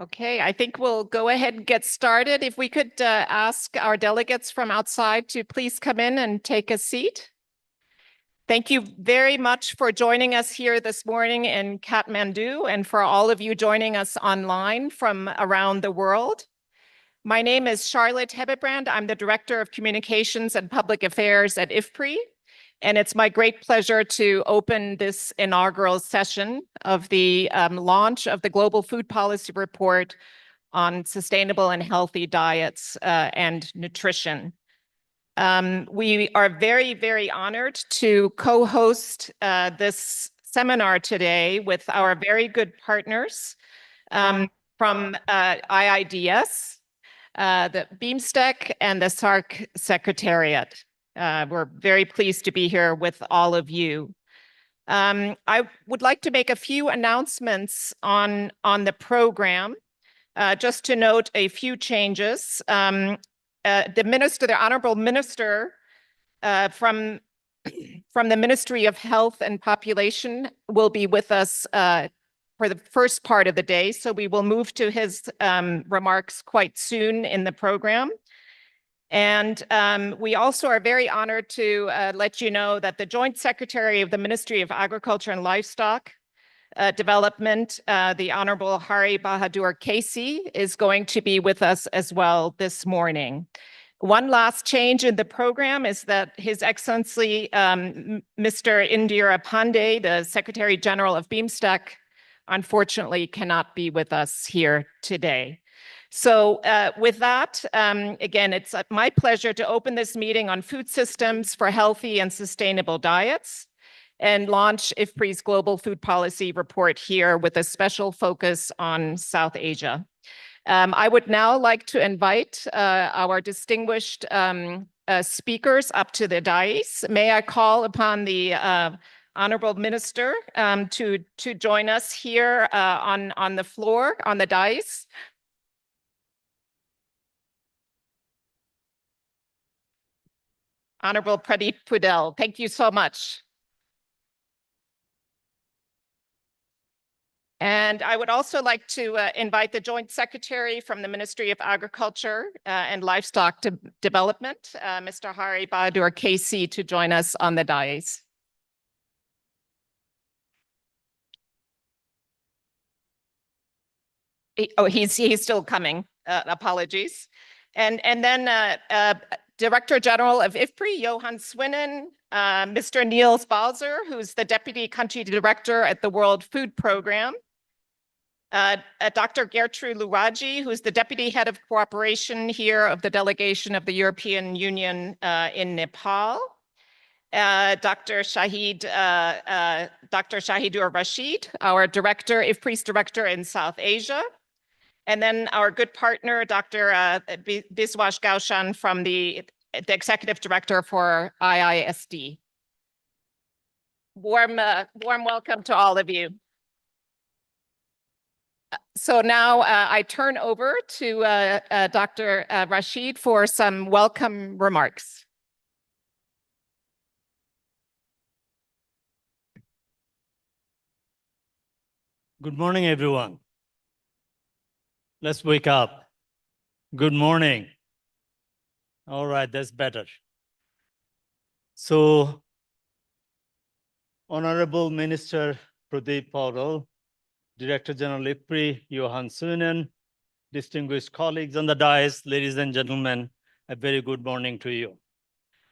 Okay, I think we'll go ahead and get started. If we could ask our delegates from outside to please come in and take a seat. Thank you very much for joining us here this morning in Kathmandu and for all of you joining us online from around the world. My name is Charlotte Hebebrand. I'm the Director of Communications and Public Affairs at IFPRI. And it's my great pleasure to open this inaugural session of the launch of the Global Food Policy Report on Sustainable and Healthy Diets and Nutrition. We are very, very honored to co-host this seminar today with our very good partners from IIDS, the BIMSTEC, and the SARC Secretariat. We're very pleased to be here with all of you. I would like to make a few announcements on the program. Just to note a few changes. The Honorable Minister from the Ministry of Health and Population will be with us for the first part of the day. So we will move to his remarks quite soon in the program. And we also are very honored to let you know that the Joint Secretary of the Ministry of Agriculture and Livestock Development, the Honorable Hari Bahadur Kaisi, is going to be with us as well this morning. One last change in the program is that His Excellency, Mr. Indira Pandey, the Secretary General of BIMSTEC, unfortunately cannot be with us here today. So with that, again, it's my pleasure to open this meeting on food systems for healthy and sustainable diets and launch IFPRI's Global Food Policy Report here with a special focus on South Asia. I would now like to invite our distinguished speakers up to the dais. May I call upon the Honorable Minister to join us here on the floor, on the dais. Honorable Pradeep Pudel, thank you so much. And I would also like to invite the Joint Secretary from the Ministry of Agriculture and Livestock Development, Mr. Hari Bahadur Kaisi, to join us on the dais. He's still coming. Apologies. And then Director General of IFPRI, Johan Swinnen, Mr. Niels Balzer, who's the Deputy Country Director at the World Food Program, Dr. Gertrude Luraji, who's the Deputy Head of Cooperation here of the Delegation of the European Union in Nepal, Dr. Shahidur Rashid, our director, IFPRI's director in South Asia, and then our good partner, Dr. Biswas Gaushan from the Executive Director for IISD. Warm welcome to all of you. So now I turn over to Dr. Rashid for some welcome remarks. Good morning, everyone. Let's wake up. Good morning. All right, that's better. So, Honorable Minister Pradeep Paudel, Director General IFPRI, Johan Swinnen, distinguished colleagues on the dais, ladies and gentlemen, a very good morning to you.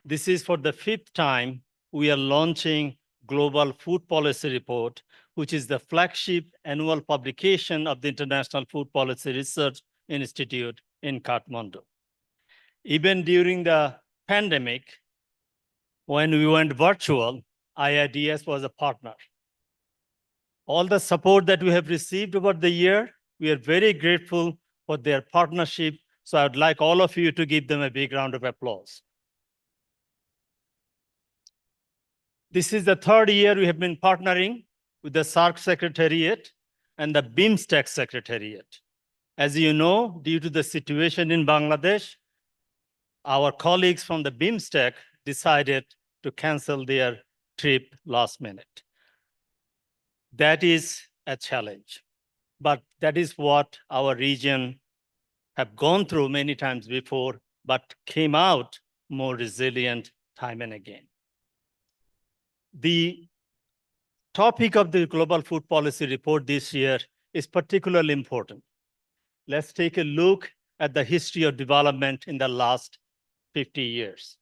This is for the 5th time we are launching Global Food Policy Report, which is the flagship annual publication of the International Food Policy Research Institute in Kathmandu. Even during the pandemic, when we went virtual, IIDS was a partner. All the support that we have received over the year, we are very grateful for their partnership. So I would like all of you to give them a big round of applause. This is the 3rd year we have been partnering with the SARC Secretariat and the BIMSTEC Secretariat. As you know, due to the situation in Bangladesh, our colleagues from the BIMSTEC decided to cancel their trip last minute. That is a challenge. but that is what our region have gone through many times before, but came out more resilient time and again. The topic of the Global Food Policy Report this year is particularly important. Let's take a look at the history of development in the last 50 years.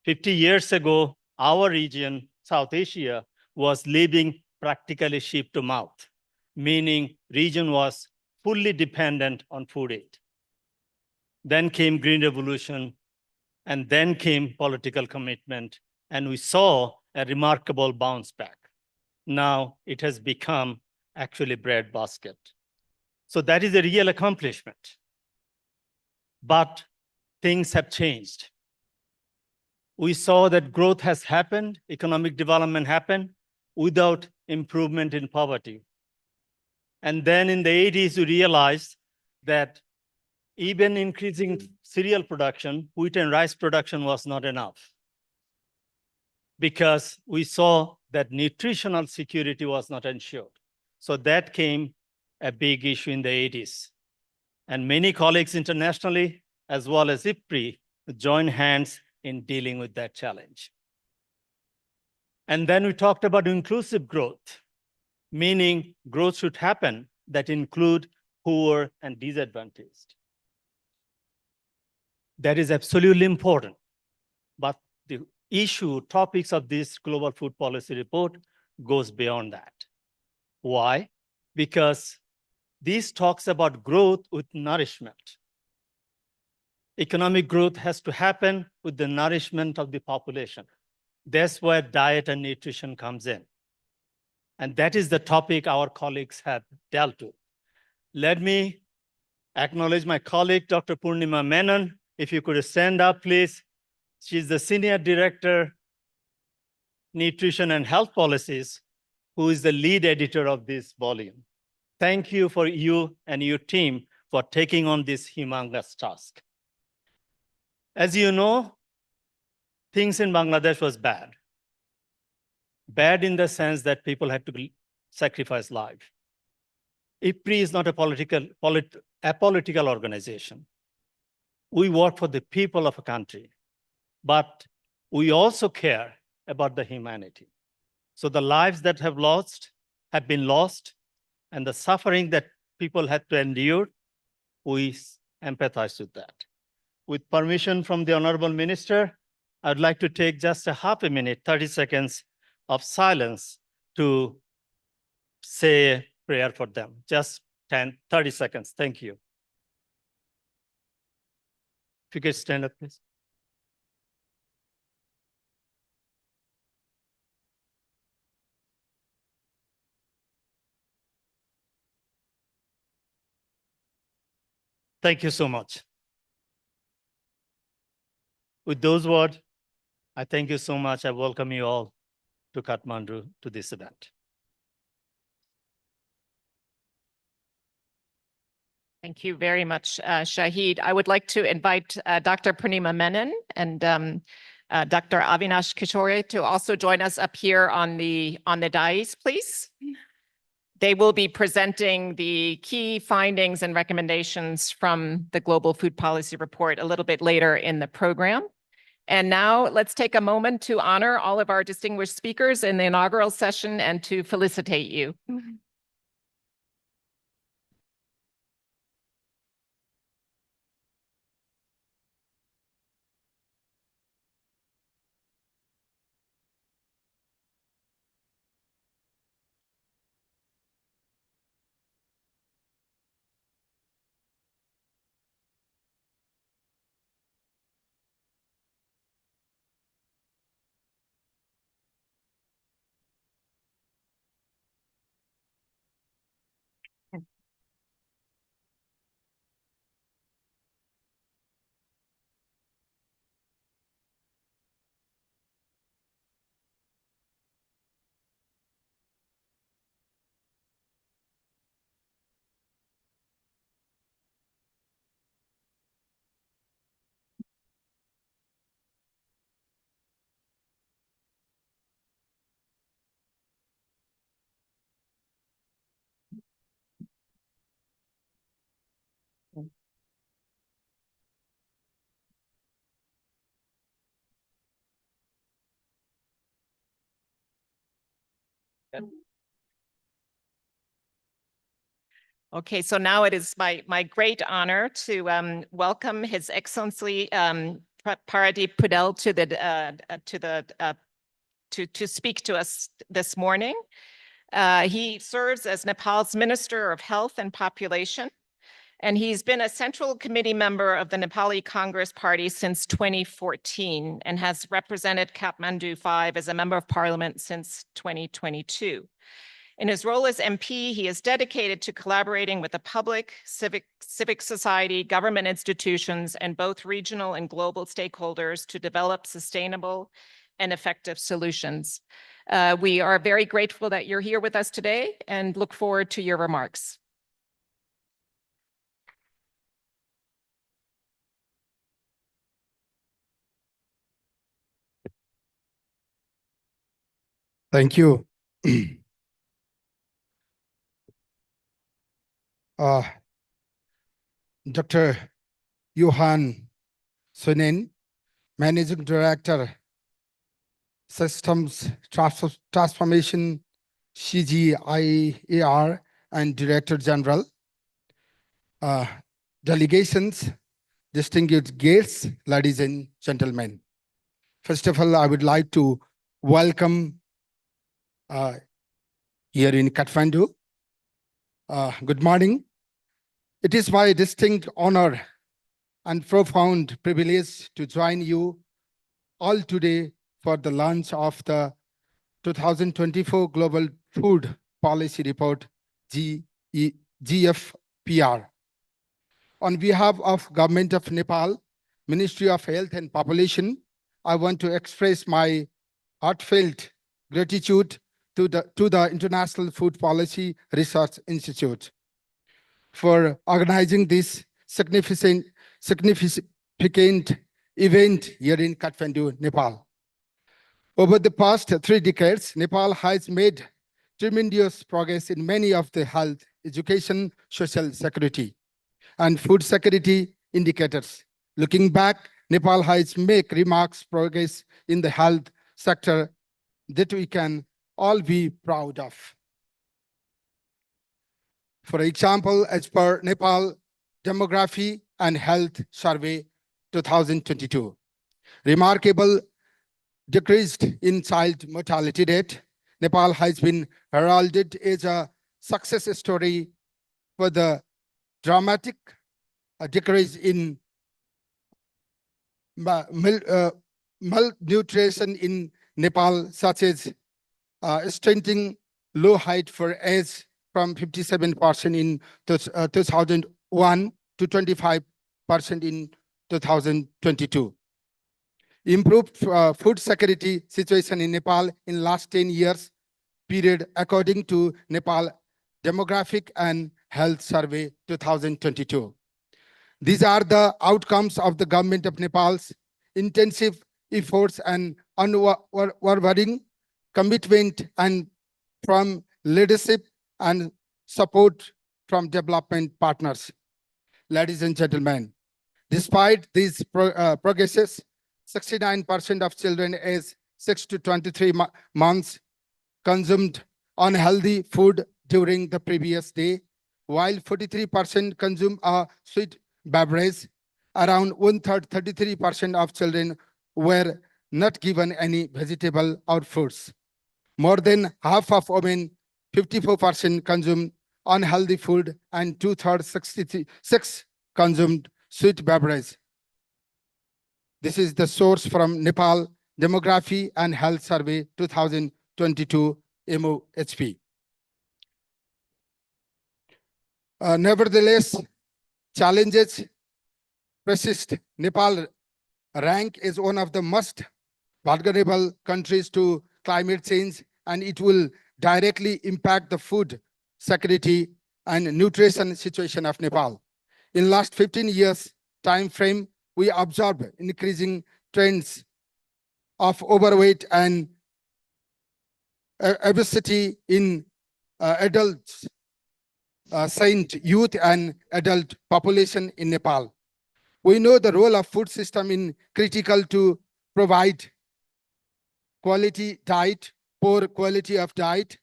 50 years ago, our region, South Asia, was living practically sheep to mouth, meaning region was fully dependent on food aid. Then came Green Revolution, and then came political commitment, and we saw a remarkable bounce back. Now it has become actually breadbasket. So that is a real accomplishment. But things have changed. We saw that growth has happened, economic development happened without improvement in poverty. And then in the 80s, we realized that even increasing cereal production, wheat and rice production was not enough, because we saw that nutritional security was not ensured. So that came a big issue in the 80s. And many colleagues internationally, as well as IFPRI, joined hands in dealing with that challenge. And then we talked about inclusive growth, meaning growth should happen that include poor and disadvantaged. That is absolutely important. But the issue, topics of this Global Food Policy Report goes beyond that. Why? Because this talks about growth with nourishment. Economic growth has to happen with the nourishment of the population. That's where diet and nutrition comes in. And that is the topic our colleagues have dealt with. Let me acknowledge my colleague, Dr. Purnima Menon. If you could stand up, please. She's the Senior Director, Nutrition and Health Policies, who is the lead editor of this volume. Thank you for you and your team for taking on this humongous task. As you know, things in Bangladesh was bad. Bad in the sense that people had to sacrifice life. IFPRI is not a political organization. We work for the people of a country, but we also care about the humanity. So the lives that have been lost, and the suffering that people had to endure, we empathize with that. With permission from the Honorable Minister, I'd like to take just a half a minute, 30 seconds of silence to say a prayer for them. Just 30 seconds. Thank you. If you could stand up, please. Thank you so much. With those words, I thank you so much. I welcome you all to Kathmandu to this event. Thank you very much, Shahid. I would like to invite Dr. Purnima Menon and Dr. Avinash Kishore to also join us up here on the dais, please. They will be presenting the key findings and recommendations from the Global Food Policy Report a little bit later in the program. And now let's take a moment to honor all of our distinguished speakers in the inaugural session and to felicitate you. Okay, so now it is my great honor to welcome His Excellency Paradeep Pudel to speak to us this morning. He serves as Nepal's Minister of Health and Population, and he's been a Central Committee member of the Nepali Congress Party since 2014 and has represented Kathmandu 5 as a member of parliament since 2022. In his role as MP, he is dedicated to collaborating with the public, civic society, government institutions, and both regional and global stakeholders to develop sustainable and effective solutions. We are very grateful that you're here with us today and look forward to your remarks. Thank you. Dr. Johan Sunen, Managing Director, Systems Transformation, CGIAR, and Director General. Delegations, distinguished guests, ladies and gentlemen. First of all, I would like to welcome here in Kathmandu. Good morning. It is my distinct honor and profound privilege to join you all today for the launch of the 2024 Global Food Policy Report, GFPR. On behalf of Government of Nepal, Ministry of Health and Population, I want to express my heartfelt gratitude to the International Food Policy Research Institute for organizing this significant event here in Kathmandu, Nepal. Over the past 3 decades, Nepal has made tremendous progress in many of the health, education, social security, and food security indicators. Looking back, Nepal has made remarkable progress in the health sector that we can all be proud of. For example, as per Nepal Demography and Health Survey 2022, remarkable decrease in child mortality rate. Nepal has been heralded as a success story for the dramatic decrease in malnutrition in Nepal, such as stunting low height for age from 57% in 2001 to 25% in 2022. Improved food security situation in Nepal in last 10 years period, according to Nepal Demographic and Health Survey 2022. These are the outcomes of the government of Nepal's intensive efforts and unwavering commitment and from leadership and support from development partners. Ladies and gentlemen, despite these progresses, 69% of children aged 6 to 23 months consumed unhealthy food during the previous day, while 43% consumed a sweet beverage. Around 1/3, 33% of children were not given any vegetable or fruits. More than half of women, 54%, consumed unhealthy food, and 2/3, 66%, consumed sweet beverage. This is the source from Nepal Demography and Health Survey 2022 MOHP. Nevertheless, challenges persist. Nepal rank is one of the most vulnerable countries to climate change, and it will directly impact the food security and nutrition situation of Nepal. In last 15 years time frame, we observe increasing trends of overweight and obesity in adults, youth and adult population in Nepal. We know the role of food system in critical to provide quality diet. Poor quality of diet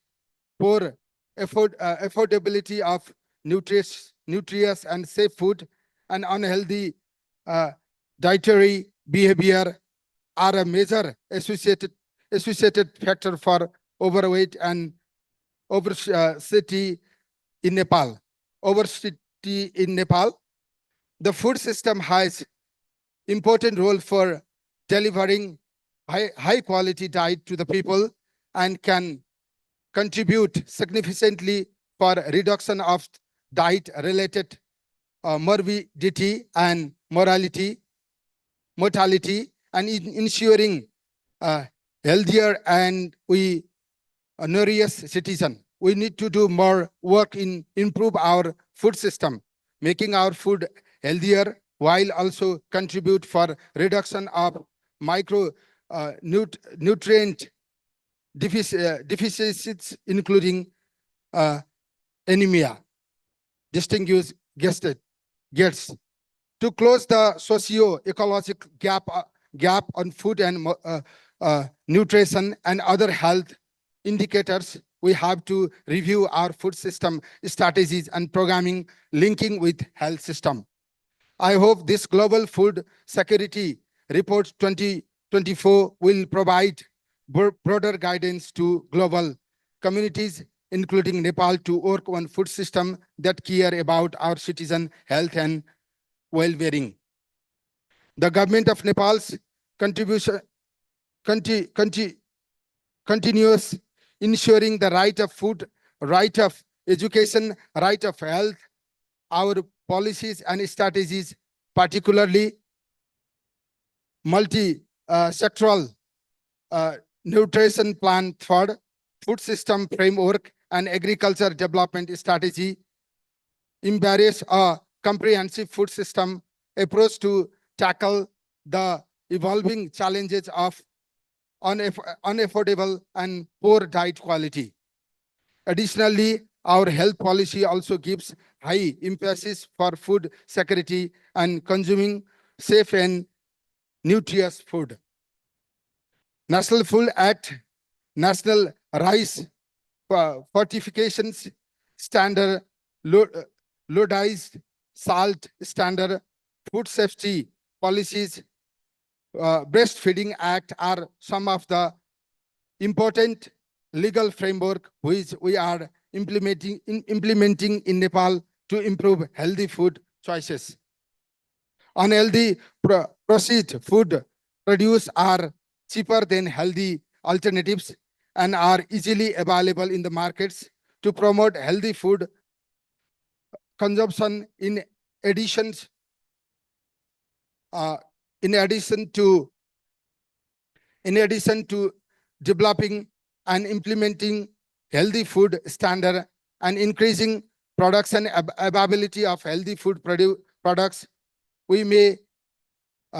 poor affordability of nutritious and safe food, and unhealthy dietary behavior are a major associated factor for overweight and obesity in Nepal. Obesity in Nepal, the food system has important role for delivering high quality diet to the people and can contribute significantly for reduction of diet related morbidity and mortality, and in ensuring healthier and nourished citizen. We need to do more work in improve our food system, making our food healthier while also contribute for reduction of micro nutrient deficits, including anemia. Distinguished guests, to close the socio-ecological gap on food and nutrition and other health indicators, we have to review our food system strategies and programming linking with health system. I hope this Global Food Security Report 2024 will provide broader guidance to global communities, including Nepal, to work on food system that care about our citizen health and well-being. The government of Nepal's contribution continues ensuring the right of food, right of education, right of health. Our policies and strategies, particularly multi-sectoral nutrition plan for food system framework and agriculture development strategy, embrace a comprehensive food system approach to tackle the evolving challenges of unaffordable and poor diet quality. Additionally, our health policy also gives high emphasis for food security and consuming safe and nutritious food. National Food Act, National Rice Fortifications Standard, Iodized Salt Standard, Food Safety Policies, Breastfeeding Act are some of the important legal framework which we are implementing in Nepal to improve healthy food choices. Unhealthy processed food produce are cheaper than healthy alternatives and are easily available in the markets. To promote healthy food consumption, in addition to developing and implementing healthy food standard and increasing production availability of healthy food products, we may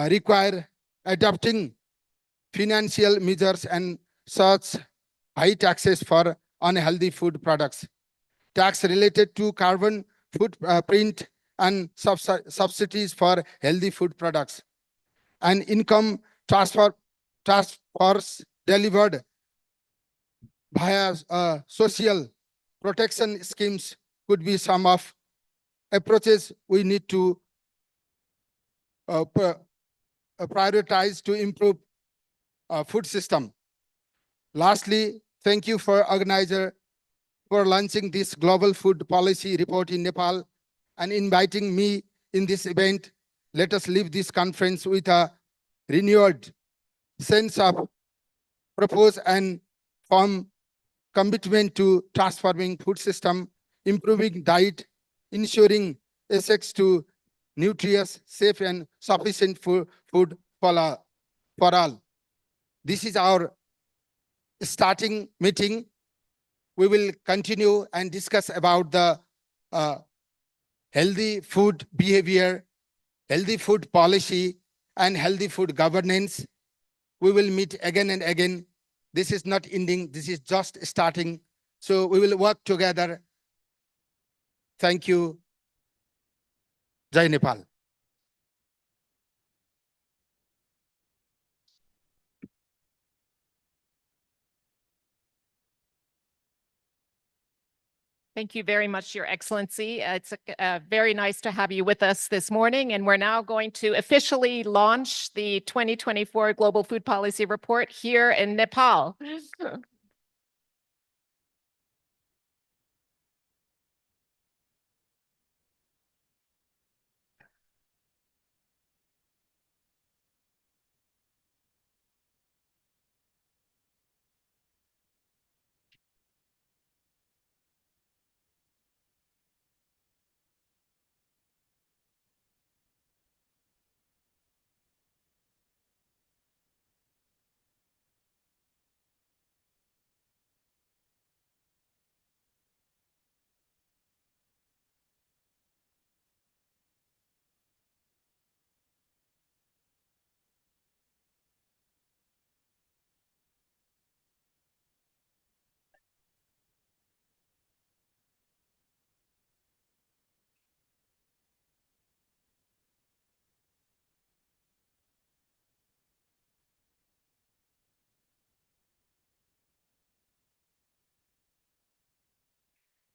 require adopting financial measures and such high taxes for unhealthy food products. Tax related to carbon footprint and subsidies for healthy food products, and income transfers delivered via social protection schemes could be some of approaches we need to prioritize to improve food system. Lastly, thank you for organizer for launching this global food policy report in Nepal and inviting me in this event. Let us leave this conference with a renewed sense of purpose and firm commitment to transforming food system, improving diet, ensuring access to nutritious, safe and sufficient food for all. This is our starting meeting. We will continue and discuss about the healthy food behavior, healthy food policy, and healthy food governance. We will meet again and again. This is not ending, this is just starting. So we will work together. Thank you. Jai Nepal. Thank you very much, Your Excellency. It's very nice to have you with us this morning, and we're now going to officially launch the 2024 Global Food Policy Report here in Nepal.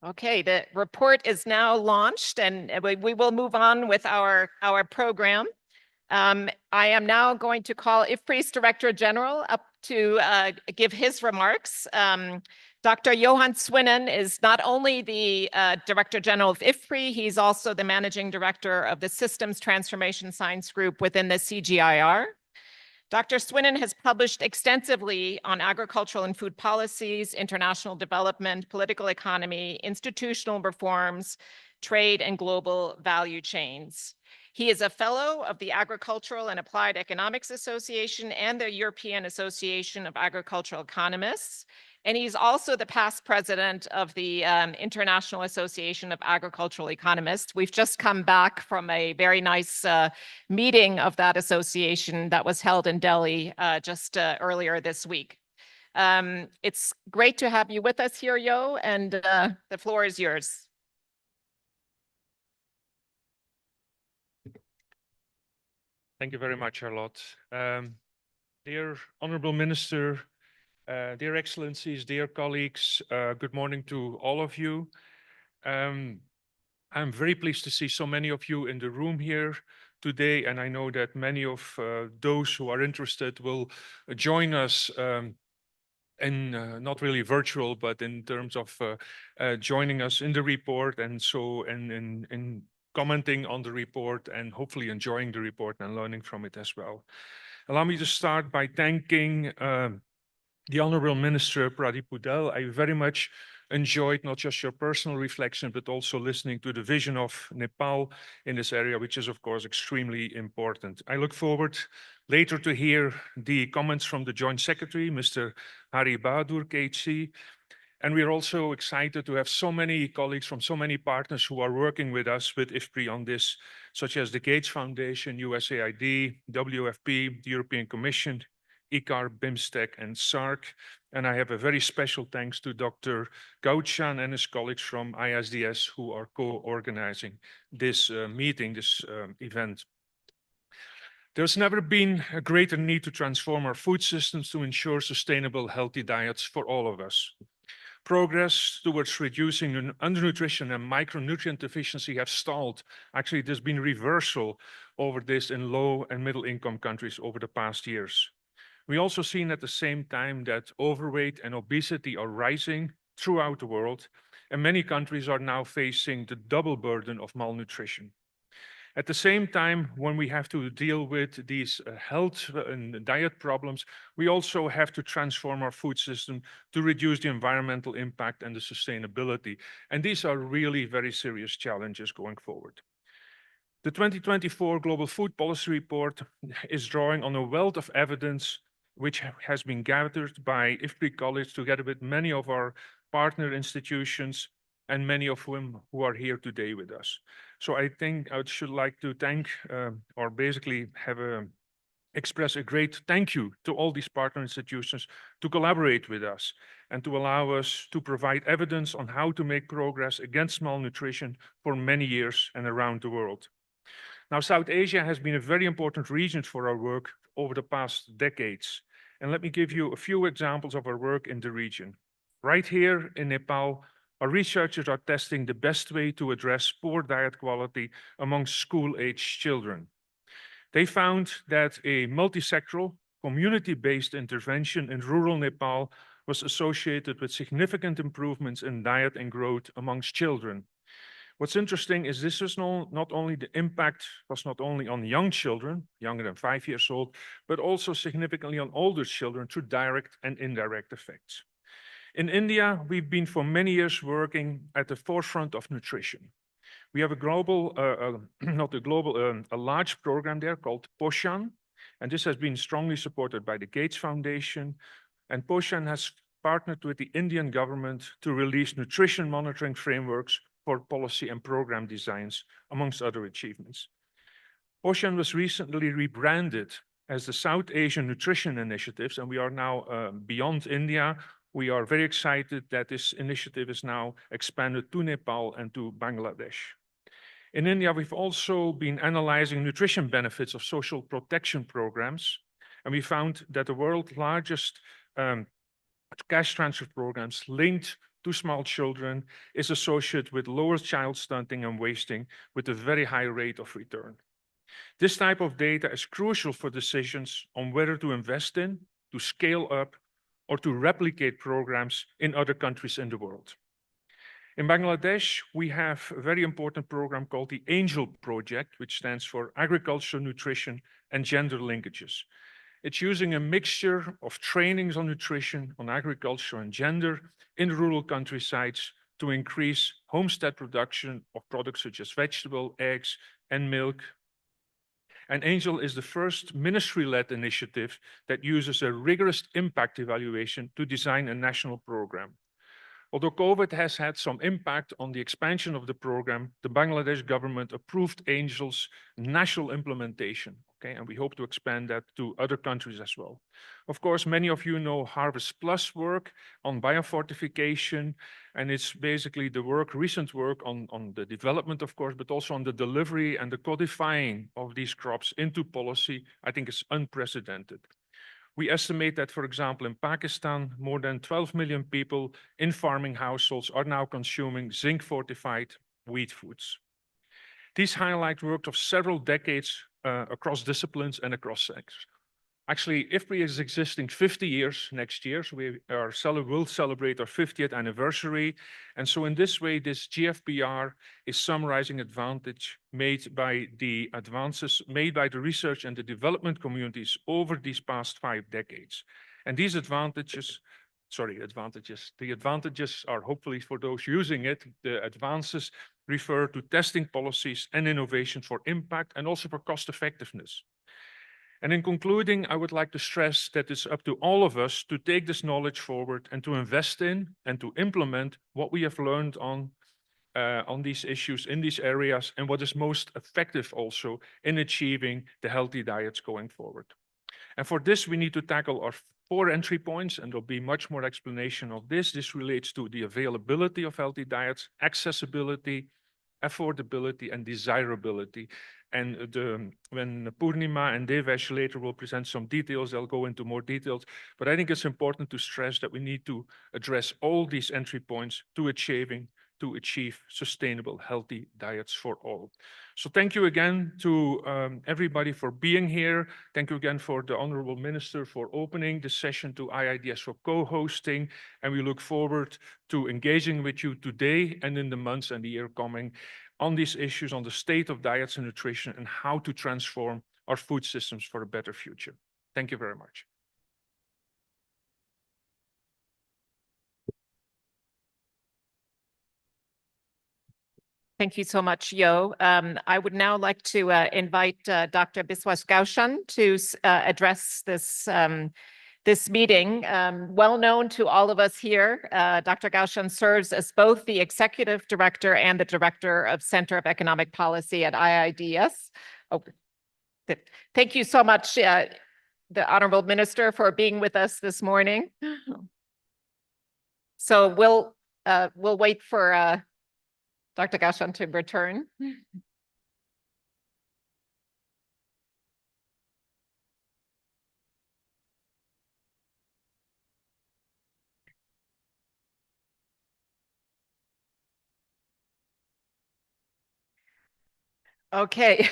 Okay, the report is now launched, and we will move on with our program. I am now going to call IFPRI's Director General up to give his remarks. Dr. Johan Swinnen is not only the Director General of IFPRI, he's also the Managing Director of the Systems Transformation Science Group within the CGIAR. Dr. Swinnen has published extensively on agricultural and food policies, international development, political economy, institutional reforms, trade, and global value chains. He is a fellow of the Agricultural and Applied Economics Association and the European Association of Agricultural Economists. And he's also the past president of the International Association of Agricultural Economists. We've just come back from a very nice meeting of that association that was held in Delhi just earlier this week. It's great to have you with us here, Yo, and the floor is yours. Thank you very much, Charlotte. Dear Honorable Minister, dear Excellencies, dear colleagues, good morning to all of you. I'm very pleased to see so many of you in the room here today, and I know that many of those who are interested will join us in not really virtual, but in terms of joining us in the report, and so in commenting on the report and hopefully enjoying the report and learning from it as well. Allow me to start by thanking the Honorable Minister Pradip Udal. I very much enjoyed not just your personal reflection, but also listening to the vision of Nepal in this area, which is of course extremely important. I look forward later to hear the comments from the Joint Secretary, Mr. Hari Bahadur, KHC. And we are also excited to have so many colleagues from so many partners who are working with us with IFPRI on this, such as the Gates Foundation, USAID, WFP, the European Commission, ICAR, BIMSTEC, and SARC. And I have a very special thanks to Dr. Gauchan and his colleagues from ISDS who are co-organizing this meeting, this event. There's never been a greater need to transform our food systems to ensure sustainable, healthy diets for all of us. Progress towards reducing undernutrition and micronutrient deficiency have stalled. Actually, there's been reversal over this in low and middle income countries over the past years. We also seen at the same time that overweight and obesity are rising throughout the world, and many countries are now facing the double burden of malnutrition. At the same time, when we have to deal with these health and diet problems, we also have to transform our food system to reduce the environmental impact and the sustainability. And these are really very serious challenges going forward. The 2024 Global Food Policy Report is drawing on a wealth of evidence which has been gathered by IFPRI colleagues together with many of our partner institutions and many of whom who are here today with us. So I think I should like to thank or basically express a great thank you to all these partner institutions to collaborate with us and to allow us to provide evidence on how to make progress against malnutrition for many years and around the world. Now, South Asia has been a very important region for our work over the past decades. And let me give you a few examples of our work in the region. Right here in Nepal, our researchers are testing the best way to address poor diet quality among school-aged children. They found that a multisectoral, community-based intervention in rural Nepal was associated with significant improvements in diet and growth amongst children. What's interesting is this was not only the impact was not only on young children, younger than 5 years old, but also significantly on older children through direct and indirect effects. In India, we've been for many years working at the forefront of nutrition. We have a global, not a global, a large program there called Poshan, and this has been strongly supported by the Gates Foundation. And Poshan has partnered with the Indian government to release nutrition monitoring frameworks for policy and program designs, amongst other achievements. Poshan was recently rebranded as the South Asian Nutrition Initiatives, and we are now beyond India. We are very excited that this initiative is now expanded to Nepal and to Bangladesh. In India, we've also been analyzing nutrition benefits of social protection programs, and we found that the world's largest cash transfer programs linked to small children is associated with lower child stunting and wasting with a very high rate of return. This type of data is crucial for decisions on whether to invest in, to scale up, or to replicate programs in other countries in the world. In Bangladesh, we have a very important program called the ANGEL Project, which stands for Agriculture, Nutrition, and Gender Linkages. It's using a mixture of trainings on nutrition, on agriculture, and gender in rural countrysides to increase homestead production of products such as vegetable, eggs, and milk. And ANGEL is the first ministry-led initiative that uses a rigorous impact evaluation to design a national program. Although COVID has had some impact on the expansion of the program, the Bangladesh government approved ANGEL's national implementation, okay? And we hope to expand that to other countries as well. Of course, many of you know Harvest Plus work on biofortification, and it's basically the work, recent work on the development, of course, but also on the delivery and the codifying of these crops into policy. I think is unprecedented. We estimate that, for example, in Pakistan, more than 12 million people in farming households are now consuming zinc-fortified wheat foods. These highlight work of several decades across disciplines and across sectors. Actually, IFPRI is existing 50 years next year, so we will celebrate our 50th anniversary. And so in this way, this GFPR is summarizing advantage made by the advances made by the research and the development communities over these past 5 decades. And these advantages, the advantages are hopefully for those using it. The advances refer to testing policies and innovation for impact and also for cost effectiveness. And in concluding, I would like to stress that it's up to all of us to take this knowledge forward and to invest in and to implement what we have learned on these issues in these areas and what is most effective also in achieving the healthy diets going forward. And for this, we need to tackle our 4 entry points, and there'll be much more explanation of this. This relates to the availability of healthy diets, accessibility, affordability, and desirability. And when Purnima and Devesh later will present some details, they'll go into more details. But I think it's important to stress that we need to address all these entry points to achieve sustainable, healthy diets for all. So thank you again to everybody for being here. Thank you again for the Honorable Minister for opening the session, to IIDS for co-hosting. And we look forward to engaging with you today and in the months and the year coming on these issues, on the state of diets and nutrition and how to transform our food systems for a better future. Thank you very much. Thank you so much, Yo. I would now like to invite Dr. Biswas Gaushan to address this meeting. Well known to all of us here, Dr. Gaushan serves as both the Executive Director and the Director of Center of Economic Policy at IIDS. Oh, thank you so much, the Honorable Minister, for being with us this morning. So we'll wait for Dr. Gaushan to return. Okay,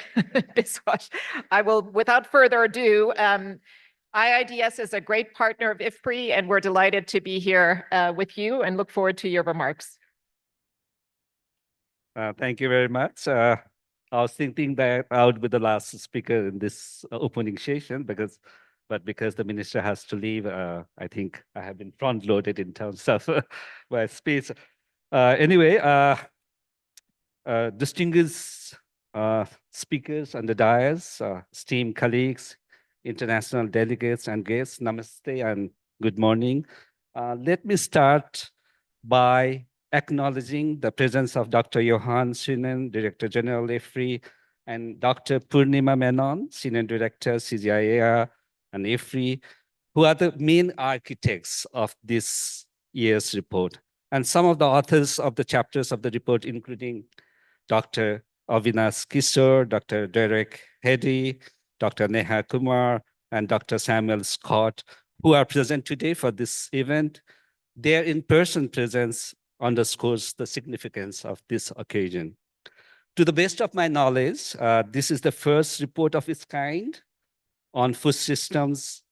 Biswash, I will, without further ado, IIDS is a great partner of IFPRI, and we're delighted to be here with you and look forward to your remarks. Thank you very much. I was thinking that I would be the last speaker in this opening session because the minister has to leave, I think I have been front loaded in terms of my speech. Anyway, distinguished speakers on the dais, esteemed colleagues, international delegates and guests, namaste and good morning. Let me start by acknowledging the presence of Dr. Johan Synen, Director General IFPRI, and Dr. Purnima Menon, Senior Director, CGIAR and IFPRI, who are the main architects of this year's report. And some of the authors of the chapters of the report, including Dr. Avinash Kishore, Dr. Derek Heddy, Dr. Neha Kumar, and Dr. Samuel Scott, who are present today for this event. Their in-person presence underscores the significance of this occasion. To the best of my knowledge, this is the first report of its kind on food systems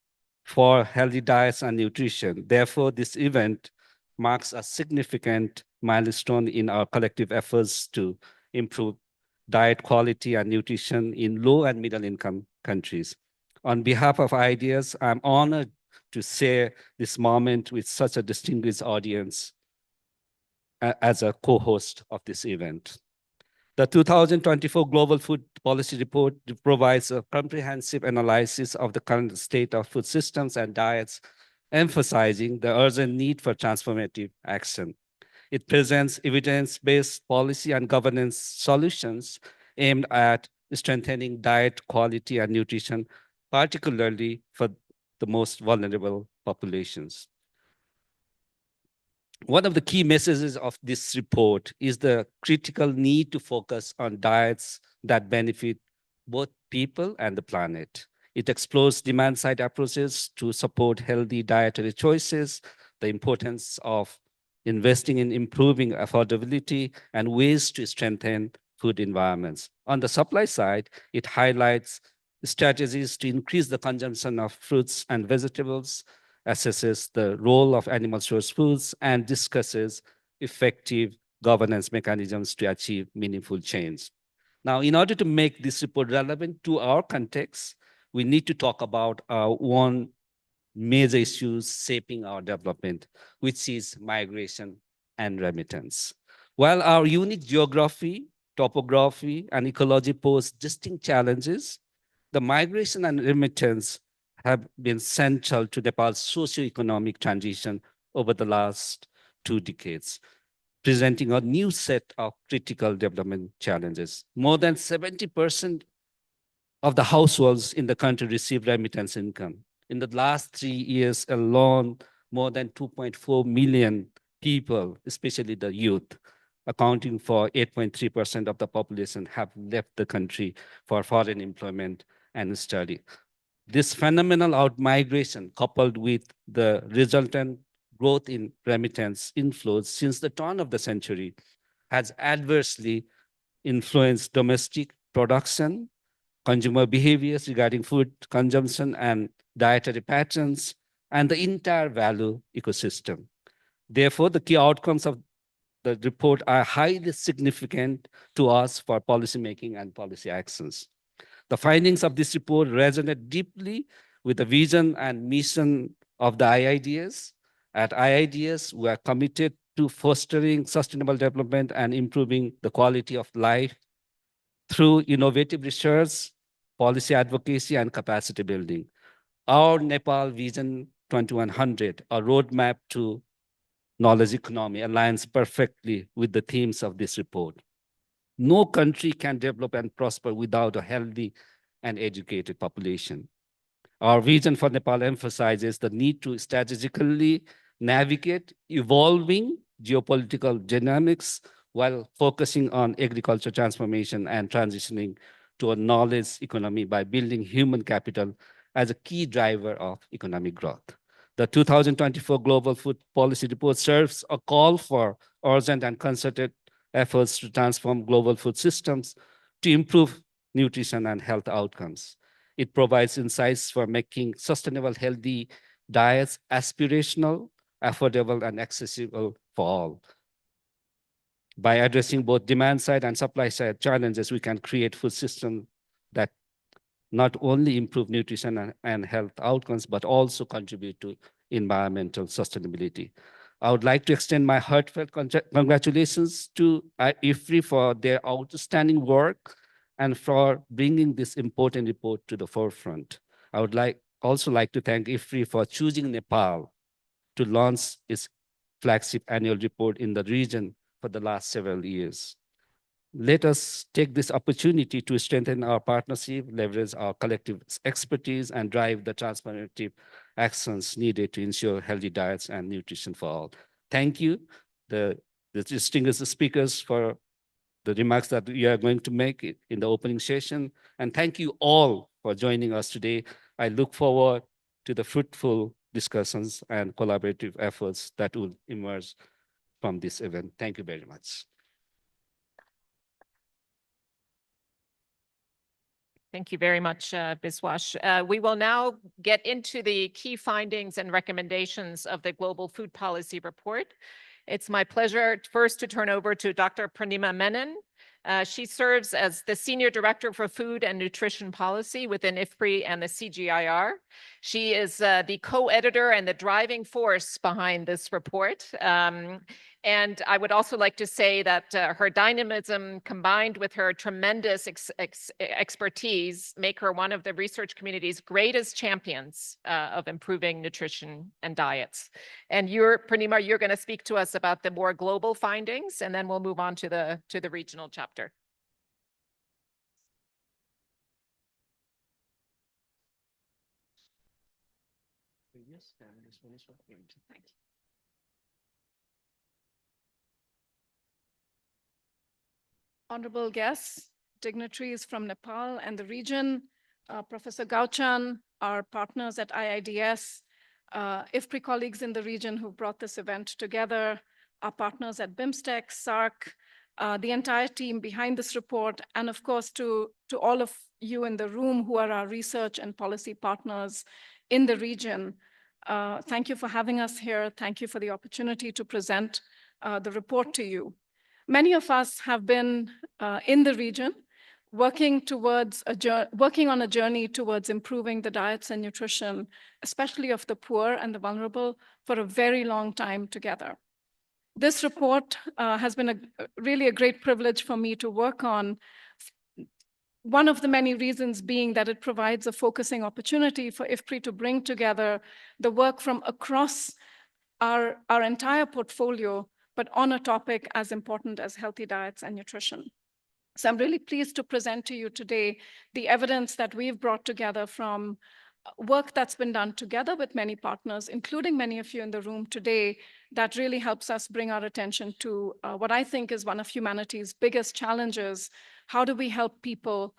for healthy diets and nutrition. Therefore, this event marks a significant milestone in our collective efforts to improve diet quality and nutrition in low and middle income countries. On behalf of IDEAS, I'm honored to share this moment with such a distinguished audience as a co-host of this event. The 2024 Global Food Policy Report provides a comprehensive analysis of the current state of food systems and diets, emphasizing the urgent need for transformative action. It presents evidence-based policy and governance solutions aimed at strengthening diet quality and nutrition, particularly for the most vulnerable populations. One of the key messages of this report is the critical need to focus on diets that benefit both people and the planet. It explores demand-side approaches to support healthy dietary choices, the importance of investing in improving affordability, and ways to strengthen food environments. On the supply side, it highlights strategies to increase the consumption of fruits and vegetables, assesses the role of animal source foods, and discusses effective governance mechanisms to achieve meaningful change. Now, in order to make this report relevant to our context, we need to talk about one major issues shaping our development, which is migration and remittance. While our unique geography, topography, and ecology pose distinct challenges, the migration and remittance have been central to Nepal's socioeconomic transition over the last 2 decades, presenting a new set of critical development challenges. More than 70% of the households in the country receive remittance income. In the last 3 years alone, more than 2.4 million people, especially the youth, accounting for 8.3% of the population, have left the country for foreign employment and study. This phenomenal outmigration, coupled with the resultant growth in remittance inflows since the turn of the century, has adversely influenced domestic production, consumer behaviors regarding food consumption and dietary patterns, and the entire value ecosystem. Therefore, the key outcomes of the report are highly significant to us for policymaking and policy actions. The findings of this report resonate deeply with the vision and mission of the IIDS. At IIDS, we are committed to fostering sustainable development and improving the quality of life through innovative research, policy advocacy, and capacity building. Our Nepal Vision 2100, a roadmap to knowledge economy, aligns perfectly with the themes of this report. No country can develop and prosper without a healthy and educated population. Our vision for Nepal emphasizes the need to strategically navigate evolving geopolitical dynamics while focusing on agriculture transformation and transitioning to a knowledge economy by building human capital as a key driver of economic growth. The 2024 Global Food Policy Report serves a call for urgent and concerted efforts to transform global food systems to improve nutrition and health outcomes. It provides insights for making sustainable, healthy diets aspirational, affordable, and accessible for all. By addressing both demand side and supply side challenges, we can create food systems that not only improve nutrition and health outcomes, but also contribute to environmental sustainability. I would like to extend my heartfelt congratulations to IFPRI for their outstanding work and for bringing this important report to the forefront. I would also like to thank IFPRI for choosing Nepal to launch its flagship annual report in the region for the last several years. Let us take this opportunity to strengthen our partnership, leverage our collective expertise, and drive the transformative actions needed to ensure healthy diets and nutrition for all. Thank you, the distinguished speakers, for the remarks that we are going to make in the opening session. And thank you all for joining us today. I look forward to the fruitful discussions and collaborative efforts that will emerge from this event. Thank you very much. Thank you very much, Biswas. We will now get into the key findings and recommendations of the Global Food Policy Report. It's my pleasure first to turn over to Dr. Pranima Menon. She serves as the Senior Director for Food and Nutrition Policy within IFPRI and the CGIAR. She is the co-editor and the driving force behind this report. And I would also like to say that her dynamism combined with her tremendous expertise make her one of the research community's greatest champions of improving nutrition and diets. And Pranima, you're going to speak to us about the more global findings, and then we'll move on to the regional chapter. Thank you. Honorable guests, dignitaries from Nepal and the region, Professor Gauchan, our partners at IIDS, IFPRI colleagues in the region who brought this event together, our partners at BIMSTEC, SARC, the entire team behind this report, and of course to all of you in the room who are our research and policy partners in the region. Thank you for having us here. Thank you for the opportunity to present the report to you. Many of us have been in the region working on a journey towards improving the diets and nutrition, especially of the poor and the vulnerable, for a very long time together. This report has been really a great privilege for me to work on. One of the many reasons being that it provides a focusing opportunity for IFPRI to bring together the work from across our entire portfolio, but on a topic as important as healthy diets and nutrition. So I'm really pleased to present to you today the evidence that we've brought together from work that's been done together with many partners, including many of you in the room today, that really helps us bring our attention to what I think is one of humanity's biggest challenges. How do we help people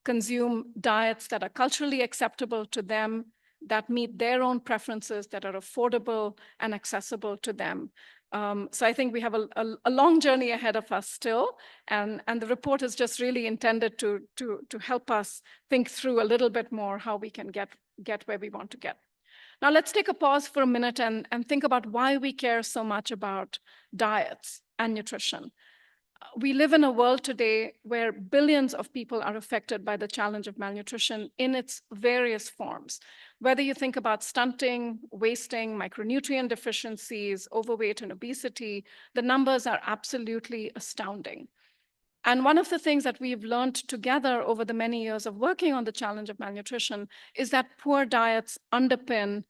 consume diets that are culturally acceptable to them, that meet their own preferences, that are affordable and accessible to them? So I think we have a long journey ahead of us still, and the report is just really intended to help us think through a little bit more how we can get where we want to get. Now let's take a pause for a minute and think about why we care so much about diets and nutrition. We live in a world today where billions of people are affected by the challenge of malnutrition in its various forms. Whether you think about stunting, wasting, micronutrient deficiencies, overweight, and obesity, the numbers are absolutely astounding. And one of the things that we've learned together over the many years of working on the challenge of malnutrition is that poor diets underpin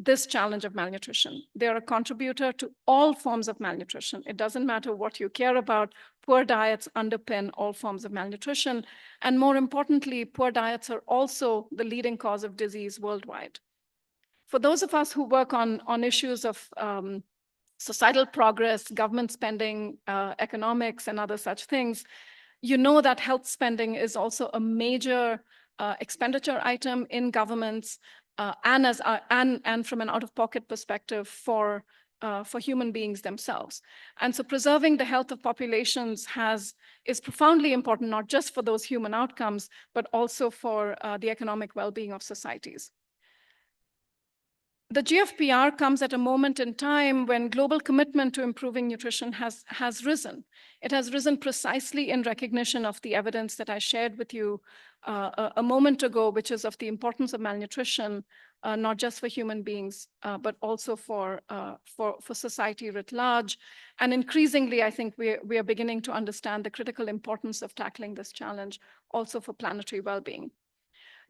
this challenge of malnutrition. They're a contributor to all forms of malnutrition. It doesn't matter what you care about, poor diets underpin all forms of malnutrition. And more importantly, poor diets are also the leading cause of disease worldwide. For those of us who work on issues of societal progress, government spending, economics, and other such things, you know that health spending is also a major expenditure item in governments, and from an out-of-pocket perspective for for human beings themselves. And so preserving the health of populations is profoundly important, not just for those human outcomes, but also for the economic well-being of societies. The GFPR comes at a moment in time when global commitment to improving nutrition has risen. It has risen precisely in recognition of the evidence that I shared with you a moment ago, which is of the importance of malnutrition, not just for human beings, but also for society writ large. And increasingly, I think we are beginning to understand the critical importance of tackling this challenge also for planetary well-being.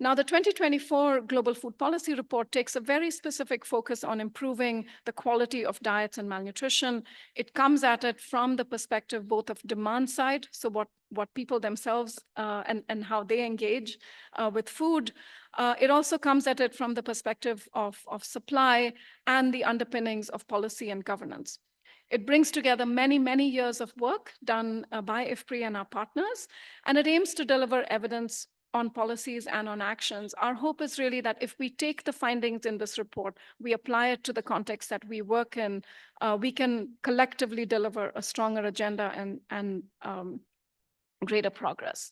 Now, the 2024 Global Food Policy Report takes a very specific focus on improving the quality of diets and malnutrition. It comes at it from the perspective both of demand side, so what people themselves and how they engage with food. It also comes at it from the perspective of supply and the underpinnings of policy and governance. It brings together many, many years of work done by IFPRI and our partners, and it aims to deliver evidence on policies and on actions. Our hope is really that if we take the findings in this report, we apply it to the context that we work in, we can collectively deliver a stronger agenda and greater progress.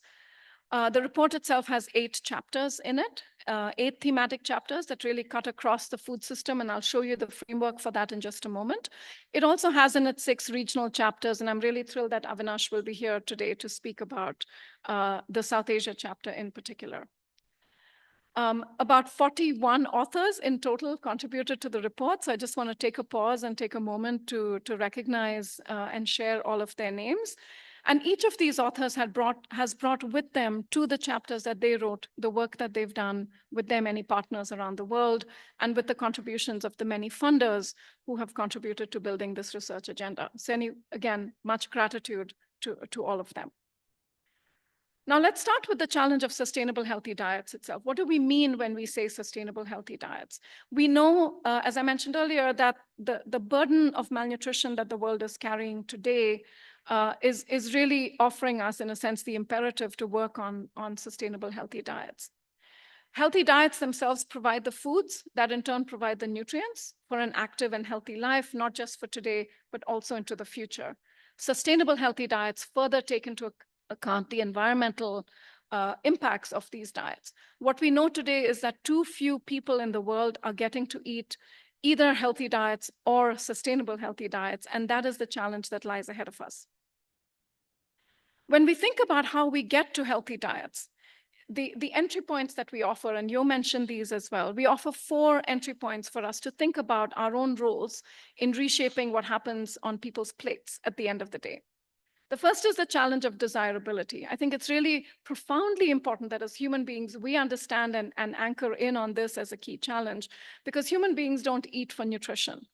The report itself has 8 chapters in it, 8 thematic chapters that really cut across the food system, and I'll show you the framework for that in just a moment. It also has in it 6 regional chapters, and I'm really thrilled that Avinash will be here today to speak about the South Asia chapter in particular. About 41 authors in total contributed to the report, so I just want to take a pause and take a moment to recognize and share all of their names. And each of these authors has brought with them to the chapters that they wrote, the work that they've done with their many partners around the world, and with the contributions of the many funders who have contributed to building this research agenda. So again, much gratitude to all of them. Now let's start with the challenge of sustainable healthy diets itself. What do we mean when we say sustainable healthy diets? We know, as I mentioned earlier, that the burden of malnutrition that the world is carrying today is really offering us, in a sense, the imperative to work on sustainable healthy diets. Healthy diets themselves provide the foods that in turn provide the nutrients for an active and healthy life, not just for today, but also into the future. Sustainable healthy diets further take into account the environmental impacts of these diets. What we know today is that too few people in the world are getting to eat either healthy diets or sustainable healthy diets, and that is the challenge that lies ahead of us. When we think about how we get to healthy diets, the entry points that we offer, and you mentioned these as well, we offer 4 entry points for us to think about our own roles in reshaping what happens on people's plates at the end of the day. The first is the challenge of desirability. I think it's really profoundly important that as human beings, we understand and anchor in on this as a key challenge, because human beings don't eat for nutrition.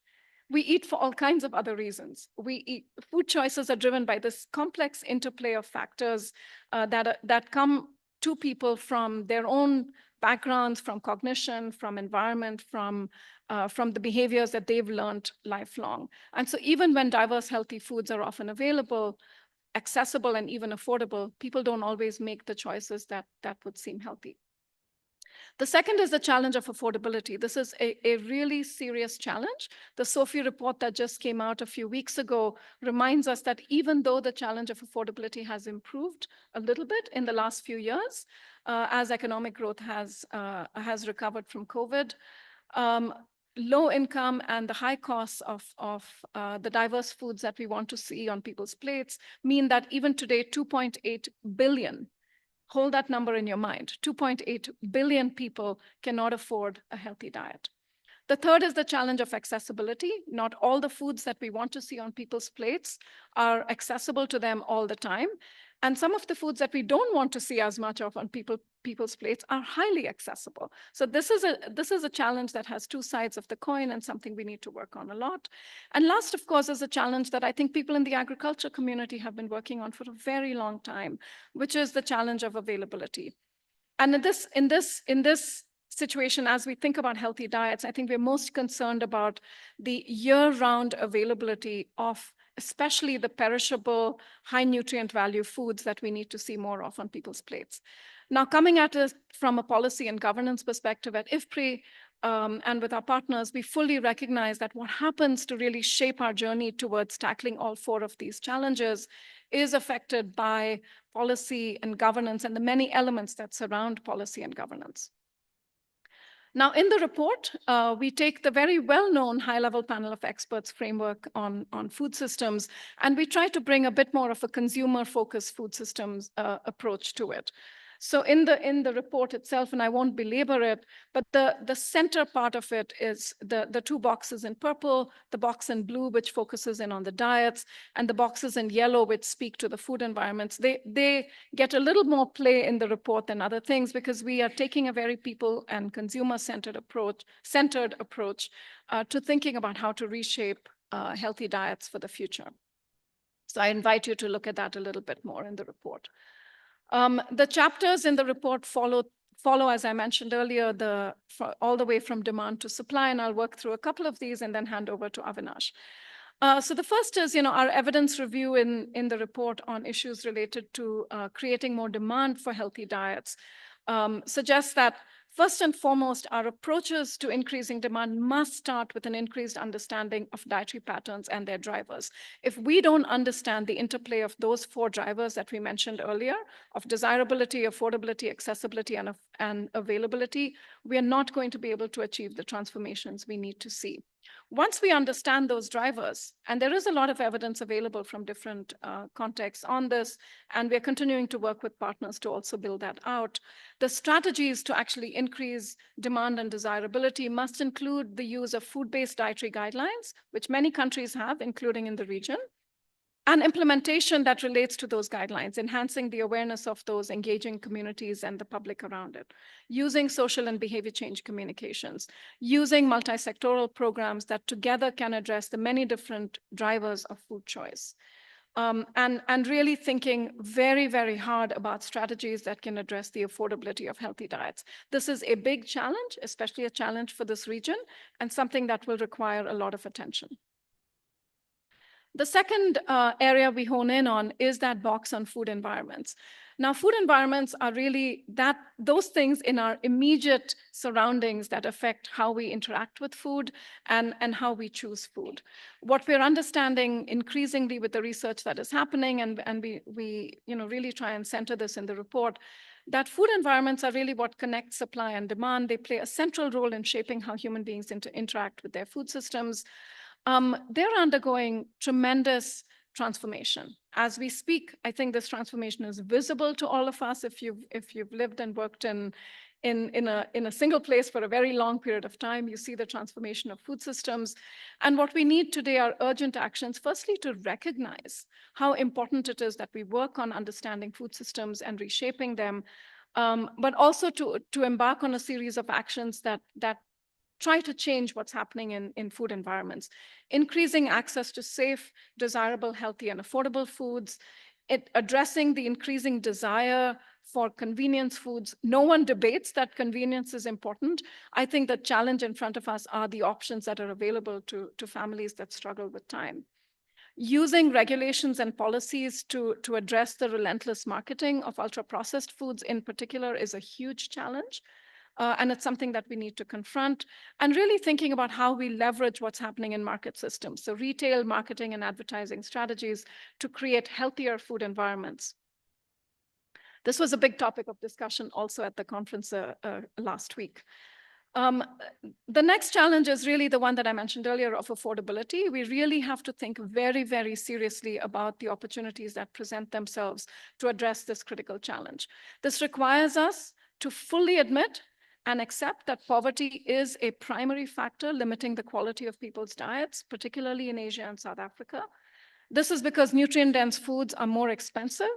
We eat for all kinds of other reasons. Food choices are driven by this complex interplay of factors that come to people from their own backgrounds, from cognition, from environment, from the behaviors that they've learned lifelong. And so even when diverse healthy foods are often available, accessible, and even affordable, people don't always make the choices that would seem healthy. The second is the challenge of affordability. This is a really serious challenge. The SOFI report that just came out a few weeks ago reminds us that even though the challenge of affordability has improved a little bit in the last few years, as economic growth has recovered from COVID, low income and the high costs of the diverse foods that we want to see on people's plates mean that even today, 2.8 billion, hold that number in your mind, 2.8 billion people cannot afford a healthy diet. The third is the challenge of accessibility. Not all the foods that we want to see on people's plates are accessible to them all the time. And some of the foods that we don't want to see as much of on people's plates are highly accessible. So this is a challenge that has 2 sides of the coin and something we need to work on a lot. And last, of course, is a challenge that I think people in the agriculture community have been working on for a very long time, which is the challenge of availability. And in this situation, as we think about healthy diets, I think we're most concerned about the year-round availability of especially the perishable, high nutrient value foods that we need to see more of on people's plates. Now, coming at it from a policy and governance perspective at IFPRI, and with our partners, we fully recognize that what happens to really shape our journey towards tackling all 4 of these challenges is affected by policy and governance and the many elements that surround policy and governance. Now, in the report, we take the very well-known high-level panel of experts framework on food systems, and we try to bring a bit more of a consumer-focused food systems approach to it. So in the report itself, and I won't belabor it, but the center part of it is the 2 boxes in purple, the box in blue, which focuses in on the diets, and the boxes in yellow, which speak to the food environments. They get a little more play in the report than other things because we are taking a very people and consumer-centered approach to thinking about how to reshape healthy diets for the future. So I invite you to look at that a little bit more in the report. The chapters in the report follow, as I mentioned earlier, all the way from demand to supply, and I'll work through a couple of these and then hand over to Avinash. So the first is, our evidence review in the report on issues related to creating more demand for healthy diets suggests that first and foremost, our approaches to increasing demand must start with an increased understanding of dietary patterns and their drivers. If we don't understand the interplay of those 4 drivers that we mentioned earlier, of desirability, affordability, accessibility, and availability, we are not going to be able to achieve the transformations we need to see. Once we understand those drivers, and there is a lot of evidence available from different contexts on this, and we're continuing to work with partners to also build that out, the strategies to actually increase demand and desirability must include the use of food-based dietary guidelines, which many countries have, including in the region, and implementation that relates to those guidelines, enhancing the awareness of those, engaging communities and the public around it, using social and behavior change communications, using multi-sectoral programs that together can address the many different drivers of food choice. And really thinking very, very hard about strategies that can address the affordability of healthy diets. This is a big challenge, especially a challenge for this region, and something that will require a lot of attention. The second area we hone in on is that box on food environments. Now, food environments are really those things in our immediate surroundings that affect how we interact with food and how we choose food. What we're understanding increasingly with the research that is happening, and we really try and center this in the report, that food environments are really what connect supply and demand. They play a central role in shaping how human beings interact with their food systems. They're undergoing tremendous transformation. As we speak, I think this transformation is visible to all of us. If you've lived and worked in a single place for a very long period of time, you see the transformation of food systems. And what we need today are urgent actions, firstly, to recognize how important it is that we work on understanding food systems and reshaping them, but also to embark on a series of actions that try to change what's happening in food environments. Increasing access to safe, desirable, healthy, and affordable foods, addressing the increasing desire for convenience foods. No one debates that convenience is important. I think the challenge in front of us are the options that are available to families that struggle with time. Using regulations and policies to address the relentless marketing of ultra-processed foods in particular is a huge challenge. And it's something that we need to confront, and really thinking about how we leverage what's happening in market systems. So retail, marketing, and advertising strategies to create healthier food environments. This was a big topic of discussion also at the conference last week. The next challenge is really the one that I mentioned earlier of affordability. We really have to think very, very seriously about the opportunities that present themselves to address this critical challenge. This requires us to fully admit and accept that poverty is a primary factor limiting the quality of people's diets, particularly in Asia and South Africa. This is because nutrient-dense foods are more expensive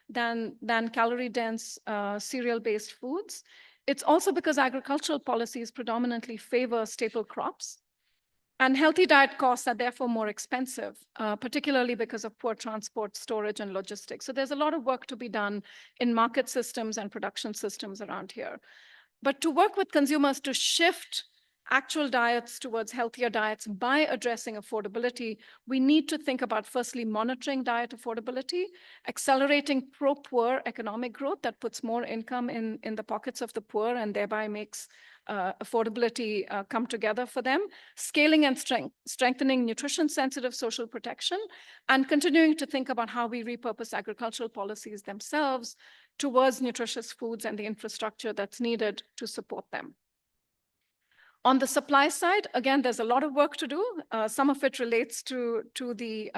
than calorie-dense cereal-based foods. It's also because agricultural policies predominantly favor staple crops. And healthy diet costs are therefore more expensive, particularly because of poor transport, storage, and logistics. So there's a lot of work to be done in market systems and production systems around here. But to work with consumers to shift actual diets towards healthier diets by addressing affordability, we need to think about firstly monitoring diet affordability, accelerating pro-poor economic growth that puts more income in the pockets of the poor and thereby makes affordability come together for them, scaling and strengthening nutrition-sensitive social protection, and continuing to think about how we repurpose agricultural policies themselves towards nutritious foods and the infrastructure that's needed to support them. On the supply side, again, there's a lot of work to do. Some of it relates to the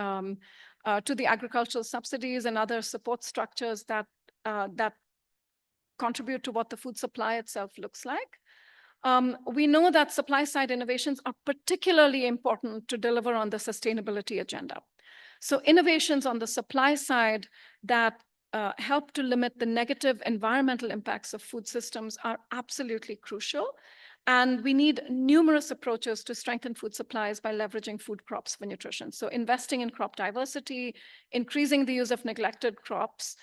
agricultural subsidies and other support structures that contribute to what the food supply itself looks like. We know that supply side innovations are particularly important to deliver on the sustainability agenda. So innovations on the supply side that help to limit the negative environmental impacts of food systems are absolutely crucial. And we need numerous approaches to strengthen food supplies by leveraging food crops for nutrition. So investing in crop diversity, increasing the use of neglected crops,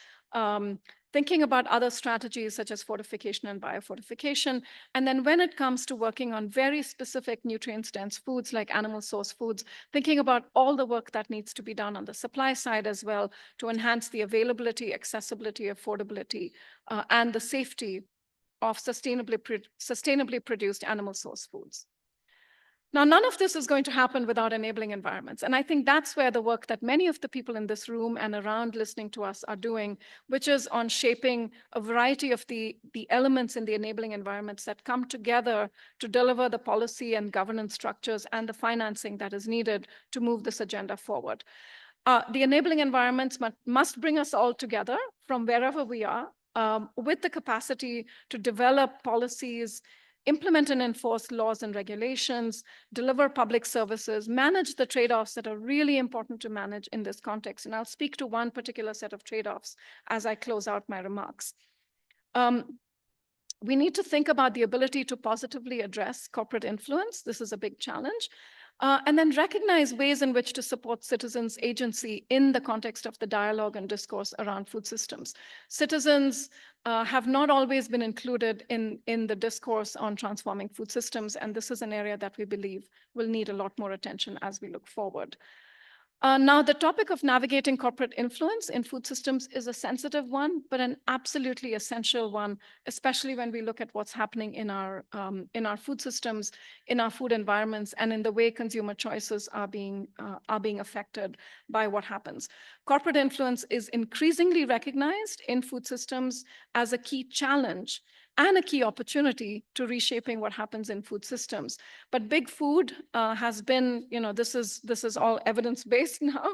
thinking about other strategies such as fortification and biofortification. And then when it comes to working on very specific nutrient-dense foods like animal source foods, thinking about all the work that needs to be done on the supply side as well to enhance the availability, accessibility, affordability, and the safety of sustainably produced animal source foods. Now, none of this is going to happen without enabling environments. And I think that's where the work that many of the people in this room and around listening to us are doing, which is on shaping a variety of the elements in the enabling environments that come together to deliver the policy and governance structures and the financing that is needed to move this agenda forward. The enabling environments must bring us all together from wherever we are, with the capacity to develop policies, implement and enforce laws and regulations, deliver public services, manage the trade-offs that are really important to manage in this context. And I'll speak to one particular set of trade-offs as I close out my remarks. We need to think about the ability to positively address corporate influence. This is a big challenge. And then recognize ways in which to support citizens' agency in the context of the dialogue and discourse around food systems. Citizens have not always been included in the discourse on transforming food systems, and this is an area that we believe will need a lot more attention as we look forward. Now, the topic of navigating corporate influence in food systems is a sensitive one, but an absolutely essential one, especially when we look at what's happening in our food systems, in our food environments, and in the way consumer choices are being affected by what happens. Corporate influence is increasingly recognized in food systems as a key challenge and a key opportunity to reshaping what happens in food systems. But big food has been, this is all evidence-based now,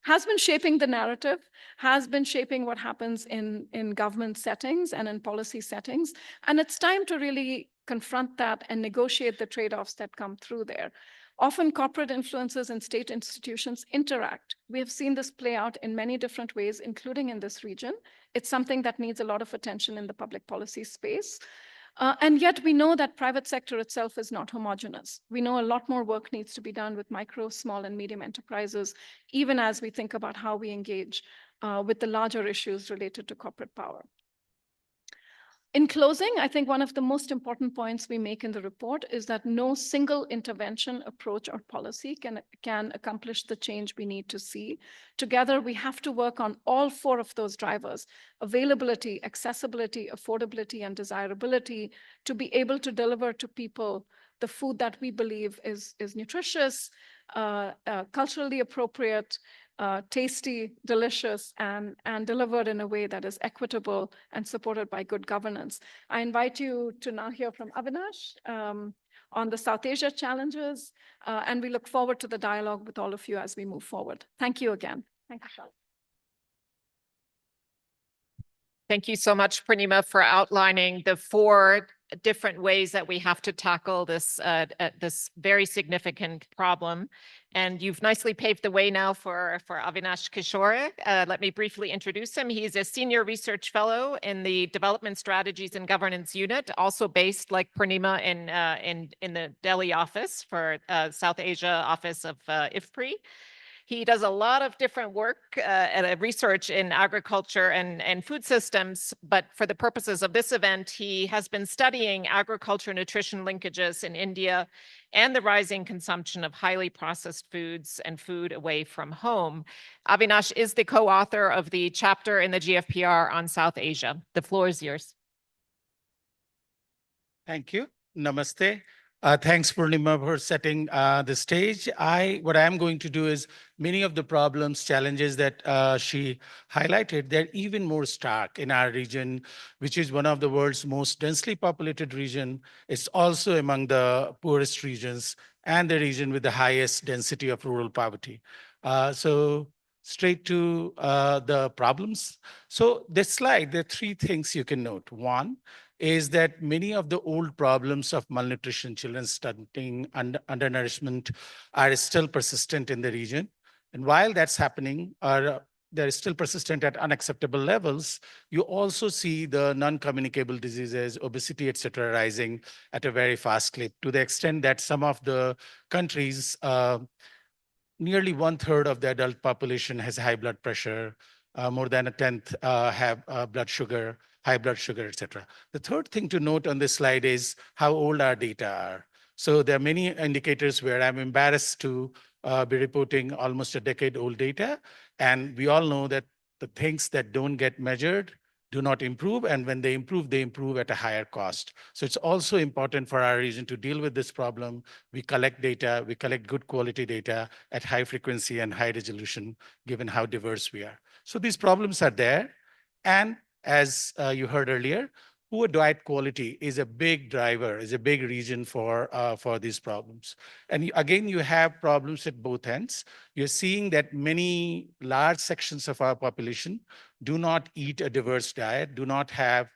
has been shaping the narrative, has been shaping what happens in government settings and in policy settings. And it's time to really confront that and negotiate the trade-offs that come through there. Often corporate influences and state institutions interact. We have seen this play out in many different ways, including in this region. It's something that needs a lot of attention in the public policy space. And yet we know that private sector itself is not homogeneous. We know a lot more work needs to be done with micro, small, and medium enterprises, even as we think about how we engage with the larger issues related to corporate power. In closing, I think one of the most important points we make in the report is that no single intervention, approach, or policy can accomplish the change we need to see. Together, we have to work on all four of those drivers: availability, accessibility, affordability, and desirability, to be able to deliver to people the food that we believe is nutritious, culturally appropriate, tasty, delicious, and delivered in a way that is equitable and supported by good governance. I invite you to now hear from Avinash on the South Asia challenges, and we look forward to the dialogue with all of you as we move forward. Thank you again. Thank you, Charlotte. Thank you so much, Purnima, for outlining the four different ways that we have to tackle this very significant problem. And you've nicely paved the way now for Avinash Kishore. Let me briefly introduce him. He's a senior research fellow in the Development Strategies and Governance Unit, also based, like Purnima, in the Delhi office for South Asia office of IFPRI. He does a lot of different work and research in agriculture and food systems, but for the purposes of this event, he has been studying agriculture nutrition linkages in India and the rising consumption of highly processed foods and food away from home. Avinash is the co-author of the chapter in the GFPR on South Asia. The floor is yours. Thank you. Namaste. Thanks, Purnima, for setting the stage. What I'm going to do is many of the problems, challenges that she highlighted, they're even more stark in our region, which is one of the world's most densely populated region. It's also among the poorest regions and the region with the highest density of rural poverty. So straight to the problems. So this slide, there are three things you can note. One, is that many of the old problems of malnutrition, children stunting, undernourishment are still persistent in the region. And while that's happening, they're still persistent at unacceptable levels, you also see the non-communicable diseases, obesity, et cetera, rising at a very fast clip, to the extent that some of the countries, nearly 1/3 of the adult population has high blood pressure, more than a tenth have blood sugar, high blood sugar, et cetera. The third thing to note on this slide is how old our data are. So there are many indicators where I'm embarrassed to be reporting almost a decade old data. And we all know that the things that don't get measured do not improve. And when they improve at a higher cost. So it's also important for our region to deal with this problem. We collect data, we collect good quality data at high frequency and high resolution, given how diverse we are. So these problems are there. And as you heard earlier, poor diet quality is a big driver, is a big reason for these problems. And again, you have problems at both ends. You're seeing that many large sections of our population do not eat a diverse diet, do not have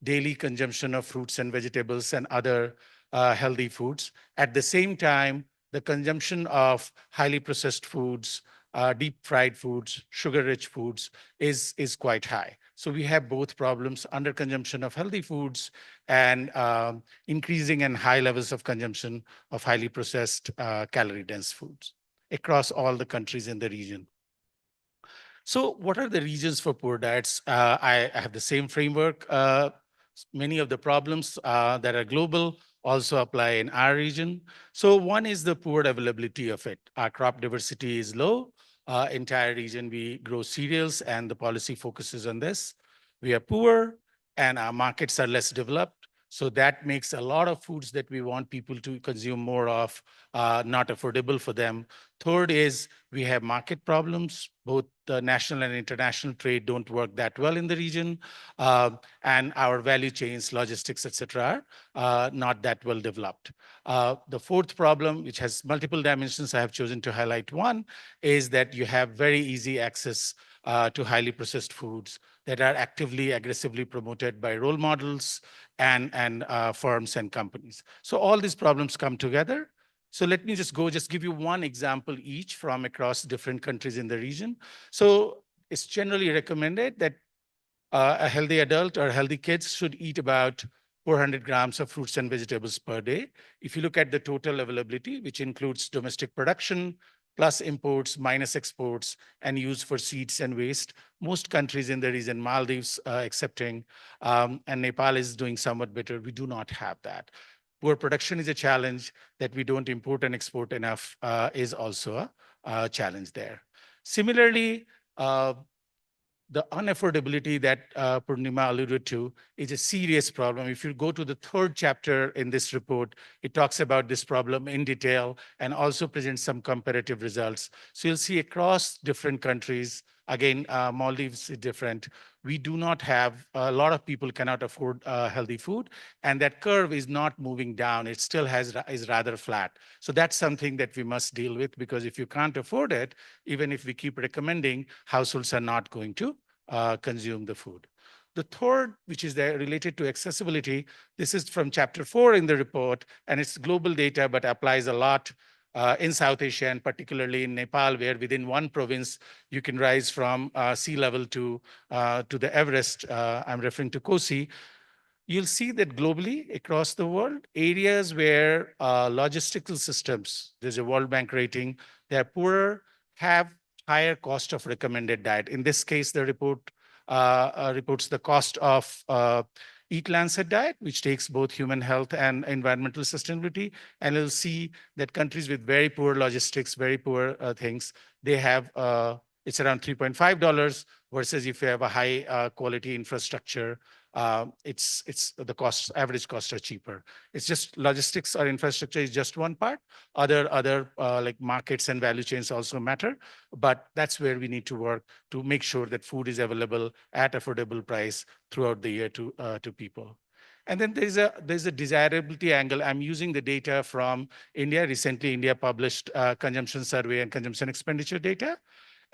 daily consumption of fruits and vegetables and other healthy foods. At the same time, the consumption of highly processed foods, deep fried foods, sugar-rich foods is quite high. So we have both problems, under consumption of healthy foods and increasing and high levels of consumption of highly processed calorie-dense foods across all the countries in the region. So what are the reasons for poor diets? I have the same framework. Many of the problems that are global also apply in our region. So one is the poor availability of it. Our crop diversity is low. Entire region, we grow cereals and the policy focuses on this. We are poor and our markets are less developed. So that makes a lot of foods that we want people to consume more of not affordable for them. Third is we have market problems. Both the national and international trade don't work that well in the region. And our value chains, logistics, et cetera, are not that well developed. The fourth problem, which has multiple dimensions, I have chosen to highlight one, is that you have very easy access to highly processed foods that are actively, aggressively promoted by role models and firms and companies. So all these problems come together. So let me just give you one example each from across different countries in the region. So it's generally recommended that a healthy adult or healthy kids should eat about 400 grams of fruits and vegetables per day. If you look at the total availability, which includes domestic production, plus imports, minus exports, and use for seeds and waste, most countries in the region, Maldives excepting, and Nepal is doing somewhat better, we do not have that. Poor production is a challenge. That we don't import and export enough is also a challenge there. Similarly, the unaffordability that Purnima alluded to is a serious problem. If you go to the third chapter in this report, it talks about this problem in detail and also presents some comparative results. So you'll see across different countries, again, Maldives is different. We do not have, a lot of people cannot afford healthy food, and that curve is not moving down. It still is rather flat. So that's something that we must deal with, because if you can't afford it, even if we keep recommending, households are not going to consume the food. The third, which is related to accessibility, this is from chapter 4 in the report, and it's global data, but applies a lot in South Asia, and particularly in Nepal, where within one province, you can rise from sea level to the Everest. I'm referring to Kosi. You'll see that globally, across the world, areas where logistical systems, there's a World Bank rating, they're poorer, have higher cost of recommended diet. In this case, the report reports the cost of Eat Lancet diet, which takes both human health and environmental sustainability. And you'll see that countries with very poor logistics, very poor things, they have, it's around $3.5 versus if you have a high quality infrastructure, it's the costs, average costs are cheaper. It's just logistics or infrastructure is just one part. Other like markets and value chains also matter, but that's where we need to work to make sure that food is available at affordable price throughout the year to people. And then there's a desirability angle. I'm using the data from India. Recently, India published consumption survey and consumption expenditure data.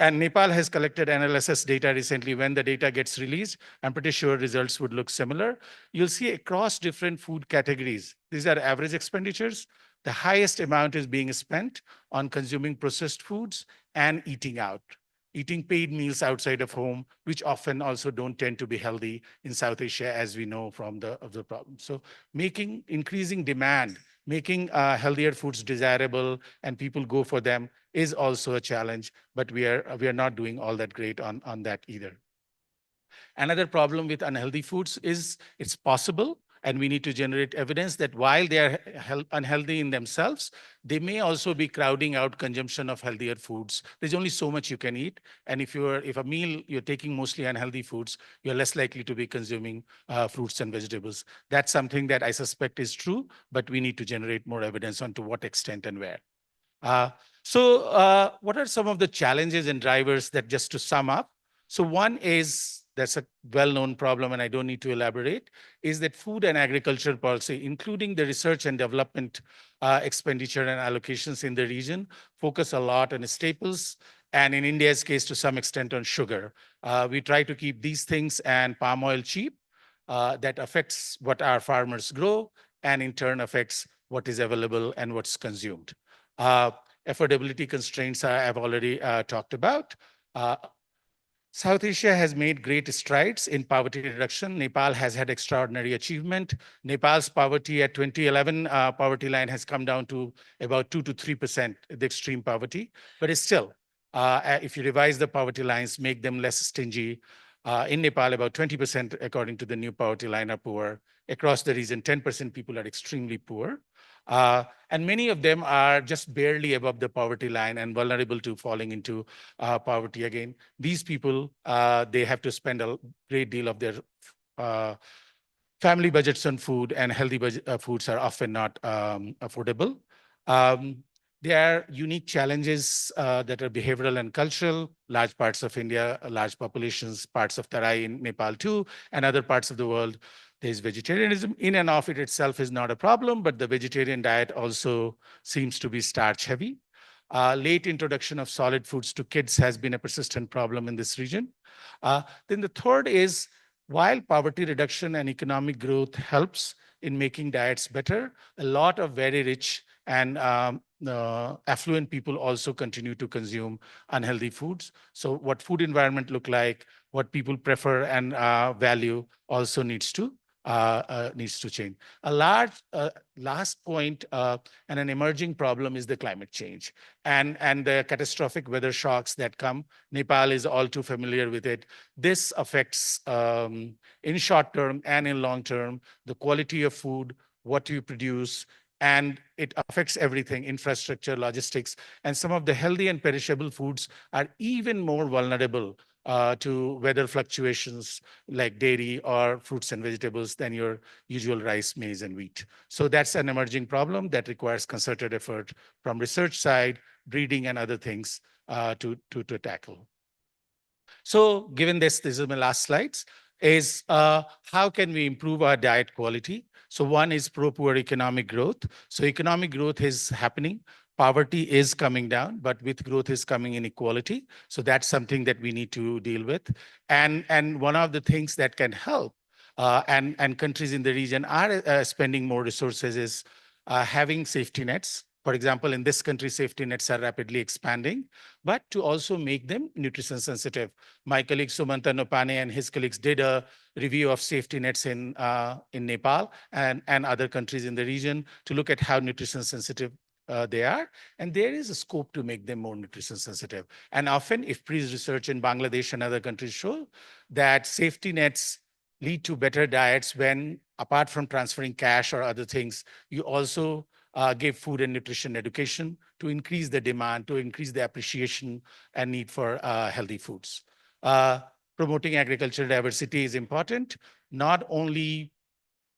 And Nepal has collected NLSS data recently. When the data gets released, I'm pretty sure results would look similar. You'll see across different food categories, these are average expenditures. The highest amount is being spent on consuming processed foods and eating out, eating paid meals outside of home, which often also don't tend to be healthy in South Asia, as we know from the problem. So increasing demand, making healthier foods desirable and people go for them is also a challenge, but we are not doing all that great on that either. Another problem with unhealthy foods is it's possible, and we need to generate evidence that while they are unhealthy in themselves, they may also be crowding out consumption of healthier foods. There's only so much you can eat. And if a meal you're taking mostly unhealthy foods, you're less likely to be consuming fruits and vegetables. That's something that I suspect is true, but we need to generate more evidence on to what extent and where. What are some of the challenges and drivers that, just to sum up? So one is, that's a well-known problem and I don't need to elaborate, is that food and agriculture policy, including the research and development expenditure and allocations in the region, focus a lot on staples, and in India's case, to some extent on sugar. We try to keep these things and palm oil cheap. That affects what our farmers grow and in turn affects what is available and what's consumed. Affordability constraints I've already talked about. South Asia has made great strides in poverty reduction. Nepal has had extraordinary achievement. Nepal's poverty at 2011 poverty line has come down to about 2 to 3%, the extreme poverty. But it's still, if you revise the poverty lines, make them less stingy. In Nepal, about 20%, according to the new poverty line, are poor. Across the region, 10% people are extremely poor. And many of them are just barely above the poverty line and vulnerable to falling into poverty again. These people, they have to spend a great deal of their family budgets on food, and healthy foods are often not affordable. There are unique challenges that are behavioral and cultural. Large parts of India, large populations, parts of Tarai in Nepal too, and other parts of the world. There's vegetarianism. In and of it itself is not a problem, but the vegetarian diet also seems to be starch heavy. Late introduction of solid foods to kids has been a persistent problem in this region. Then the third is, while poverty reduction and economic growth helps in making diets better, a lot of very rich and affluent people also continue to consume unhealthy foods. So what food environment look like, what people prefer and value also needs to change. A large last point and an emerging problem is the climate change and the catastrophic weather shocks that come. Nepal is all too familiar with it. This affects in short term and in long term the quality of food, what you produce, and it affects everything: infrastructure, logistics, and some of the healthy and perishable foods are even more vulnerable to weather fluctuations like dairy or fruits and vegetables than your usual rice, maize, and wheat. So that's an emerging problem that requires concerted effort from research side, breeding, and other things to tackle. So given this is my last slides, is how can we improve our diet quality? So one is pro-poor economic growth. So economic growth is happening. Poverty is coming down, but with growth is coming inequality. So that's something that we need to deal with. And one of the things that can help, and countries in the region are spending more resources, is having safety nets. For example, in this country, safety nets are rapidly expanding, but to also make them nutrition sensitive. My colleague Sumanta Nopane and his colleagues did a review of safety nets in Nepal and other countries in the region to look at how nutrition sensitive they are, and there is a scope to make them more nutrition sensitive. And often IFPRI's research in Bangladesh and other countries show that safety nets lead to better diets when, apart from transferring cash or other things, you also give food and nutrition education to increase the demand, to increase the appreciation and need for healthy foods. promoting agricultural diversity is important, not only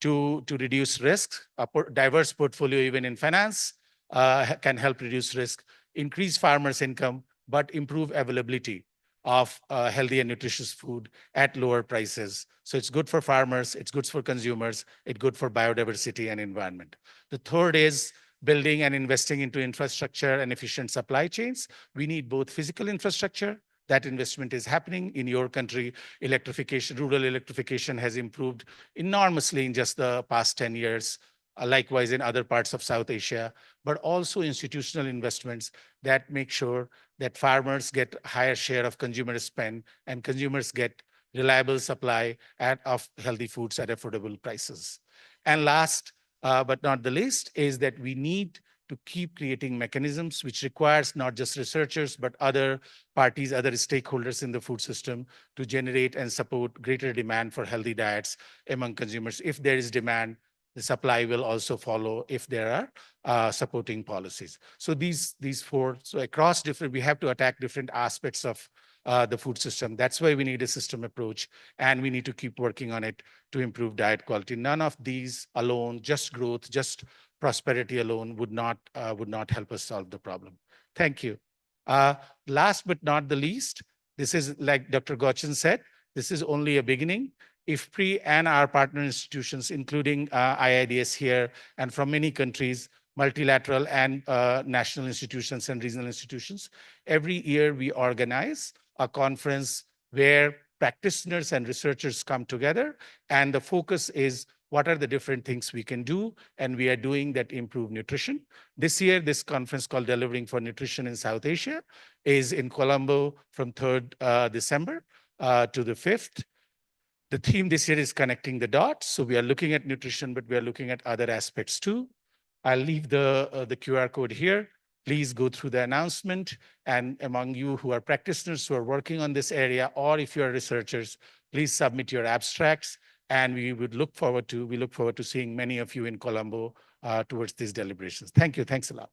to reduce risk. A diverse portfolio, even in finance, can help reduce risk, increase farmers' income, but improve availability of healthy and nutritious food at lower prices. So it's good for farmers, it's good for consumers, it's good for biodiversity and environment. The third is building and investing into infrastructure and efficient supply chains. We need both physical infrastructure. That investment is happening in your country. Electrification, rural electrification has improved enormously in just the past 10 years. Likewise in other parts of South Asia, but also institutional investments that make sure that farmers get higher share of consumer spend and consumers get reliable supply of healthy foods at affordable prices. And last but not the least is that we need to keep creating mechanisms which requires not just researchers, but other parties, other stakeholders in the food system to generate and support greater demand for healthy diets among consumers. If there is demand, the supply will also follow if there are supporting policies. So these four, so across different, we have to attack different aspects of the food system. That's why we need a system approach, and we need to keep working on it to improve diet quality. None of these alone, just growth, just prosperity alone would not help us solve the problem. Thank you. Last but not the least, this is like Dr. Gauchan said, this is only a beginning. IFPRI and our partner institutions, including IIDS here and from many countries, multilateral and national institutions and regional institutions, every year we organize a conference where practitioners and researchers come together, and the focus is what are the different things we can do, and we are doing that improve nutrition. This year, this conference called Delivering for Nutrition in South Asia is in Colombo from 3rd December to the 5th. The theme this year is connecting the dots. So we are looking at nutrition, but we are looking at other aspects too. I'll leave the QR code here. Please go through the announcement. And among you who are practitioners who are working on this area, or if you are researchers, please submit your abstracts. And we look forward to seeing many of you in Colombo towards these deliberations. Thank you. Thanks a lot.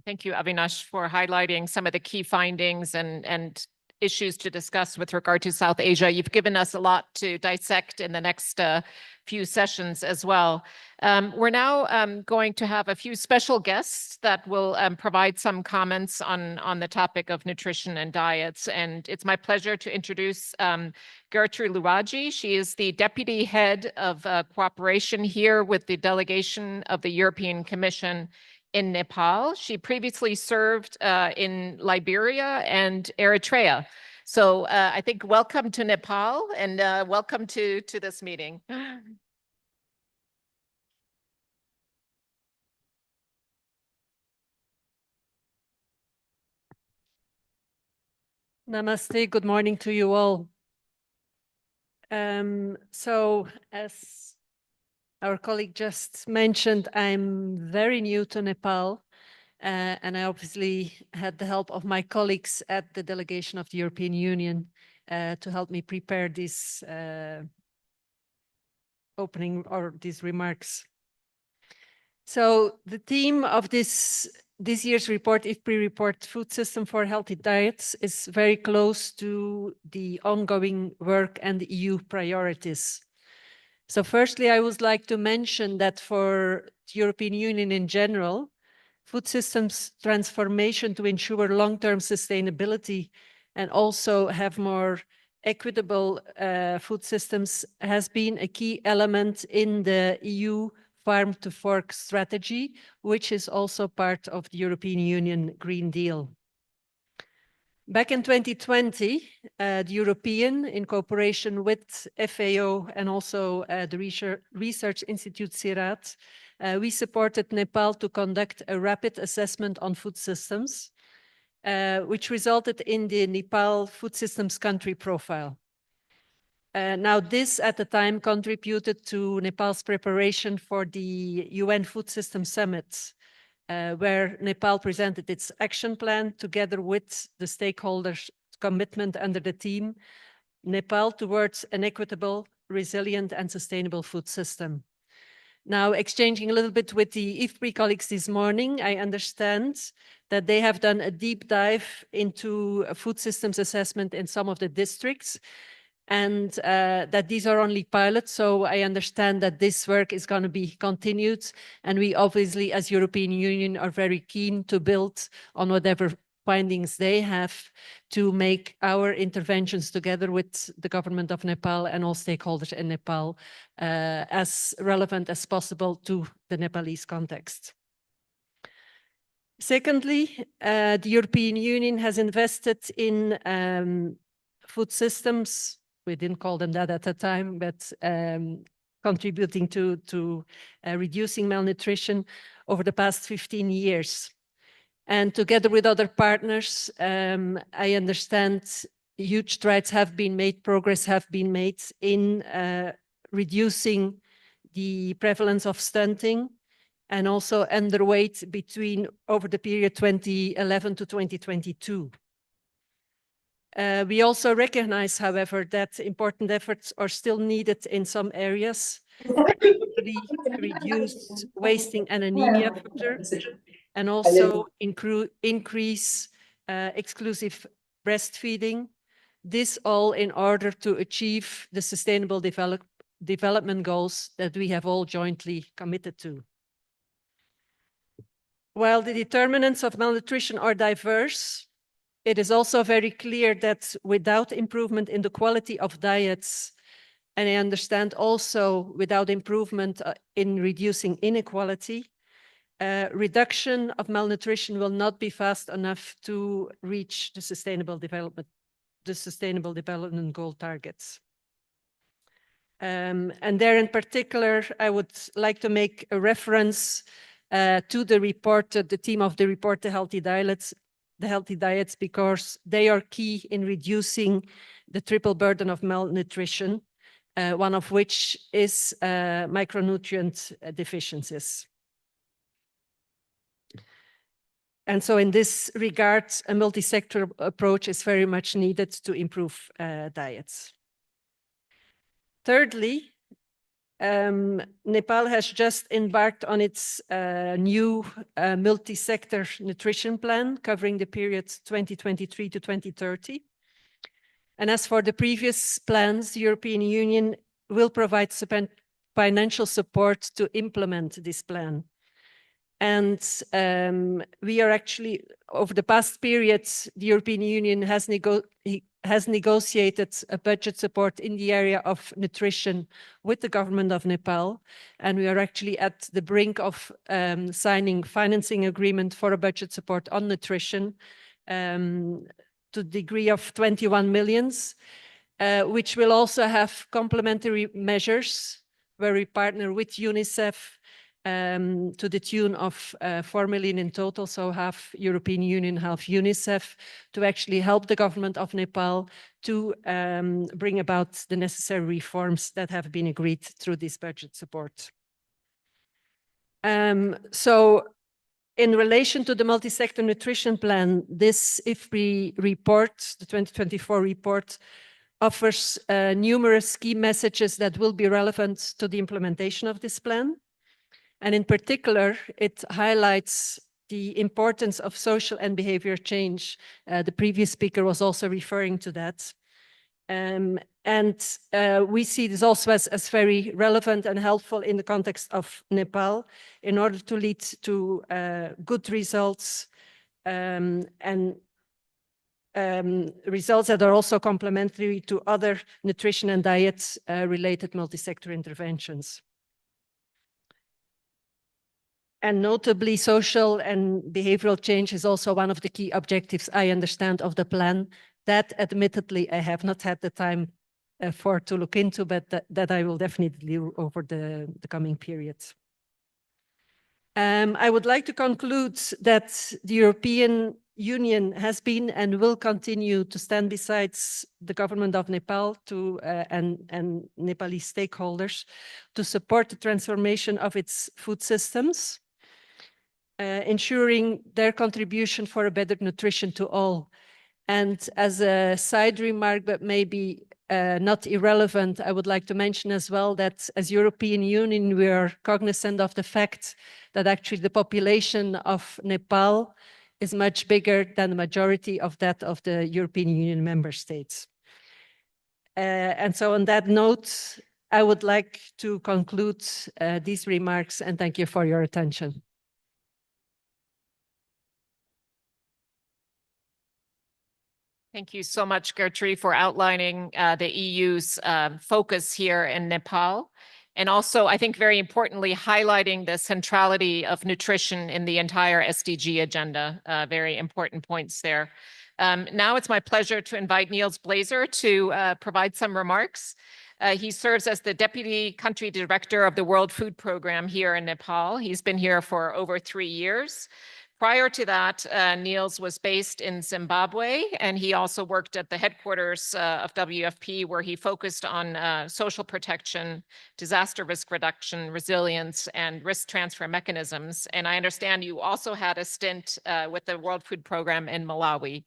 Thank you, Avinash, for highlighting some of the key findings and issues to discuss with regard to South Asia. You've given us a lot to dissect in the next few sessions as well. We're now going to have a few special guests that will provide some comments on the topic of nutrition and diets. And it's my pleasure to introduce Gertrude Luaji. She is the Deputy Head of Cooperation here with the delegation of the European Commission in Nepal. She previously served in Liberia and Eritrea. So I think welcome to Nepal and welcome to this meeting. Namaste, good morning to you all. So as our colleague just mentioned, I'm very new to Nepal, and I obviously had the help of my colleagues at the delegation of the European Union to help me prepare this opening or these remarks. So the theme of this year's report, IFPRI report, Food System for Healthy Diets, is very close to the ongoing work and the EU priorities. So firstly, I would like to mention that for the European Union in general, food systems transformation to ensure long-term sustainability and also have more equitable food systems has been a key element in the EU Farm to Fork strategy, which is also part of the European Union Green Deal. Back in 2020, the European, in cooperation with FAO and also the Research Institute CIRAD, we supported Nepal to conduct a rapid assessment on food systems, which resulted in the Nepal Food Systems Country Profile. Now this at the time contributed to Nepal's preparation for the UN Food System Summit, where Nepal presented its action plan together with the stakeholders' commitment under the theme, Nepal towards an equitable, resilient and sustainable food system. Now, exchanging a little bit with the IFPRI colleagues this morning, I understand that they have done a deep dive into a food systems assessment in some of the districts, and that these are only pilots. So I understand that this work is going to be continued. And we obviously, as European Union, are very keen to build on whatever findings they have to make our interventions together with the government of Nepal and all stakeholders in Nepal as relevant as possible to the Nepalese context. Secondly, the European Union has invested in food systems. We didn't call them that at the time, but contributing to reducing malnutrition over the past 15 years. And together with other partners, I understand huge strides have been made, progress have been made in reducing the prevalence of stunting and also underweight over the period 2011 to 2022. We also recognize, however, that important efforts are still needed in some areas, particularly reduce wasting and anemia further, and also increase exclusive breastfeeding. This all in order to achieve the sustainable development goals that we have all jointly committed to. While the determinants of malnutrition are diverse, it is also very clear that without improvement in the quality of diets, and I understand also without improvement in reducing inequality, reduction of malnutrition will not be fast enough to reach the sustainable development goal targets. And there in particular, I would like to make a reference to the report, the theme of the report, the healthy diets, because they are key in reducing the triple burden of malnutrition, one of which is micronutrient deficiencies. And so in this regard, a multi-sector approach is very much needed to improve diets. Thirdly, Nepal has just embarked on its new multi-sector nutrition plan covering the period 2023 to 2030. And as for the previous plans, the European Union will provide financial support to implement this plan. And we are actually, over the past periods, the European Union has negotiated a budget support in the area of nutrition with the government of Nepal. And we are actually at the brink of signing financing agreement for a budget support on nutrition to the degree of 21 million, which will also have complementary measures where we partner with UNICEF to the tune of 4 million in total, so half European Union, half UNICEF, to actually help the government of Nepal to bring about the necessary reforms that have been agreed through this budget support. So in relation to the multi-sector nutrition plan, this IFPRI report, the 2024 report, offers numerous key messages that will be relevant to the implementation of this plan. And in particular, it highlights the importance of social and behavior change. The previous speaker was also referring to that. And we see this also as very relevant and helpful in the context of Nepal in order to lead to good results and results that are also complementary to other nutrition and diet related multi-sector interventions. And notably, social and behavioral change is also one of the key objectives, I understand, of the plan that admittedly I have not had the time to look into, but that I will definitely do over the coming periods. I would like to conclude that the European Union has been and will continue to stand beside the government of Nepal and Nepalese stakeholders to support the transformation of its food systems, ensuring their contribution for a better nutrition to all. And as a side remark, but maybe not irrelevant, I would like to mention as well that as European Union, we are cognizant of the fact that actually the population of Nepal is much bigger than the majority of that of the European Union member states. And so on that note, I would like to conclude these remarks and thank you for your attention. Thank you so much, Gertrude, for outlining the EU's focus here in Nepal. And also, I think very importantly, highlighting the centrality of nutrition in the entire SDG agenda. Very important points there. Now it's my pleasure to invite Niels Blazer to provide some remarks. He serves as the Deputy Country Director of the World Food Program here in Nepal. He's been here for over 3 years. Prior to that, Niels was based in Zimbabwe, and he also worked at the headquarters of WFP, where he focused on social protection, disaster risk reduction, resilience, and risk transfer mechanisms. And I understand you also had a stint with the World Food Program in Malawi.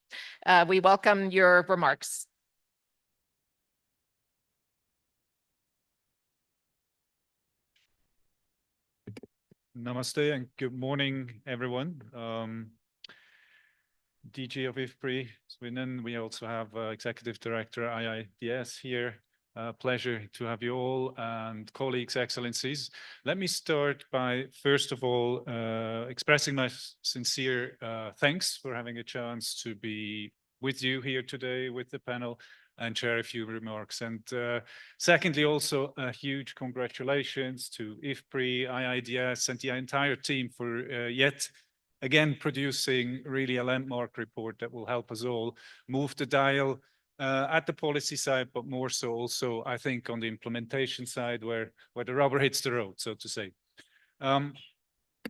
We welcome your remarks. Namaste and good morning, everyone. DG of IFPRI, Sweden. We also have Executive Director IIDS here. Pleasure to have you all and colleagues, excellencies. Let me start by, first of all, expressing my sincere thanks for having a chance to be with you here today with the panel and share a few remarks. And secondly, also a huge congratulations to IFPRI, IIDS, and the entire team for yet again producing really a landmark report that will help us all move the dial at the policy side, but more so also, I think, on the implementation side where the rubber hits the road, so to say.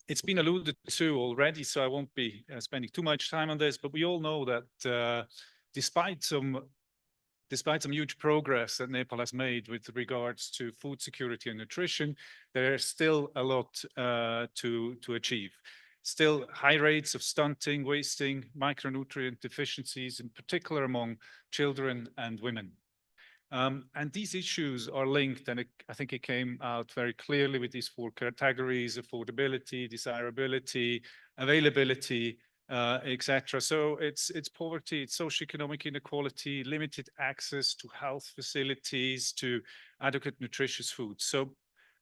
It's been alluded to already, so I won't be spending too much time on this, but we all know that despite some huge progress that Nepal has made with regards to food security and nutrition, there's still a lot to achieve. Still high rates of stunting, wasting, micronutrient deficiencies, in particular among children and women. And these issues are linked, and I think it came out very clearly with these 4 categories: affordability, desirability, availability, etc. So it's poverty, it's socioeconomic inequality, limited access to health facilities, to adequate nutritious food.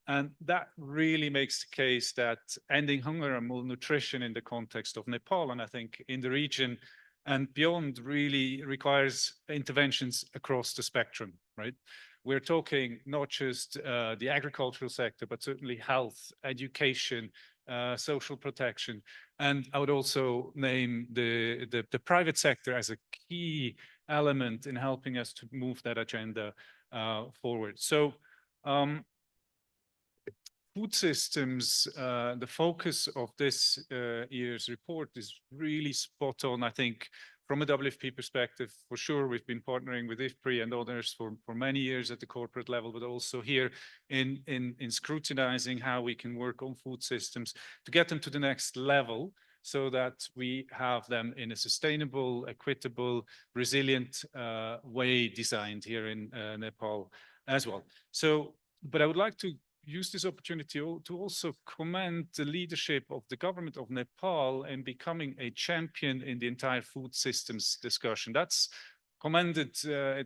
And that really makes the case that ending hunger and malnutrition in the context of Nepal, and I think in the region and beyond, really requires interventions across the spectrum, right? We're talking not just the agricultural sector, but certainly health, education, social protection. And I would also name the private sector as a key element in helping us to move that agenda forward. So food systems, the focus of this year's report is really spot on, I think, from a WFP perspective. For sure, we've been partnering with IFPRI and others for many years at the corporate level, but also here in scrutinizing how we can work on food systems to get them to the next level so that we have them in a sustainable, equitable, resilient way designed here in Nepal as well. So, but I would like to use this opportunity to also commend the leadership of the government of Nepal in becoming a champion in the entire food systems discussion. That's commended.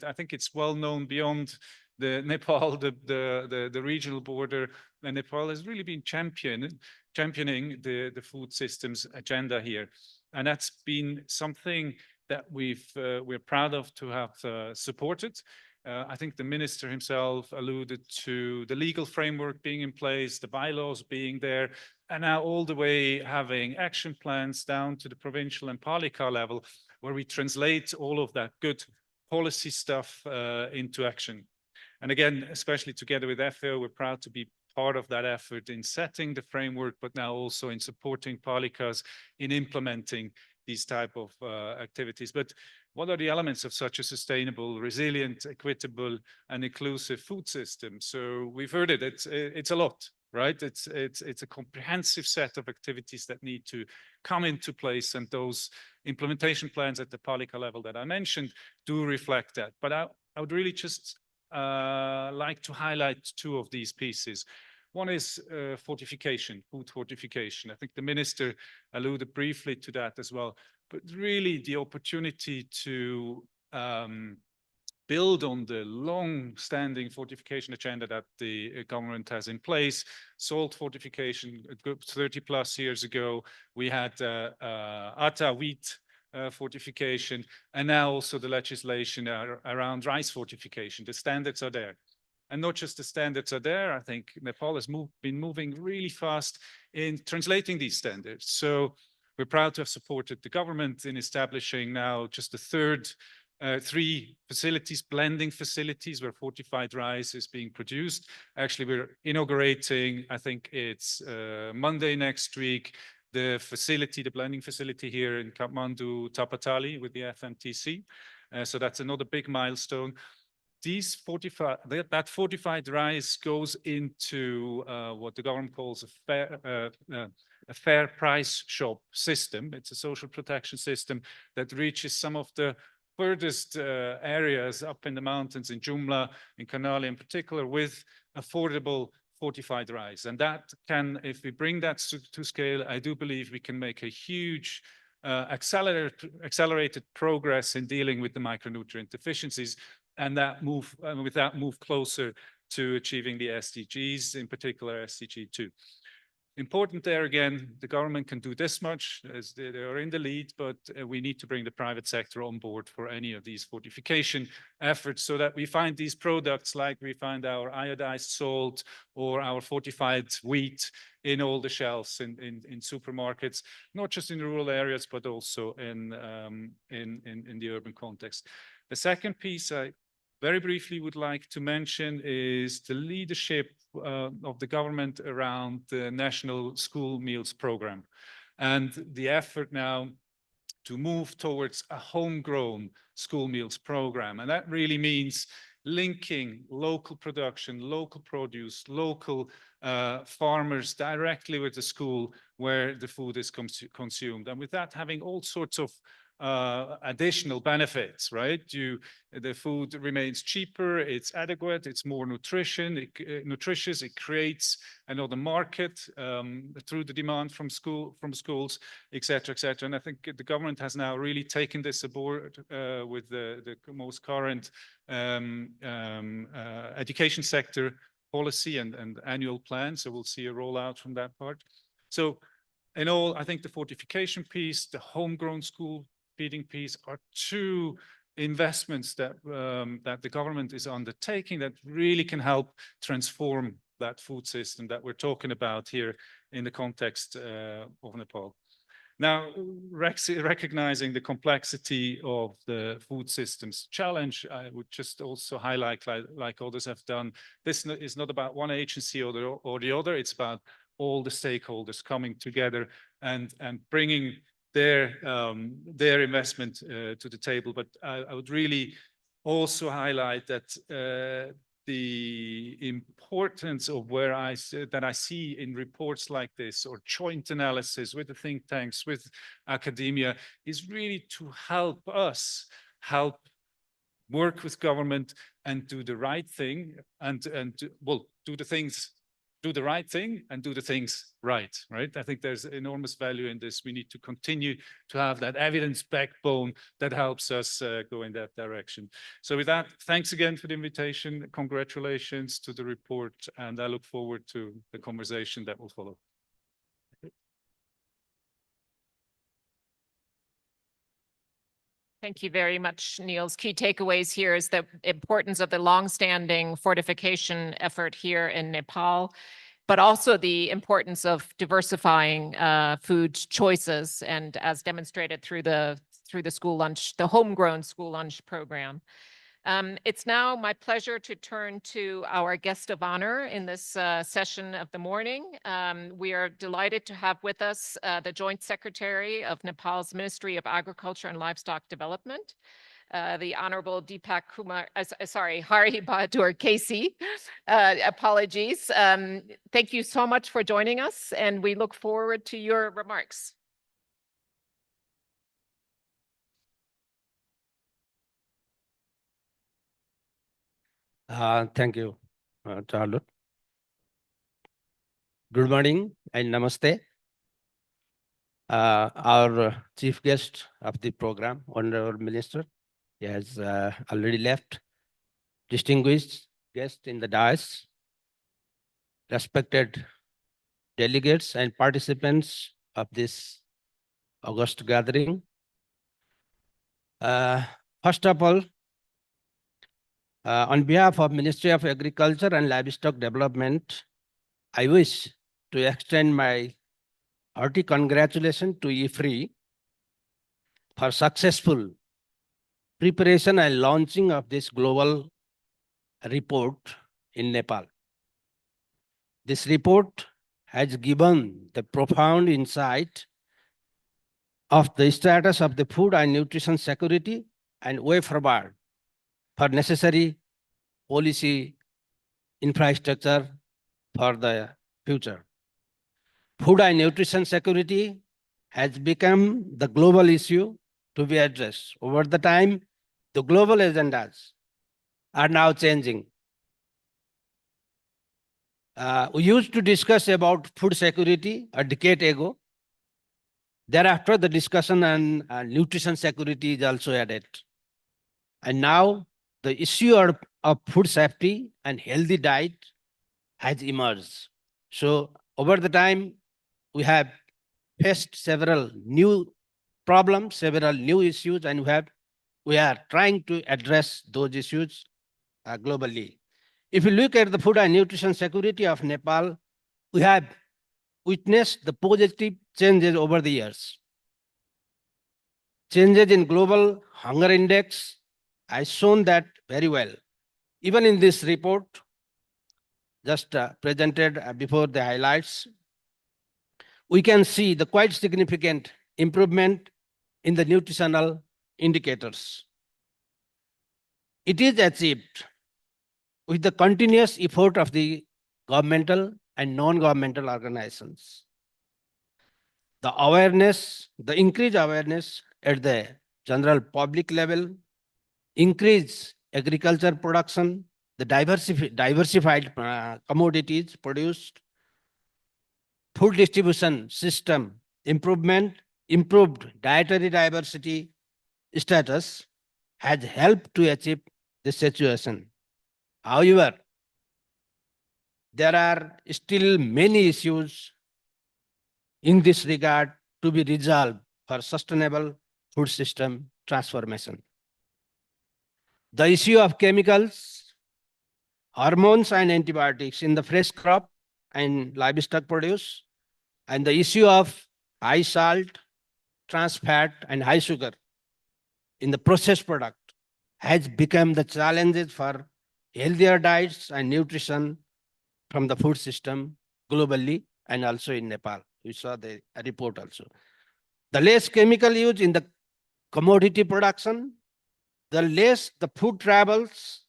I think it's well known beyond the Nepal, the regional border, and Nepal has really been championing the food systems agenda here. And that's been something that we're proud of to have supported. I think the minister himself alluded to the legal framework being in place, the bylaws being there, and now all the way having action plans down to the provincial and palika level, where we translate all of that good policy stuff into action. And again, especially together with FAO, we're proud to be part of that effort in setting the framework, but now also in supporting palikas in implementing these type of activities. But what are the elements of such a sustainable, resilient, equitable, and inclusive food system? So we've heard it. It's a lot, right? It's a comprehensive set of activities that need to come into place, and those implementation plans at the palika level that I mentioned do reflect that. But I would really just like to highlight two of these pieces. One is fortification, food fortification. I think the minister alluded briefly to that as well, but really the opportunity to build on the long-standing fortification agenda that the government has in place. Salt fortification, a good 30 plus years ago, we had atta wheat fortification, and now also the legislation around rice fortification. The standards are there. And not just the standards are there, I think Nepal has been moving really fast in translating these standards. So we're proud to have supported the government in establishing now just the third 3 facilities, blending facilities where fortified rice is being produced. Actually, we're inaugurating, I think it's Monday next week, the facility, the blending facility here in Kathmandu, Tapatali with the FMTC. So that's another big milestone. That fortified rice goes into what the government calls a fair price shop system. It's a social protection system that reaches some of the furthest areas up in the mountains in Jumla, in Karnali in particular, with affordable fortified rice. And that can, if we bring that to scale, I do believe we can make a huge accelerated progress in dealing with the micronutrient deficiencies, and with that move closer to achieving the SDGs, in particular SDG 2. Important there again, the government can do this much as they are in the lead, but we need to bring the private sector on board for any of these fortification efforts so that we find these products like we find our iodized salt or our fortified wheat in all the shelves in supermarkets, not just in rural areas, but also in the urban context. The second piece I very briefly would like to mention is the leadership of the government around the National School Meals Program and the effort now to move towards a homegrown school meals program. And that really means linking local production, local produce, local farmers directly with the school where the food is consumed. And with that, having all sorts of additional benefits, right? The food remains cheaper, it's adequate, it's more nutritious, it creates another market through the demand from schools, et cetera, et cetera. And I think the government has now really taken this aboard with the most current education sector policy and annual plan. So we'll see a rollout from that part. So in all, I think the fortification piece, the homegrown school feeding piece are two investments that the government is undertaking that really can help transform that food system that we're talking about here in the context of Nepal. Now, recognizing the complexity of the food systems challenge, I would just also highlight, like others have done, this is not about one agency or the other, it's about all the stakeholders coming together and bringing their investment to the table. But I would really also highlight that the importance of that I see in reports like this or joint analysis with the think tanks, with academia, is really to help us work with government and do the right thing do the right thing and do the things right? I think there's enormous value in this. We need to continue to have that evidence backbone that helps us go in that direction. So with that, thanks again for the invitation. Congratulations to the report, and I look forward to the conversation that will follow. Thank you very much, Niels. Key takeaways here is the importance of the longstanding fortification effort here in Nepal, but also the importance of diversifying food choices, and as demonstrated through the school lunch, the homegrown school lunch program. It's now my pleasure to turn to our guest of honor in this session of the morning. We are delighted to have with us the Joint Secretary of Nepal's Ministry of Agriculture and Livestock Development, the Honorable Deepak Kumar, Hari Bahadur Casey. Apologies. Thank you so much for joining us, and we look forward to your remarks. Thank you, Charlotte. Good morning and namaste. Our chief guest of the program, Honorable Minister, he has already left. Distinguished guests in the dais, respected delegates and participants of this August gathering. First of all, on behalf of Ministry of Agriculture and Livestock Development, I wish to extend my hearty congratulations to IFPRI for successful preparation and launching of this global report in Nepal. This report has given the profound insight of the status of the food and nutrition security and way forward for necessary policy infrastructure for the future. Food and nutrition security has become the global issue to be addressed. Over the time, the global agendas are now changing. We used to discuss about food security a decade ago. Thereafter, the discussion on nutrition security is also added. And now the issue of food safety and healthy diet has emerged. So over the time, we have faced several new problems, several new issues, and we are trying to address those issues globally. If you look at the food and nutrition security of Nepal, we have witnessed the positive changes over the years. Changes in global hunger index has shown that very well. Even in this report, just presented before the highlights, we can see the quite significant improvement in the nutritional indicators. It is achieved with the continuous effort of the governmental and non-governmental organizations. The awareness, the increased awareness at the general public level, increased agriculture production, the diversified commodities produced, food distribution system improvement, improved dietary diversity status has helped to achieve this situation. However, there are still many issues in this regard to be resolved for sustainable food system transformation. The issue of chemicals, hormones and antibiotics in the fresh crop and livestock produce, and the issue of high salt, trans fat and high sugar in the processed product has become the challenges for healthier diets and nutrition from the food system globally and also in Nepal. We saw the report also. The less chemical use in the commodity production, the less the food travels,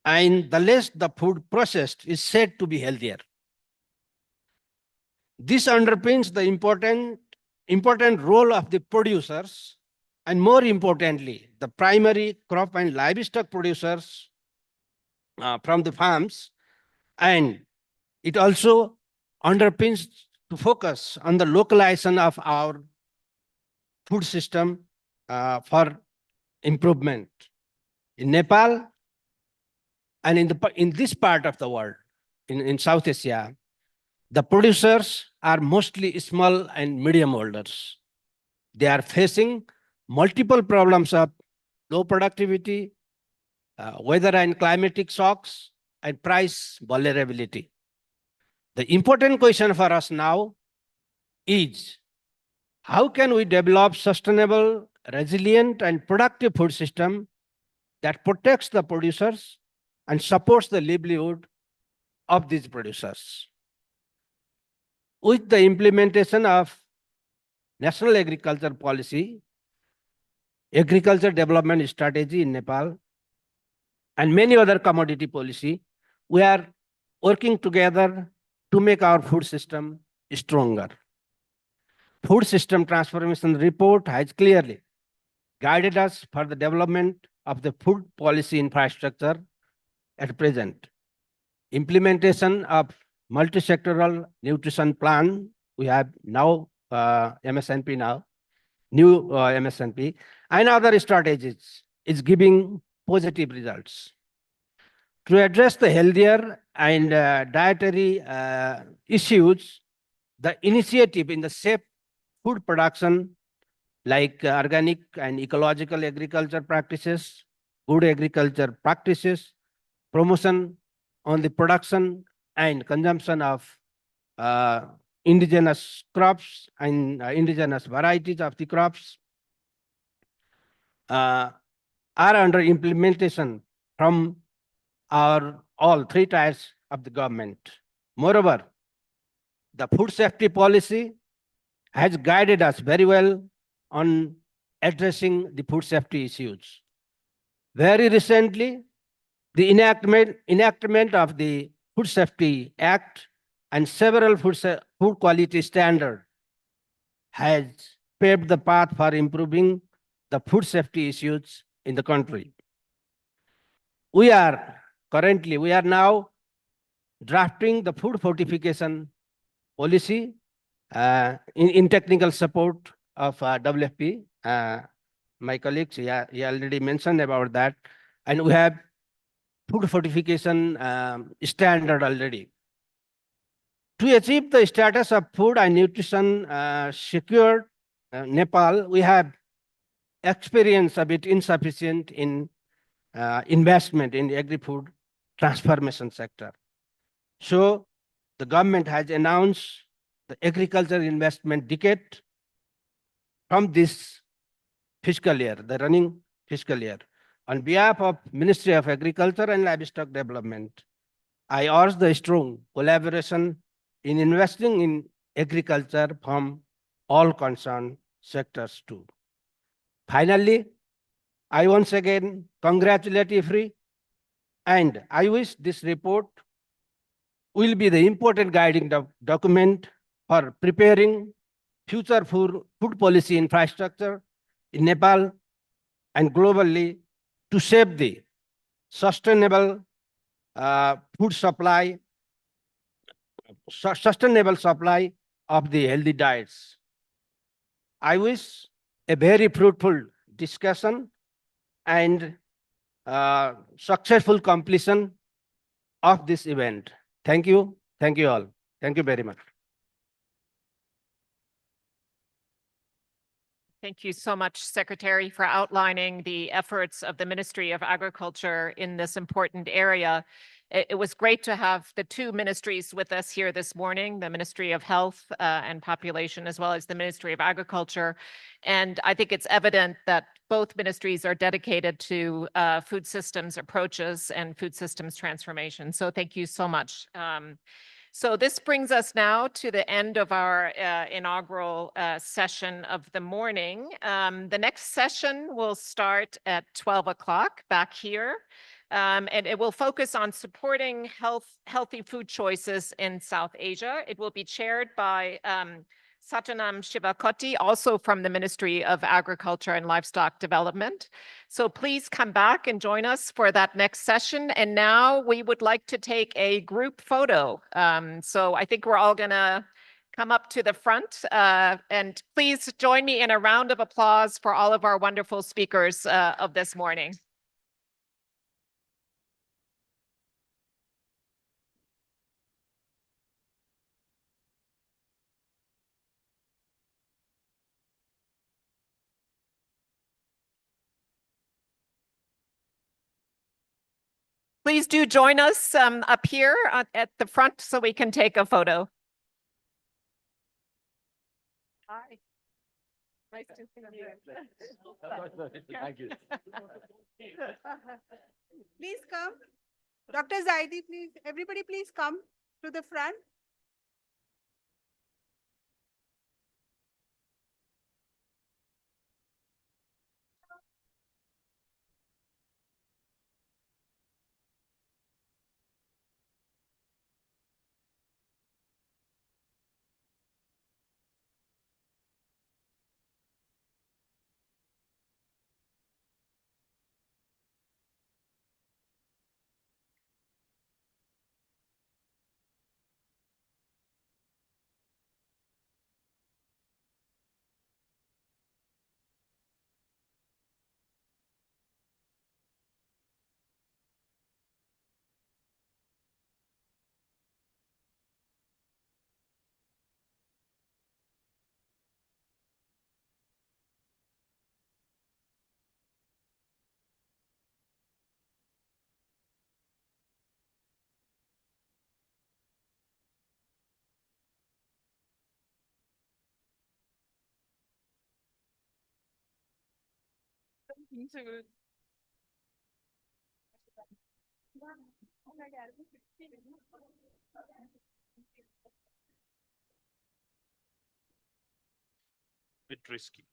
and the less the food processed is said to be healthier. This underpins the important role of the producers, and more importantly, the primary crop and livestock producers from the farms, and it also underpins to focus on the localization of our food system for improvement. In Nepal and in this part of the world, in South Asia, the producers are mostly small and medium holders. They are facing multiple problems of low productivity, weather and climatic shocks, and price vulnerability. The important question for us now is, how can we develop sustainable, resilient, and productive food system that protects the producers and supports the livelihood of these producers? With the implementation of National Agriculture Policy, Agriculture Development Strategy in Nepal, and many other commodity policy, we are working together to make our food system stronger. Food system transformation report has clearly guided us for the development of the food policy infrastructure at present. Implementation of multi-sectoral nutrition plan, we have now MSNP now, new MSNP, and other strategies is giving positive results. To address the healthier and dietary issues, the initiative in the safe food production, like organic and ecological agriculture practices, good agriculture practices, promotion on the production and consumption of indigenous crops and indigenous varieties of the crops are under implementation from our all three tiers of the government. Moreover, the food safety policy has guided us very well on addressing the food safety issues. Very recently, the enactment of the Food Safety Act and several food quality standards has paved the path for improving the food safety issues in the country. We are now drafting the food fortification policy in technical support of WFP. My colleagues, he already mentioned about that. And we have food fortification standard already. To achieve the status of food and nutrition secured, Nepal, we have experience a bit insufficient in investment in the agri-food transformation sector. So the government has announced the agriculture investment decade from this fiscal year, the running fiscal year. On behalf of Ministry of Agriculture and Livestock Development, I urge the strong collaboration in investing in agriculture from all concerned sectors too. Finally, I once again congratulate IFPRI, and I wish this report will be the important guiding document for preparing future food policy infrastructure in Nepal and globally to shape the sustainable sustainable supply of the healthy diets. I wish a very fruitful discussion and successful completion of this event. Thank you. Thank you all. Thank you very much. Thank you so much, Secretary, for outlining the efforts of the Ministry of Agriculture in this important area. It was great to have the two ministries with us here this morning, the Ministry of Health and Population, as well as the Ministry of Agriculture. And I think it's evident that both ministries are dedicated to food systems approaches and food systems transformation. So thank you so much. So this brings us now to the end of our inaugural session of the morning. The next session will start at 12 o'clock back here. And it will focus on supporting healthy food choices in South Asia. It will be chaired by Satanam Shivakoti, also from the Ministry of Agriculture and Livestock Development. So please come back and join us for that next session. And now we would like to take a group photo. So I think we're all gonna come up to the front and please join me in a round of applause for all of our wonderful speakers of this morning. Please do join us up here at the front so we can take a photo. Hi. Nice to see you. Thank you. Please come. Dr. Zaidi, please, everybody please come to the front. Bit risky.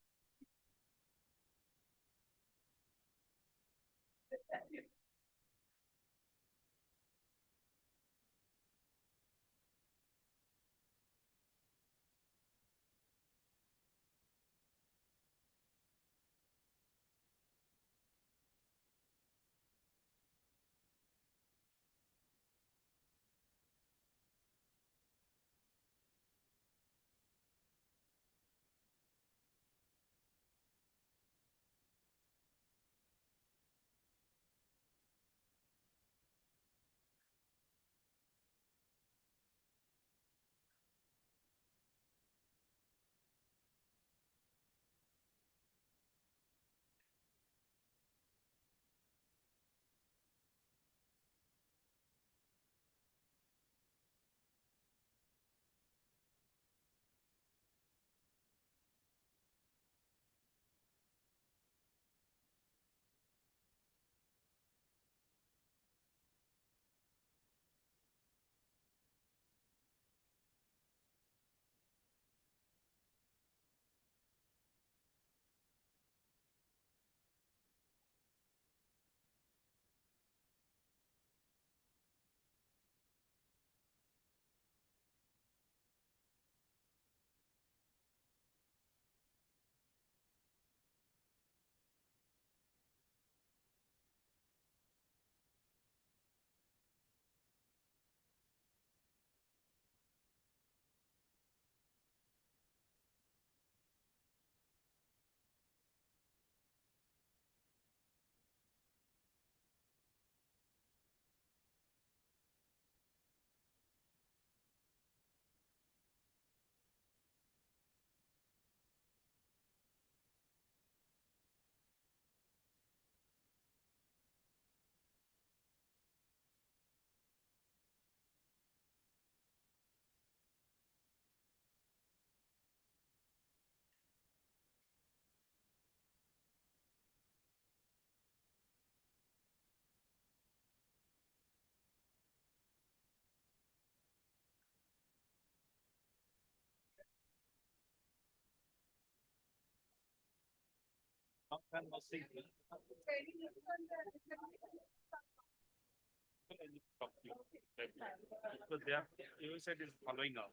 Because they are, you said is following up.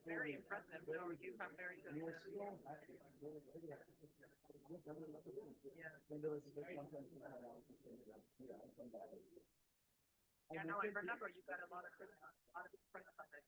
Very impressive. No, you have very good. Yeah, no, I remember you got a lot of press on that.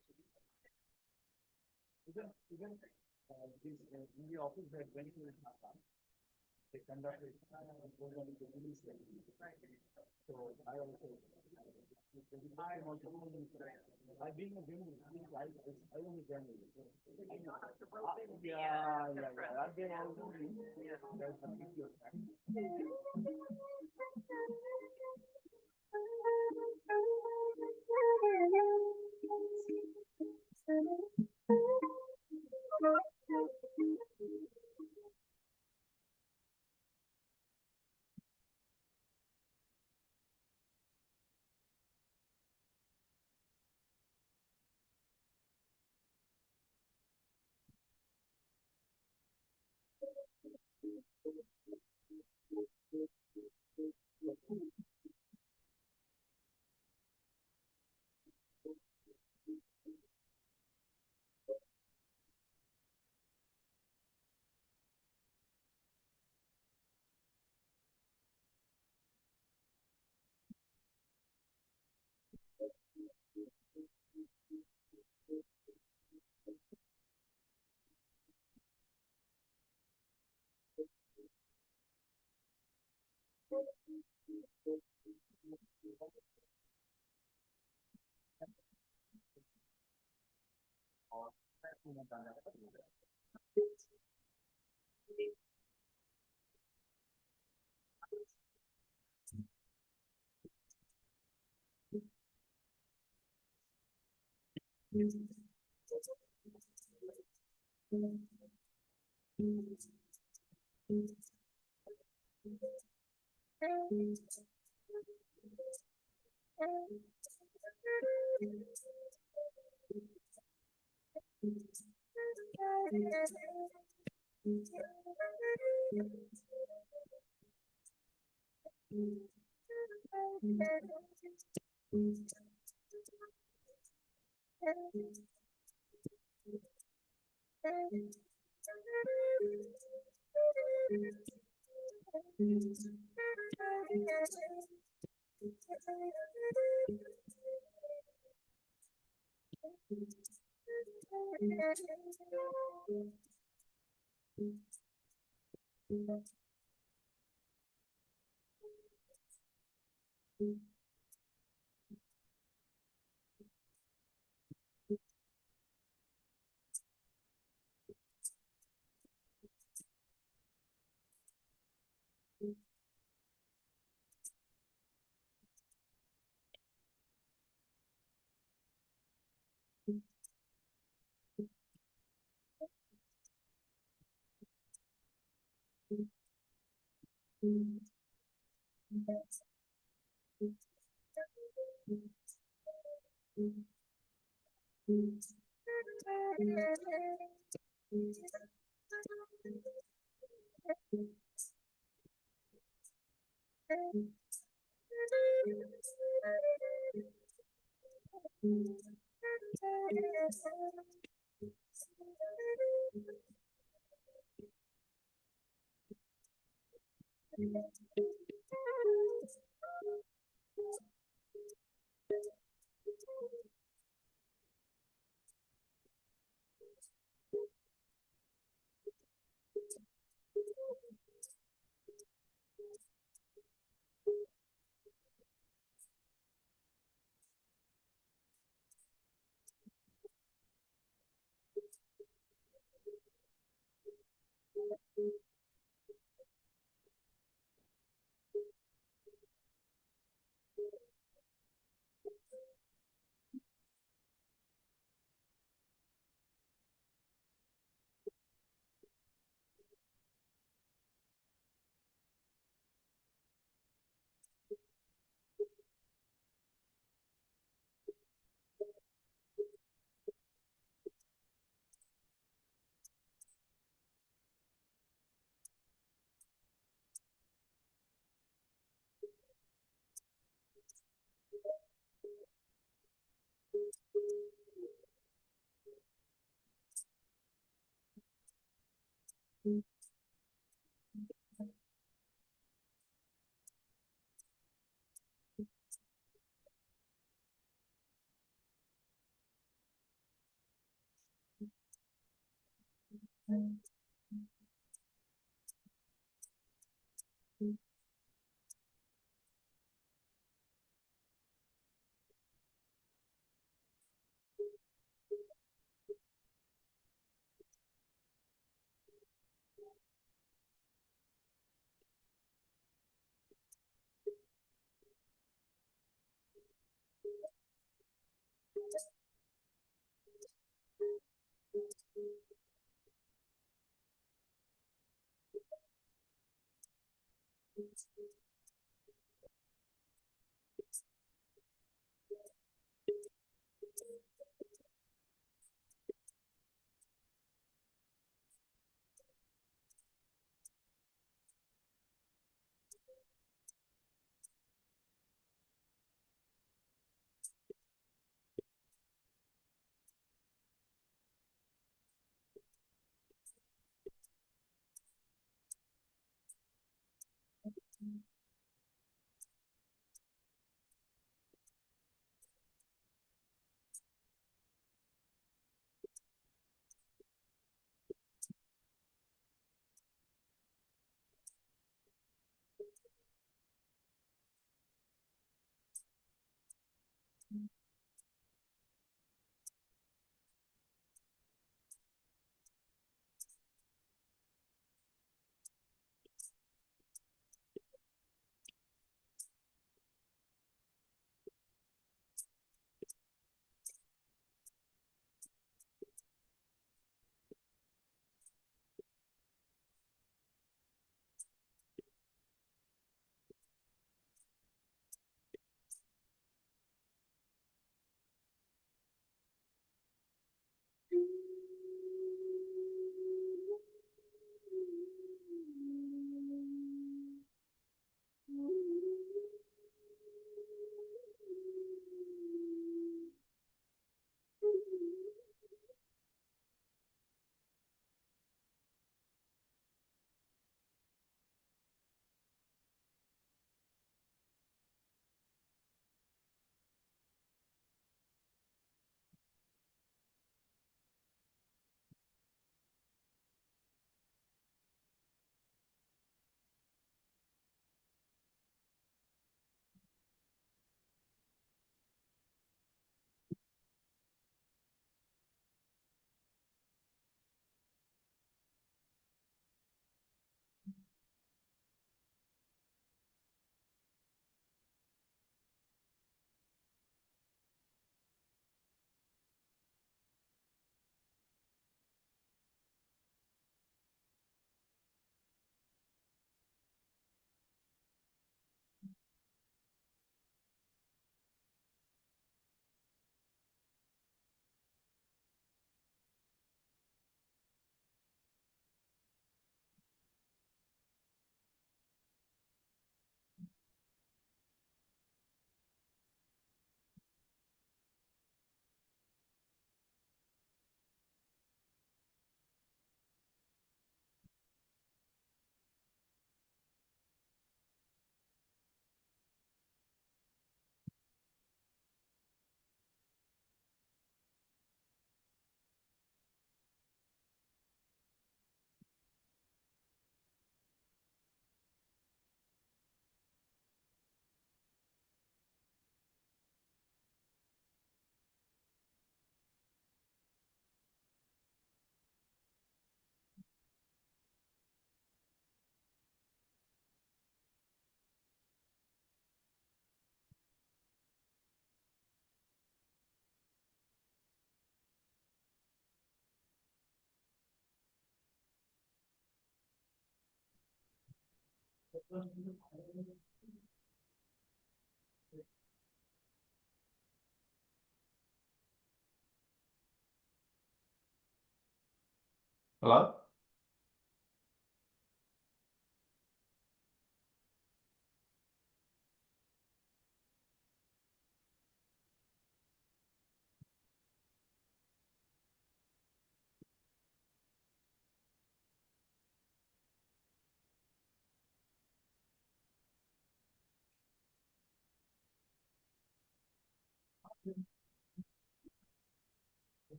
Hello?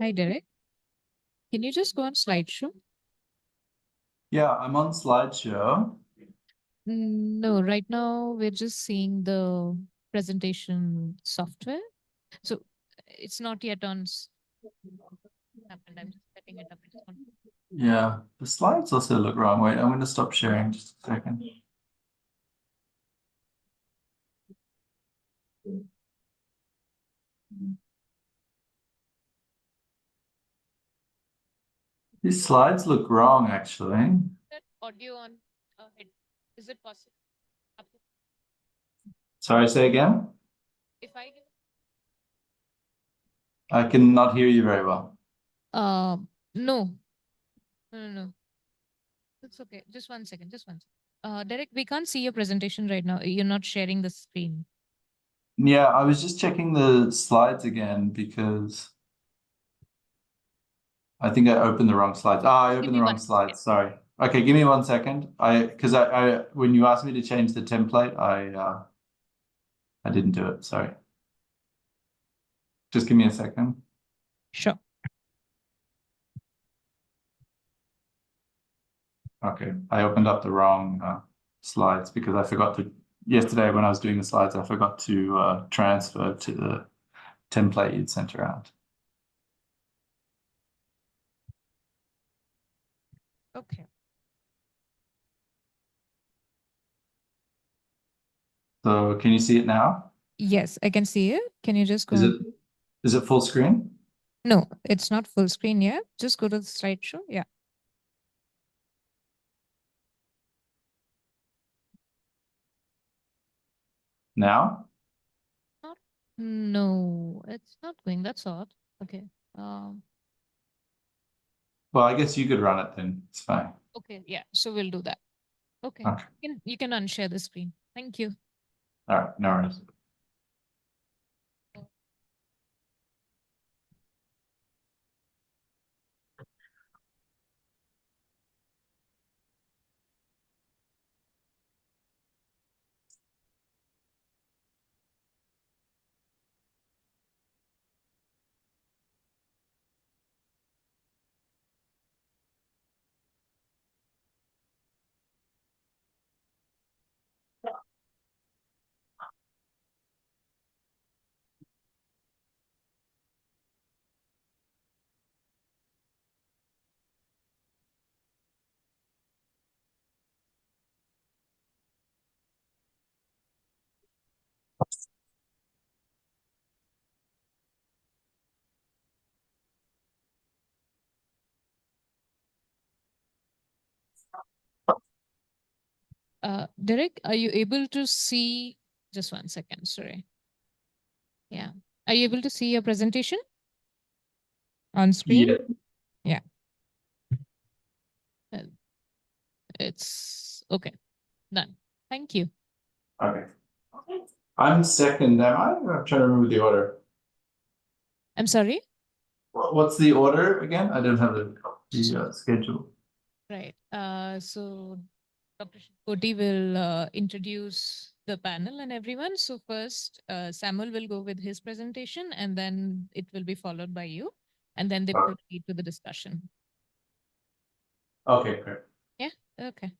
Hi, Derek. Can you just go on slideshow? Yeah, I'm on slideshow. No, right now we're just seeing the presentation software. So it's not yet on. Happened. I'm just setting it up. Yeah, the slides also look wrong. Wait, I'm going to stop sharing just a second. These slides look wrong, actually. Audio on. Is it possible? Sorry, say again? If I give. I cannot hear you very well. No. No. It's okay. Just one second. Just one second. Derek, we can't see your presentation right now. You're not sharing the screen. Yeah, I was just checking the slides again because I think I opened the wrong slides. I opened the wrong slides. Sorry. Okay, give me 1 second. Because I when you asked me to change the template, I didn't do it. Sorry. Just give me a second. Sure. Okay, I opened up the wrong slides because I forgot to, yesterday when I was doing the slides, I forgot to transfer to the template you'd sent around. Okay. So can you see it now? Yes, I can see it. Can you just go? Is it full screen? No, it's not full screen yet. Just go to the slideshow. Yeah. Now? No, it's not going. That's odd. Okay. Um, Well, I guess you could run it then. It's fine. okay. Yeah. So we'll do that. Okay. Okay. You can unshare the screen. Thank you. All right, no worries. Derek, are you able to see? Just 1 second, sorry. Yeah. Are you able to see your presentation on screen? Yeah. Uh, It's okay. Done. Thank you. Okay. I'm second, am I? I'm trying to remember the order. I'm sorry. What's the order again? I don't have the schedule. Right. So Dr. Koti will introduce the panel and everyone. So first, Samuel will go with his presentation, and then it will be followed by you, and then they Okay. proceed to the discussion. Okay, great. Yeah. Okay.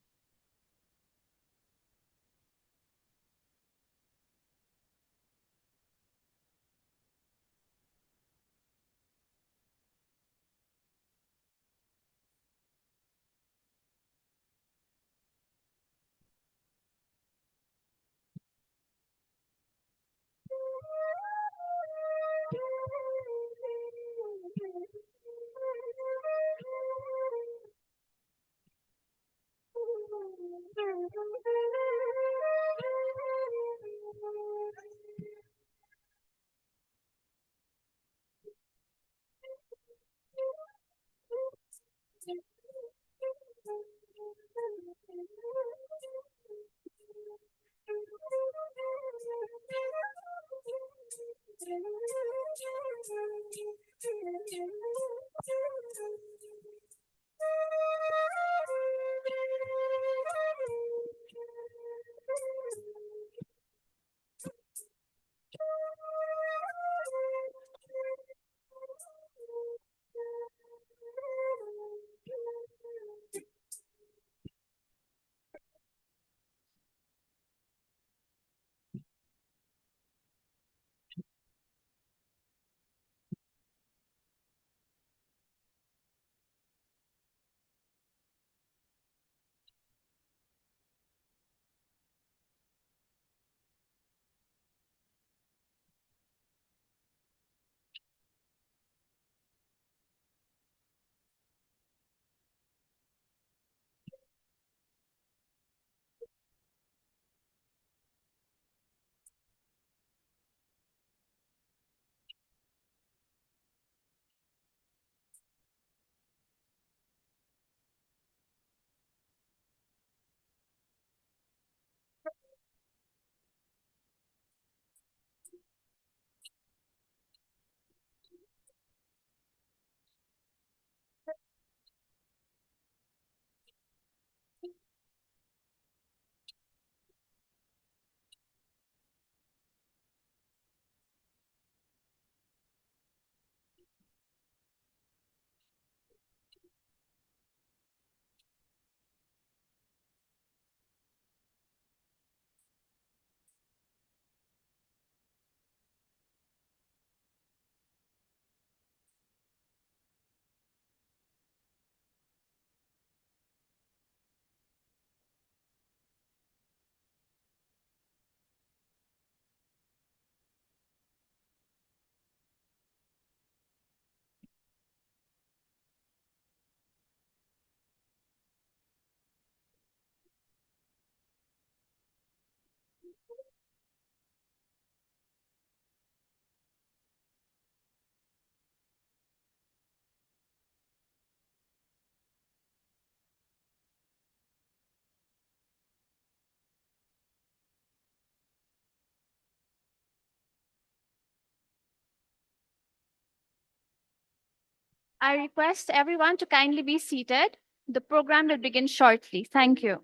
I request everyone to kindly be seated. The program will begin shortly. Thank you.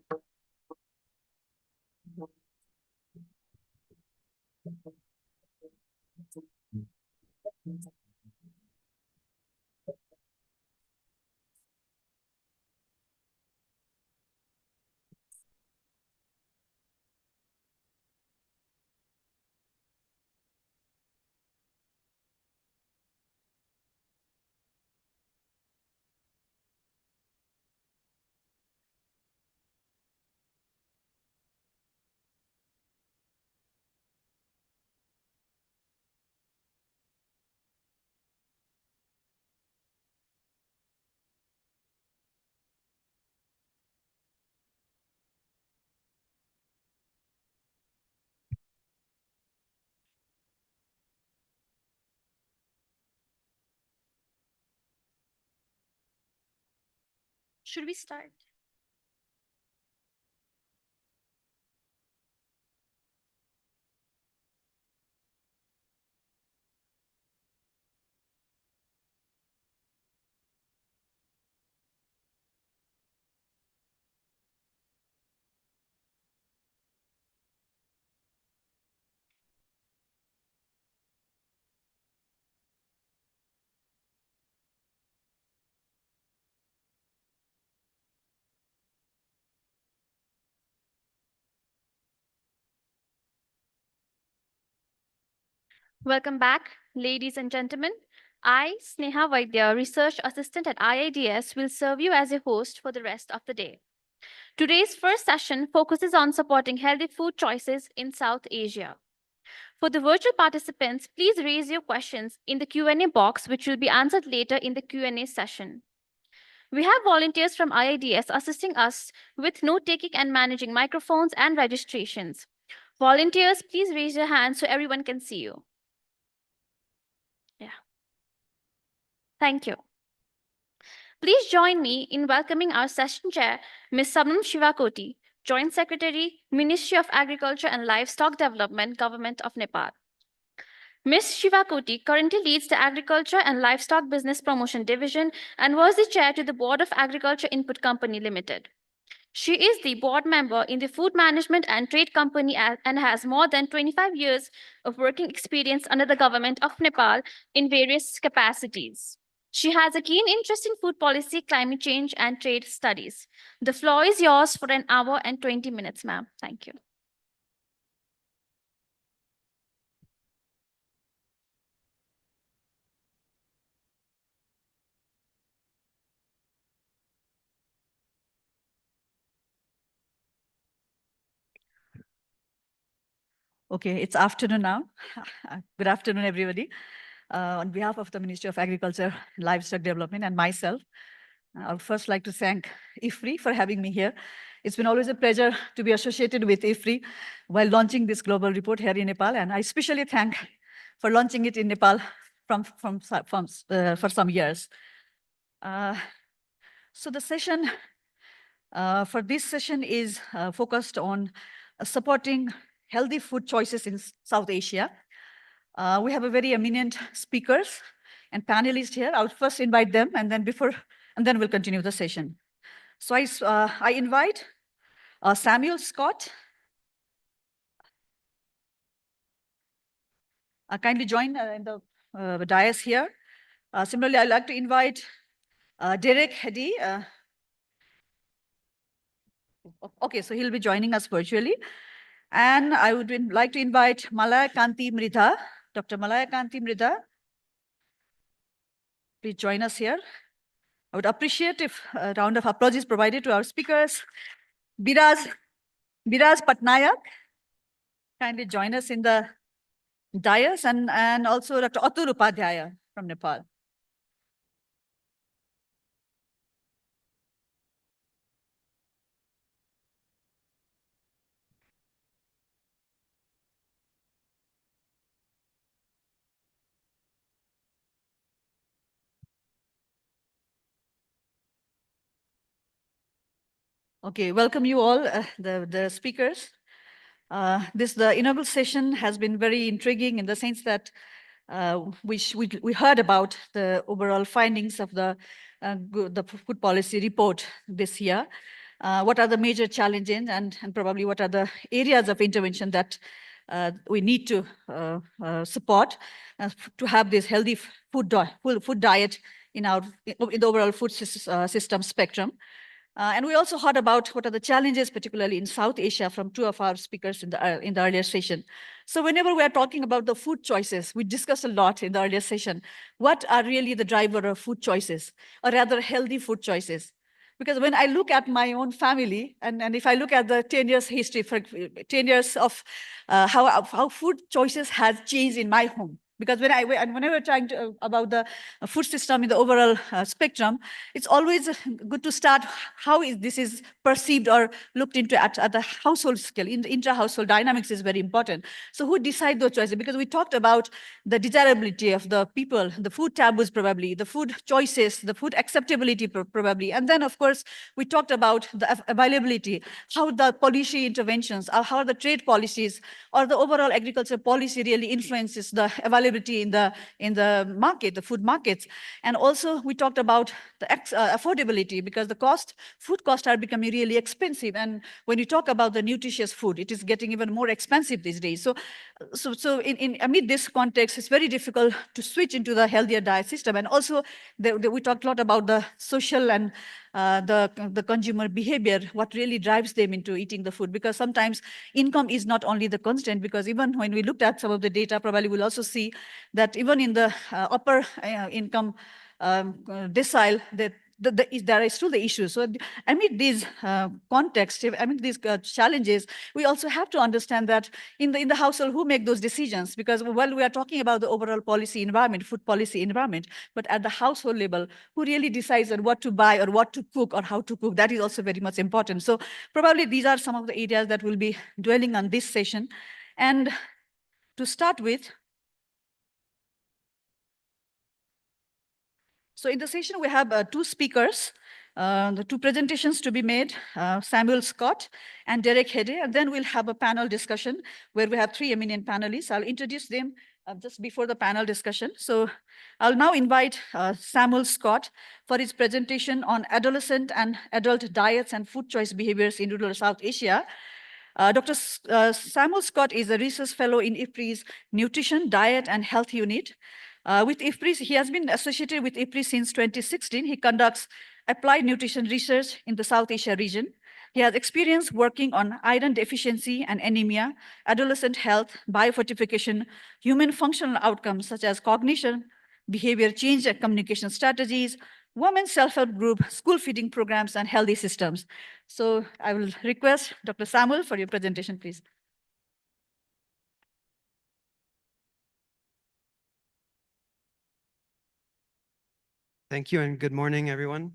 Should we start? Welcome back, ladies and gentlemen. I, Sneha Vaidya, Research Assistant at IIDS, will serve you as a host for the rest of the day. Today's first session focuses on supporting healthy food choices in South Asia. For the virtual participants, please raise your questions in the Q&A box, which will be answered later in the Q&A session. We have volunteers from IIDS assisting us with note-taking and managing microphones and registrations. Volunteers, please raise your hands so everyone can see you. Yeah. Thank you. Please join me in welcoming our session chair, Ms. Sabnam Shivakoti, Joint Secretary, Ministry of Agriculture and Livestock Development, Government of Nepal. Ms. Shivakoti currently leads the Agriculture and Livestock Business Promotion Division and was the chair to the Board of Agriculture Input Company Limited. She is the board member in the Food Management and Trade Company and has more than 25 years of working experience under the government of Nepal in various capacities. She has a keen interest in food policy, climate change, and trade studies. The floor is yours for an hour and 20 minutes, ma'am. Thank you. Okay, it's afternoon now. Good afternoon, everybody. On behalf of the Ministry of Agriculture, Livestock Development, and myself, I would first like to thank IFPRI for having me here. It's been always a pleasure to be associated with IFPRI while launching this global report here in Nepal, and I especially thank for launching it in Nepal for some years. So the session for this session is focused on supporting healthy food choices in South Asia. We have a very eminent speakers and panelists here. I would first invite them, and then we'll continue the session. So I invite Samuel Scott. Kindly join in the dais here. Similarly, I'd like to invite Derek Heddy. Okay, so he'll be joining us virtually. And I would like to invite Malaya Kanti Mridha, Dr. Malaya Kanti Mridha. Please join us here. I would appreciate if a round of applause is provided to our speakers. Biraj Patnaik, kindly join us in the dais, and also Dr. Atul Upadhyaya from Nepal. Okay, welcome you all, the speakers. The inaugural session has been very intriguing in the sense that we heard about the overall findings of the food policy report this year. What are the major challenges and probably what are the areas of intervention that we need to support to have this healthy food diet in the overall food system spectrum. And we also heard about what are the challenges, particularly in South Asia, from two of our speakers in the earlier session. So whenever we are talking about the food choices, we discussed a lot in the earlier session, what are really the driver of food choices, or rather healthy food choices? Because when I look at my own family, and if I look at the 10 years history, for 10 years of how food choices has changed in my home, Because whenever we're trying to about the food system in the overall spectrum, it's always good to start how this is perceived or looked into at the household scale. In the intra-household dynamics is very important. So who decide those choices? Because we talked about the desirability of the people, the food taboos probably, the food choices, the food acceptability probably. And then of course, we talked about the availability, how the policy interventions, or how the trade policies or the overall agriculture policy really influences the availability in the market, the food markets. And also we talked about the affordability, because the food costs are becoming really expensive. And when you talk about the nutritious food, it is getting even more expensive these days. So in amid this context, it's very difficult to switch into the healthier diet system. And also we talked a lot about the social and the consumer behavior, what really drives them into eating the food, because sometimes income is not only the constant, because even when we looked at some of the data, probably we'll also see that even in the upper income decile, that there is still the issue. So amid these contexts, amid these challenges, we also have to understand that in the household, who make those decisions? Because while we are talking about the overall policy environment, food policy environment, but at the household level, who really decides on what to buy or what to cook or how to cook? That is also very much important. So probably these are some of the areas that we'll be dwelling on this session. And to start with, so in the session, we have two speakers, the two presentations to be made, Samuel Scott and Derek Hede. And then we'll have a panel discussion where we have three eminent panelists. I'll introduce them just before the panel discussion. So I'll now invite Samuel Scott for his presentation on adolescent and adult diets and food choice behaviors in rural South Asia. Dr. Samuel Scott is a research fellow in IFPRI's Nutrition, Diet and Health Unit. With IFPRI, he has been associated with IFPRI since 2016. He conducts applied nutrition research in the South Asia region. He has experience working on iron deficiency and anemia, adolescent health, biofortification, human functional outcomes such as cognition, behavior change and communication strategies, women's self-help group, school feeding programs, and healthy systems. So I will request Dr. Samuel for your presentation, please. Thank you and good morning, everyone.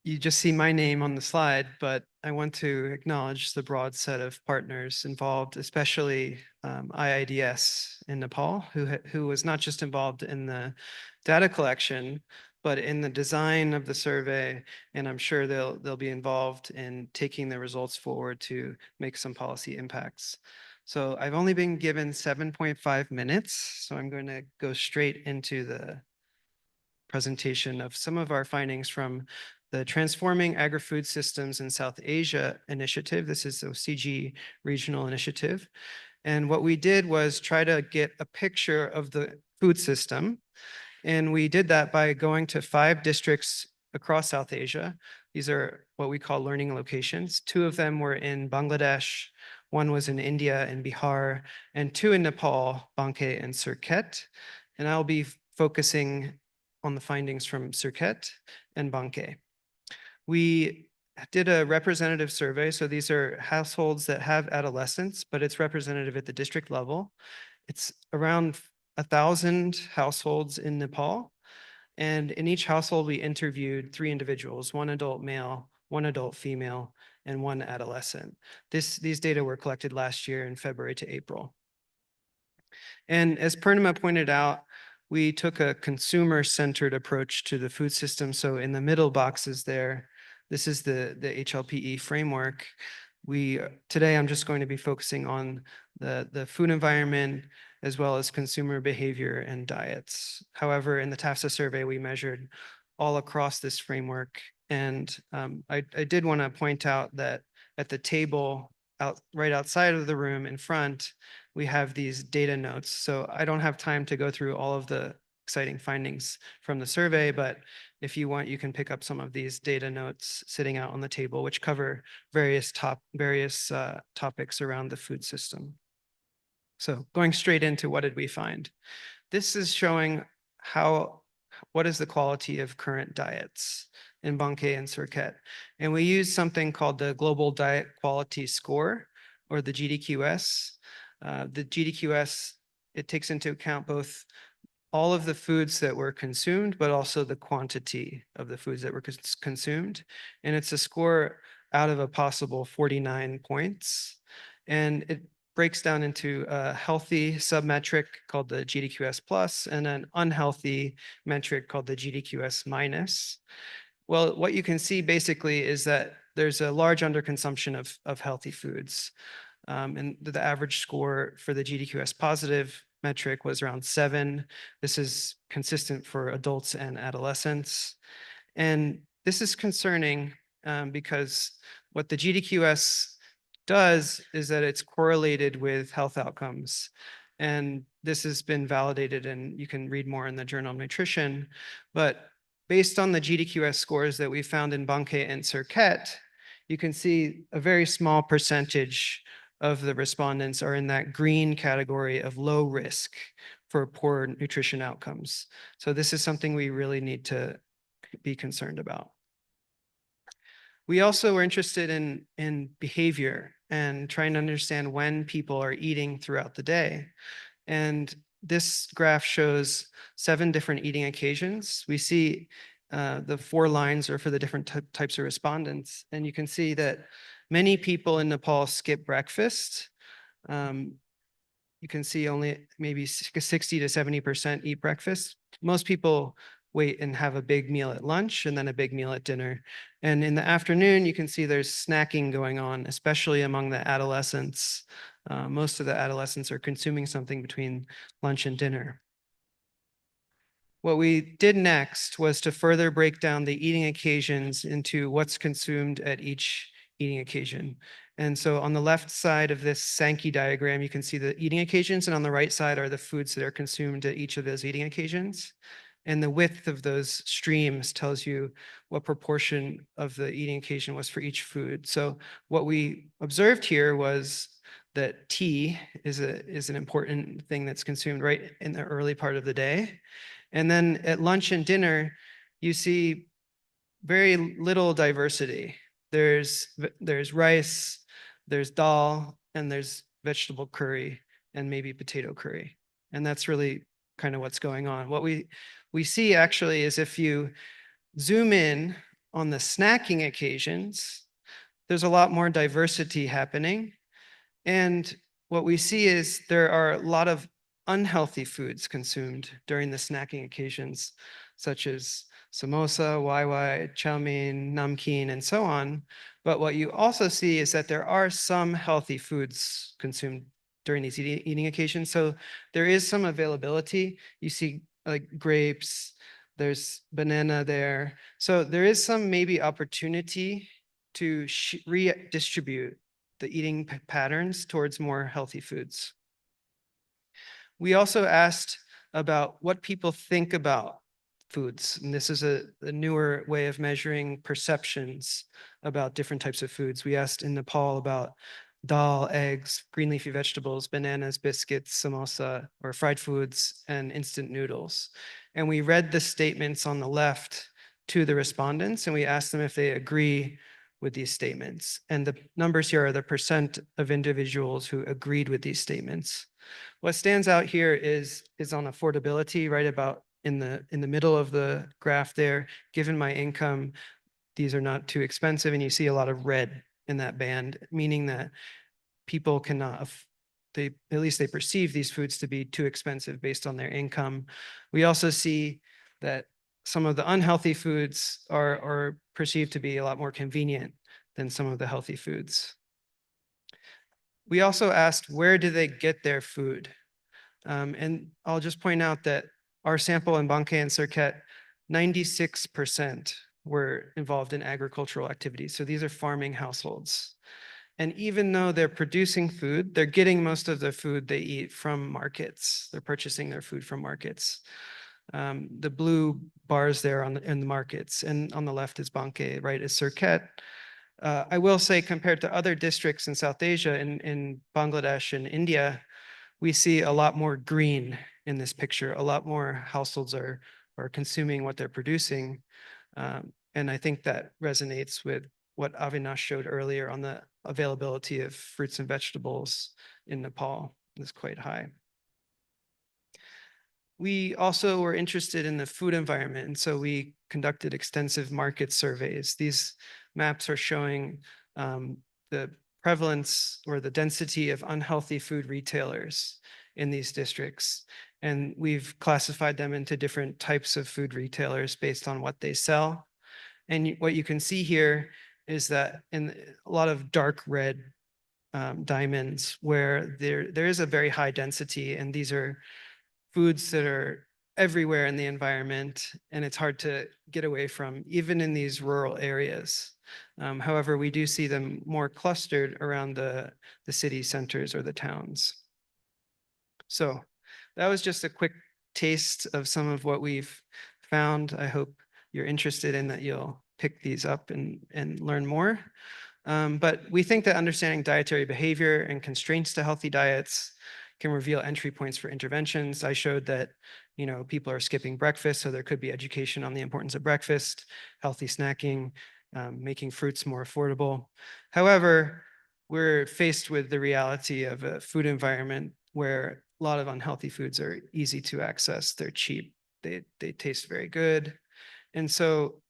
You just see my name on the slide, but I want to acknowledge the broad set of partners involved, especially IIDS in Nepal, who was not just involved in the data collection, but in the design of the survey, and I'm sure they'll be involved in taking the results forward to make some policy impacts. So I've only been given 7.5 minutes, so I'm going to go straight into the presentation of some of our findings from the Transforming Agri-Food Systems in South Asia initiative. This is the CG regional initiative. And what we did was try to get a picture of the food system. And we did that by going to 5 districts across South Asia. These are what we call learning locations. 2 of them were in Bangladesh, 1 was in India and Bihar, and 2 in Nepal, Banke and Surkhet. And I'll be focusing on the findings from Surkhet and Banke. We did a representative survey. So these are households that have adolescents, but it's representative at the district level. It's around 1,000 households in Nepal. And in each household, we interviewed 3 individuals, 1 adult male, 1 adult female, and 1 adolescent. These data were collected last year in February to April. And as Purnima pointed out, we took a consumer-centered approach to the food system. So in the middle boxes there, this is the HLPE framework. Today, I'm just going to be focusing on the food environment as well as consumer behavior and diets. However, in the TAFSA survey, we measured all across this framework. And I did want to point out that at the table right outside of the room in front, we have these data notes. So I don't have time to go through all of the exciting findings from the survey, but if you want, you can pick up some of these data notes sitting out on the table, which cover various topics around the food system. So going straight into what did we find? This is showing what is the quality of current diets in Banke and Surkhet. And we use something called the Global Diet Quality Score, or the GDQS. The GDQS it takes into account both all of the foods that were consumed, but also the quantity of the foods that were consumed. And it's a score out of a possible 49 points. And it breaks down into a healthy submetric called the GDQS plus and an unhealthy metric called the GDQS minus. Well, what you can see basically is that there's a large underconsumption of healthy foods. And the average score for the GDQS positive metric was around 7. This is consistent for adults and adolescents. And this is concerning because what the GDQS does is that it's correlated with health outcomes. And this has been validated, and you can read more in the Journal of Nutrition. But based on the GDQS scores that we found in Banque and Cirquette, you can see a very small percentage of the respondents are in that green category of low risk for poor nutrition outcomes. So this is something we really need to be concerned about. We also were interested in behavior and trying to understand when people are eating throughout the day. And this graph shows 7 different eating occasions. We see the 4 lines are for the different types of respondents. And you can see that many people in Nepal skip breakfast. You can see only maybe 60 to 70% eat breakfast. Most people wait and have a big meal at lunch and then a big meal at dinner. And in the afternoon, you can see there's snacking going on, especially among the adolescents. Most of the adolescents are consuming something between lunch and dinner. What we did next was to further break down the eating occasions into what's consumed at each eating occasion. And so on the left side of this Sankey diagram, you can see the eating occasions, and on the right side are the foods that are consumed at each of those eating occasions. And the width of those streams tells you what proportion of the eating occasion was for each food. So what we observed here was that tea is an important thing that's consumed right in the early part of the day. And then at lunch and dinner, you see very little diversity. There's rice, there's dal, and there's vegetable curry, and maybe potato curry. And that's really kind of what's going on. What we see actually is if you zoom in on the snacking occasions, there's a lot more diversity happening. And what we see is there are a lot of unhealthy foods consumed during the snacking occasions, such as samosa, wai, chow mein, namkeen, and so on. But what you also see is that there are some healthy foods consumed during these eating occasions. So there is some availability. You see like grapes, there's banana there. So there is some maybe opportunity to redistribute the eating patterns towards more healthy foods. We also asked about what people think about foods. And this is a newer way of measuring perceptions about different types of foods. We asked in Nepal about dal, eggs, green leafy vegetables, bananas, biscuits, samosa, or fried foods, and instant noodles. And we read the statements on the left to the respondents, and we asked them if they agree with these statements. And the numbers here are the percent of individuals who agreed with these statements. What stands out here is on affordability, right about in the middle of the graph there. Given my income, these are not too expensive, and you see a lot of red in that band, meaning that people cannot, at least they perceive these foods to be too expensive based on their income. We also see that some of the unhealthy foods are perceived to be a lot more convenient than some of the healthy foods. We also asked, where do they get their food? And I'll just point out that our sample in Banque and Cirquette, 96% were involved in agricultural activities. So these are farming households. And even though they're producing food, they're getting most of the food they eat from markets. They're purchasing their food from markets. The blue bars there in the markets, and on the left is Banque, right, is Cirquette. I will say, compared to other districts in South Asia, in Bangladesh and India, we see a lot more green in this picture. A lot more households are consuming what they're producing. And I think that resonates with what Avinash showed earlier on the availability of fruits and vegetables in Nepal is quite high. We also were interested in the food environment, and so we conducted extensive market surveys. These maps are showing the prevalence or the density of unhealthy food retailers in these districts. And we've classified them into different types of food retailers based on what they sell. And what you can see here is that in a lot of dark red diamonds where there is a very high density, and these are foods that are everywhere in the environment, and it's hard to get away from, even in these rural areas. However, we do see them more clustered around the city centers or the towns. So that was just a quick taste of some of what we've found. I hope you're interested in that you'll pick these up and learn more. But we think that understanding dietary behavior and constraints to healthy diets can reveal entry points for interventions. I showed that, you know, people are skipping breakfast, so there could be education on the importance of breakfast, healthy snacking, making fruits more affordable. However, we're faced with the reality of a food environment where a lot of unhealthy foods are easy to access. They're cheap. They taste very good. And so,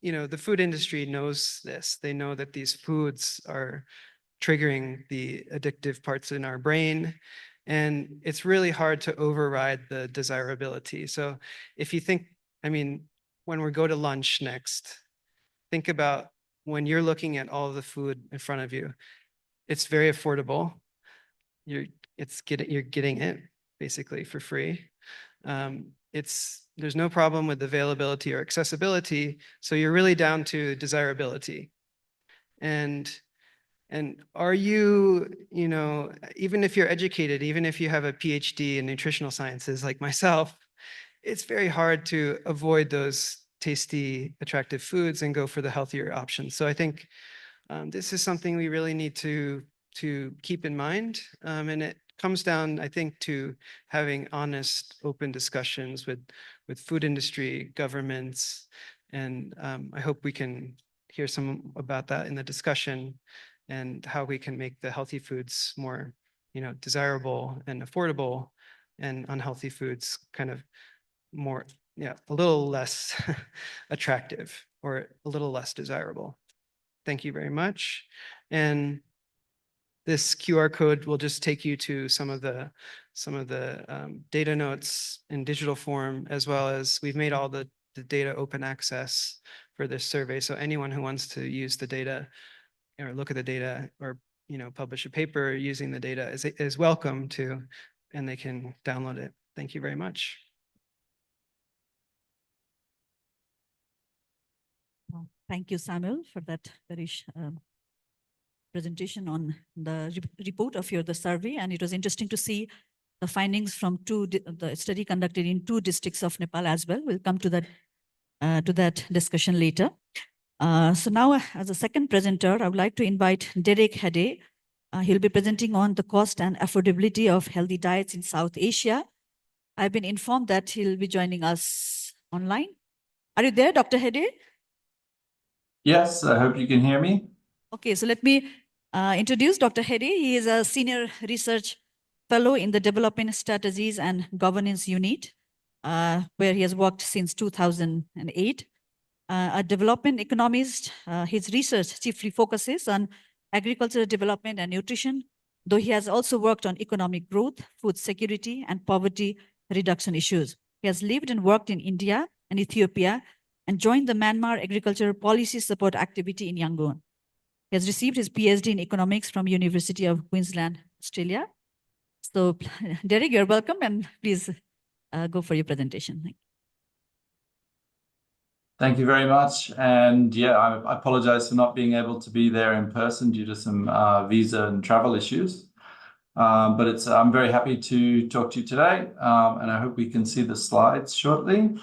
you know, the food industry knows this. They know that these foods are triggering the addictive parts in our brain. And it's really hard to override the desirability. So if you think, I mean, when we go to lunch next, think about when you're looking at all of the food in front of you, it's very affordable. You're getting it basically for free. There's no problem with availability or accessibility. So you're really down to desirability. And are you, you know, even if you're educated, even if you have a PhD in nutritional sciences like myself, it's very hard to avoid those tasty, attractive foods and go for the healthier options. So I think this is something we really need to keep in mind. And it comes down, I think, to having honest, open discussions with food industry, governments, and I hope we can hear some about that in the discussion and how we can make the healthy foods more, you know, desirable and affordable, and unhealthy foods kind of more, yeah, a little less attractive or a little less desirable. Thank you very much. And this QR code will just take you to some of the data notes in digital form, as well as we've made all the data open access for this survey. So anyone who wants to use the data or look at the data or, you know, publish a paper using the data is welcome to, and they can download it. Thank you very much. Thank you, Samuel, for that very presentation on the report of the survey. And it was interesting to see the findings from the study conducted in 2 districts of Nepal as well. We'll come to that discussion later. So now, as a second presenter, I would like to invite Derek Hade. He'll be presenting on the cost and affordability of healthy diets in South Asia. I've been informed that he'll be joining us online. Are you there, Dr. Hade? Yes, I hope you can hear me. Okay, so let me introduce Dr. Hade. He is a senior research fellow in the Development Strategies and Governance Unit, where he has worked since 2008. A development economist, his research chiefly focuses on agricultural development and nutrition, though he has also worked on economic growth, food security, and poverty reduction issues. He has lived and worked in India and Ethiopia and joined the Myanmar Agricultural Policy Support Activity in Yangon. He has received his PhD in economics from University of Queensland, Australia. So, Derek, you're welcome, and please go for your presentation. Thank you very much. And yeah, I apologize for not being able to be there in person due to some visa and travel issues. But I'm very happy to talk to you today, and I hope we can see the slides shortly.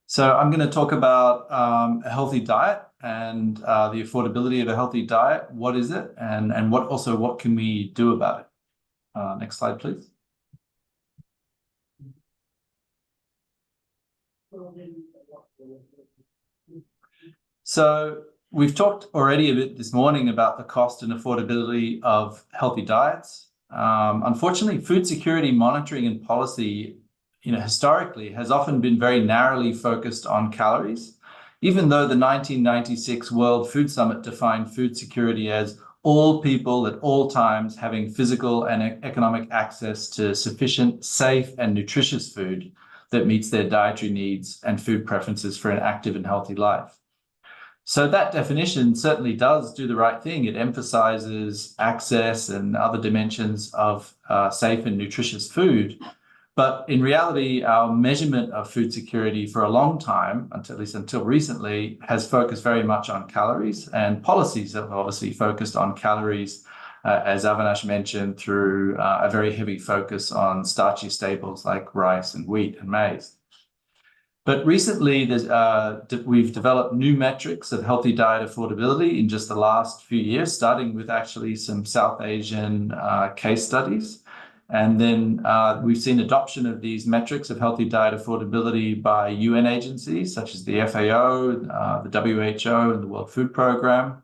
So I'm going to talk about a healthy diet and the affordability of a healthy diet. What is it, and what can we do about it? Next slide, please. So we've talked already a bit this morning about the cost and affordability of healthy diets. Unfortunately, food security monitoring and policy, historically has often been very narrowly focused on calories, even though the 1996 World Food Summit defined food security as all people at all times having physical and economic access to sufficient, safe, and nutritious food that meets their dietary needs and food preferences for an active and healthy life. So that definition certainly does do the right thing. It emphasizes access and other dimensions of safe and nutritious food. But in reality, our measurement of food security for a long time, at least until recently, has focused very much on calories, and policies have obviously focused on calories, as Avinash mentioned, through a very heavy focus on starchy staples like rice and wheat and maize. But recently, we've developed new metrics of healthy diet affordability in just the last few years, starting with actually some South Asian case studies. And then we've seen adoption of these metrics of healthy diet affordability by UN agencies such as the FAO, the WHO, and the World Food Programme.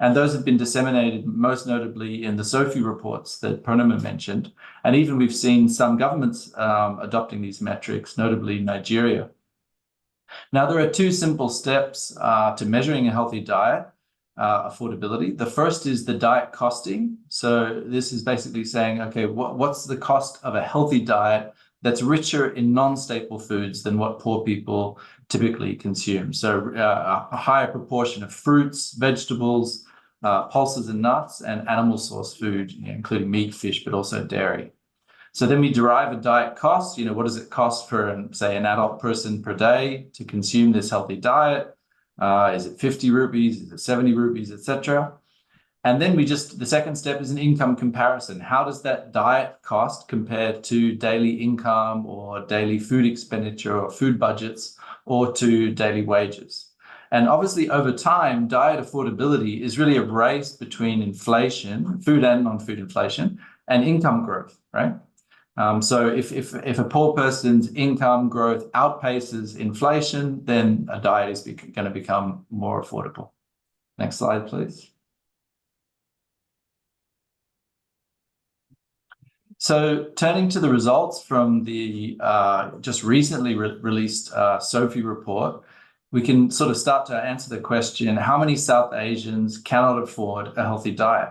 And those have been disseminated most notably in the SOFI reports that Purnima mentioned. And even we've seen some governments adopting these metrics, notably Nigeria. Now, there are two simple steps to measuring a healthy diet affordability. The first is the diet costing. So this is basically saying, okay, what's the cost of a healthy diet that's richer in non-staple foods than what poor people typically consume? So a higher proportion of fruits, vegetables, pulses and nuts, and animal source food, including meat, fish, but also dairy. So then we derive a diet cost. What does it cost for, say, an adult person per day to consume this healthy diet? Is it 50 rupees? Is it 70 rupees, etc.? And then the second step is an income comparison. How does that diet cost compare to daily income or daily food expenditure or food budgets or to daily wages? And obviously, over time, diet affordability is really a race between inflation, food and non-food inflation, and income growth, right? So if a poor person's income growth outpaces inflation, then a diet is going to become more affordable. Next slide, please. So turning to the results from the just recently released SOFI report, we can sort of start to answer the question, how many South Asians cannot afford a healthy diet?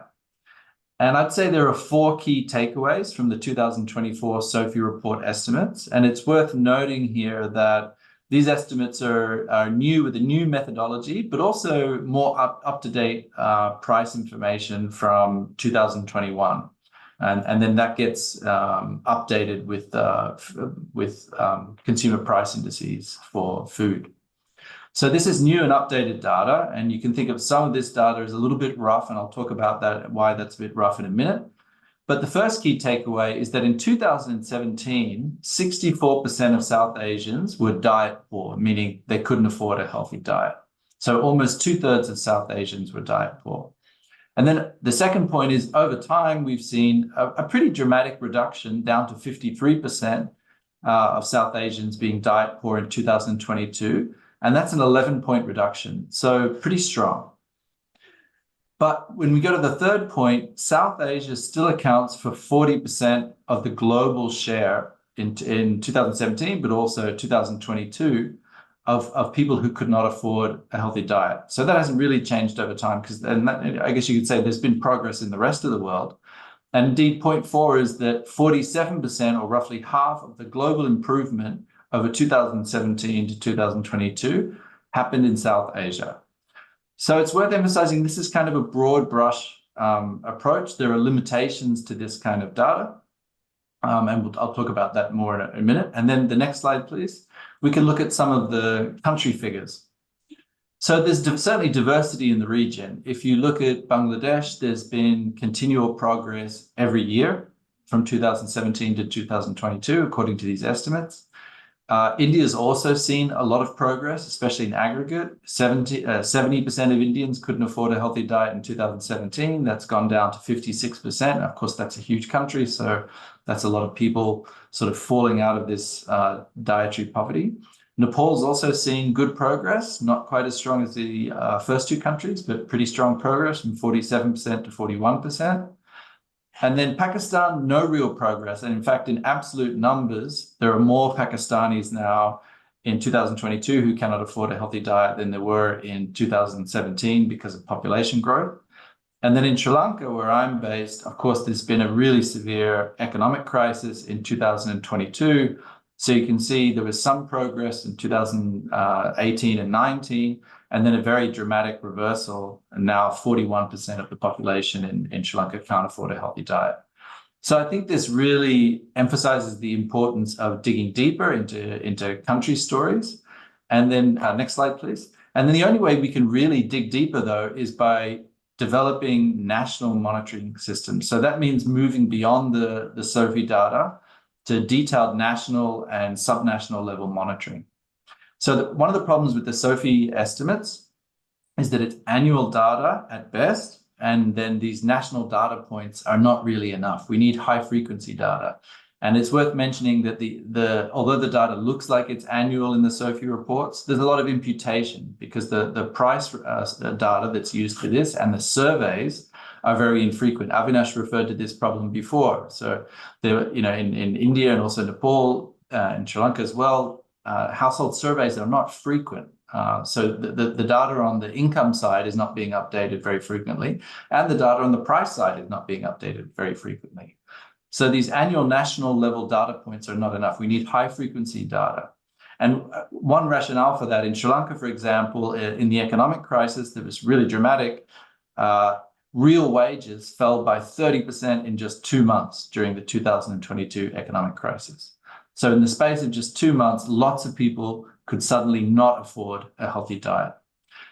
And I'd say there are 4 key takeaways from the 2024 SOFI report estimates. And it's worth noting here that these estimates are new with a new methodology, but also more up-to-date price information from 2021. And then that gets updated with consumer price indices for food. So this is new and updated data, and you can think of some of this data as a little bit rough, and I'll talk about that, why that's a bit rough in a minute. But the first key takeaway is that in 2017, 64% of South Asians were diet poor, meaning they couldn't afford a healthy diet. So almost 2/3 of South Asians were diet poor. And then the second point is, over time, we've seen a pretty dramatic reduction down to 53% of South Asians being diet poor in 2022. And that's an 11-point reduction, so pretty strong. But when we go to the third point, South Asia still accounts for 40% of the global share in 2017, but also 2022, of people who could not afford a healthy diet. So that hasn't really changed over time, because I guess you could say there's been progress in the rest of the world. And indeed, point 4 is that 47%, or roughly half, of the global improvement over 2017 to 2022 happened in South Asia. So it's worth emphasizing this is kind of a broad brush approach. There are limitations to this kind of data. And I'll talk about that more in a minute. And then the next slide, please. We can look at some of the country figures. So there's certainly diversity in the region. If you look at Bangladesh, there's been continual progress every year from 2017 to 2022, according to these estimates. India's also seen a lot of progress, especially in aggregate. 70% of Indians couldn't afford a healthy diet in 2017. That's gone down to 56%. Of course, that's a huge country, so that's a lot of people sort of falling out of this dietary poverty. Nepal's also seen good progress, not quite as strong as the first two countries, but pretty strong progress from 47% to 41%. And then Pakistan, no real progress. And in fact, in absolute numbers, there are more Pakistanis now in 2022 who cannot afford a healthy diet than there were in 2017 because of population growth. And then in Sri Lanka, where I'm based, of course, there's been a really severe economic crisis in 2022. So you can see there was some progress in 2018 and 19, and then a very dramatic reversal. And now 41% of the population in Sri Lanka can't afford a healthy diet. So I think this really emphasizes the importance of digging deeper into country stories. And then next slide, please. And then the only way we can really dig deeper, though, is by developing national monitoring systems. So that means moving beyond the SOFI data to detailed national and subnational level monitoring. So one of the problems with the SOFI estimates is that it's annual data at best, and then these national data points are not really enough. We need high frequency data. And it's worth mentioning that although the data looks like it's annual in the SOFI reports, there's a lot of imputation because the price data that's used for this and the surveys are very infrequent. Avinash referred to this problem before. So there, in India and also Nepal and Sri Lanka as well, household surveys are not frequent. So the data on the income side is not being updated very frequently, and the data on the price side is not being updated very frequently. So these annual national level data points are not enough. We need high frequency data. And one rationale for that in Sri Lanka, for example, in the economic crisis that was really dramatic, real wages fell by 30% in just 2 months during the 2022 economic crisis. So in the space of just 2 months, lots of people could suddenly not afford a healthy diet.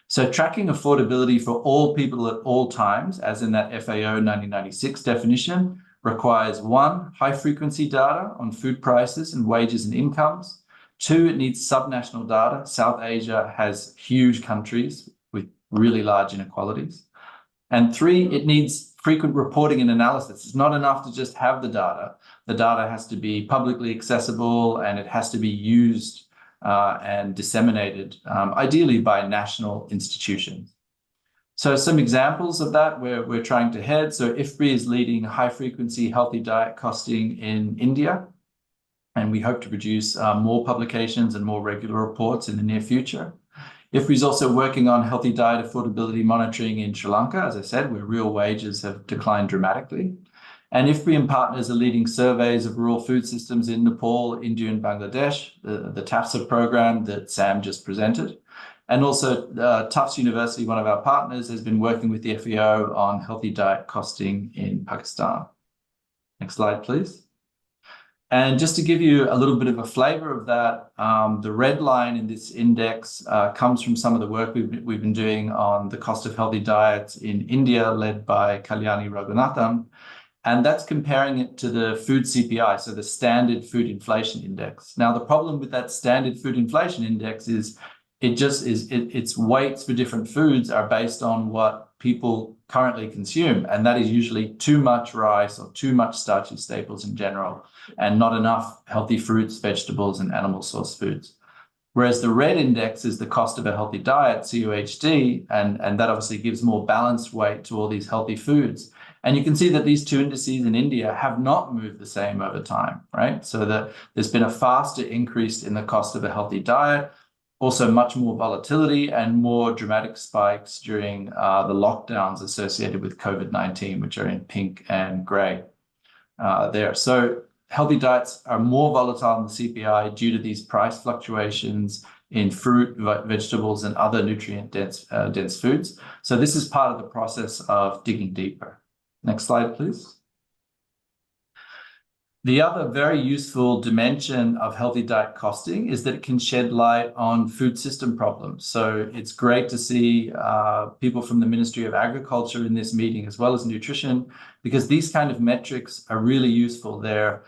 So tracking affordability for all people at all times, as in that FAO 1996 definition, requires 1, high frequency data on food prices and wages and incomes. 2, it needs subnational data. South Asia has huge countries with really large inequalities. And 3, it needs frequent reporting and analysis. It's not enough to just have the data. The data has to be publicly accessible and it has to be used and disseminated, ideally by national institutions. So some examples of that where we're trying to head. So IFPRI is leading high-frequency healthy diet costing in India, and we hope to produce more publications and more regular reports in the near future. IFPRI is also working on healthy diet affordability monitoring in Sri Lanka, as I said, where real wages have declined dramatically. And IFPRI and partners are leading surveys of rural food systems in Nepal, India, and Bangladesh, the TAFSA program that Sam just presented. And also Tufts University, one of our partners, has been working with the FAO on healthy diet costing in Pakistan. Next slide, please. And just to give you a little bit of a flavor of that, the red line in this index comes from some of the work we've been doing on the cost of healthy diets in India, led by Kalyani Raghunathan. And that's comparing it to the food CPI, so the standard food inflation index. Now, the problem with that standard food inflation index is its weights for different foods are based on what people currently consume. And that is usually too much rice or too much starchy staples in general, and not enough healthy fruits, vegetables, and animal source foods. Whereas the red index is the cost of a healthy diet, COHD, and that obviously gives more balanced weight to all these healthy foods. And you can see that these two indices in India have not moved the same over time, right? So that there's been a faster increase in the cost of a healthy diet, also much more volatility and more dramatic spikes during the lockdowns associated with COVID-19, which are in pink and gray there. So healthy diets are more volatile in the CPI due to these price fluctuations in fruit, vegetables, and other nutrient-dense foods. So this is part of the process of digging deeper. Next slide, please. The other very useful dimension of healthy diet costing is that it can shed light on food system problems. So it's great to see people from the Ministry of Agriculture in this meeting, as well as nutrition, because these kind of metrics are really useful. They're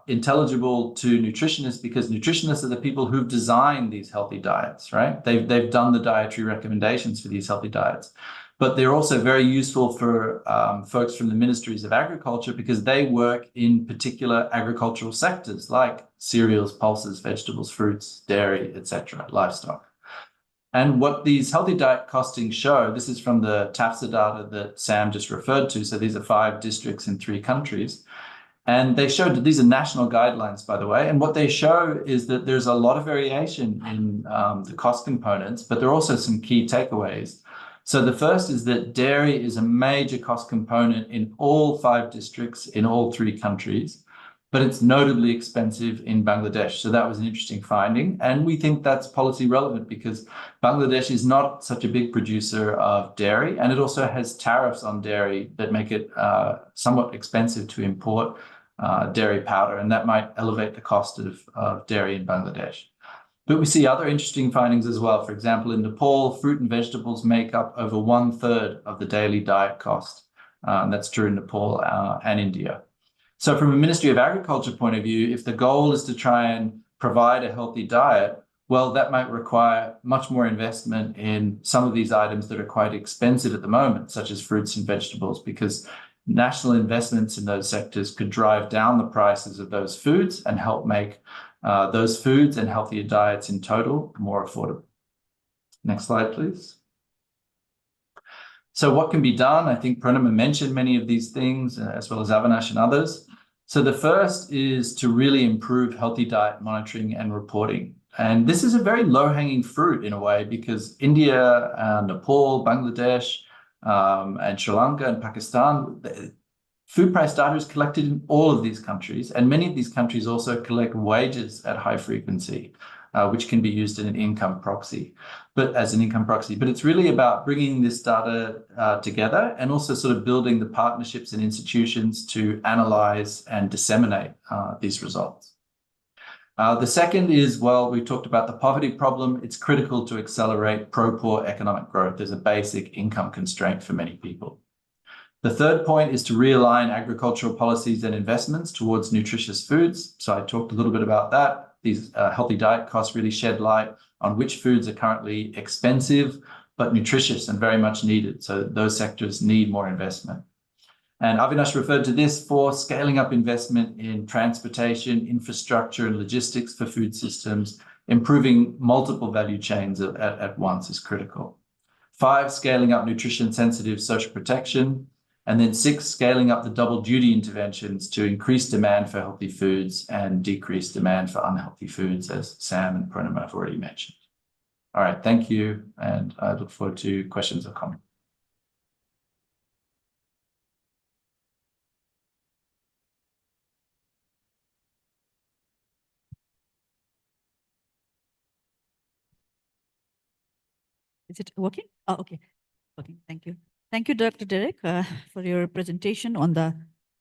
intelligible to nutritionists because nutritionists are the people who've designed these healthy diets, right? They've done the dietary recommendations for these healthy diets. But they're also very useful for folks from the ministries of agriculture because they work in particular agricultural sectors like cereals, pulses, vegetables, fruits, dairy, etc., livestock. And what these healthy diet costings show, this is from the TAFSA data that Sam just referred to. So these are 5 districts in 3 countries. And they showed that these are national guidelines, by the way. And what they show is that there's a lot of variation in the cost components, but there are also some key takeaways. So the first is that dairy is a major cost component in all 5 districts in all 3 countries, but it's notably expensive in Bangladesh. So that was an interesting finding. And we think that's policy relevant because Bangladesh is not such a big producer of dairy, and it also has tariffs on dairy that make it somewhat expensive to import dairy powder, and that might elevate the cost of dairy in Bangladesh. But we see other interesting findings as well. For example, in Nepal, fruit and vegetables make up over 1/3 of the daily diet cost. And that's true in Nepal and India. So from a Ministry of Agriculture point of view, if the goal is to try and provide a healthy diet, well, that might require much more investment in some of these items that are quite expensive at the moment, such as fruits and vegetables, because national investments in those sectors could drive down the prices of those foods and help make those foods and healthier diets in total more affordable. Next slide, please. So what can be done? I think Pranama mentioned many of these things, as well as Avinash and others. So the first is to really improve healthy diet monitoring and reporting. And this is a very low-hanging fruit in a way, because India, Nepal, Bangladesh, and Sri Lanka and Pakistan, food price data is collected in all of these countries, and many of these countries also collect wages at high frequency, which can be used in an income proxy, but it's really about bringing this data together and also sort of building the partnerships and institutions to analyze and disseminate these results. The second is, well, we talked about the poverty problem. It's critical to accelerate pro-poor economic growth. There's a basic income constraint for many people. The third point is to realign agricultural policies and investments towards nutritious foods. So I talked a little bit about that. These healthy diet costs really shed light on which foods are currently expensive, but nutritious and very much needed. So those sectors need more investment. And Avinash referred to this for scaling up investment in transportation, infrastructure, and logistics for food systems. Improving multiple value chains at once is critical. 5, scaling up nutrition-sensitive social protection. And then 6, scaling up the double duty interventions to increase demand for healthy foods and decrease demand for unhealthy foods, as Sam and Pranama have already mentioned. All right, thank you. And I look forward to questions or comments. Is it working? Oh, okay. Okay, thank you. Thank you, Dr. Derek, for your presentation on the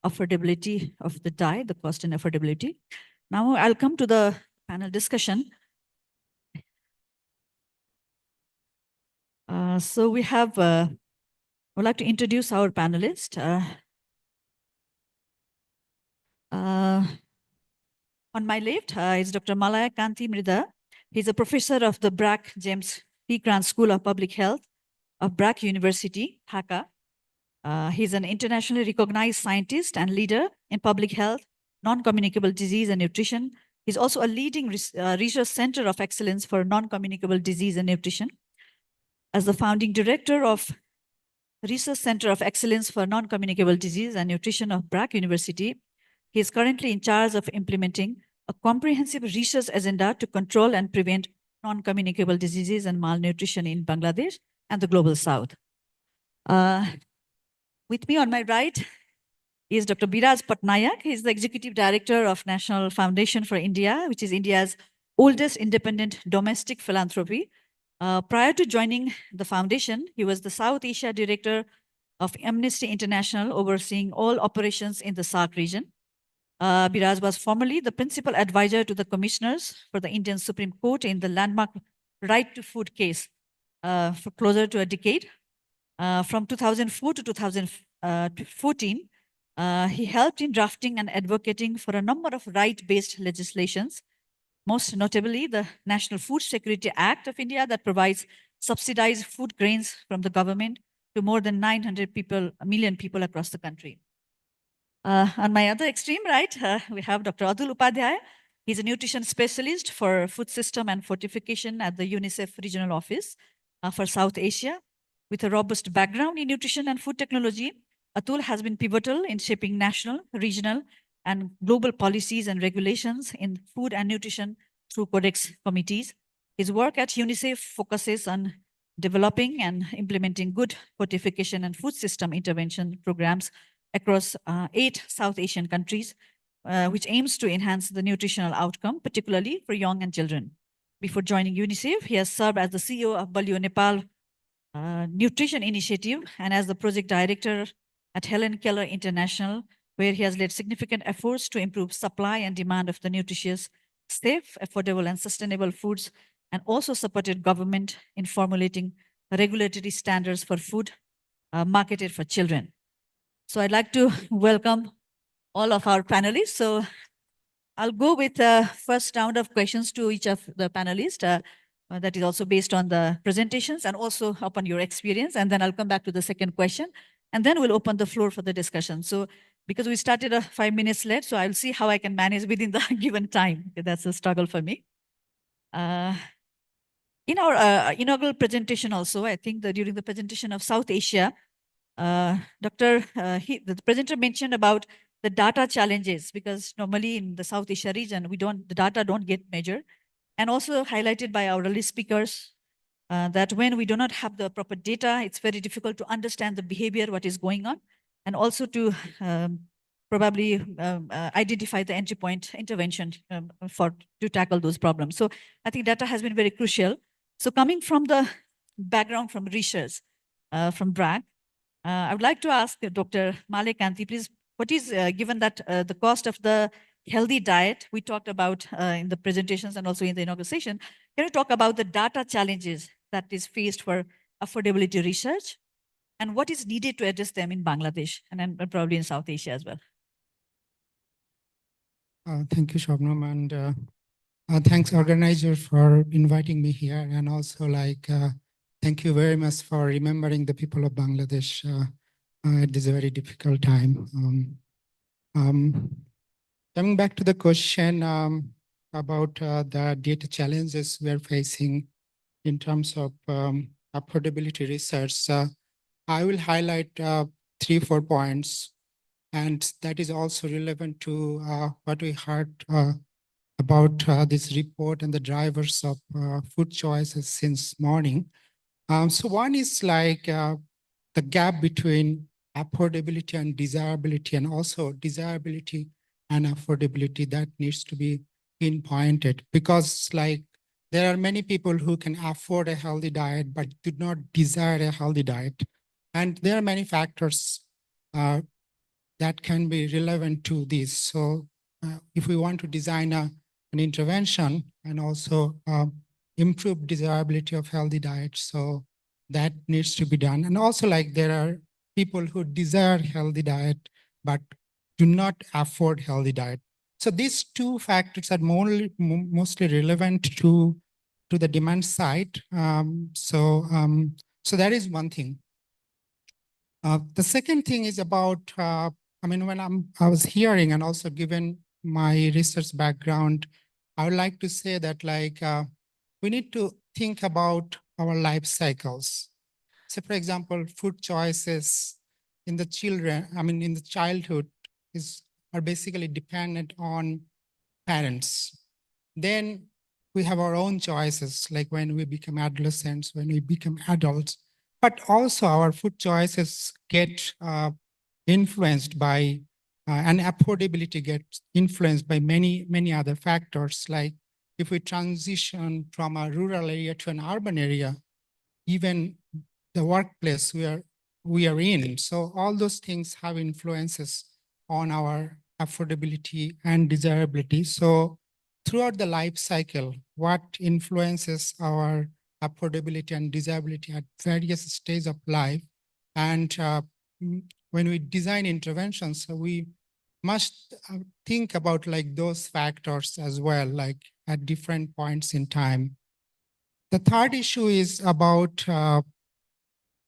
affordability of the diet, the cost and affordability. Now I'll come to the panel discussion. So we have, I'd like to introduce our panelists. On my left is Dr. Malaya Kanti Mrida. He's a professor of the Brack James P. Grant School of Public Health of Brack University, Dhaka. He's an internationally recognized scientist and leader in public health, non-communicable disease and nutrition. He's also a leading research center of excellence for non-communicable disease and nutrition. As the founding director of Research Center of Excellence for Non-Communicable Disease and Nutrition of Brack University, he is currently in charge of implementing a comprehensive research agenda to control and prevent non-communicable diseases and malnutrition in Bangladesh and the Global South. With me on my right is Dr. Biraj Patnaik. He is the Executive Director of National Foundation for India, which is India's oldest independent domestic philanthropy. Prior to joining the foundation, he was the South Asia Director of Amnesty International, overseeing all operations in the SAARC region. Biraj was formerly the principal advisor to the commissioners for the Indian Supreme Court in the landmark Right to Food case for closer to a decade. From 2004 to 2014, He helped in drafting and advocating for a number of right-based legislations, most notably the National Food Security Act of India that provides subsidized food grains from the government to more than 900 million people across the country. On my other extreme right, we have Dr. Adul Upadhyay. He's a nutrition specialist for food system and fortification at the UNICEF Regional Office for South Asia. With a robust background in nutrition and food technology, Atul has been pivotal in shaping national, regional, and global policies and regulations in food and nutrition through Codex committees. His work at UNICEF focuses on developing and implementing good fortification and food system intervention programs across 8 South Asian countries, which aims to enhance the nutritional outcome, particularly for young and children. Before joining UNICEF, he has served as the CEO of Balio Nepal Nutrition Initiative and as the project director at Helen Keller International, where he has led significant efforts to improve supply and demand of the nutritious, safe, affordable, and sustainable foods, and also supported government in formulating regulatory standards for food marketed for children. So I'd like to welcome all of our panelists. So I'll go with the first round of questions to each of the panelists. That is also based on the presentations and also upon your experience. And then I'll come back to the second question. And then we'll open the floor for the discussion. So because we started 5 minutes late, so I'll see how I can manage within the given time. That's a struggle for me. In our inaugural presentation also, I think that during the presentation of South Asia, the presenter mentioned about the data challenges, because normally in the South Asia region, the data don't get measured. And also highlighted by our early speakers, that when we do not have the proper data, it's very difficult to understand the behavior, what is going on, and also to probably identify the entry point intervention to tackle those problems. So I think data has been very crucial. So coming from the background from research, from BRAC, I would like to ask Dr. Malekanti, please, what is, given that the cost of the healthy diet we talked about in the presentations and also in the inauguration, can you talk about the data challenges that is faced for affordability research and what is needed to address them in Bangladesh and then probably in South Asia as well? Thank you, Shabnam, and thanks organizer for inviting me here, and also thank you very much for remembering the people of Bangladesh at this very difficult time. Coming back to the question about the data challenges we are facing in terms of affordability research, I will highlight 3-4 points, and that is also relevant to what we heard about this report and the drivers of food choices since morning. So one is the gap between affordability and desirability, and also desirability and affordability that needs to be pinpointed, because there are many people who can afford a healthy diet but do not desire a healthy diet. And there are many factors that can be relevant to this. So if we want to design an intervention and also improve desirability of healthy diet, so that needs to be done. And also there are people who desire healthy diet but do not afford healthy diet. So these two factors are mostly relevant to the demand side. So that is one thing. The second thing is about, when I was hearing and also given my research background, I would like to say that we need to think about our life cycles. So for example, food choices in the childhood are basically dependent on parents. Then we have our own choices, like when we become adolescents, when we become adults, but also our food choices get influenced by, and affordability gets influenced by many other factors. Like if we transition from a rural area to an urban area, even the workplace we are in. So all those things have influences on our affordability and desirability. So throughout the life cycle, what influences our affordability and desirability at various stages of life, and when we design interventions, so we must think about like those factors as well, like at different points in time. The third issue is about,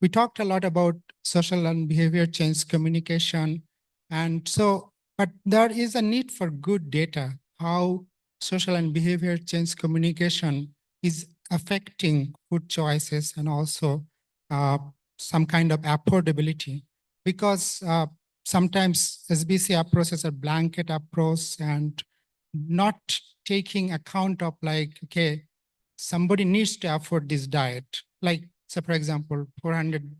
we talked a lot about social and behavior change communication. And so, but there is a need for good data, how social and behavior change communication is affecting food choices and also some kind of affordability. Because sometimes SBC approaches are blanket approach and not taking account of like, okay, somebody needs to afford this diet. Like, so for example, 400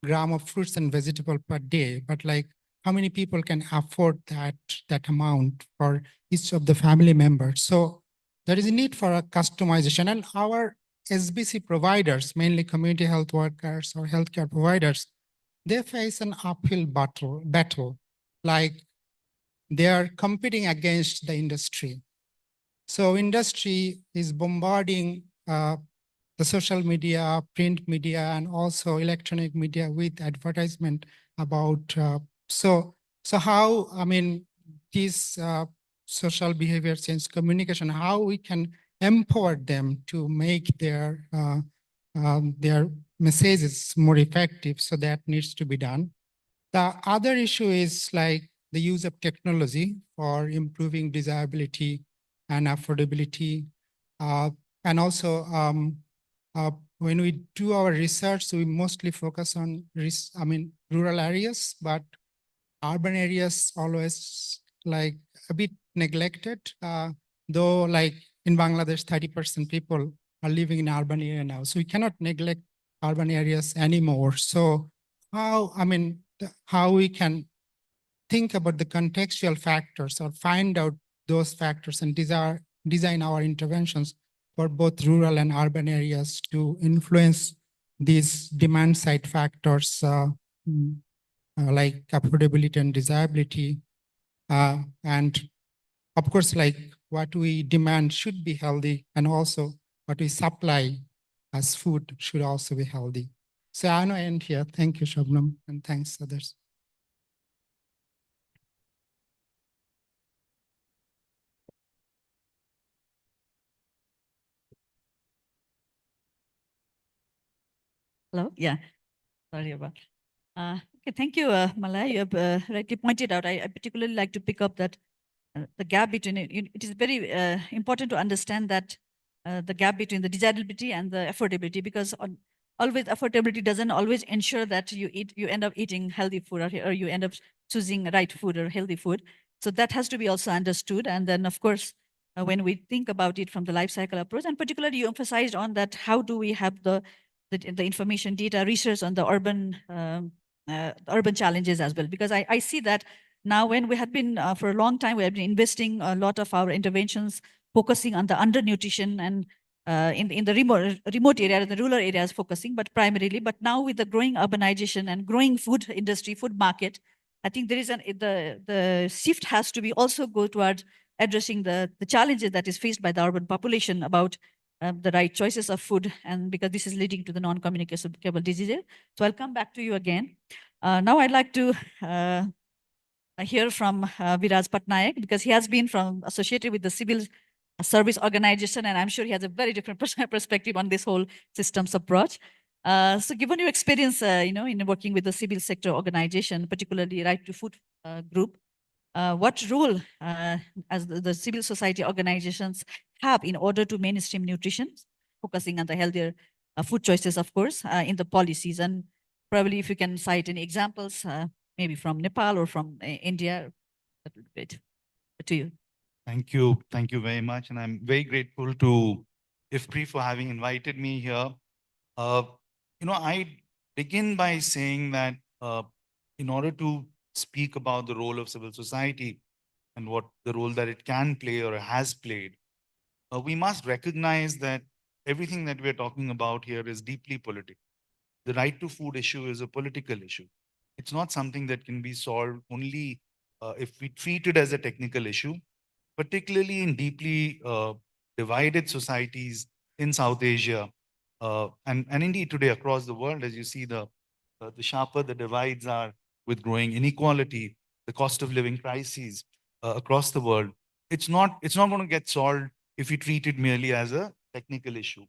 grams of fruits and vegetable per day, but like how many people can afford that amount for each of the family members? So there is a need for a customization, and our SBC providers, mainly community health workers or healthcare providers, they face an uphill battle, like they are competing against the industry. So industry is bombarding the social media, print media, and also electronic media with advertisement about, so how, I mean, this social behavior change communication, how we can empower them to make their messages more effective. So that needs to be done. The other issue is like the use of technology for improving desirability and affordability. And also, when we do our research, we mostly focus on rural areas, but urban areas always like a bit neglected, though like in Bangladesh, 30% people are living in urban area now. So we cannot neglect urban areas anymore. So how we can think about the contextual factors or find out those factors and design our interventions for both rural and urban areas to influence these demand side factors like affordability and desirability. And of course, like what we demand should be healthy, and also what we supply as food should also be healthy. So I want to end here. Thank you, Shabnam, and thanks others. Hello, yeah, sorry about. Okay, thank you, Malay. You have rightly pointed out. I particularly like to pick up that the gap between it. It is very important to understand that the gap between the desirability and the affordability, because always affordability doesn't always ensure that you end up eating healthy food, or you end up choosing right food or healthy food. So that has to be also understood. And then, of course, when we think about it from the life cycle approach, and particularly you emphasized on that, how do we have the information, data, research on the urban challenges as well? Because I see that now, when we have been, for a long time, we have been investing a lot of our interventions focusing on the undernutrition and in the remote areas, the rural areas focusing, but primarily. But now with the growing urbanization and growing food industry, food market, I think there is the shift has to be also go towards addressing the challenges that is faced by the urban population about the right choices of food, and because this is leading to the non-communicable diseases. So I'll come back to you again. Now I'd like to hear from Viraj Patnaik, because he has been associated with the civil service organization, and I'm sure he has a very different perspective on this whole systems approach. So given your experience, in working with the civil sector organization, particularly Right to Food group, what role as the civil society organizations have in order to mainstream nutrition, focusing on the healthier food choices, of course, in the policies? And probably if you can cite any examples, maybe from Nepal or from India, that would be great. To you. Thank you. Thank you very much. And I'm very grateful to IFPRI for having invited me here. I begin by saying that in order to speak about the role of civil society and what the role that it can play or has played, we must recognize that everything that we're talking about here is deeply political. The right to food issue is a political issue. It's not something that can be solved only if we treat it as a technical issue, particularly in deeply divided societies in South Asia, and indeed today across the world. As you see, the sharper the divides are, with growing inequality, the cost of living crises across the world. It's not going to get solved if we treat it merely as a technical issue.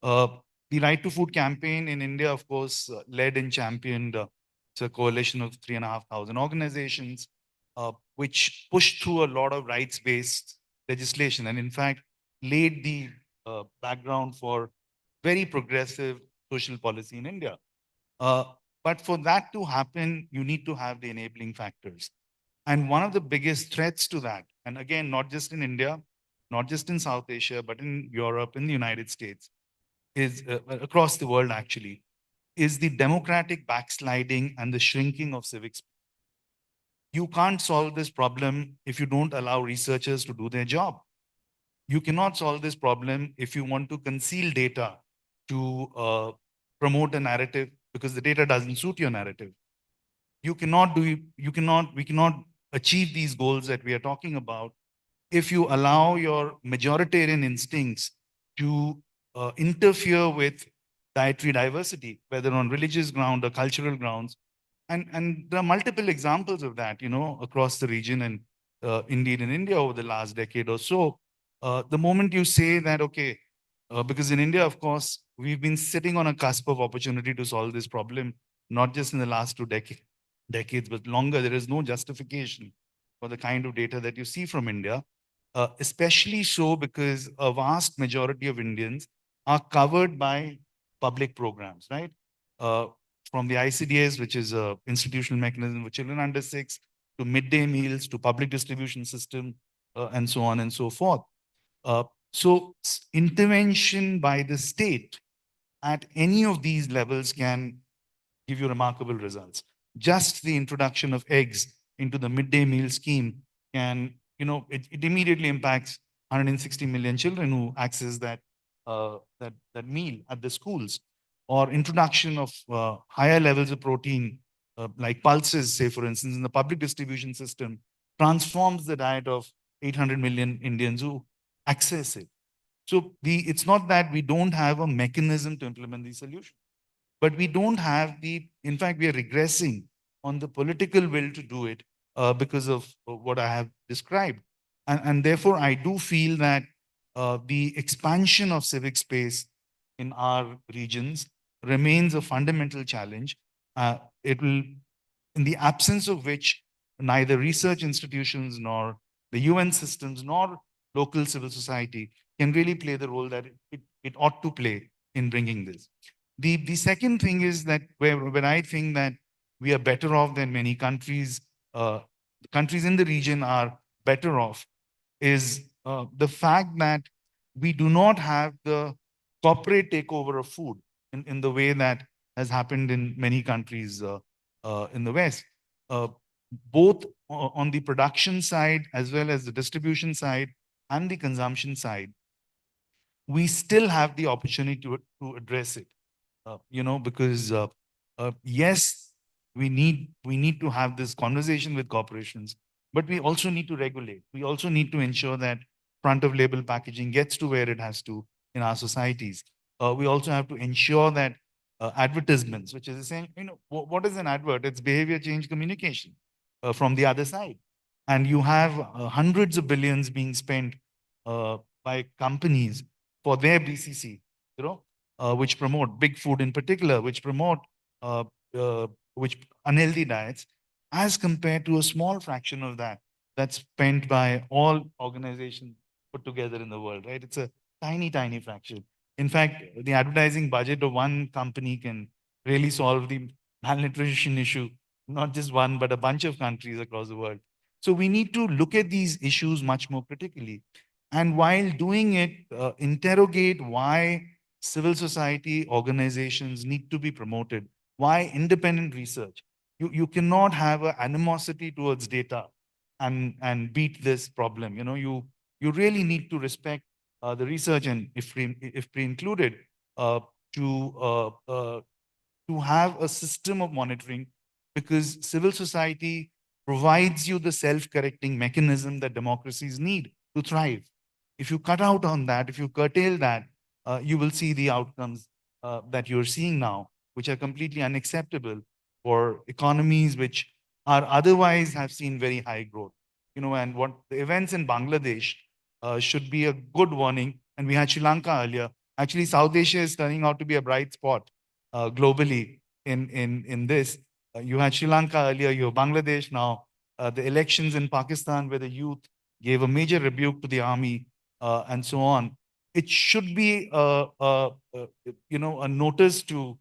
The Right to Food campaign in India, of course, led and championed it's a coalition of 3,500 organizations, which pushed through a lot of rights-based legislation, and in fact, laid the background for very progressive social policy in India. But for that to happen, you need to have the enabling factors. And one of the biggest threats to that, and again, not just in India, not just in South Asia, but in Europe, in the United States, is across the world actually, is the democratic backsliding and the shrinking of civics. You can't solve this problem if you don't allow researchers to do their job. You cannot solve this problem if you want to conceal data to promote a narrative because the data doesn't suit your narrative. We cannot achieve these goals that we are talking about if you allow your majoritarian instincts to interfere with dietary diversity, whether on religious ground or cultural grounds. And there are multiple examples of that, across the region and indeed in India over the last decade or so. The moment you say that, okay, because in India, of course, we've been sitting on a cusp of opportunity to solve this problem, not just in the last 2 decades, but longer. There is no justification for the kind of data that you see from India, especially so because a vast majority of Indians are covered by public programs, right? From the ICDS, which is an institutional mechanism for children under 6, to midday meals, to public distribution system, and so on and so forth. So intervention by the state at any of these levels can give you remarkable results. Just the introduction of eggs into the midday meal scheme can, it immediately impacts 160 million children who access that meal at the schools. Or introduction of higher levels of protein, like pulses, say, for instance, in the public distribution system, transforms the diet of 800 million Indians who access it. So it's not that we don't have a mechanism to implement these solutions, but we don't have in fact, we are regressing on the political will to do it because of what I have described. And therefore, I do feel that the expansion of civic space in our regions remains a fundamental challenge. It will, in the absence of which neither research institutions nor the UN systems nor local civil society can really play the role that it ought to play in bringing this. The second thing is that when I think that we are better off than many countries, countries in the region are better off, is the fact that we do not have the corporate takeover of food in the way that has happened in many countries in the West. Both on the production side as well as the distribution side and the consumption side, we still have the opportunity to address it. Because yes, we need to have this conversation with corporations, but we also need to regulate. We also need to ensure that front of label packaging gets to where it has to in our societies. We also have to ensure that advertisements, which is saying, what is an advert? It's behavior change communication from the other side. And you have hundreds of billions being spent by companies for their BCC, which promote big food in particular, which promote which unhealthy diets, as compared to a small fraction of that that's spent by all organizations put together in the world, right? It's a tiny, tiny fraction. In fact, the advertising budget of one company can really solve the malnutrition issue, not just one, but a bunch of countries across the world. So we need to look at these issues much more critically. And while doing it, interrogate why civil society organizations need to be promoted, why independent research. You cannot have an animosity towards data and beat this problem. You really need to respect the research, and if pre-included, to have a system of monitoring, because civil society provides you the self-correcting mechanism that democracies need to thrive. If you cut out on that, if you curtail that, you will see the outcomes that you're seeing now, which are completely unacceptable for economies which are otherwise have seen very high growth. And what the events in Bangladesh should be a good warning. And we had Sri Lanka earlier. Actually, South Asia is turning out to be a bright spot globally in this. You had Sri Lanka earlier, you have Bangladesh now. The elections in Pakistan where the youth gave a major rebuke to the army and so on. It should be a notice to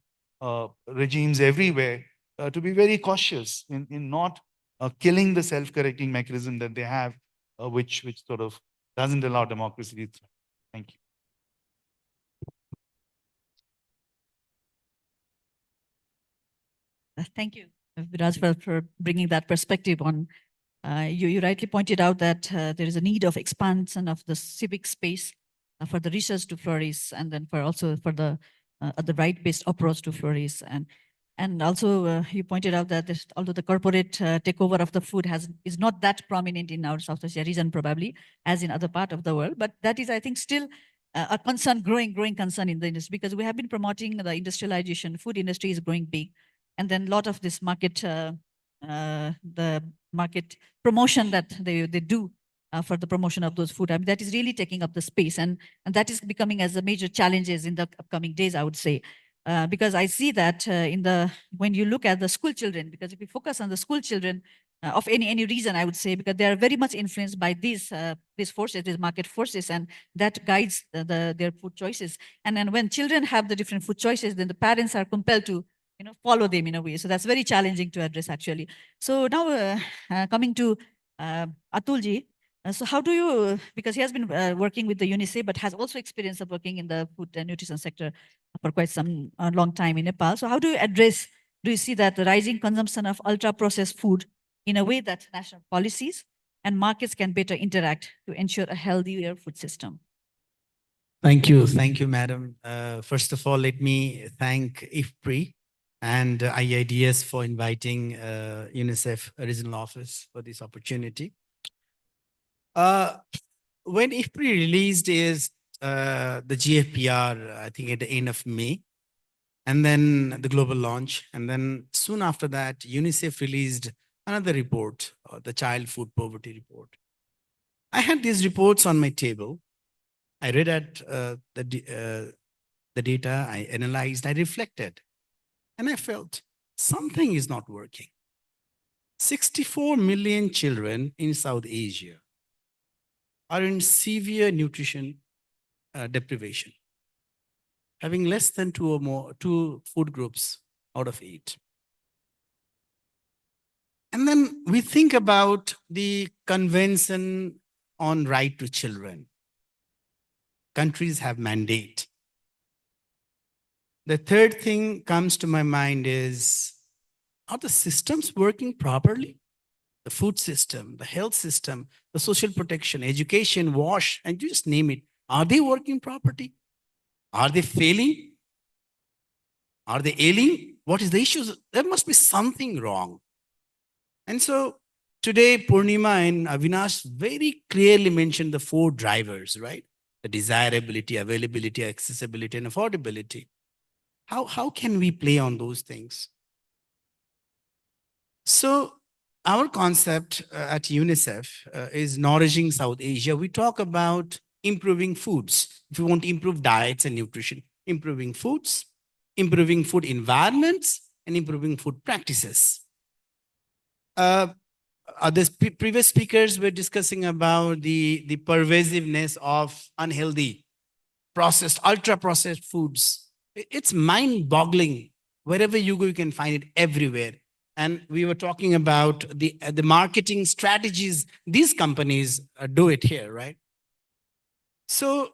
regimes everywhere to be very cautious in not killing the self-correcting mechanism that they have, which sort of doesn't allow democracy to thrive. Thank you. Thank you, Viraj, for bringing that perspective on. You rightly pointed out that there is a need of expansion of the civic space for the research to flourish, and then also for the right-based approach to flourish. And also you pointed out that although the corporate takeover of the food is not that prominent in our South Asia region probably as in other part of the world, but that is, I think, still a concern, growing concern in the industry, because we have been promoting the industrialization. Food industry is growing big, and then a lot of this market, the market promotion that they do for the promotion of those food, I mean, that is really taking up the space, and that is becoming as a major challenges in the upcoming days, I would say. Because I see that when you look at the school children, because if you focus on the school children of any reason, I would say, because they are very much influenced by these forces, these market forces, and that guides their food choices. And then when children have the different food choices, then the parents are compelled to follow them in a way. So that's very challenging to address, actually. So now coming to Atulji. So how do you, because he has been working with the UNICEF, but has also experience of working in the food and nutrition sector for quite some long time in Nepal. So how do you see that the rising consumption of ultra-processed food in a way that national policies and markets can better interact to ensure a healthier food system? Thank you, madam. First of all, let me thank IFPRI and IIDS for inviting UNICEF Regional Office for this opportunity. When IFPRI released the GFPR, I think at the end of May, and then the global launch, and then soon after that, UNICEF released another report, the Child Food Poverty Report. I had these reports on my table. I read at the data, I analyzed, I reflected, and I felt something is not working. 64 million children in South Asia are in severe nutrition deprivation, having less than two food groups out of 8. And then we think about the Convention on Right to Children. Countries have mandate. The third thing comes to my mind is, are the systems working properly? The food system, the health system, the social protection, education, wash, and you just name it. Are they working properly? Are they failing? Are they ailing? What is the issue? There must be something wrong. And so today, Purnima and Avinash very clearly mentioned the 4 drivers, right? The desirability, availability, accessibility, and affordability. How can we play on those things? So our concept at UNICEF is nourishing South Asia. We talk about improving foods. If we want to improve diets and nutrition, improving foods, improving food environments, and improving food practices. The previous speakers were discussing about the pervasiveness of unhealthy, processed, ultra-processed foods. It's mind-boggling. Wherever you go, you can find it everywhere. And we were talking about the marketing strategies these companies do it here, right? So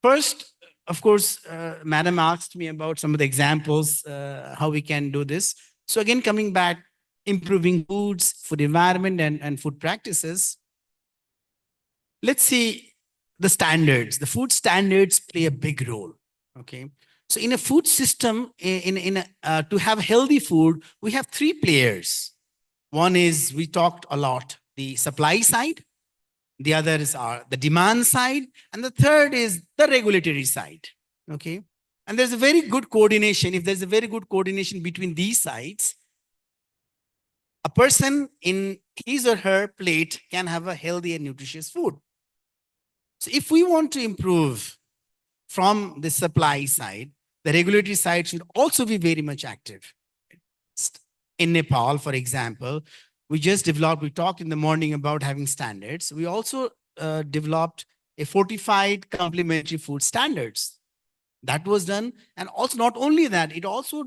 first, of course, Madam asked me about some of the examples, how we can do this. So again, coming back, improving foods, food environment, and food practices. Let's see the standards. The food standards play a big role, okay? So in a food system, to have healthy food, we have 3 players. One is, we talked a lot, the supply side. The others are the demand side. And the third is the regulatory side, okay? And there's a very good coordination. If there's a very good coordination between these sides, person in his or her plate can have a healthy and nutritious food. So if we want to improve from the supply side, the regulatory side should also be very much active. In Nepal, for example, we talked in the morning about having standards. We also developed a fortified complementary food standards. That was done. And also not only that, it also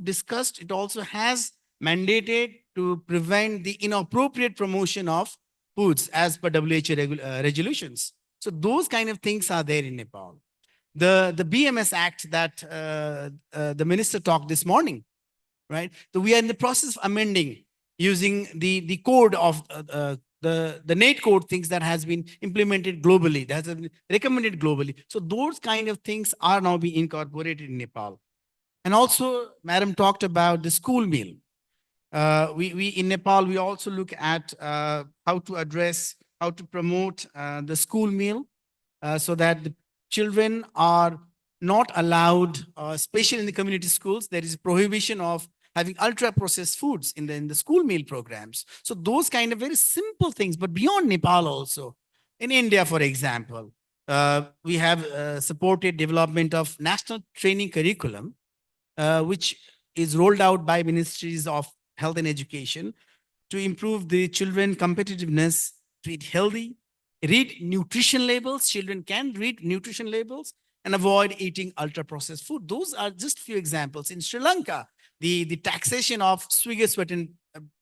has mandated to prevent the inappropriate promotion of foods as per WHO resolutions. So those kind of things are there in Nepal. The BMS Act that the minister talked this morning, right? So we are in the process of amending using the code of the NATE code things that has been implemented globally, that has been recommended globally. So those kind of things are now being incorporated in Nepal. And also, Madam talked about the school meal. We in Nepal, we also look at how to promote the school meal so that the children are not allowed, especially in the community schools, there is a prohibition of having ultra-processed foods in the school meal programs. So those kind of very simple things, but beyond Nepal also, in India, for example, we have supported development of national training curriculum, which is rolled out by ministries of health and education to improve the children competitiveness, to eat healthy, read nutrition labels. Children can read nutrition labels and avoid eating ultra-processed food. Those are just few examples. In Sri Lanka, the taxation of sweetened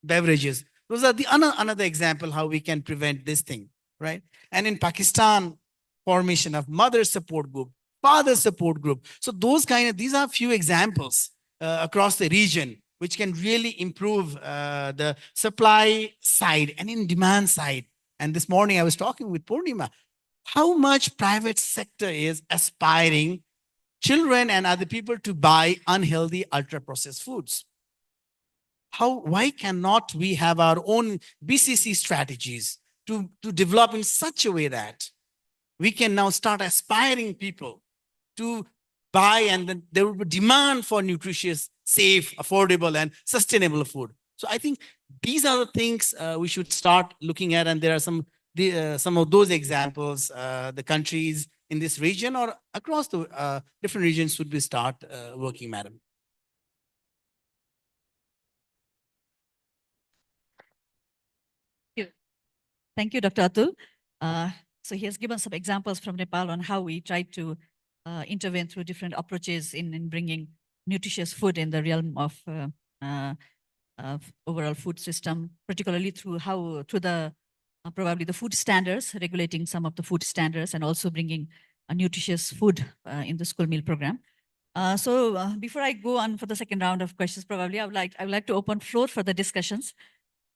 beverages. Those are the another example how we can prevent this thing, right? And in Pakistan, formation of mother support group, father support group. So these are few examples across the region which can really improve the supply side and in demand side. And this morning I was talking with Purnima, how much private sector is aspiring children and other people to buy unhealthy ultra-processed foods. Why cannot we have our own BCC strategies to develop in such a way that we can now start aspiring people to buy, and then there will be demand for nutritious, safe, affordable, and sustainable food. So I think these are the things we should start looking at, and there are some of those examples. The countries in this region or across the different regions should we start working, Madam. Thank you, Dr. Atul. So he has given some examples from Nepal on how we try to intervene through different approaches in bringing nutritious food in the realm of overall food system, particularly through the probably the food standards, regulating some of the food standards, and also bringing a nutritious food in the school meal program. So before I go on for the second round of questions, probably I would like to open floor for the discussions.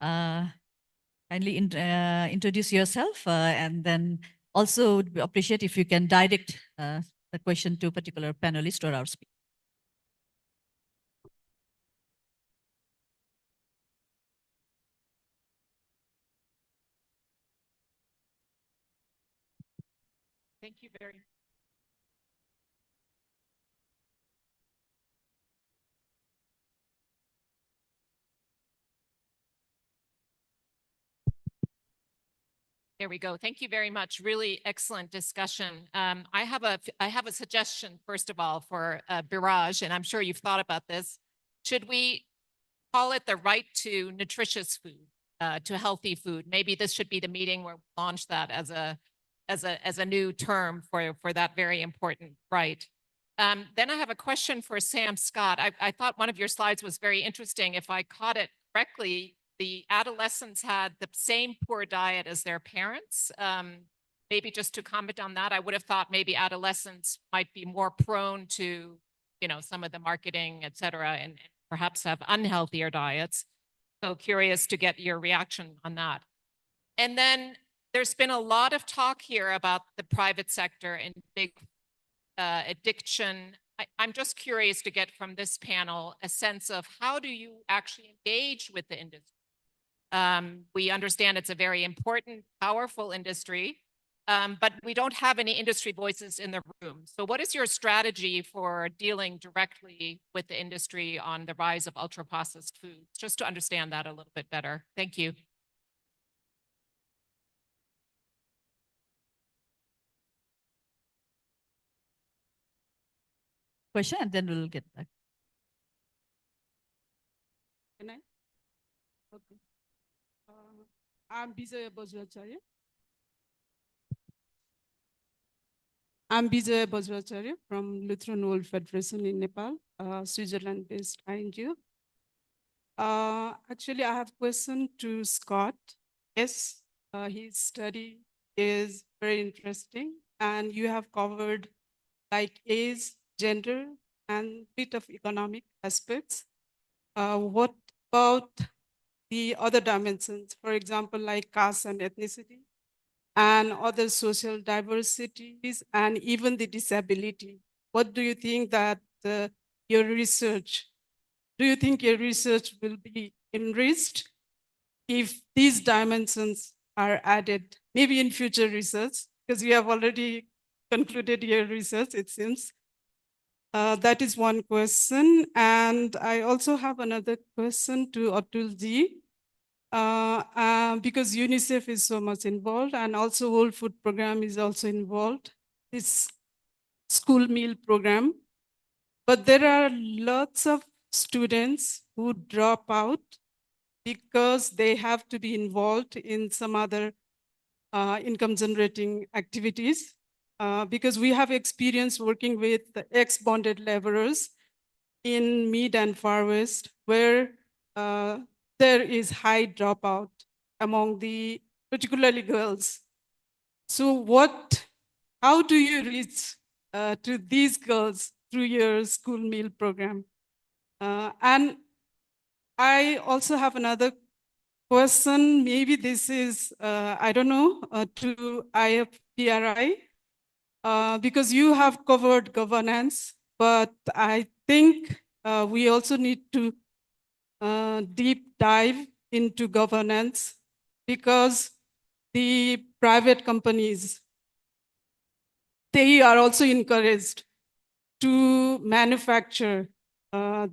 Kindly introduce yourself, and then also would appreciate if you can direct the question to a particular panelist or our speaker. Thank you very much. There we go. Thank you very much. Really excellent discussion. I have a suggestion, first of all, for Biraj, and I'm sure you've thought about this. Should we call it the right to nutritious food, to healthy food? Maybe this should be the meeting where we launch that as a new term for that very important right. Then I have a question for Sam Scott. I thought one of your slides was very interesting. If I caught it correctly, the adolescents had the same poor diet as their parents. Maybe just to comment on that, I would have thought maybe adolescents might be more prone to, some of the marketing, et cetera, and perhaps have unhealthier diets. So curious to get your reaction on that. And then there's been a lot of talk here about the private sector and big addiction. I'm just curious to get from this panel a sense of how do you actually engage with the industry? We understand it's a very important, powerful industry. but we don't have any industry voices in the room. So what is your strategy for dealing directly with the industry on the rise of ultra-processed foods? Just to understand that a little bit better. Thank you. Question, and then we'll get back. Can I? Okay. I'm Bijoy Bajracharya. I'm Bijoy Bajracharya from Lutheran World Federation in Nepal, Switzerland-based NGO. Actually, I have a question to Scott. Yes, his study is very interesting, and you have covered like age, gender, and bit of economic aspects. What about the other dimensions, for example, like caste and ethnicity, and other social diversities, and even the disability? What do you think that your research, do you think your research will be enriched if these dimensions are added, maybe in future research, because you have already concluded your research, it seems. That is one question. And I also have another question to Atulji. Because UNICEF is so much involved, and also World Food Program is also involved, this school meal program. But there are lots of students who drop out because they have to be involved in some other income generating activities. Because we have experience working with the ex-bonded laborers in Mid and Far West, where there is high dropout among the, particularly girls. So how do you reach to these girls through your school meal program? And I also have another question. Maybe this is, I don't know, to IFPRI, because you have covered governance, but I think we also need to deep dive into governance, because the private companies, they are also encouraged to manufacture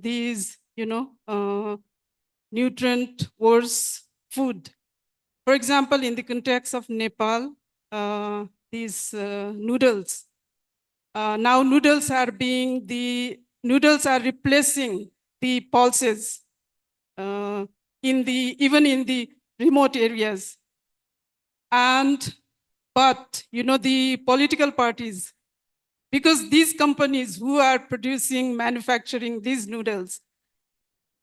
these, nutrient-worse food. For example, in the context of Nepal, these noodles. Now noodles are replacing the pulses even in the remote areas. But the political parties, because these companies who are manufacturing these noodles,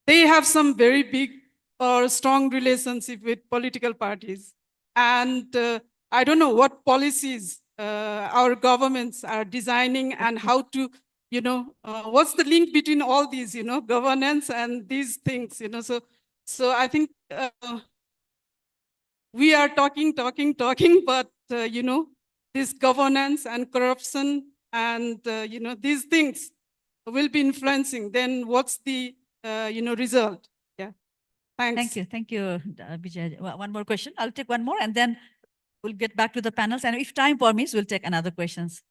they have some very big or strong relationship with political parties. And I don't know what policies our governments are designing, and how to, what's the link between all these, governance and these things, So I think we are talking, but, this governance and corruption and, these things will be influencing. Then what's the, result? Yeah. Thanks. Thank you, Vijay. One more question. I'll take one more, and then we'll get back to the panels. And if time permits, we'll take another questions.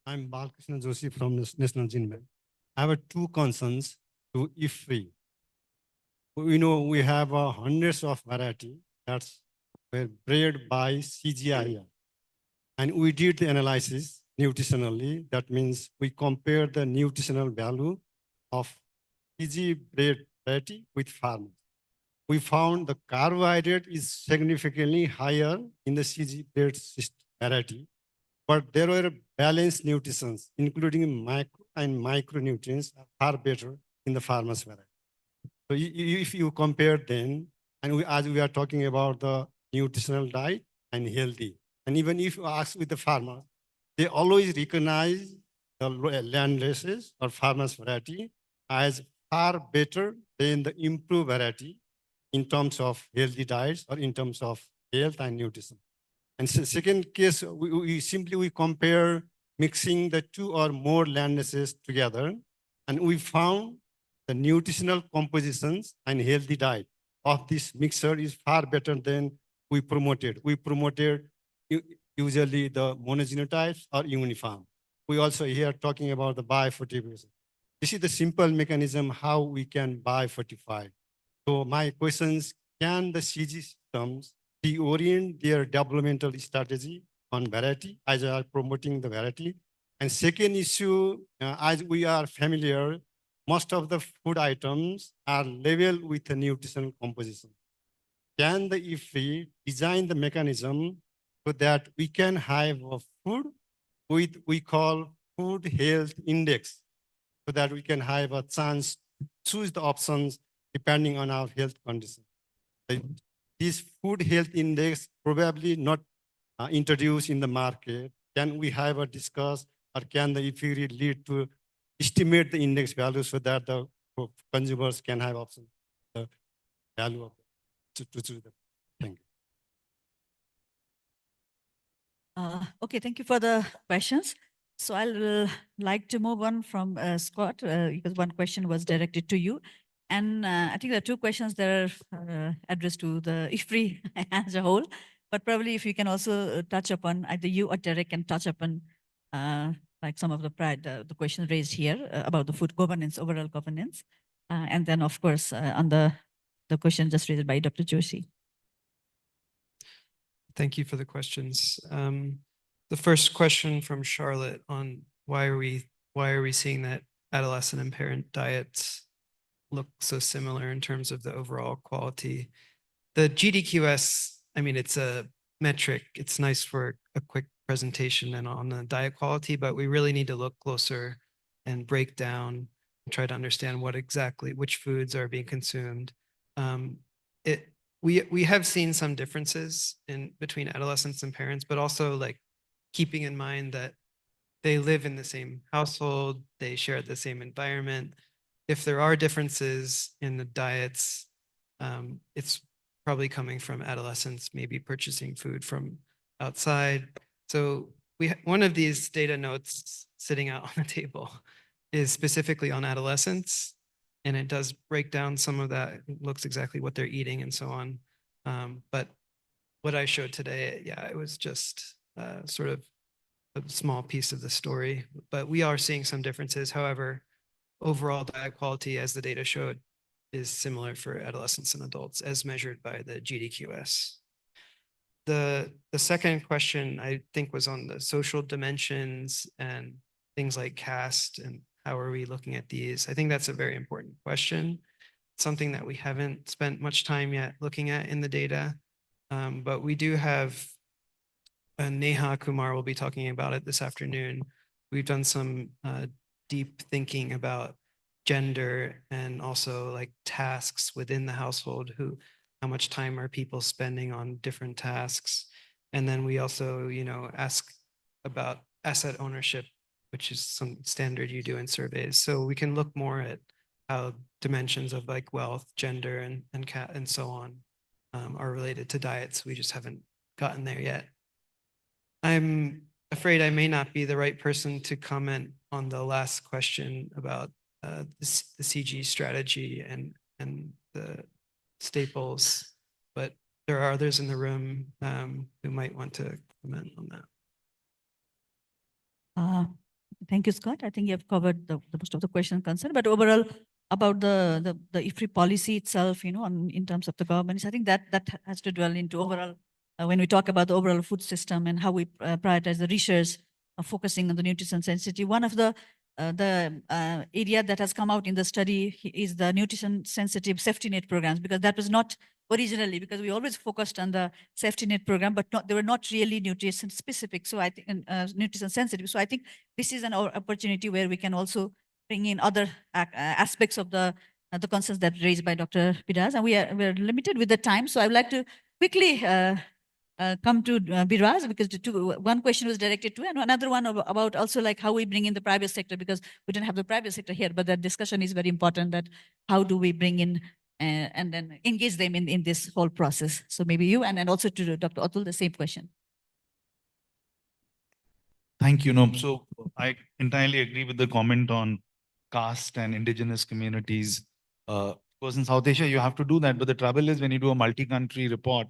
I'm Balkrishna Joshi from National Gene Bank. I have two concerns to IFPRI. We know we have hundreds of varieties that's were bred by CGIAR. And we did the analysis nutritionally. That means we compared the nutritional value of CG bred variety with farmers. We found the carbohydrate is significantly higher in the CG bred variety, but there were balanced nutrients, including macro and micronutrients, are far better in the farmers variety. So if you compare them, and as we are talking about the nutritional diet and healthy, and even if you ask with the farmer, they always recognize the land races or farmers variety as far better than the improved variety in terms of healthy diets or in terms of health and nutrition. And second case, we compare mixing the two or more land races together, and we found the nutritional compositions and healthy diet of this mixture is far better than we promoted. We promoted usually the monogenotypes or uniform. We also here talking about the biofortification. This is the simple mechanism how we can biofortify. So my questions, can the CG systems reorient their developmental strategy on variety as they are promoting the variety? And second issue, as we are familiar, most of the food items are labeled with a nutritional composition. Can the IFPRI design the mechanism so that we can have a food with we call food health index, so that we can have a chance to choose the options depending on our health condition. This food health index probably not introduced in the market. Can we have a discuss, or can the IFPRI lead to estimate the index value so that the consumers can have options, the value of to choose them? Thank you. Okay, thank you for the questions. So I'll like to move on from Scott, because one question was directed to you. And I think there are two questions that are addressed to the IFPRI as a whole, but probably if you can also touch upon, either you or Derek can touch upon like some of the questions raised here about the food governance, overall governance. And then of course, on the question just raised by Dr. Joshi. Thank you for the questions. The first question from Charlotte on why are we seeing that adolescent and parent diets look so similar in terms of the overall quality? The GDQS, I mean, it's a metric. It's nice for a quick presentation and on the diet quality, but we really need to look closer and break down and try to understand which foods are being consumed. We have seen some differences between adolescents and parents, but also like keeping in mind that they live in the same household, they share the same environment. If there are differences in the diets, it's probably coming from adolescents, maybe purchasing food from outside. So one of these data notes sitting out on the table is specifically on adolescents, and it does break down some of that. It looks exactly what they're eating and so on. But what I showed today, yeah, it was just sort of a small piece of the story, but we are seeing some differences. However, overall diet quality, as the data showed, is similar for adolescents and adults as measured by the GDQS. The second question, I think, was on the social dimensions and things like caste and how are we looking at these? I think that's a very important question. Something that we haven't spent much time yet looking at in the data, but we do have, Neha Kumar will be talking about it this afternoon. We've done some deep thinking about gender and also like tasks within the household, how much time are people spending on different tasks. And then we also, ask about asset ownership, which is some standard you do in surveys. So we can look more at how dimensions of like wealth, gender, and so on are related to diets. We just haven't gotten there yet. I'm afraid I may not be the right person to comment on the last question about the CG strategy and the staples, but there are others in the room who might want to comment on that. Thank you, Scott. I think you have covered the most of the question and concern, but overall about the IFPRI policy itself, in terms of the government, I think that has to dwell into overall, when we talk about the overall food system and how we prioritize the research, focusing on the nutrition sensitivity. One of the area that has come out in the study is the nutrition sensitive safety net programs, because that was not originally, because we always focused on the safety net program, but they were not really nutrition specific. So I think nutrition sensitive. So I think this is an opportunity where we can also bring in other aspects of the concerns that raised by Dr. Biraz, and we're limited with the time. So I would like to quickly come to Biraz, because one question was directed to, and another one about also like how we bring in the private sector, because we don't have the private sector here, but that discussion is very important, that how do we bring in and then engage them in this whole process. So maybe you, and then also to Dr. Atul, the same question. Thank you. No, so I entirely agree with the comment on caste and indigenous communities. Of Because in South Asia, you have to do that. But the trouble is when you do a multi-country report,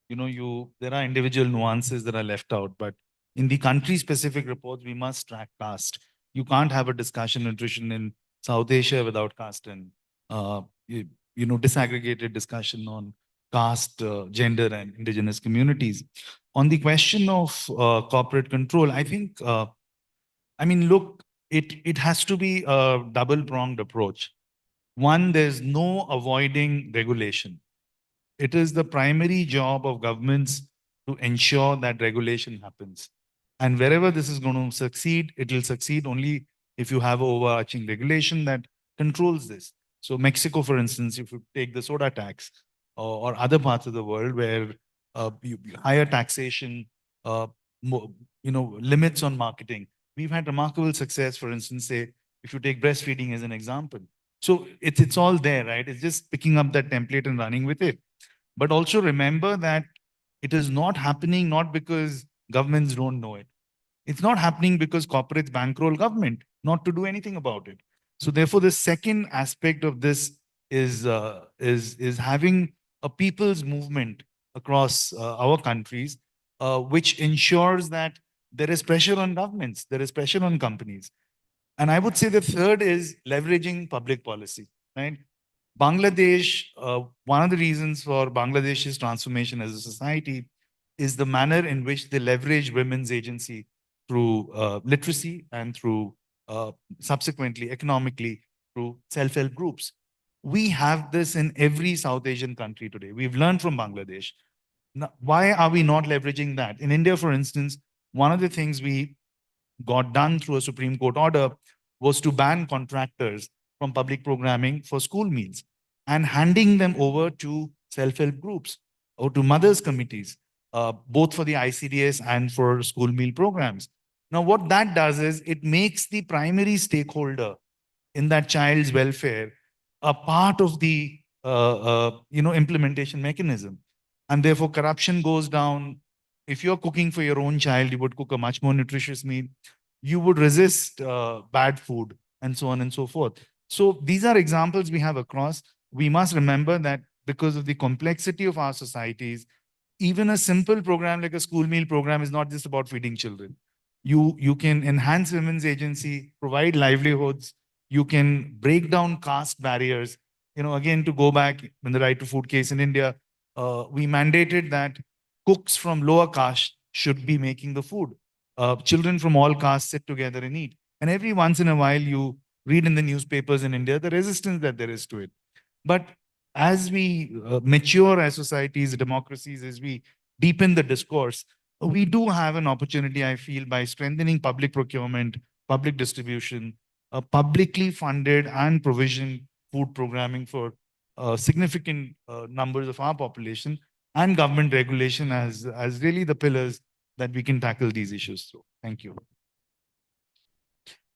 there are individual nuances that are left out. But in the country-specific reports, we must track caste. You can't have a discussion nutrition in South Asia without caste and disaggregated discussion on caste, gender, and indigenous communities. On the question of corporate control, I think, look, it has to be a double-pronged approach. One, there's no avoiding regulation. It is the primary job of governments to ensure that regulation happens. And wherever this is going to succeed, it will succeed only if you have an overarching regulation that controls this. So Mexico, for instance, if you take the soda tax or other parts of the world where higher taxation, limits on marketing, we've had remarkable success, for instance, say, if you take breastfeeding as an example. So it's all there, right? It's just picking up that template and running with it. But also remember that it is not happening not because governments don't know it. It's not happening because corporates bankroll government not to do anything about it. So therefore, the second aspect of this is having a people's movement across our countries, which ensures that there is pressure on governments, there is pressure on companies. And I would say the third is leveraging public policy, right? Bangladesh, one of the reasons for Bangladesh's transformation as a society is the manner in which they leverage women's agency through literacy and through subsequently economically through self-help groups. We have this in every South Asian country today. We've learned from Bangladesh. Now, why are we not leveraging that? In India, for instance, one of the things we got done through a Supreme Court order was to ban contractors from public programming for school meals and handing them over to self-help groups or to mothers' committees, both for the ICDS and for school meal programs. Now, what that does is it makes the primary stakeholder in that child's welfare a part of the implementation mechanism. And therefore, corruption goes down. If you're cooking for your own child, you would cook a much more nutritious meal. You would resist bad food and so on and so forth. So these are examples we have across. We must remember that because of the complexity of our societies, even a simple program like a school meal program is not just about feeding children. You can enhance women's agency, provide livelihoods. You can break down caste barriers. Again, to go back in the right to food case in India, we mandated that cooks from lower caste should be making the food. Children from all castes sit together and eat. And every once in a while, you read in the newspapers in India the resistance that there is to it. But as we mature as societies, democracies, as we deepen the discourse, we do have an opportunity, I feel, by strengthening public procurement, public distribution, publicly funded and provisioned food programming for significant numbers of our population, and government regulation as really the pillars that we can tackle these issues through. Thank you.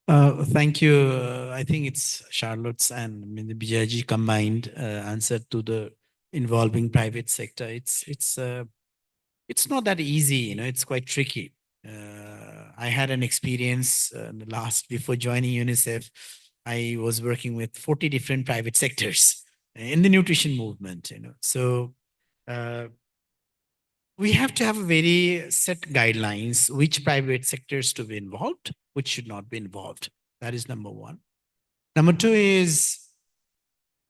Thank you. I think it's Charlotte's and Bijaji combined answer to the involving private sector. It's not that easy, it's quite tricky. I had an experience before joining UNICEF. I was working with 40 different private sectors in the nutrition movement, So we have to have a very set guidelines, which private sectors to be involved, which should not be involved. That is number one. Number two is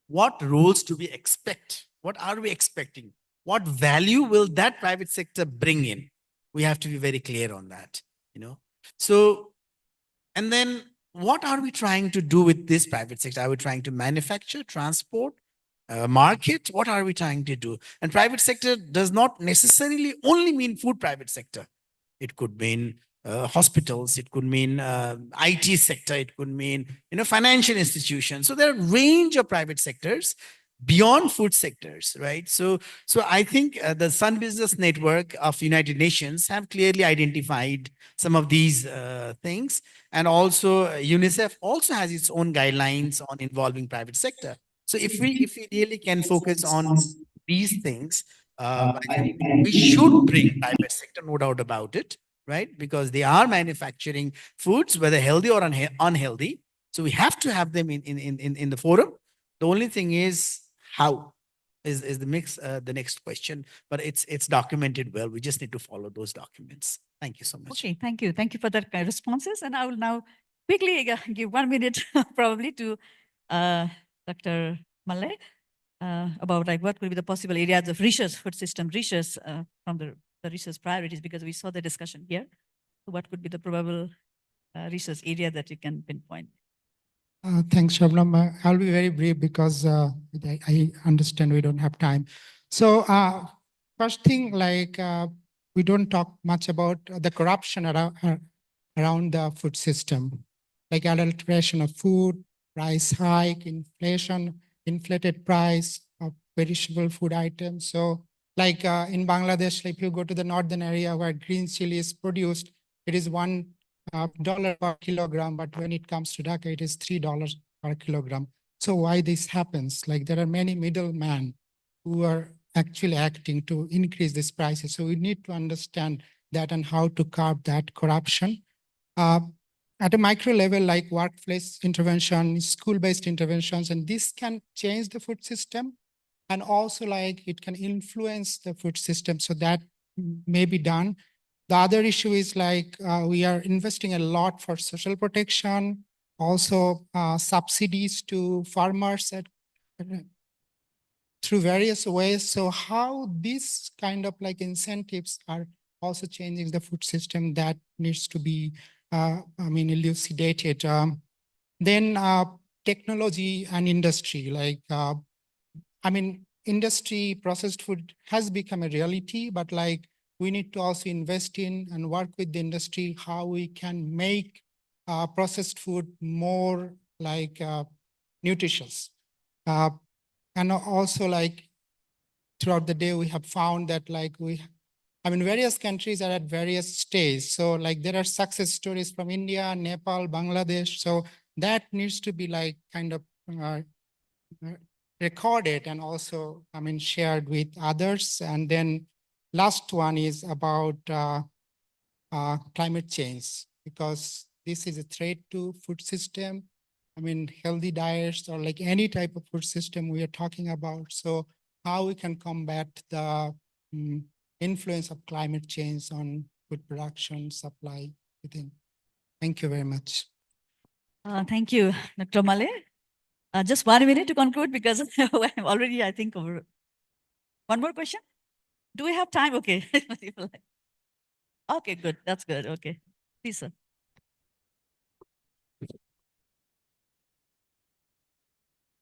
what roles do we expect? What are we expecting? What value will that private sector bring in? We have to be very clear on that, So, and then what are we trying to do with this private sector? Are we trying to manufacture, transport, market? What are we trying to do? And private sector does not necessarily only mean food private sector. It could mean hospitals, it could mean IT sector, it could mean financial institutions. So there are a range of private sectors beyond food sectors, right? So I think the Sun Business Network of United Nations have clearly identified some of these things, and also UNICEF also has its own guidelines on involving private sector. So if we really can focus on these things, I think we should bring private sector, no doubt about it, right? Because they are manufacturing foods, whether healthy or unhealthy. So we have to have them in the forum. The only thing is how is the next question, but it's documented well. We just need to follow those documents. Thank you so much. Okay, thank you. Thank you for that responses. And I will now quickly give 1 minute probably to Dr. Malay about like what could be the possible areas of research, food system research from the research priorities, because we saw the discussion here. So what could be the probable research area that you can pinpoint? Thanks, Shabnam. I'll be very brief because I understand we don't have time. So first thing, like we don't talk much about the corruption around the food system, like adulteration of food, price hike, inflation, inflated price of perishable food items. So like in Bangladesh, if you go to the northern area where green chili is produced, it is $1 per kilogram, but when it comes to Dhaka, it is $3 per kilogram. So why this happens? Like there are many middlemen who are actually acting to increase these prices. So we need to understand that and how to curb that corruption. At a micro level, like workplace intervention, school-based interventions, and this can change the food system. And also like it can influence the food system. So that may be done. The other issue is like we are investing a lot for social protection, also subsidies to farmers through various ways. So how these kind of like incentives are also changing the food system, that needs to be, elucidated. Then technology and industry, like, industry processed food has become a reality, but like, we need to also invest in and work with the industry, how we can make processed food more like nutritious. And also like throughout the day, we have found that like various countries are at various stages. So like there are success stories from India, Nepal, Bangladesh. So that needs to be like kind of recorded and also, shared with others. And then last one is about climate change, because this is a threat to food system. Healthy diets or like any type of food system we are talking about. So how we can combat the influence of climate change on food production, supply within. Thank you very much. Thank you, Dr. Malay. Just 1 minute to conclude because I'm already, I think, over. One more question? Do we have time? Okay. Okay, good. That's good. Okay. Please, sir.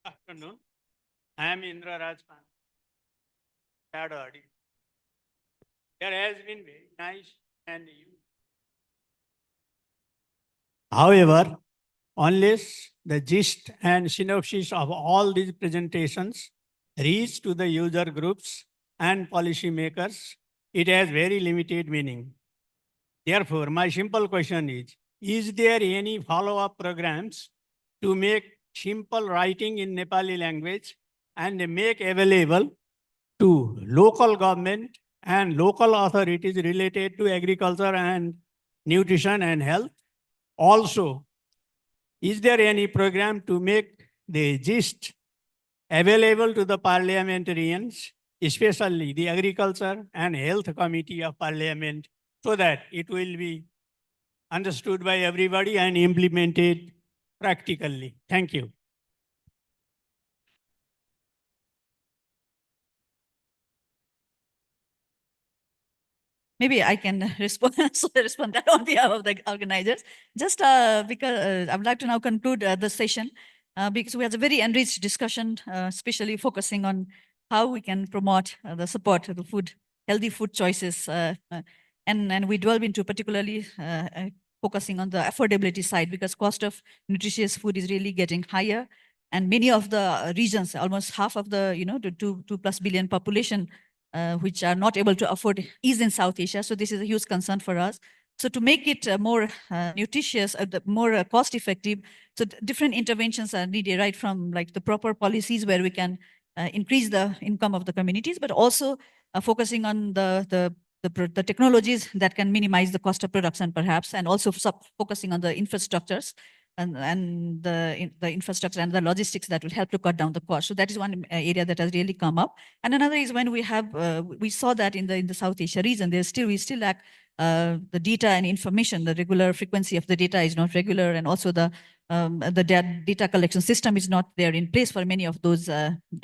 Afternoon. I am Indra Rajpan. There has been very nice and you. However, unless the gist and synopsis of all these presentations reach to the user groups and policymakers, it has very limited meaning. Therefore, my simple question is there any follow-up programs to make simple writing in Nepali language and make available to local government and local authorities related to agriculture and nutrition and health? Also, is there any program to make the gist available to the parliamentarians, especially the Agriculture and Health Committee of Parliament, so that it will be understood by everybody and implemented practically? Thank you. Maybe I can respond that on behalf of the organizers. Just because I would like to now conclude the session because we had a very enriched discussion, especially focusing on how we can promote the support of the food, healthy food choices. And we delve into particularly focusing on the affordability side, because cost of nutritious food is really getting higher. And many of the regions, almost half of the, the 2+ billion population, which are not able to afford, is in South Asia. So this is a huge concern for us. So to make it more nutritious, more cost effective, so different interventions are needed, right from like the proper policies where we can increase the income of the communities, but also focusing on the technologies that can minimize the cost of production perhaps, and also focusing on the infrastructures and the infrastructure and the logistics that will help to cut down the cost. So that is one area that has really come up. And another is when we saw that in the South Asia region, we still lack the data and information. The regular frequency of the data is not regular, and also the data collection system is not there in place for many of those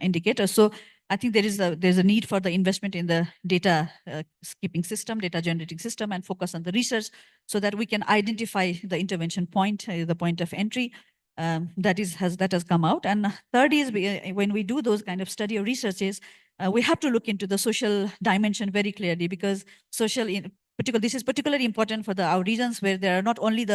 indicators. So I think there's a need for the investment in the data keeping system, data generating system, and focus on the research so that we can identify the intervention point, the point of entry that has come out. And third is when we do those kind of study or researches, we have to look into the social dimension very clearly, because this is particularly important for our regions where there are not only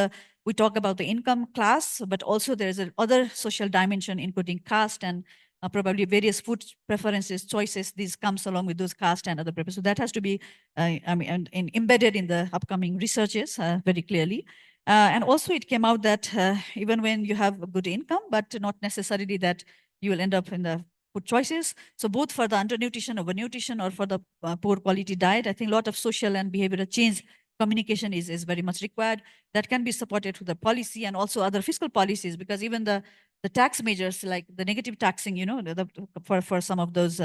we talk about the income class, but also there is other social dimension, including caste and probably various food preferences, choices. These comes along with those caste and other preferences. So that has to be embedded in the upcoming researches very clearly. And also it came out that even when you have a good income, but not necessarily that you will end up in the food choices. So both for the undernutrition, overnutrition, or for the poor quality diet, I think a lot of social and behavioral change communication is very much required. That can be supported through the policy and also other fiscal policies, because even the tax measures like the negative taxing, for some of those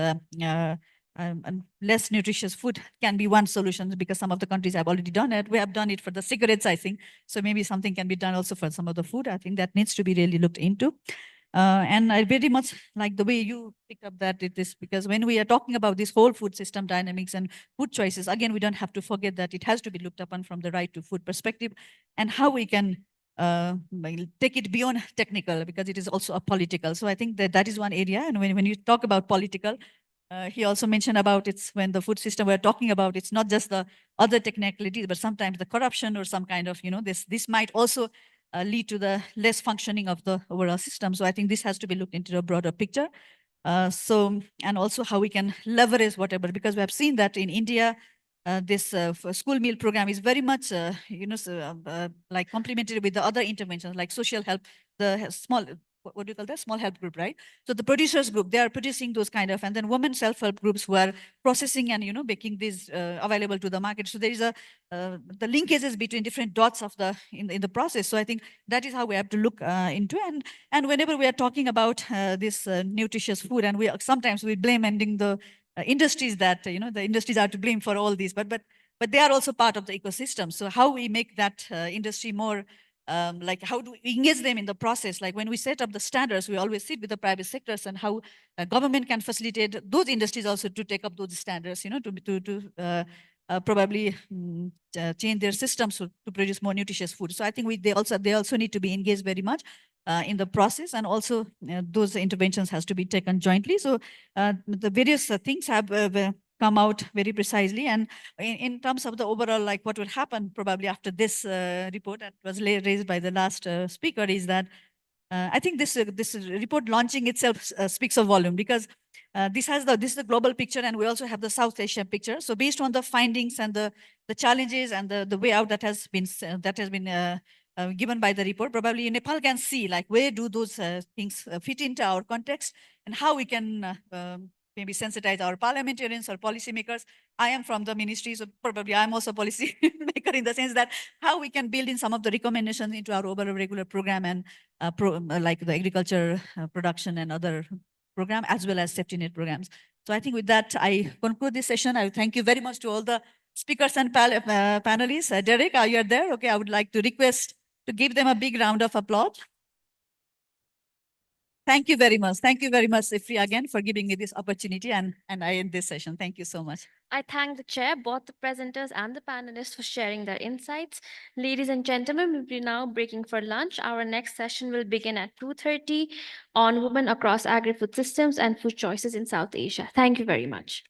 less nutritious food can be one solution, because some of the countries have already done it. We have done it for the cigarettes, I think. So maybe something can be done also for some of the food. I think that needs to be really looked into. And I very much like the way you pick up that it is, because when we are talking about this whole food system dynamics and food choices, again, we don't have to forget that it has to be looked upon from the right to food perspective, and how we can take it beyond technical, because it is also a political. So I think that is one area. And when you talk about political, he also mentioned about it's when the food system we're talking about, it's not just the other technicalities, but sometimes the corruption or some kind of, this might also lead to the less functioning of the overall system. So I think this has to be looked into a broader picture. And also how we can leverage whatever, because we have seen that in India, this school meal program is very much, like complemented with the other interventions like social help, the small, what do you call that? Small help group, right? So the producers group, they are producing those kind of, and then women self-help groups who are processing and, making these available to the market. So there is the linkages between different dots of in the process. So I think that is how we have to look into. And whenever we are talking about this nutritious food, and sometimes we blame ending the industries that, the industries are to blame for all this, but they are also part of the ecosystem. So how we make that industry more, like how do we engage them in the process? Like when we set up the standards, we always sit with the private sectors, and how government can facilitate those industries also to take up those standards, to probably change their systems to produce more nutritious food. So I think they also need to be engaged very much in the process, and also those interventions has to be taken jointly. So the various things have come out very precisely. And in terms of the overall, like what will happen probably after this report that was raised by the last speaker, is that I think this report launching itself speaks of volume, because this is the global picture, and we also have the South Asia picture. So based on the findings and the challenges and the way out that has been given by the report, probably Nepal can see like where do those things fit into our context, and how we can maybe sensitize our parliamentarians or policymakers. I am from the ministry, so probably I'm also a policy maker, in the sense that how we can build in some of the recommendations into our overall regular program, and like the agriculture production and other program, as well as safety net programs. So I think with that, I conclude this session. I thank you very much to all the speakers and panelists. Derek, are you there? Okay, I would like to request to give them a big round of applause. Thank you very much. Thank you very much, IFPRI, again, for giving me this opportunity, and I end this session. Thank you so much. I thank the chair, both the presenters and the panelists for sharing their insights. Ladies and gentlemen, we'll be now breaking for lunch. Our next session will begin at 2:30 on women across agri-food systems and food choices in South Asia. Thank you very much.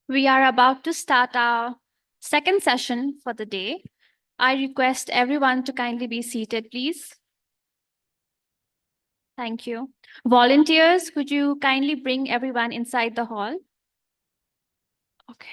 We are about to start our second session for the day. I request everyone to kindly be seated, please. Thank you. Volunteers, could you kindly bring everyone inside the hall? Okay.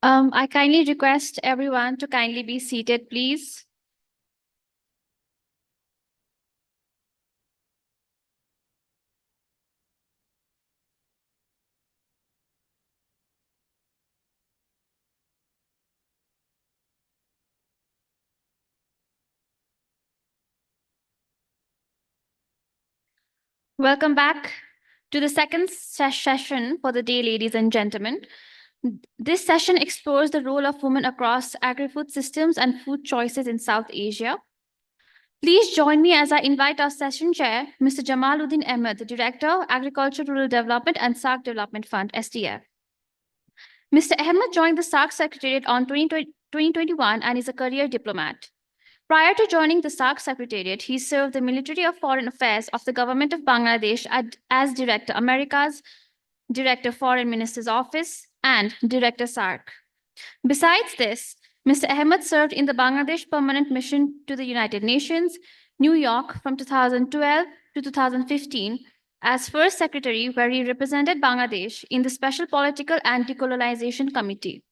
I kindly request everyone to kindly be seated, please. Welcome back to the second session for the day, ladies and gentlemen. This session explores the role of women across agri-food systems and food choices in South Asia. Please join me as I invite our session chair, Mr. Jamaluddin Ahmed, the Director, Agriculture, Rural Development and SARC Development Fund, SDF. Mr. Ahmed joined the SARC Secretariat on 2021 and is a career diplomat. Prior to joining the SARC Secretariat, he served the Ministry of Foreign Affairs of the Government of Bangladesh as Director Americas, Director Foreign Minister's Office, and Director SARC. Besides this, Mr. Ahmed served in the Bangladesh Permanent Mission to the United Nations, New York from 2012 to 2015 as First Secretary, where he represented Bangladesh in the Special Political and Decolonization Committee.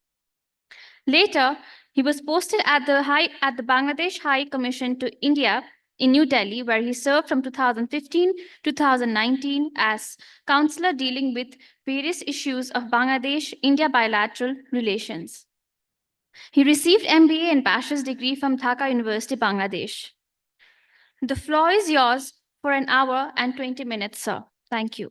Later, he was posted at the Bangladesh High Commission to India in New Delhi, where he served from 2015 to 2019 as counselor dealing with various issues of Bangladesh-India bilateral relations. He received MBA and bachelor's degree from Dhaka University, Bangladesh. The floor is yours for an hour and 20 minutes, sir. Thank you.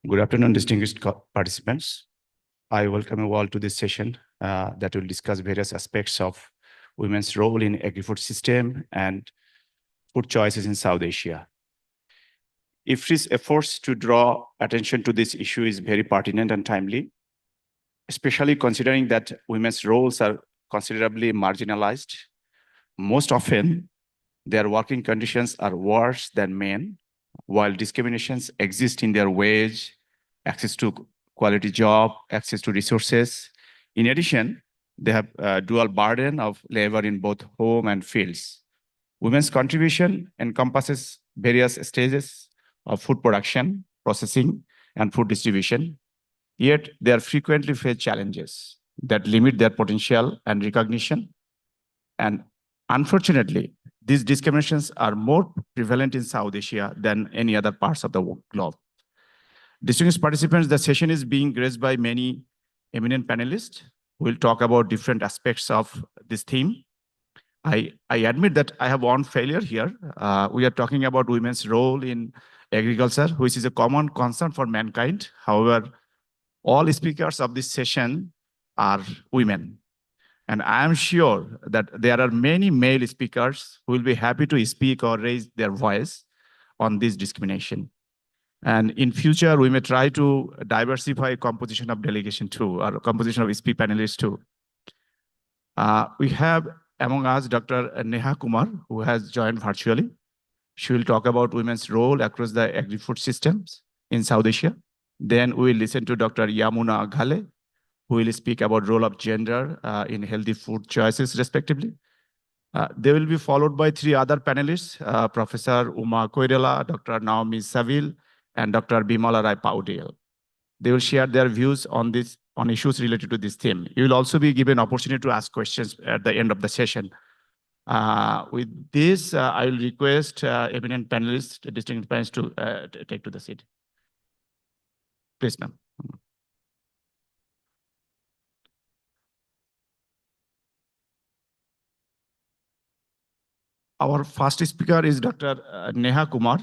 Good afternoon, distinguished participants. I welcome you all to this session that will discuss various aspects of women's role in agri-food system and food choices in South Asia. IFPRI's efforts to draw attention to this issue is very pertinent and timely, especially considering that women's roles are considerably marginalized. Most often, Their working conditions are worse than men, while discriminations exist in their wage, access to quality job, access to resources. In addition, they have a dual burden of labor in both home and fields. Women's contribution encompasses various stages of food production, processing, and food distribution. Yet, they are frequently face challenges that limit their potential and recognition. And unfortunately, these discriminations are more prevalent in South Asia than any other parts of the globe. Distinguished participants, the session is being graced by many eminent panelists who will talk about different aspects of this theme. I admit that I have one failure here. We are talking about women's role in agriculture, which is a common concern for mankind. However, all speakers of this session are women. And I am sure that there are many male speakers who will be happy to speak or raise their voice on this discrimination. And in future, we may try to diversify composition of delegation too, or composition of speak panelists too. We have among us Dr. Neha Kumar, who has joined virtually. She will talk about women's role across the agri-food systems in South Asia. Then we will listen to Dr. Yamuna Ghale, who will speak about role of gender in healthy food choices, respectively. They will be followed by three other panelists, Professor Uma Koirela, Dr. Naomi Saville, and Dr. Bimala Rai Paudel. They will share their views on issues related to this theme. You will also be given opportunity to ask questions at the end of the session. With this, I will request eminent panelists, distinguished panelists to take to the seat. Please, ma'am. Our first speaker is Dr. Neha Kumar.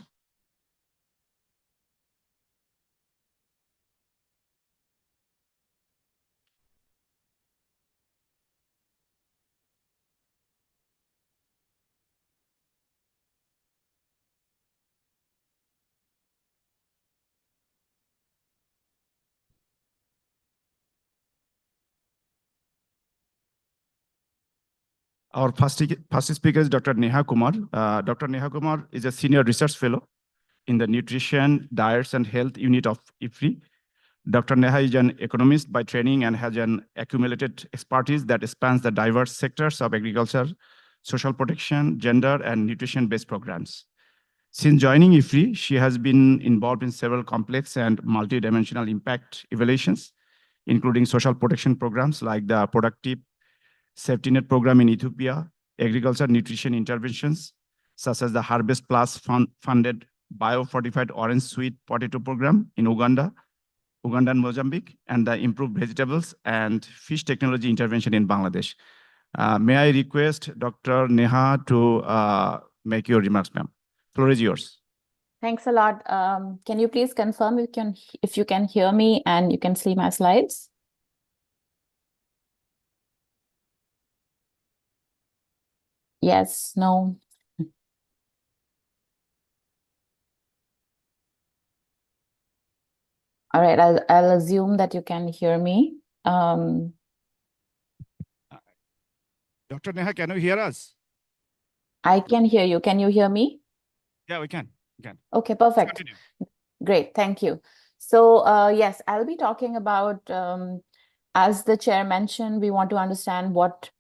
Our first speaker is Dr. Neha Kumar. Dr. Neha Kumar is a senior research fellow in the Nutrition, Diets, and Health Unit of IFPRI. Dr. Neha is an economist by training and has an accumulated expertise that spans the diverse sectors of agriculture, social protection, gender, and nutrition-based programs. Since joining IFPRI, she has been involved in several complex and multidimensional impact evaluations, including social protection programs like the Productive Safety Net program in Ethiopia, agriculture nutrition interventions, such as the Harvest Plus funded bio-fortified orange sweet potato program in Uganda and Mozambique, and the improved vegetables and fish technology intervention in Bangladesh. May I request Dr. Neha to make your remarks, ma'am? Floor is yours. Thanks a lot. Can you please confirm if you can hear me and you can see my slides? Yes, no. All right, I'll assume that you can hear me. Dr. Neha, can you hear us? I can hear you. Can you hear me? Yeah, we can. Okay, perfect. Great, thank you. So yes, I'll be talking about, as the chair mentioned, we want to understand what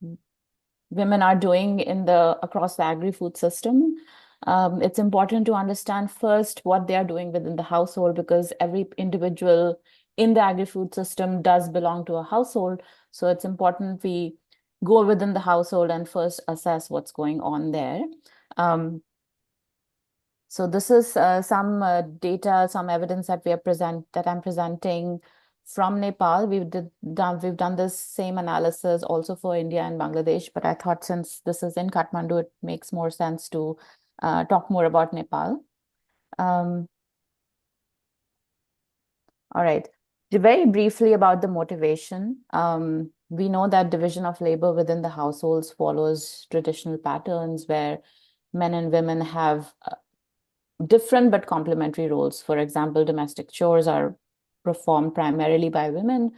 women are doing across the agri-food system. It's important to understand first what they are doing within the household, because every individual in the agri-food system does belong to a household. So it's important we go within the household and first assess what's going on there. So this is some data, some evidence that I'm presenting from Nepal. We've done this same analysis also for India and Bangladesh, but I thought since this is in Kathmandu, it makes more sense to talk more about Nepal. All right, very briefly about the motivation. We know that division of labor within the households follows traditional patterns where men and women have different but complementary roles. For example, domestic chores are performed primarily by women,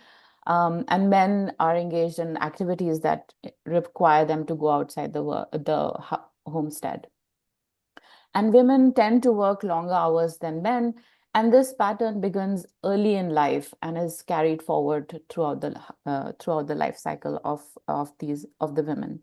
and men are engaged in activities that require them to go outside the homestead. And women tend to work longer hours than men. And this pattern begins early in life and is carried forward throughout the life cycle of the women.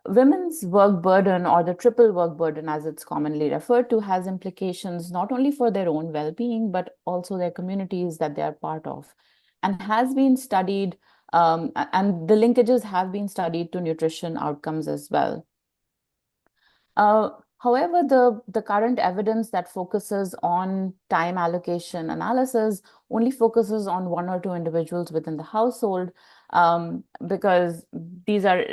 Women's work burden, or the triple work burden as it's commonly referred to, has implications not only for their own well-being, but also their communities that they are part of, and has been studied, and the linkages have been studied to nutrition outcomes as well. However, the current evidence that focuses on time allocation analysis only focuses on one or two individuals within the household, because these are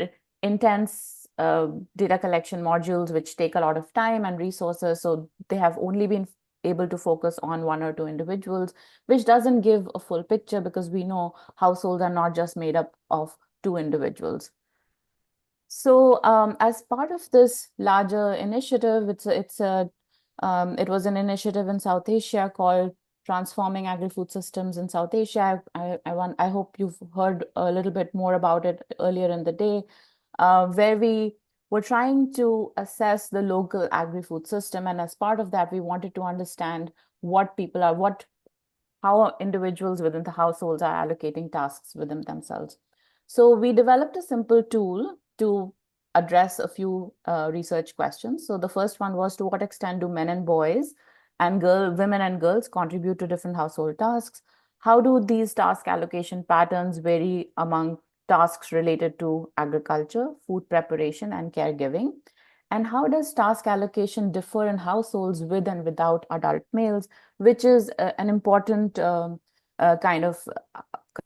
intense data collection modules which take a lot of time and resources. So they have only been able to focus on one or two individuals, which doesn't give a full picture, because we know households are not just made up of two individuals. So as part of this larger initiative, it was an initiative in South Asia called Transforming Agri-Food Systems in South Asia. I hope you've heard a little bit more about it earlier in the day, where we were trying to assess the local agri-food system. And as part of that, we wanted to understand how individuals within the households are allocating tasks within themselves. So we developed a simple tool to address a few research questions. So the first one was, to what extent do men and boys and women and girls contribute to different household tasks? How do these task allocation patterns vary among tasks related to agriculture, food preparation, and caregiving? And how does task allocation differ in households with and without adult males, which is an important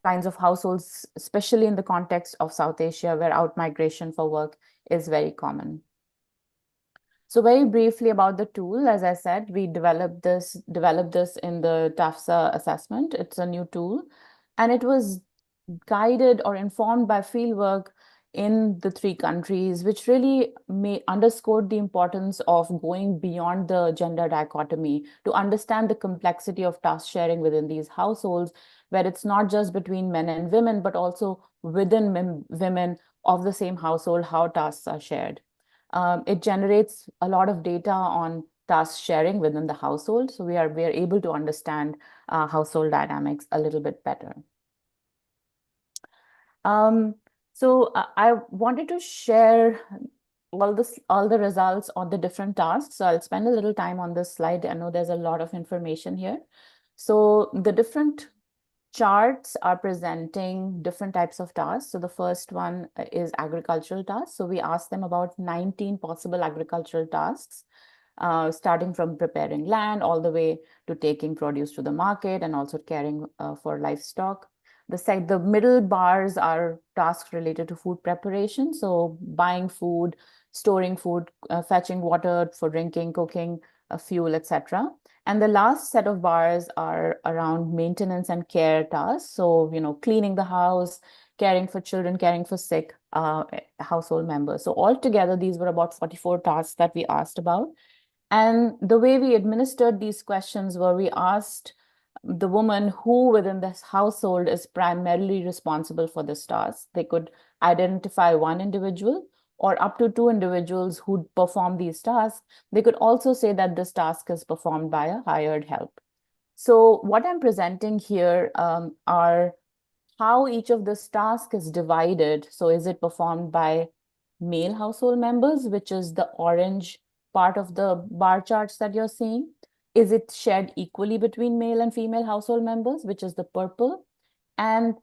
kinds of households, especially in the context of South Asia, where outmigration for work is very common. So very briefly about the tool, as I said, we developed this in the TAFSA assessment. It's a new tool, and it was guided or informed by fieldwork in the 3 countries, which really underscored the importance of going beyond the gender dichotomy to understand the complexity of task sharing within these households, where it's not just between men and women, but also within women of the same household, how tasks are shared. It generates a lot of data on task sharing within the household, so we are able to understand household dynamics a little bit better. So I wanted to share all the results on the different tasks. So I'll spend a little time on this slide. I know there's a lot of information here. So the different charts are presenting different types of tasks. So the first one is agricultural tasks. So we asked them about 19 possible agricultural tasks, starting from preparing land all the way to taking produce to the market and also caring for livestock. The middle bars are tasks related to food preparation. So buying food, storing food, fetching water for drinking, cooking, fuel, etc. And the last set of bars are around maintenance and care tasks. So, cleaning the house, caring for children, caring for sick household members. So altogether, these were about 44 tasks that we asked about. And the way we administered these questions were, we asked the woman who within this household is primarily responsible for this task. They could identify one individual or up to 2 individuals who perform these tasks. They could also say that this task is performed by a hired help. So what I'm presenting here are how each of this task is divided. So is it performed by male household members, which is the orange part of the bar charts that you're seeing? Is it shared equally between male and female household members, which is the purple? And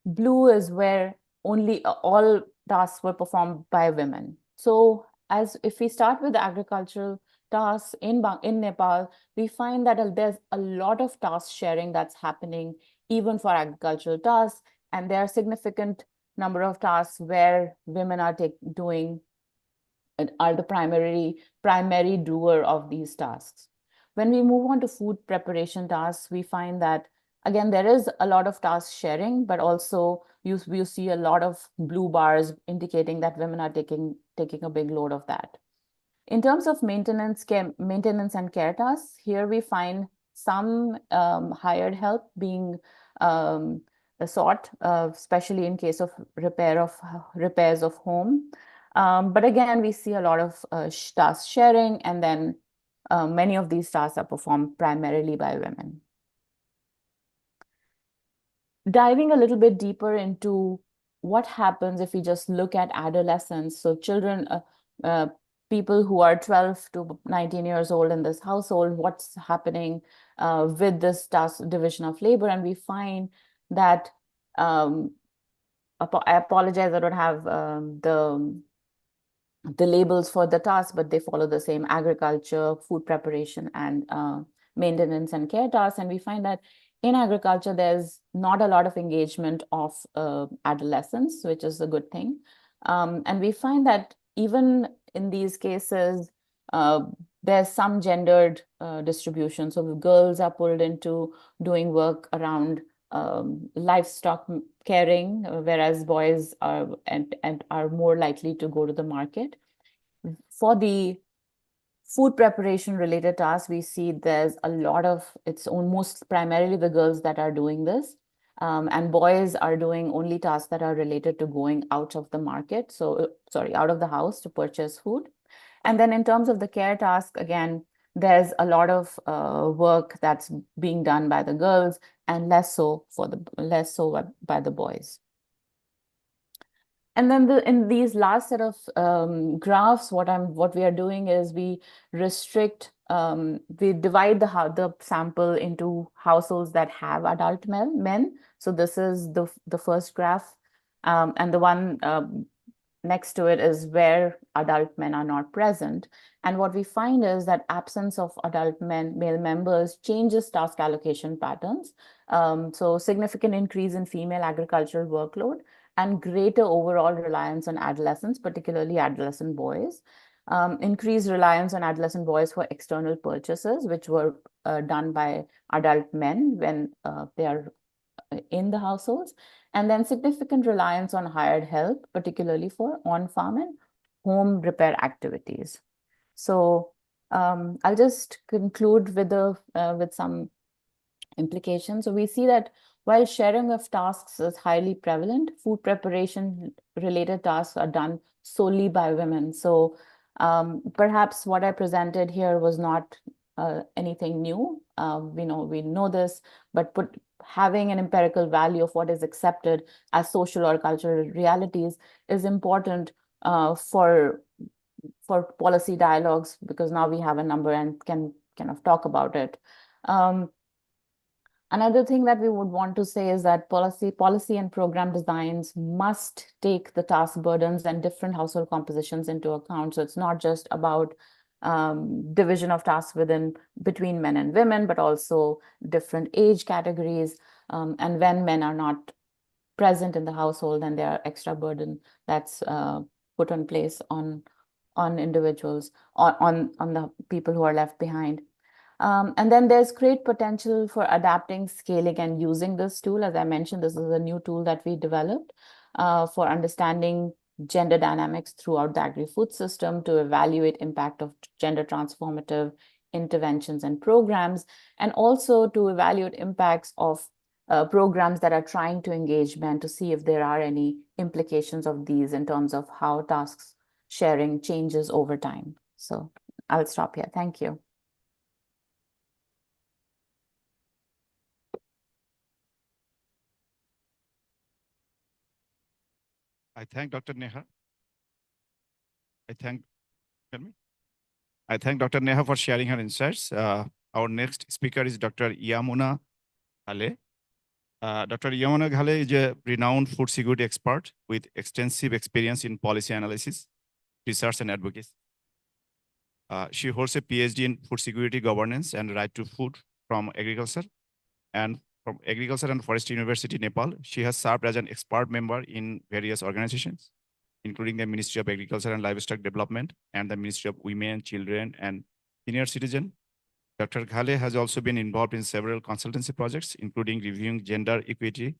blue is where only all tasks were performed by women. So if we start with the agricultural tasks in Nepal, we find that there's a lot of task sharing that's happening even for agricultural tasks, and there are significant number of tasks where women are the primary doer of these tasks. When we move on to food preparation tasks, we find that, again, there is a lot of task sharing, but also you see a lot of blue bars indicating that women are taking a big load of that. In terms of maintenance and care tasks, here we find some hired help being sought, especially in case of repairs of home. But again, we see a lot of task sharing, and then many of these tasks are performed primarily by women. Diving a little bit deeper into what happens if we just look at adolescents, so children, people who are 12 to 19 years old in this household, what's happening with this task division of labor, and we find that, I apologize, I don't have the labels for the tasks, but they follow the same: agriculture, food preparation, and maintenance and care tasks. And we find that in agriculture, there's not a lot of engagement of adolescents, which is a good thing. And we find that even in these cases, there's some gendered distribution. So girls are pulled into doing work around livestock caring, whereas boys are and are more likely to go to the market. For the food preparation related tasks, we see there's a lot of, it's almost primarily the girls that are doing this. And boys are doing only tasks that are related to going out of the market. So, sorry, out of the house to purchase food. And then in terms of the care task, again, there's a lot of work that's being done by the girls and less so by the boys. And then in these last set of graphs, what we are doing is we restrict, we divide the sample into households that have adult men. So this is the first graph, and the one next to it is where adult men are not present. And what we find is that absence of adult male members changes task allocation patterns. So significant increase in female agricultural workload and greater overall reliance on adolescents, particularly adolescent boys. Increased reliance on adolescent boys for external purchases, which were done by adult men when they are in the households, and then significant reliance on hired help, particularly for on-farm and home repair activities. So I'll just conclude with some implications. So we see that while sharing of tasks is highly prevalent, food preparation related tasks are done solely by women. So perhaps what I presented here was not anything new. We know this, but having an empirical value of what is accepted as social or cultural realities is important for policy dialogues, because now we have a number and can kind of talk about it. Another thing that we would want to say is that policy and program designs must take the task burdens and different household compositions into account. So it's not just about division of tasks between men and women, but also different age categories. And when men are not present in the household, then there are extra burden that's put in place on individuals, on the people who are left behind. And then there's great potential for adapting, scaling, and using this tool. As I mentioned, this is a new tool that we developed for understanding gender dynamics throughout the agri-food system, to evaluate impact of gender transformative interventions and programs, and also to evaluate impacts of programs that are trying to engage men, to see if there are any implications of these in terms of how tasks sharing changes over time. So I'll stop here. Thank you. I thank Dr. Neha. I thank Dr. Neha for sharing her insights. Our next speaker is Dr. Yamuna Ghale. Dr. Yamuna Ghale is a renowned food security expert with extensive experience in policy analysis, research, and advocacy. She holds a PhD in food security governance and right to food from Agriculture and Forestry University, Nepal. She has served as an expert member in various organizations, including the Ministry of Agriculture and Livestock Development and the Ministry of Women, Children, and Senior Citizen. Dr. Ghale has also been involved in several consultancy projects, including reviewing gender equity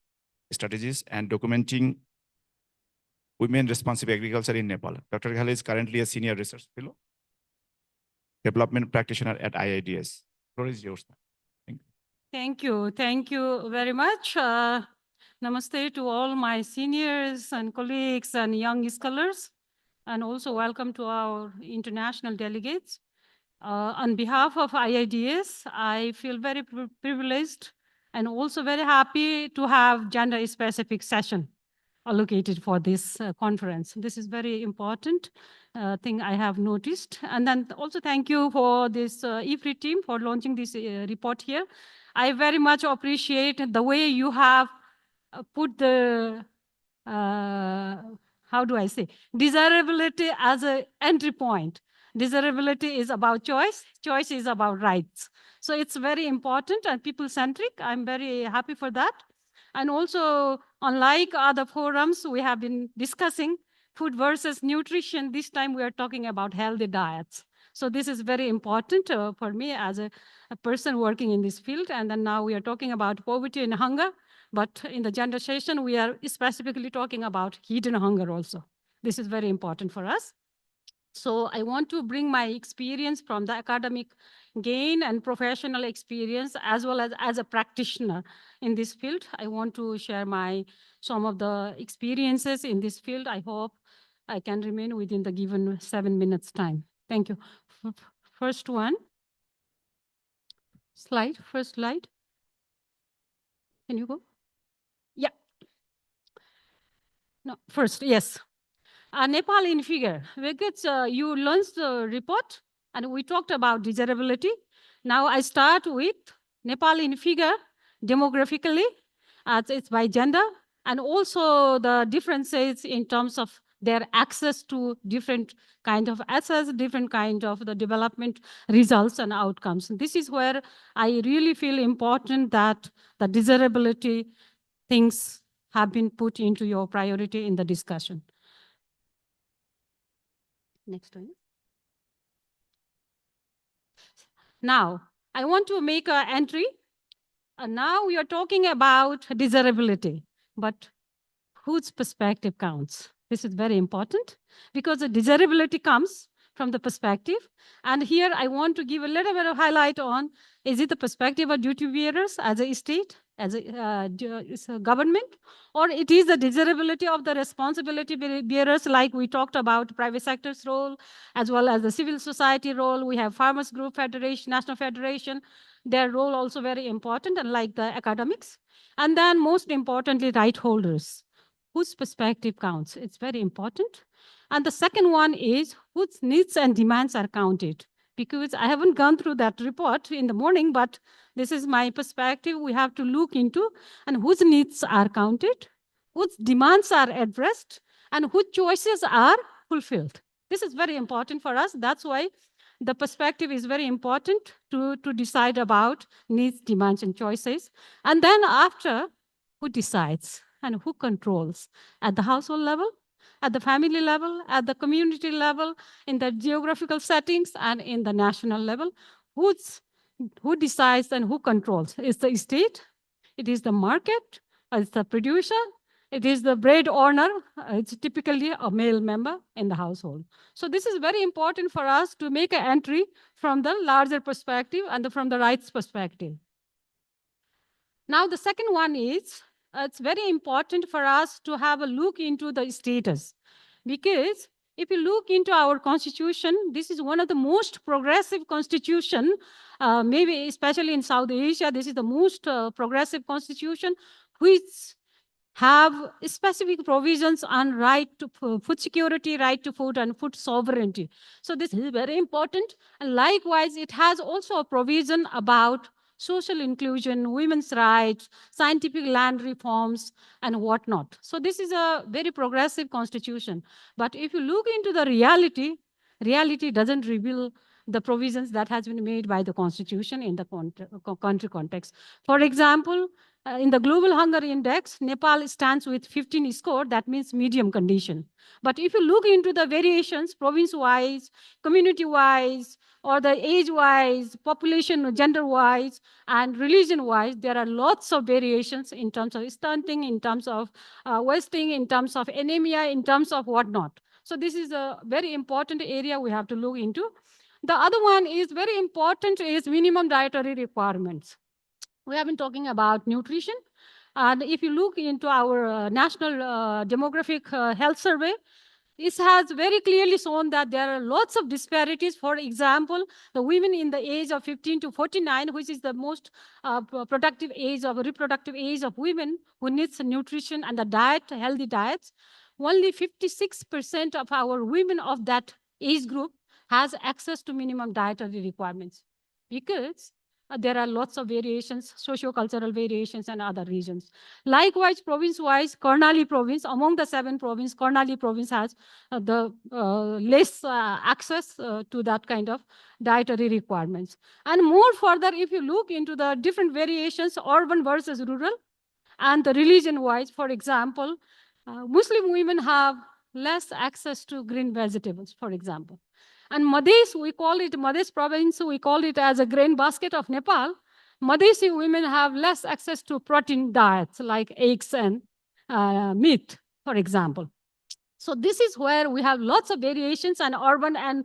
strategies and documenting women-responsive agriculture in Nepal. Dr. Ghale is currently a senior research fellow, development practitioner at IIDS. The floor is yours. Thank you. Thank you very much. Namaste to all my seniors and colleagues and young scholars. and also welcome to our international delegates. On behalf of IIDS, I feel very privileged and also very happy to have gender-specific session allocated for this conference. This is very important thing I have noticed. And then also thank you for this IFPRI team for launching this report here. I very much appreciate the way you have put the, how do I say, desirability as an entry point. Desirability is about choice. Choice is about rights. So it's very important and people-centric. I'm very happy for that. And also, unlike other forums, we have been discussing food versus nutrition. This time we are talking about healthy diets. So this is very important for me as a person working in this field. And then now we are talking about poverty and hunger. But in the gender session, we are specifically talking about hidden hunger also. This is very important for us. So I want to bring my experience from the academic gain and professional experience as well as a practitioner in this field. I want to share some of the experiences in this field. I hope I can remain within the given 7 minutes time. Thank you. First one. First slide. Can you go? Yeah. No, first, yes. Nepal in figure, because you launched the report and we talked about desirability. Now I start with Nepal in figure demographically, it's by gender, and also the differences in terms of their access to different kind of assets, different kind of the development results and outcomes. And this is where I really feel important that the desirability things have been put into your priority in the discussion. Next one. Now, I want to make an entry. Now we are talking about desirability, but whose perspective counts? This is very important because the desirability comes from the perspective. And here I want to give a little bit of highlight on, is it the perspective of duty bearers as a state, as a government, or it is the desirability of the responsibility bearers, like we talked about private sector's role, as well as the civil society role. We have Farmers Group Federation, National Federation, their role also very important, and like the academics. And then most importantly, right holders, whose perspective counts. It's very important. And the second one is whose needs and demands are counted. Because I haven't gone through that report in the morning, but this is my perspective we have to look into, and whose needs are counted, whose demands are addressed, and whose choices are fulfilled. This is very important for us. That's why the perspective is very important to decide about needs, demands, and choices. And then after, who decides and who controls at the household level, at the family level, at the community level, in the geographical settings, and in the national level. Who decides and who controls? It's the state, it is the market, it's the producer, it is the bread owner. It's typically a male member in the household. So this is very important for us to make an entry from the larger perspective and from the rights perspective. Now, the second one is, it's very important for us to have a look into the status, because if you look into our constitution, this is one of the most progressive constitution, maybe especially in South Asia, this is the most progressive constitution, which have specific provisions on right to food security, right to food, and food sovereignty. So this is very important. And likewise, it has also a provision about social inclusion, women's rights, scientific land reforms, and whatnot. So this is a very progressive constitution. But if you look into the reality doesn't reveal the provisions that has been made by the constitution in the country context. For example, in the Global Hunger Index, Nepal stands with 15 score, that means medium condition. But if you look into the variations, province-wise, community-wise, or the age-wise, population, gender-wise, and religion-wise, there are lots of variations in terms of stunting, in terms of wasting, in terms of anemia, in terms of whatnot. So this is a very important area we have to look into. The other one is very important is minimum dietary requirements. We have been talking about nutrition. And if you look into our national demographic health survey, It has very clearly shown that there are lots of disparities. For example, the women in the age of 15 to 49, which is the most productive age of reproductive age of women who needs nutrition and the diet, healthy diets, only 56% of our women of that age group has access to minimum dietary requirements, because there are lots of variations, socio-cultural variations and other regions. Likewise, province-wise, Karnali province, among the 7 provinces, Karnali province has the less access to that kind of dietary requirements. And more further, if you look into the different variations, urban versus rural, and the religion-wise, for example, Muslim women have less access to green vegetables, for example. And Madhesi, we call it Madhesi province, we call it as a grain basket of Nepal. Madhesi women have less access to protein diets like eggs and meat, for example. So this is where we have lots of variations, and urban and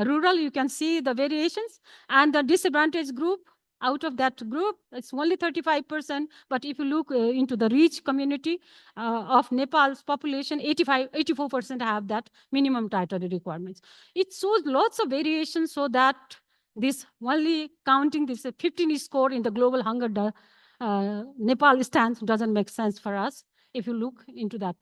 rural, you can see the variations. And the disadvantaged group, out of that group, it's only 35%. But if you look into the rich community of Nepal's population, 84% have that minimum dietary requirements. It shows lots of variations, so that this only counting this 15 score in the global hunger Nepal stance doesn't make sense for us if you look into that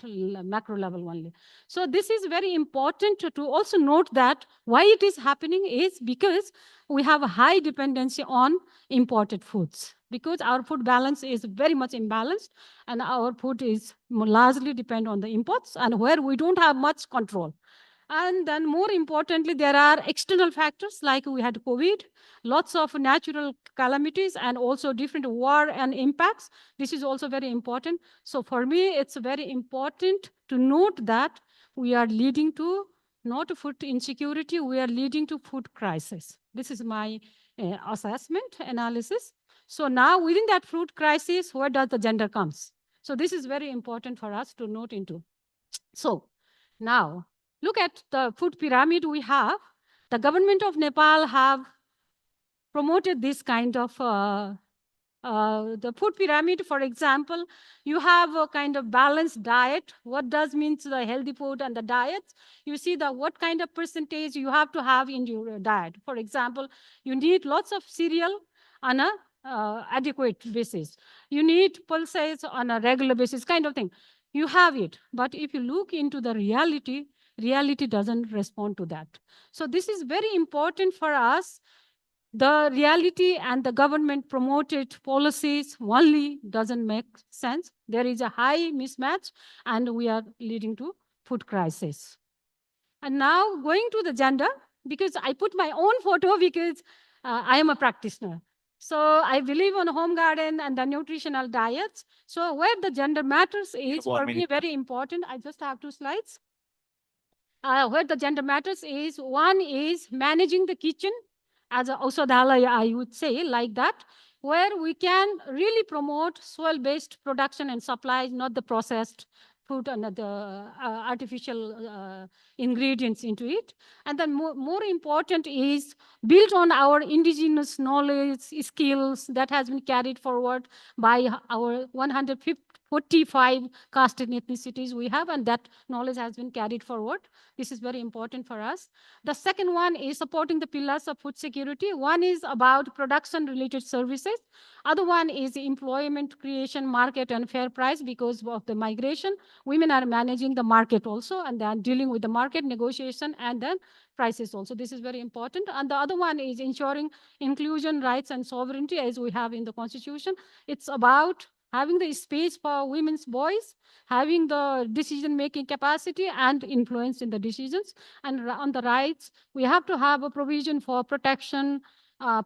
macro level only. So this is very important to also note that why it is happening is because we have a high dependency on imported foods, because our food balance is very much imbalanced, and our food is largely depend on the imports, and where we don't have much control. And then more importantly, there are external factors like we had COVID, lots of natural calamities, and also different war and impacts. This is also very important. So for me, it's very important to note that we are leading to not food insecurity, we are leading to food crisis. This is my assessment, analysis. So now within that food crisis, where does the gender comes? So this is very important for us to note into. So now, look at the food pyramid we have. The government of Nepal have promoted this kind of the food pyramid. For example, you have a kind of balanced diet. What does means the healthy food and the diets? You see the what kind of percentage you have to have in your diet. For example, you need lots of cereal on a adequate basis. You need pulses on a regular basis, kind of thing. You have it, but if you look into the reality, reality doesn't respond to that. So this is very important for us. The reality and the government promoted policies only doesn't make sense. There is a high mismatch, and we are leading to food crisis. And now going to the gender, because I put my own photo because I am a practitioner. So I believe on home garden and the nutritional diets. So where the gender matters is for me very important. I just have 2 slides. Where the gender matters is, one is managing the kitchen as a Ausadhala, I would say, like that, where we can really promote soil-based production and supplies, not the processed food and the artificial ingredients into it. And then more important is built on our indigenous knowledge, skills that has been carried forward by our 145 caste and ethnicities we have, and that knowledge has been carried forward. This is very important for us. The second one is supporting the pillars of food security. One is about production-related services. Other one is employment creation, market, and fair price. Because of the migration, women are managing the market also, and they are dealing with the market negotiation and then prices also. This is very important. And the other one is ensuring inclusion, rights, and sovereignty, as we have in the Constitution. It's about having the space for women's voice, having the decision-making capacity and influence in the decisions. And on the rights, we have to have a provision for protection,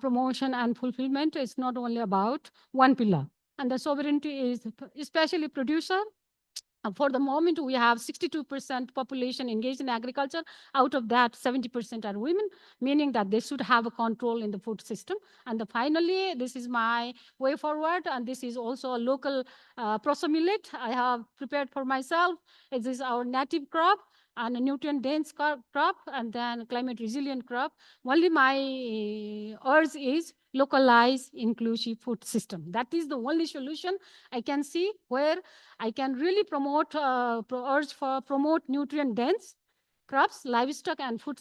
promotion, and fulfillment. It's not only about one pillar. And the sovereignty is especially producer. For the moment, we have 62% population engaged in agriculture. Out of that, 70% are women, meaning that they should have a control in the food system. And finally, this is my way forward, and this is also a local proso millet I have prepared for myself. This is our native crop and a nutrient-dense crop, and then climate-resilient crop. Only my urge is localized, inclusive food system. That is the only solution I can see where I can really promote, urge for promote nutrient-dense crops, livestock, and food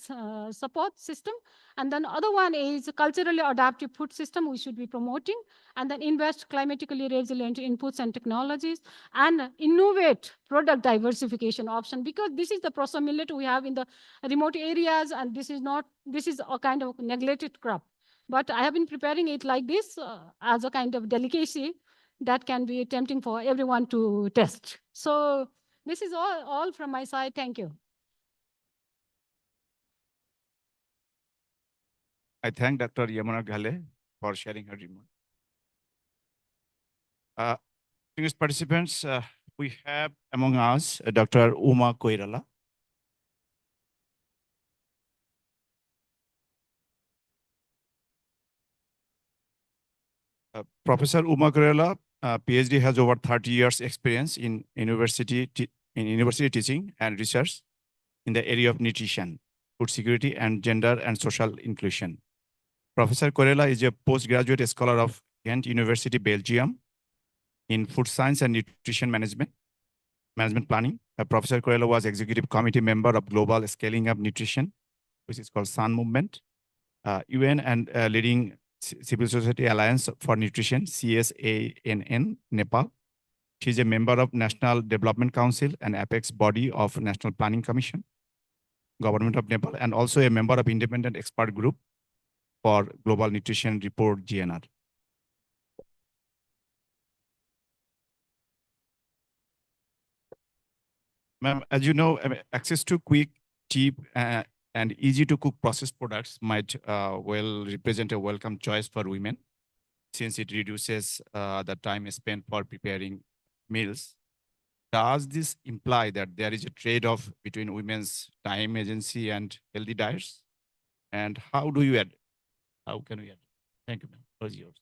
support system. And then other one is culturally adaptive food system we should be promoting, and then invest climatically resilient inputs and technologies, and innovate product diversification option, because this is the proso millet we have in the remote areas, and this is a kind of neglected crop. But I have been preparing it like this as a kind of delicacy that can be tempting for everyone to test. So this is all from my side. Thank you. I thank Dr. Yamuna Ghale for sharing her remarks. Distinguished participants, we have among us Dr. Uma Koirala. Professor Uma Koirala, PhD, has over 30 years experience in university teaching and research in the area of nutrition, food security, and gender and social inclusion. Professor Koirala is a postgraduate scholar of Ghent University, Belgium, in food science and nutrition management planning. Professor Koirala was executive committee member of Global Scaling Up Nutrition, which is called SUN movement, UN, and leading Civil Society Alliance for Nutrition, CSANN, Nepal. She is a member of National Development Council and apex body of National Planning Commission, Government of Nepal, and also a member of Independent Expert Group for Global Nutrition Report, GNR. Ma'am, as you know, access to quick, cheap, and easy to cook processed products might well represent a welcome choice for women, since it reduces the time spent for preparing meals. Does this imply that there is a trade-off between women's time agency and healthy diets? And how do you add? How can we add? Thank you, ma'am. Floor is yours.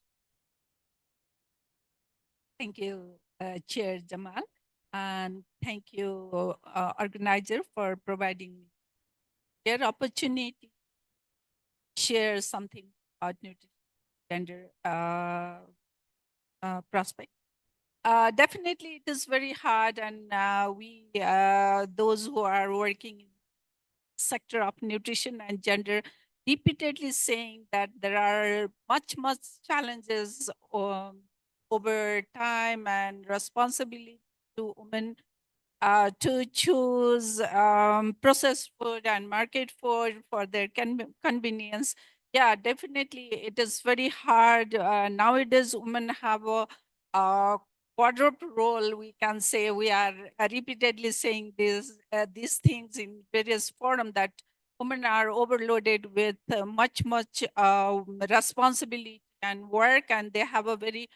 Thank you, Chair Jamal, and thank you, organizer, for providing me their opportunity to share something about nutrition, gender prospect. Definitely, it is very hard, and we, those who are working in the sector of nutrition and gender, repeatedly saying that there are much challenges over time and responsibility to women to choose processed food and market food for their convenience. Yeah, definitely, it is very hard. Nowadays, women have a quadruple role. We can say we are repeatedly saying these things in various forums, that women are overloaded with much responsibility and work, and they have a very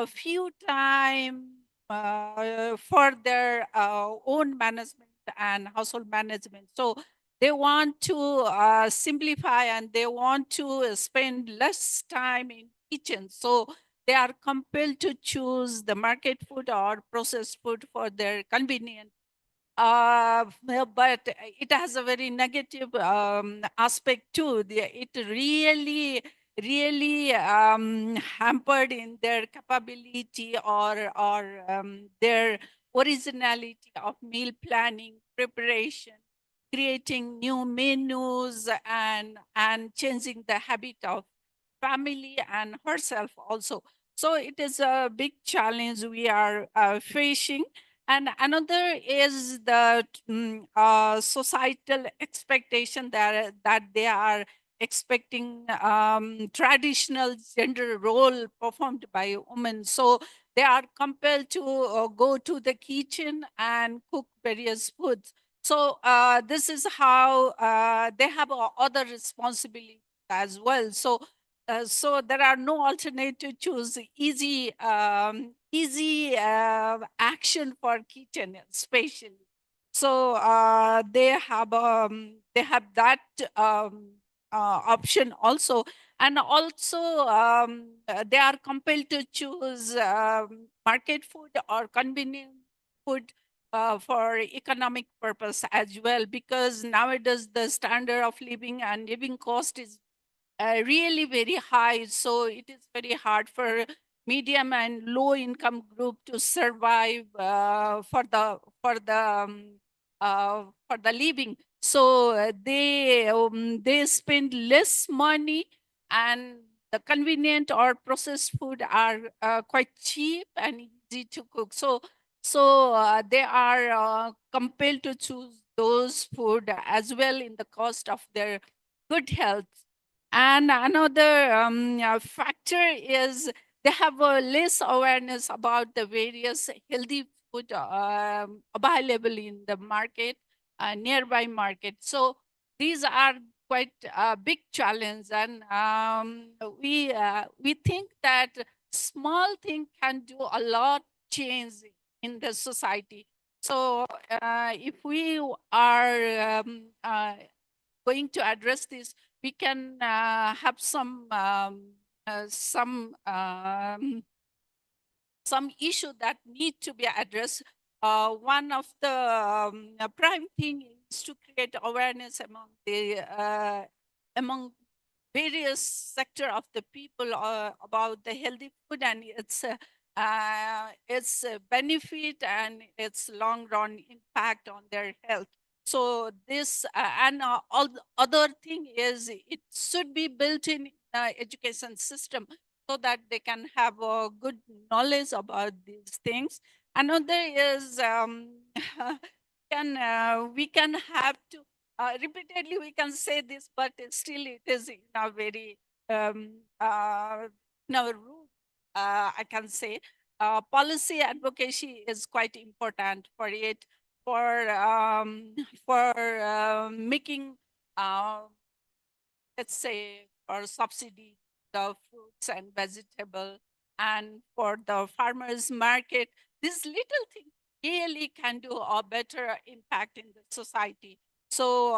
few time for their own management and household management. So they want to simplify, and they want to spend less time in kitchen. So they are compelled to choose the market food or processed food for their convenience. But it has a very negative aspect too. It really hampered in their capability or their originality of meal planning, preparation, creating new menus, and changing the habit of family and herself also. So it is a big challenge we are facing. And another is the societal expectation that they are expecting traditional gender role performed by women. So they are compelled to go to the kitchen and cook various foods. So this is how they have other responsibilities as well. So so there are no alternate to choose easy action for kitchen, especially. So they have that option also, and also they are compelled to choose market food or convenient food for economic purpose as well, because nowadays the standard of living and living cost is really very high. So it is very hard for medium and low income group to survive for the living. So they spend less money, and the convenient or processed food are quite cheap and easy to cook. So they are compelled to choose those food as well in the cost of their good health. And another factor is they have a less awareness about the various healthy food available in the market, nearby market. So these are quite a big challenge, and we think that small thing can do a lot change in the society. So if we are going to address this, we can have some issue that need to be addressed. One of the prime thing is to create awareness among various sector of the people about the healthy food and its benefit and its long run impact on their health. So this and all the other thing is it should be built in education system so that they can have a good knowledge about these things. Another is we can have to repeatedly we can say this, but still it is in a very rude, I can say. Policy advocacy is quite important for it, for making, let's say, or subsidy the fruits and vegetable, and for the farmers market. This little thing really can do a better impact in the society. So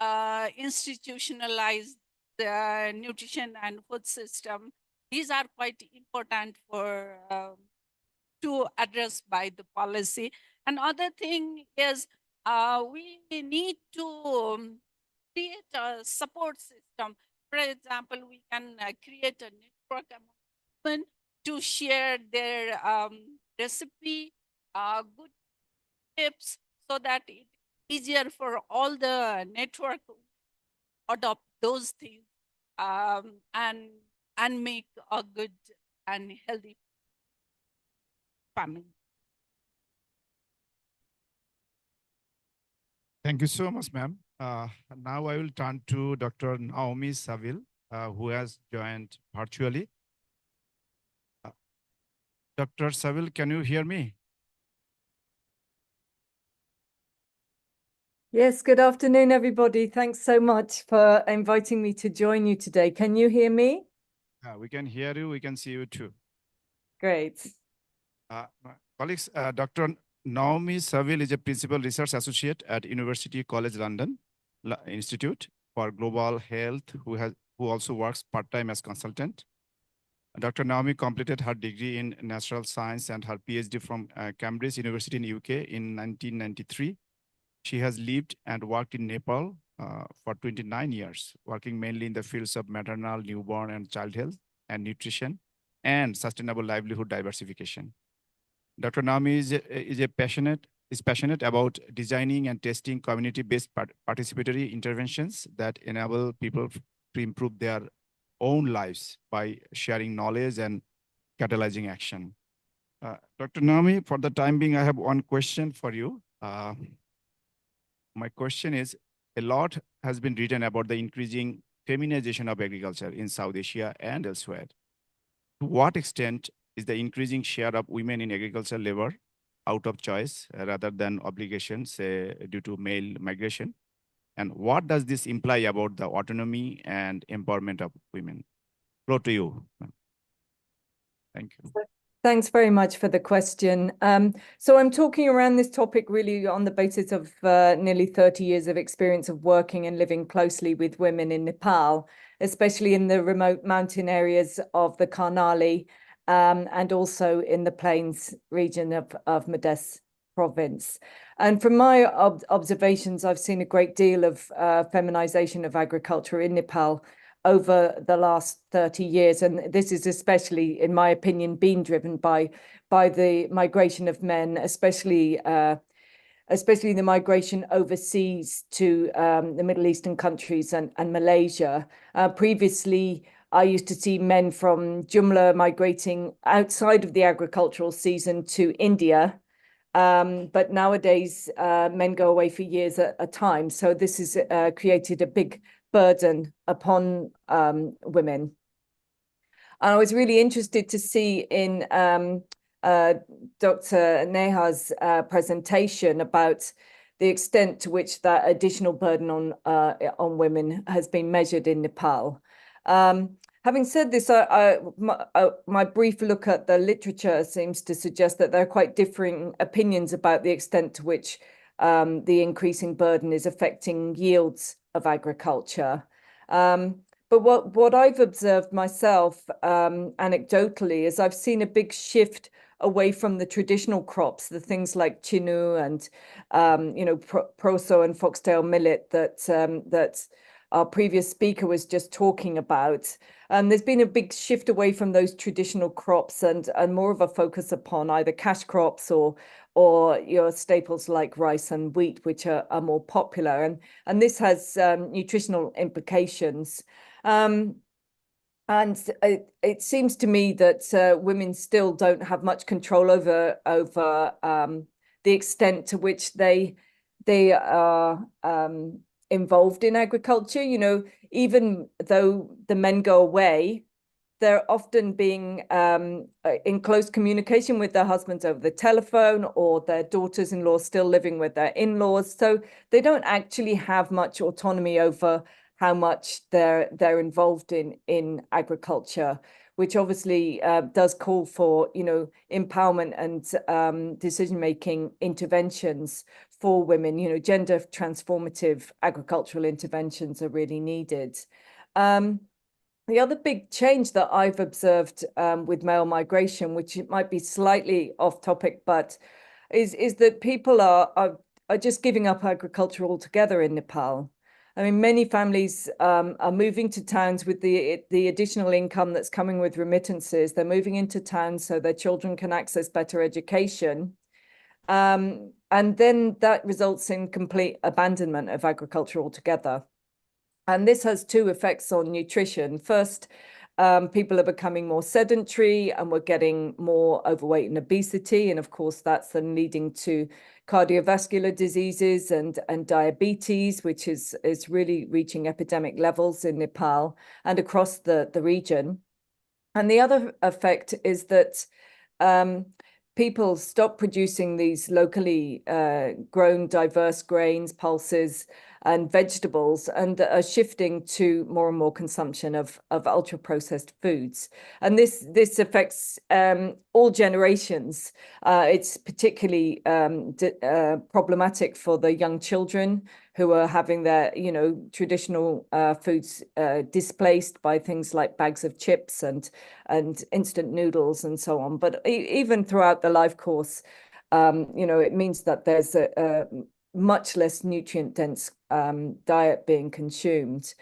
institutionalize the nutrition and food system. These are quite important for to address by the policy. Another thing is we need to create a support system. For example, we can create a network among women to share their recipe, good tips, so that it's easier for all the network to adopt those things and make a good and healthy family. Thank you so much, ma'am. Now I will turn to Dr. Naomi Saville, who has joined virtually. Dr. Saville, can you hear me? Yes, good afternoon, everybody. Thanks so much for inviting me to join you today. Can you hear me? We can hear you. We can see you too. Great. Colleagues, Dr. Naomi Saville is a Principal Research Associate at University College London Institute for Global Health, who also works part-time as consultant. Dr. Naomi completed her degree in natural science and her PhD from Cambridge University in UK in 1993. She has lived and worked in Nepal for 29 years, working mainly in the fields of maternal, newborn, and child health and nutrition and sustainable livelihood diversification. Dr. Naomi is passionate about designing and testing community-based participatory interventions that enable people to improve their own lives by sharing knowledge and catalyzing action. Dr. Naomi, for the time being, I have one question for you. My question is, a lot has been written about the increasing feminization of agriculture in South Asia and elsewhere. To what extent is the increasing share of women in agricultural labor out of choice rather than obligation, say, due to male migration? And what does this imply about the autonomy and empowerment of women? Floor to you. Thank you. Thanks very much for the question. So I'm talking around this topic really on the basis of nearly 30 years of experience of working and living closely with women in Nepal, especially in the remote mountain areas of the Karnali and also in the plains region of Madhya province. And from my observations, I've seen a great deal of feminization of agriculture in Nepal over the last 30 years. And this is especially, in my opinion, been driven by the migration of men, especially especially the migration overseas to the Middle Eastern countries and Malaysia. Previously, I used to see men from Jumla migrating outside of the agricultural season to India. But nowadays, men go away for years at a time. So this has created a big burden upon women. And I was really interested to see in Dr. Neha's presentation about the extent to which that additional burden on women has been measured in Nepal. Having said this, my brief look at the literature seems to suggest that there are quite differing opinions about the extent to which the increasing burden is affecting yields of agriculture. But what I've observed myself anecdotally is I've seen a big shift away from the traditional crops, the things like chinu and proso and foxtail millet that our previous speaker was just talking about. And there's been a big shift away from those traditional crops and more of a focus upon either cash crops or your staples like rice and wheat, which are more popular. And this has nutritional implications. And it seems to me that women still don't have much control over the extent to which they are involved in agriculture. Even though the men go away, they're often being in close communication with their husbands over the telephone, or their daughters-in-law still living with their in-laws. So they don't actually have much autonomy over how much they're involved in agriculture, which obviously does call for empowerment and decision-making interventions for women. Gender transformative agricultural interventions are really needed. The other big change that I've observed with male migration, which it might be slightly off topic, but is that people are just giving up agriculture altogether in Nepal. I mean, many families are moving to towns with the additional income that's coming with remittances. They're moving into towns so their children can access better education. And then that results in complete abandonment of agriculture altogether. And this has two effects on nutrition. First, people are becoming more sedentary and we're getting more overweight and obesity. And of course, that's then leading to cardiovascular diseases and diabetes, which is really reaching epidemic levels in Nepal and across the region. And the other effect is that people stop producing these locally grown diverse grains, pulses, and vegetables, and are shifting to more and more consumption of ultra-processed foods. And this affects all generations. It's particularly problematic for the young children who are having their traditional foods displaced by things like bags of chips and instant noodles and so on. But even throughout the life course, it means that there's a much less nutrient-dense diet being consumed.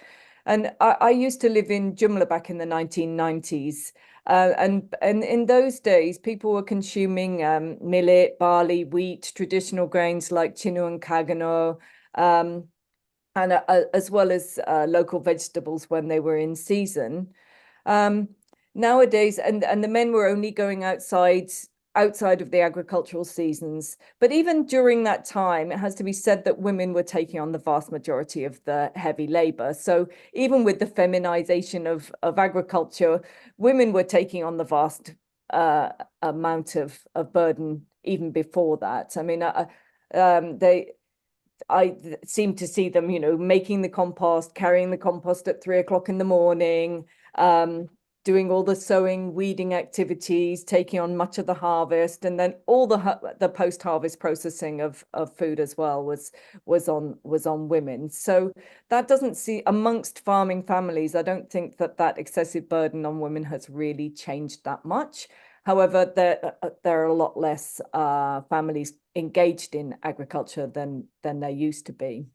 And I used to live in Jumla back in the 1990s. And in those days, people were consuming millet, barley, wheat, traditional grains like chinu and kagano, and as well as local vegetables when they were in season. Nowadays, and the men were only going outside of the agricultural seasons. But even during that time, it has to be said that women were taking on the vast majority of the heavy labor. So even with the feminization of agriculture, women were taking on the vast amount of burden even before that. I mean, I seem to see them, making the compost, carrying the compost at 3 o'clock in the morning, doing all the sowing, weeding activities, taking on much of the harvest, and then all the post-harvest processing of food as well was on women. So that doesn't see amongst farming families. I don't think that excessive burden on women has really changed that much. However, there are a lot less families engaged in agriculture than there used to be.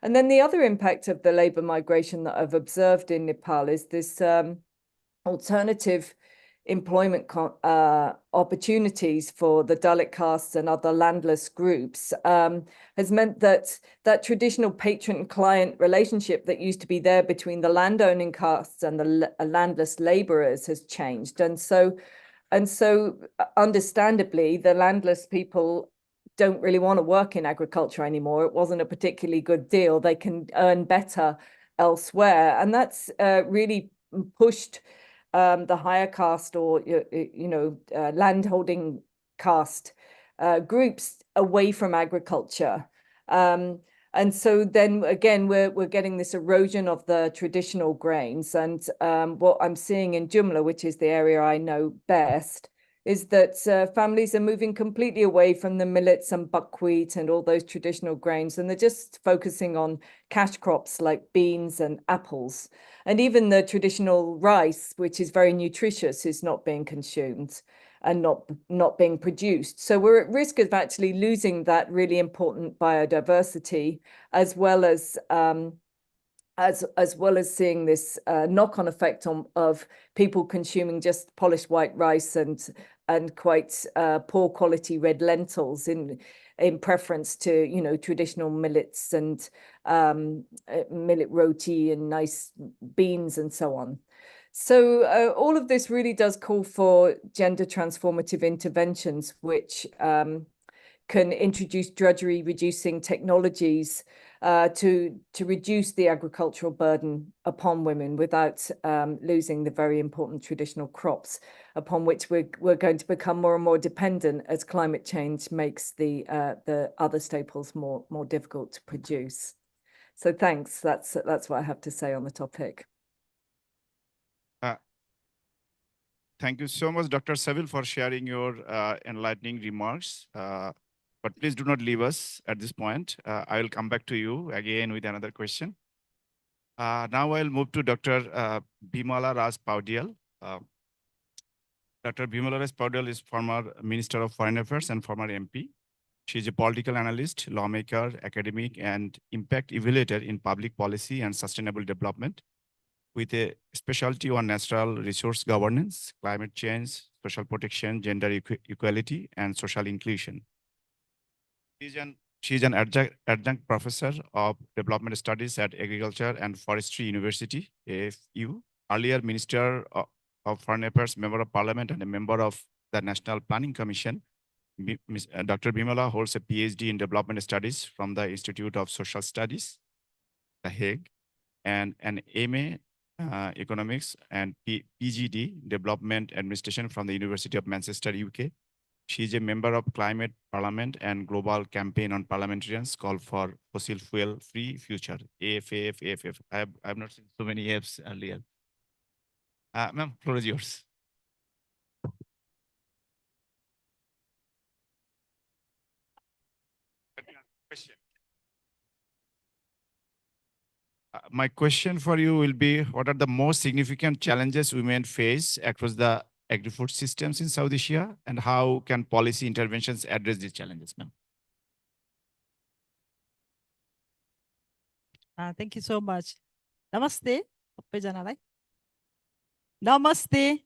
And then the other impact of the labor migration that I've observed in Nepal is this alternative employment opportunities for the Dalit castes and other landless groups has meant that that traditional patron-client relationship that used to be there between the landowning castes and the landless laborers has changed. And so understandably, the landless people don't really want to work in agriculture anymore. It wasn't a particularly good deal. They can earn better elsewhere. And that's really pushed the higher caste or, landholding caste groups away from agriculture. And so then again, we're getting this erosion of the traditional grains. And what I'm seeing in Jumla, which is the area I know best, is that families are moving completely away from the millets and buckwheat and all those traditional grains, and they're just focusing on cash crops like beans and apples. And even the traditional rice, which is very nutritious, is not being consumed and not being produced. So we're at risk of actually losing that really important biodiversity, as well as seeing this knock-on effect of people consuming just polished white rice and quite poor quality red lentils in preference to traditional millets and millet roti and nice beans and so on. So all of this really does call for gender transformative interventions, which can introduce drudgery reducing technologies to reduce the agricultural burden upon women without losing the very important traditional crops upon which we're going to become more and more dependent as climate change makes the other staples more difficult to produce. So thanks. That's what I have to say on the topic. Thank you so much, Dr. Saville, for sharing your enlightening remarks. But please do not leave us at this point. I will come back to you again with another question. Now I'll move to Dr. Bimala Raj Paudial. Dr. Bimala Raj Paudial is former Minister of Foreign Affairs and former MP. She is a political analyst, lawmaker, academic, and impact evaluator in public policy and sustainable development, with a specialty on natural resource governance, climate change, social protection, gender equality, and social inclusion. She's an adjunct professor of development studies at Agriculture and Forestry University, AFU, earlier Minister of Foreign Affairs, Member of Parliament, and a member of the National Planning Commission. Dr. Bimala holds a PhD in development studies from the Institute of Social Studies, The Hague, and an MA Economics and PGD Development Administration from the University of Manchester, UK. She is a member of Climate Parliament and Global Campaign on Parliamentarians Call for Fossil Fuel Free Future, AFF. I have not seen so many Fs earlier. Ma'am, floor is yours. My question for you will be, what are the most significant challenges women face across the agri-food systems in South Asia, and how can policy interventions address these challenges, ma'am? Thank you so much. Namaste. Namaste.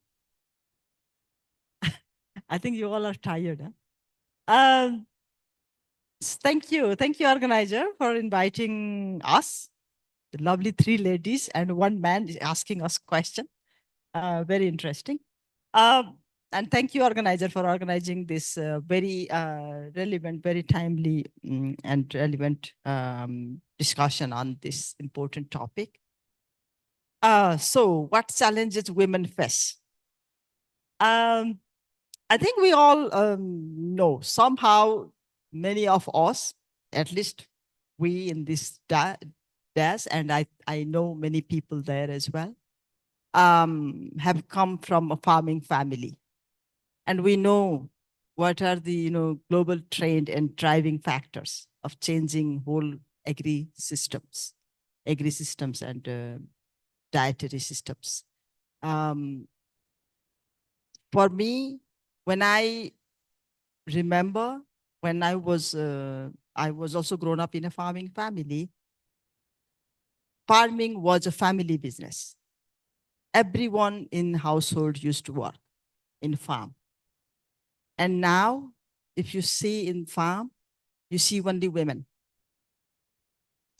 I think you all are tired. Huh? Thank you, organizer, for inviting us. The lovely three ladies and one man is asking us question. Very interesting. And thank you, organizer, for organizing this very relevant, very timely and relevant discussion on this important topic. So what challenges women face? I think we all know somehow, many of us, at least we in this desk, and I know many people there as well, have come from a farming family. And we know what are the global trend and driving factors of changing whole agri systems and dietary systems. For me, when I remember when I was also grown up in a farming family, farming was a family business. Everyone in household used to work. in farm. And now, if you see in farm, you see only women.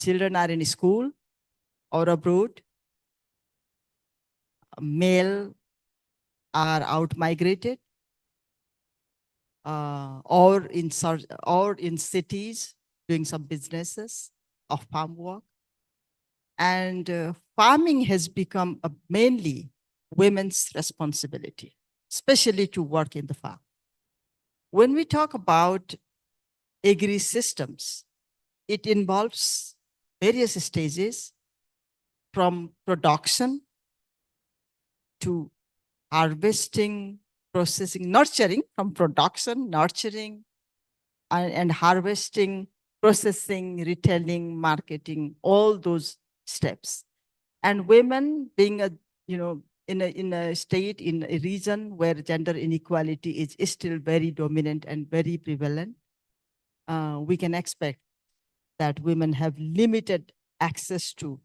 Children are in school or abroad. Male are out migrated or in cities doing some businesses of farm work. And farming has become mainly women's responsibility, especially to work in the farm. When we talk about agri-systems, it involves various stages from production to harvesting, processing, nurturing, from production, nurturing, and harvesting, processing, retailing, marketing, all those steps. And women being in a state, in a region where gender inequality is still very dominant and very prevalent, we can expect that women have limited access to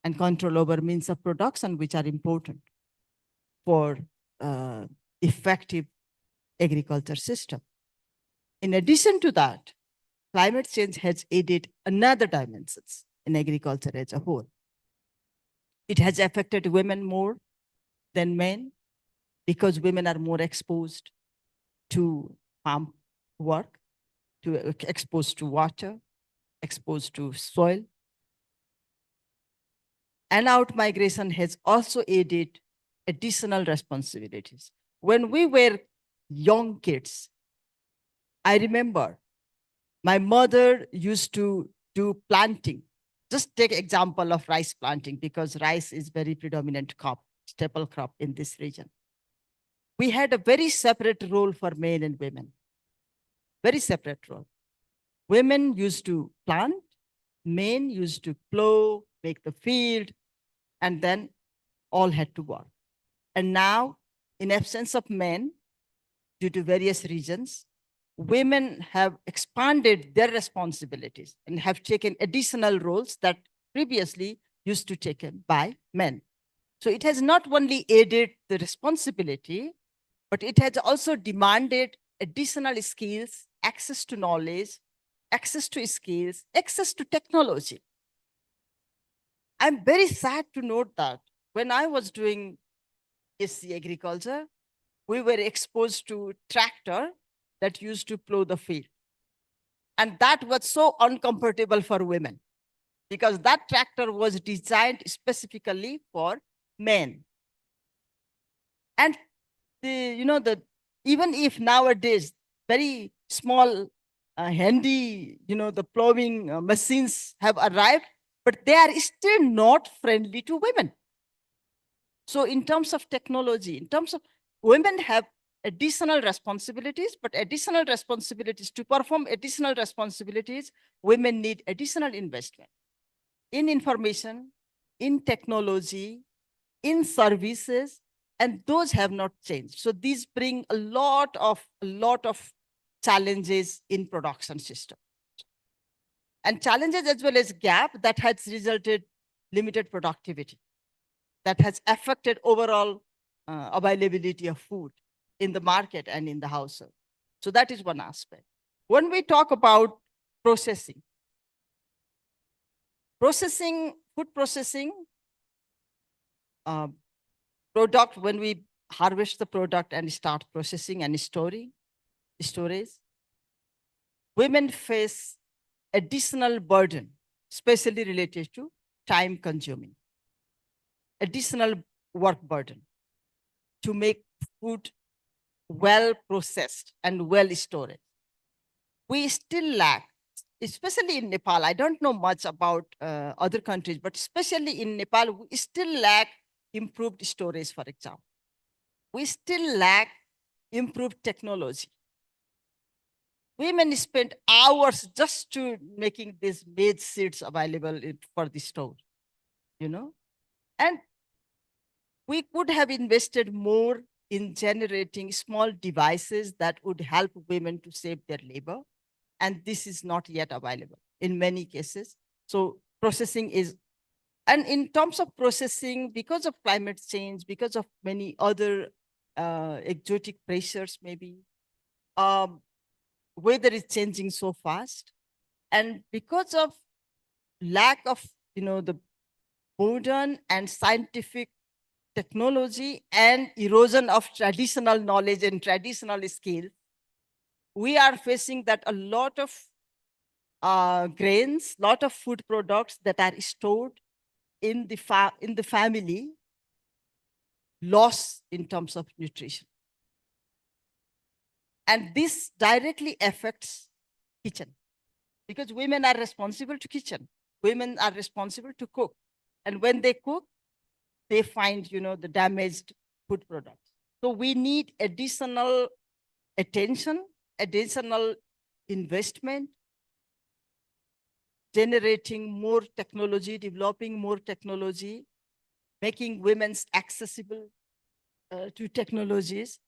and control over means of production, which are important for effective agriculture system. In addition to that, climate change has added another dimensions in agriculture as a whole. It has affected women more than men because women are more exposed to farm work, exposed to water, exposed to soil. And out migration has also added additional responsibilities. When we were young kids, I remember my mother used to do planting. Just take example of rice planting because rice is very predominant crop, staple crop in this region. We had a very separate role for men and women, very separate role. Women used to plant, men used to plow, make the field, and then all had to work. And now, in absence of men, due to various reasons, women have expanded their responsibilities and have taken additional roles that previously used to be taken by men. So it has not only aided the responsibility, but it has also demanded additional skills, access to knowledge, access to skills, access to technology. I'm very sad to note that when I was doing SC agriculture, we were exposed to tractor that used to plow the field. And that was so uncomfortable for women because that tractor was designed specifically for men. And even if nowadays very small, handy, the plowing machines have arrived, but they are still not friendly to women. So in terms of technology, in terms of women have additional responsibilities, but additional responsibilities, to perform additional responsibilities, women need additional investment in information, in technology, in services, and those have not changed. So these bring a lot of challenges in production system. And challenges as well as gap that has resulted limited productivity, that has affected overall availability of food in the market and in the household. So that is one aspect. When we talk about processing, food processing, product, when we harvest the product and start processing and storage, women face additional burden, especially related to time consuming, additional work burden to make food well processed and well stored. We still lack, especially in Nepal. I don't know much about other countries, but especially in Nepal, we still lack improved storage, for example. We still lack improved technology. Women spend hours just to making these maize seeds available for the store, And we could have invested more in generating small devices that would help women to save their labor. And this is not yet available in many cases. So processing is, and in terms of processing, because of climate change, because of many other exotic pressures maybe. Weather is changing so fast. And because of lack of, the modern and scientific technology and erosion of traditional knowledge and traditional skills, we are facing that a lot of grains, lot of food products that are stored in the family loss in terms of nutrition. And this directly affects kitchen because women are responsible to kitchen. Women are responsible to cook. And when they cook, they find, the damaged food products. So we need additional attention, additional investment, generating more technology, developing more technology, making women accessible to technologies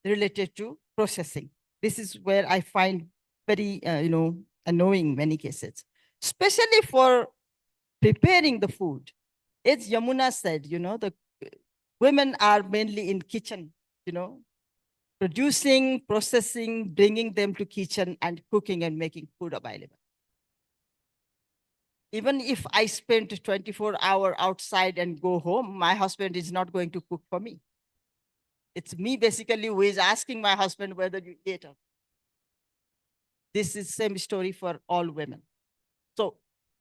related to processing. This is where I find very, annoying many cases, especially for preparing the food. As Yamuna said, the women are mainly in kitchen, producing, processing, bringing them to kitchen and cooking and making food available. Even if I spend 24 hours outside and go home, my husband is not going to cook for me. It's me basically who is asking my husband whether you ate or not. This is the same story for all women. So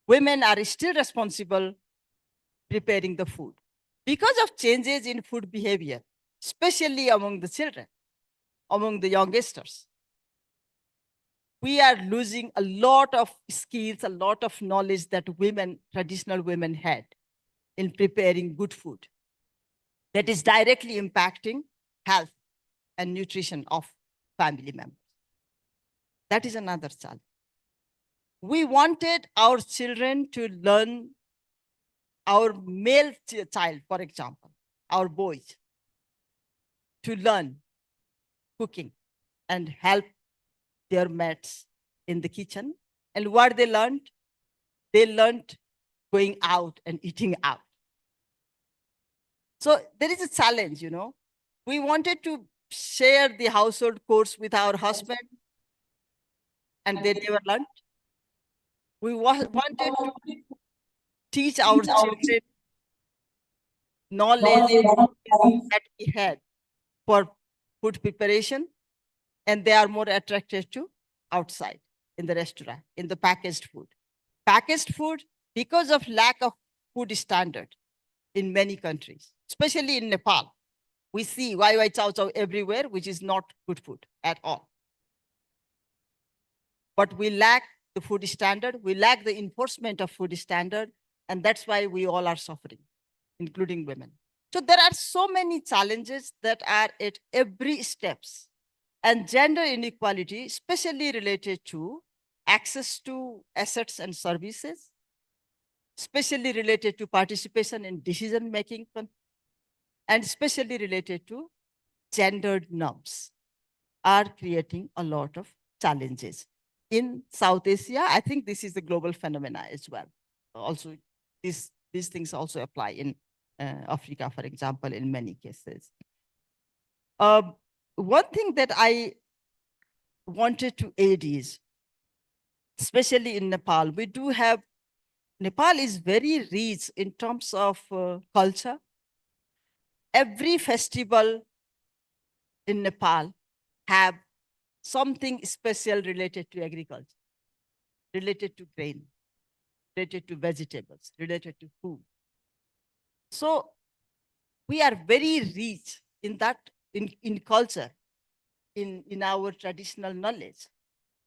women are still responsible preparing the food. Because of changes in food behavior, especially among the children, among the youngsters, we are losing a lot of skills, a lot of knowledge that women, traditional women had in preparing good food that is directly impacting health and nutrition of family members. That is another challenge. We wanted our children to learn, our male child, for example, our boys, to learn cooking and help their mates in the kitchen. And what they learned? They learned going out and eating out. So there is a challenge, We wanted to share the household chores with our husband, and they never learned. We wanted to teach our children knowledge that we had for food preparation, and they are more attracted to outside in the restaurant, in the packaged food. Packaged food, because of lack of food standard in many countries, especially in Nepal, we see YY chow chow everywhere, which is not good food at all. But we lack the food standard, we lack the enforcement of food standard, and that's why we all are suffering, including women. So there are so many challenges that are at every steps. And gender inequality, especially related to access to assets and services, especially related to participation in decision-making, and especially related to gendered norms, are creating a lot of challenges. In South Asia, I think this is a global phenomena as well. Also, these things also apply in Africa, for example, in many cases. One thing that I wanted to add is, especially in Nepal, Nepal is very rich in terms of culture. Every festival in Nepal have something special related to agriculture, related to grain, related to vegetables, related to food. So we are very rich in that, in culture, in our traditional knowledge,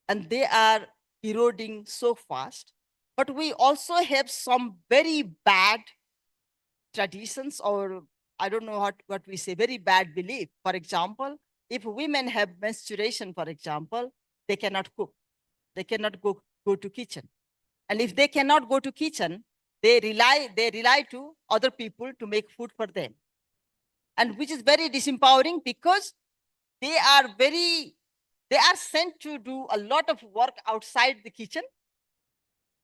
and they are eroding so fast. But we also have some very bad traditions, or I don't know what we say, very bad belief. For example, if women have menstruation, for example, they cannot cook. They cannot go to kitchen. And if they cannot go to kitchen, they rely to other people to make food for them. And which is very disempowering because they are sent to do a lot of work outside the kitchen.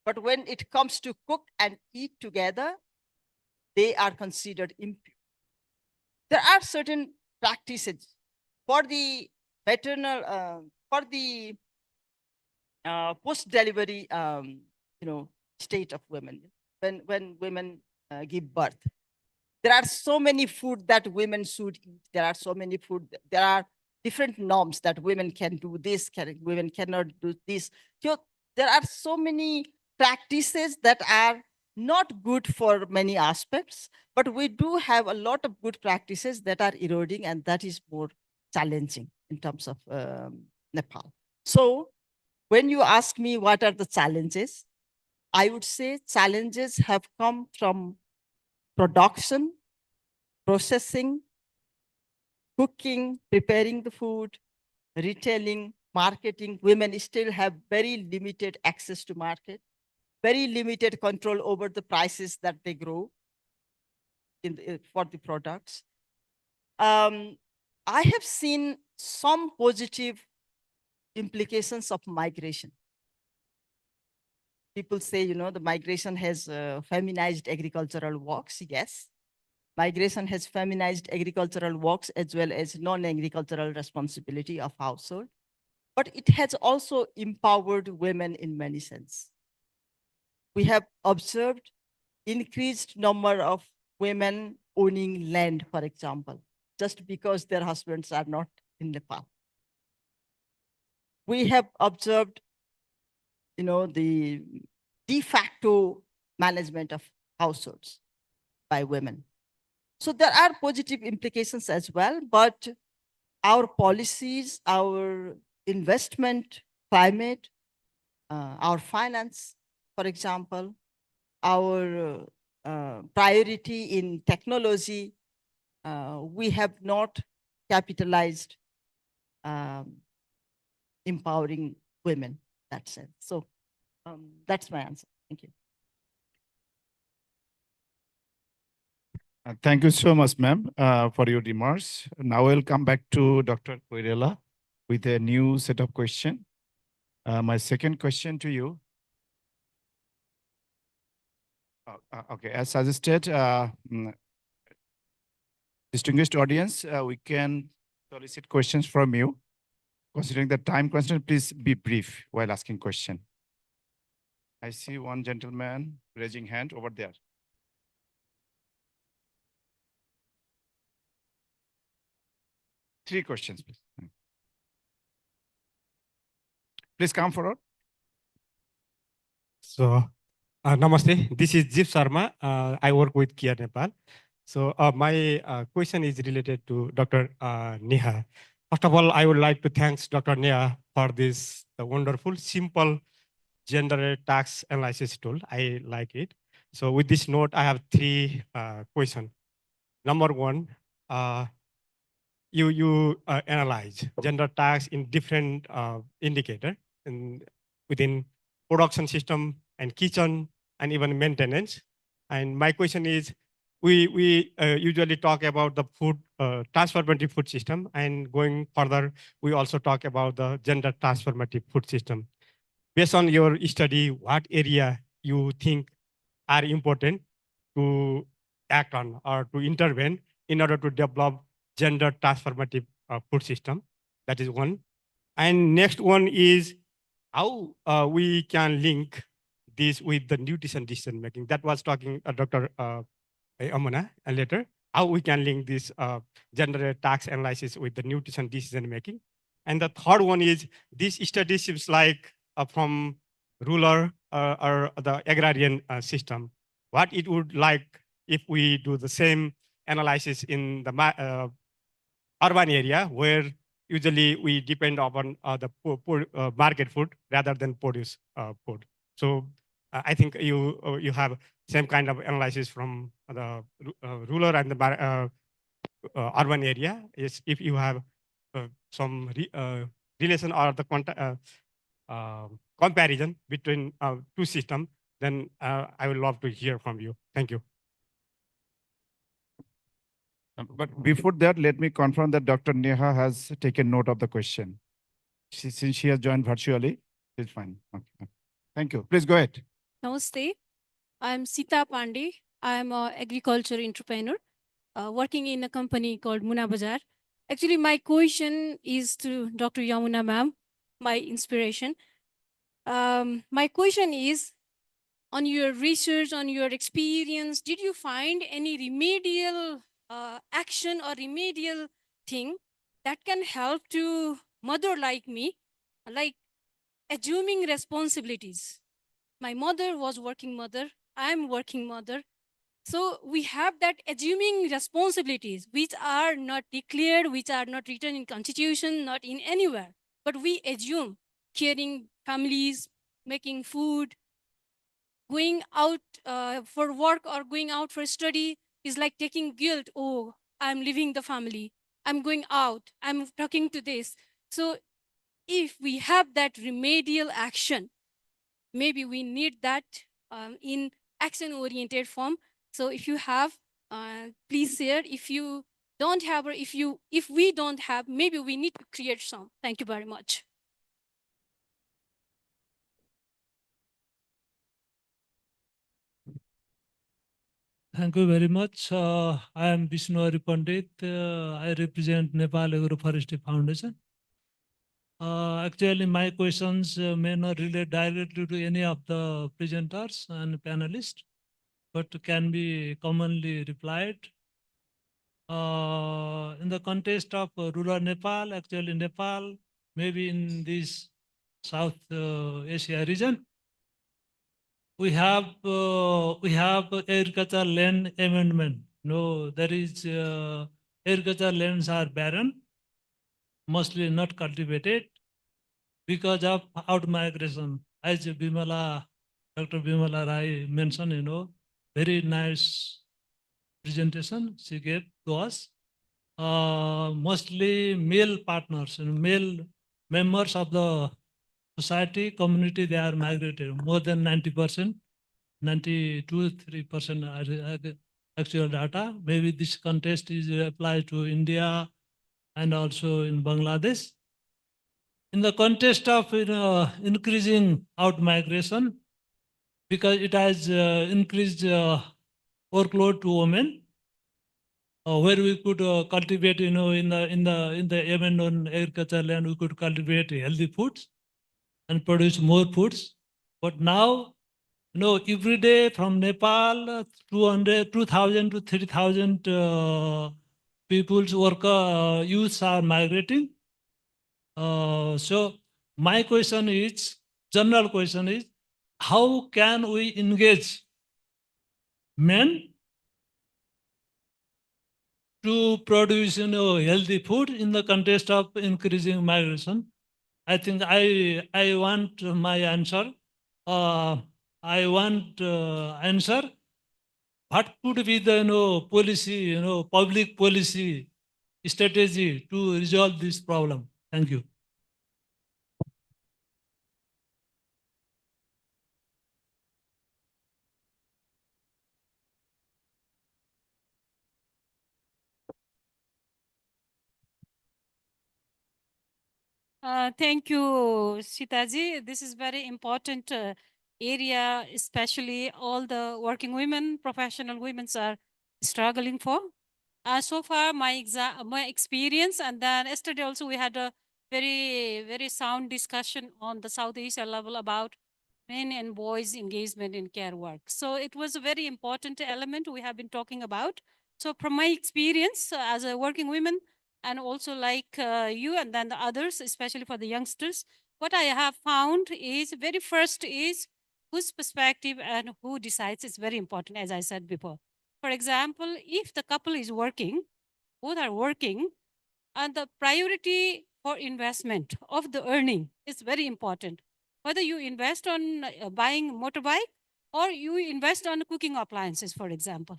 But when it comes to cook and eat together, they are considered impure. there are certain practices for the maternal, for the post-delivery, state of women, when women give birth. There are so many food that women should eat. There are so many food. There are different norms that women can do this, women cannot do this. So there are so many practices that are not good for many aspects, but we do have a lot of good practices that are eroding, and that is more challenging in terms of Nepal. So when you ask me what are the challenges, I would say challenges have come from production, processing, cooking, preparing the food, retailing, marketing. Women still have very limited access to market, very limited control over the prices that they grow for the products. I have seen some positive implications of migration. People say, the migration has feminized agricultural works. Yes, migration has feminized agricultural works as well as non-agricultural responsibility of household, but it has also empowered women in many sense. We have observed increased number of women owning land, for example, just because their husbands are not in Nepal. We have observed, the de facto management of households by women. So there are positive implications as well, but our policies, our investment climate, our finance, for example, our priority in technology, we have not capitalized empowering women in that sense. So that's my answer. Thank you. Thank you so much, ma'am, for your remarks. Now we'll come back to Dr. Koirala with a new set of questions. My second question to you. Okay, as suggested, distinguished audience, we can solicit questions from you. Considering the time constraint, please be brief while asking question. I see one gentleman raising hand over there. Three questions, please. Please come forward. So, namaste. This is Jeep Sharma. I work with Kia Nepal. So, my question is related to Dr. Neha. First of all, I would like to thank Dr. Neha for this wonderful, simple gender tax analysis tool. I like it. So, with this note, I have three questions. Number one, you analyze gender tax in different indicator within production system and kitchen and even maintenance. And my question is, we usually talk about the food transformative food system, and going further, we also talk about the gender transformative food system. Based on your study, what area you think are important to act on or to intervene in order to develop gender transformative food system? That is one. And next one is how we can link this with the nutrition decision making. That was talking Dr. Amana later. How we can link this gender tax analysis with the nutrition decision making. And the third one is this study seems like from rural or the agrarian system. What it would like if we do the same analysis in the urban area where usually we depend upon the market food rather than produce food. So I think you have same kind of analysis from the rural and the urban area. Is if you have some relation or the comparison between two systems, then I would love to hear from you. Thank you. But before that, let me confirm that Dr. Neha has taken note of the question. Since she has joined virtually, it's fine. Okay. Thank you. Please go ahead. Namaste. I'm Sita Pandey. I'm an agriculture entrepreneur. working in a company called Muna Bazar. Actually, my question is to Dr. Yamuna ma'am, my inspiration. My question is, on your research, on your experience, did you find any remedial action or remedial thing that can help to mother like me, like assuming responsibilities? My mother was working mother, I'm working mother. So we have that assuming responsibilities, which are not declared, which are not written in constitution, not in anywhere, but we assume caring families, making food, going out for work or going out for study is like taking guilt. Oh, I'm leaving the family. I'm going out. I'm talking to this. So if we have that remedial action, maybe we need that in action-oriented form. So if you have, please share. If you don't have, or if we don't have, maybe we need to create some. Thank you very much. Thank you very much. I am Vishnu Pandit. I represent Nepal Agroforestry Foundation. Actually, my questions may not relate directly to any of the presenters and panelists, but can be commonly replied. In the context of rural Nepal, actually Nepal, maybe in this South Asia region, we have agricultural land amendment. No, there is agricultural lands are barren, mostly not cultivated because of out-migration. As Bimala, Dr. Bimala Rai mentioned, very nice presentation she gave to us. Mostly male partners and male members of the society, community, they are migrated, more than 90%, 92-3% are actual data. Maybe this contest is applied to India and also in Bangladesh. In the context of increasing out migration, because it has increased workload to women, where we could cultivate, in the abandoned agricultural land, we could cultivate healthy foods and produce more foods. But now, every day from Nepal, 2,000 to 3,000 people's worker youths are migrating. So my question is, general question is, how can we engage men to produce healthy food in the context of increasing migration? I think I want my answer. I want answer. What could be the policy, public policy strategy to resolve this problem? Thank you. Thank you, Sitaji. This is very important area, especially all the working women, professional women are struggling for. So far, my experience, and then yesterday also we had a very sound discussion on the South Asia level about men and boys engagement in care work. So it was a very important element we have been talking about. So from my experience as a working woman, and also like you and then the others, especially for the youngsters, what I have found is very first is whose perspective and who decides is very important, as I said before. For example, if the couple is working, both are working, and the priority for investment of the earning is very important. Whether you invest on buying motorbike or you invest on cooking appliances, for example.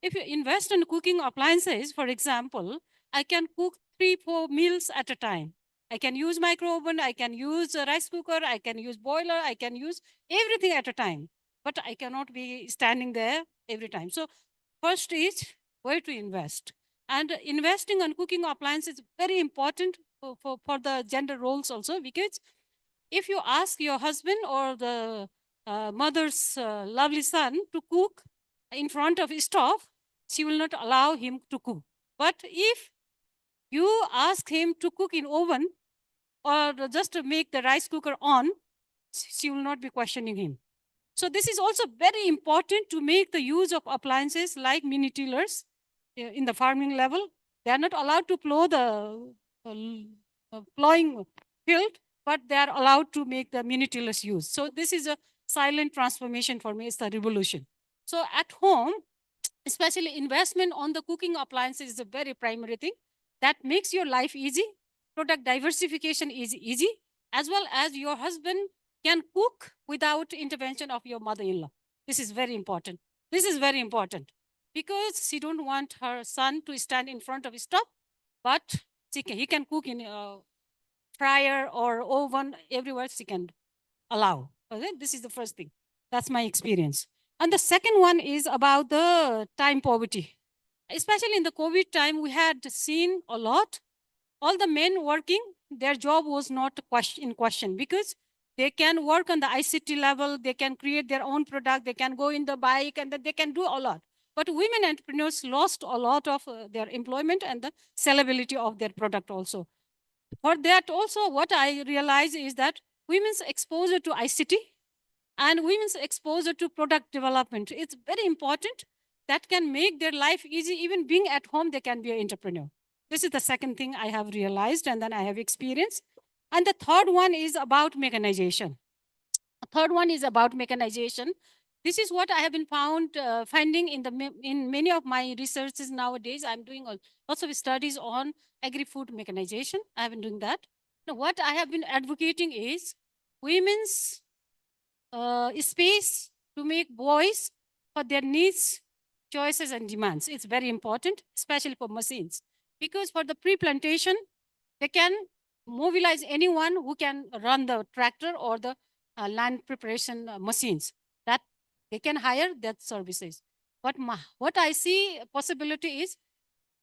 If you invest in cooking appliances, for example, I can cook 3-4 meals at a time. I can use micro oven, I can use a rice cooker, I can use boiler, I can use everything at a time. But I cannot be standing there every time. So first is where to invest. And investing on cooking appliances is very important for the gender roles also, because if you ask your husband or the mother's lovely son to cook in front of a stove, she will not allow him to cook. But if you ask him to cook in oven or just to make the rice cooker on, she will not be questioning him. So this is also very important to make the use of appliances like mini tillers in the farming level. They are not allowed to plow the plowing field, but they are allowed to make the mini tillers use. So this is a silent transformation for me. It's the revolution. So at home, especially investment on the cooking appliances is a very primary thing that makes your life easy. Product diversification is easy, as well as your husband can cook without intervention of your mother-in-law. This is very important. This is very important because she don't want her son to stand in front of a stove, but he can cook in a fryer or oven everywhere she can allow. Okay? This is the first thing. That's my experience. And the second one is about the time poverty. Especially in the COVID time, we had seen a lot. All the men working, their job was not in question because they can work on the ICT level, they can create their own product, they can go in the bike, and they can do a lot. But women entrepreneurs lost a lot of their employment and the sellability of their product also. For that also, what I realize is that women's exposure to ICT and women's exposure to product development, it's very important. That can make their life easy. Even being at home, they can be an entrepreneur. This is the second thing I have realized and then I have experienced. And the third one is about mechanization. The third one is about mechanization. This is what I have been finding in many of my researches nowadays. I'm doing lots of studies on agri-food mechanization. I have been doing that. Now, what I have been advocating is women's space to make voice for their needs, choices, and demands. It's very important, especially for machines. Because for the pre-plantation, they can mobilize anyone who can run the tractor or the land preparation machines. That they can hire that services. But what I see possibility is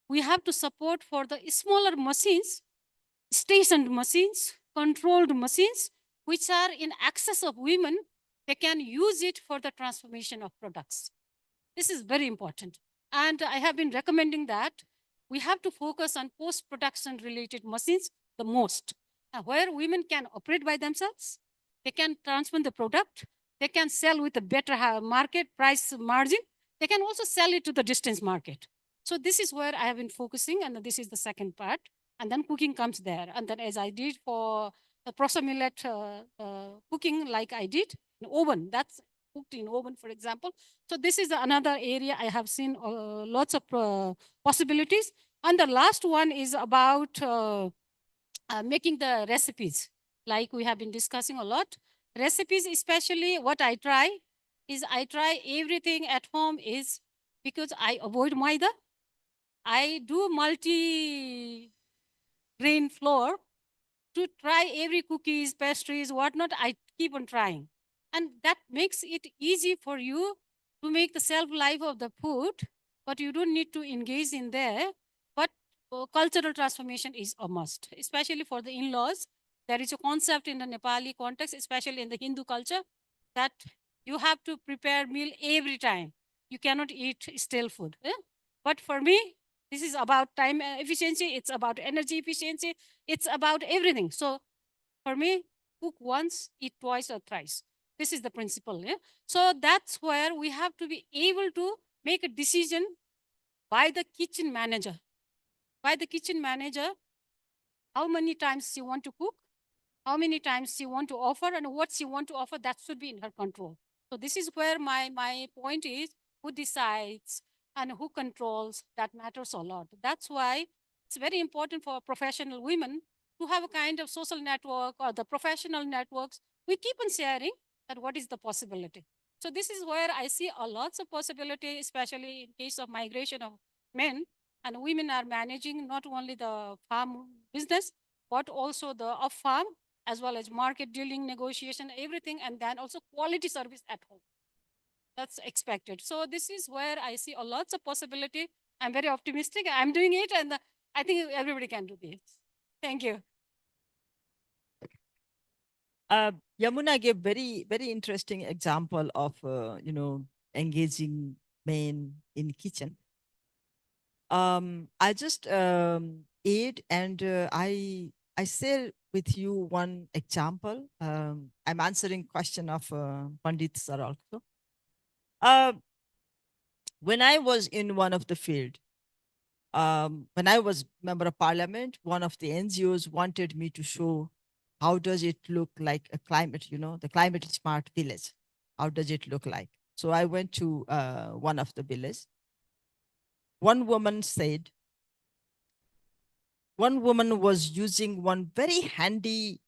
we have to support for the smaller machines, stationed machines, controlled machines, which are in access of women. They can use it for the transformation of products. This is very important. And I have been recommending that we have to focus on post-production related machines the most, where women can operate by themselves. They can transform the product. They can sell with a better market price margin. They can also sell it to the distance market. So this is where I have been focusing, and this is the second part. And then cooking comes there. And then as I did for the proso millet cooking, like I did in oven, that's cooked in oven, for example. So this is another area I have seen lots of possibilities. And the last one is about making the recipes, like we have been discussing a lot. Recipes, especially what I try is I try everything at home is because I avoid maida. I do multi-grain flour to try every cookies, pastries, whatnot. I keep on trying. And that makes it easy for you to make the shelf life of the food, but you don't need to engage in there. But cultural transformation is a must, especially for the in-laws. There is a concept in the Nepali context, especially in the Hindu culture, that you have to prepare meal every time. You cannot eat stale food. But for me, this is about time efficiency. It's about energy efficiency. It's about everything. So for me, cook once, eat twice or thrice. This is the principle. So that's where we have to be able to make a decision by the kitchen manager. By the kitchen manager, how many times she want to cook, how many times she want to offer, and what she want to offer, that should be in her control. So this is where my point is, who decides and who controls, that matters a lot. That's why it's very important for professional women to have a kind of social network or the professional networks. We keep on sharing that what is the possibility. So this is where I see a lots of possibility, especially in case of migration of men, and women are managing not only the farm business, but also the off-farm, as well as market dealing, negotiation, everything, and then also quality service at home. That's expected. So this is where I see a lots of possibility. I'm very optimistic. I'm doing it, and I think everybody can do this. Thank you. Yamuna gave very interesting example of engaging men in kitchen. I just aid and I share with you one example. I'm answering question of Pandit sir also. When I was in one of the field, when I was member of parliament, one of the NGOs wanted me to show how does it look like a climate, the climate smart village. How does it look like? So I went to one of the villages. One woman was using one very handy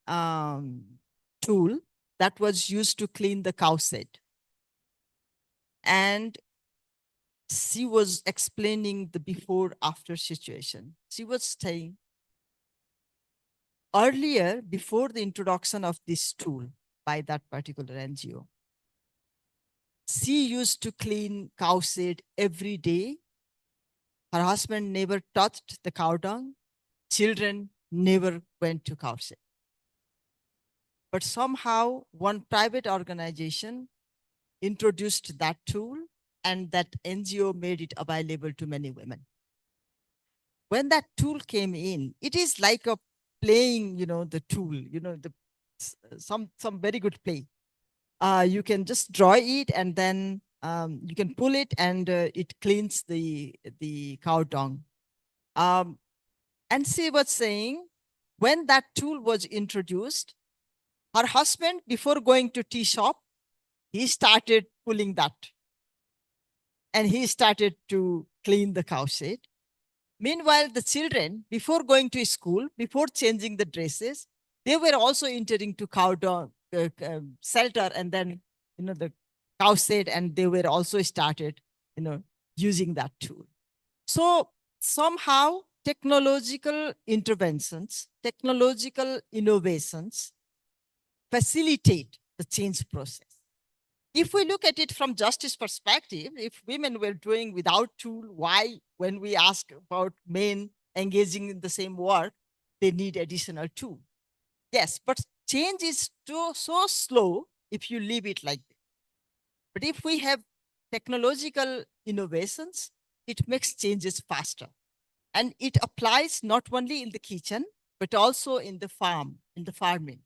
tool that was used to clean the cow shed. And she was explaining the before-after situation. She was saying, earlier, before the introduction of this tool by that particular NGO, she used to clean cow shed every day. Her husband never touched the cow dung. Children never went to cow shed. But somehow one private organization introduced that tool and that NGO made it available to many women. When that tool came in, it is like a playing, the tool, some very good play. You can just draw it and then you can pull it and it cleans the cow dung. And she was saying, when that tool was introduced, her husband, before going to tea shop, he started pulling that. And he started to clean the cow shed. Meanwhile, the children, before going to school, before changing the dresses, they were also entering to cow dung, shelter and then, the cow shed, and they were also started, using that tool. So somehow technological interventions, technological innovations facilitate the change process. If we look at it from justice perspective, if women were doing without tool, why, when we ask about men engaging in the same work, they need additional tool? Yes, but change is so slow if you leave it like that. But if we have technological innovations, it makes changes faster. And it applies not only in the kitchen, but also in the farm, in the farming,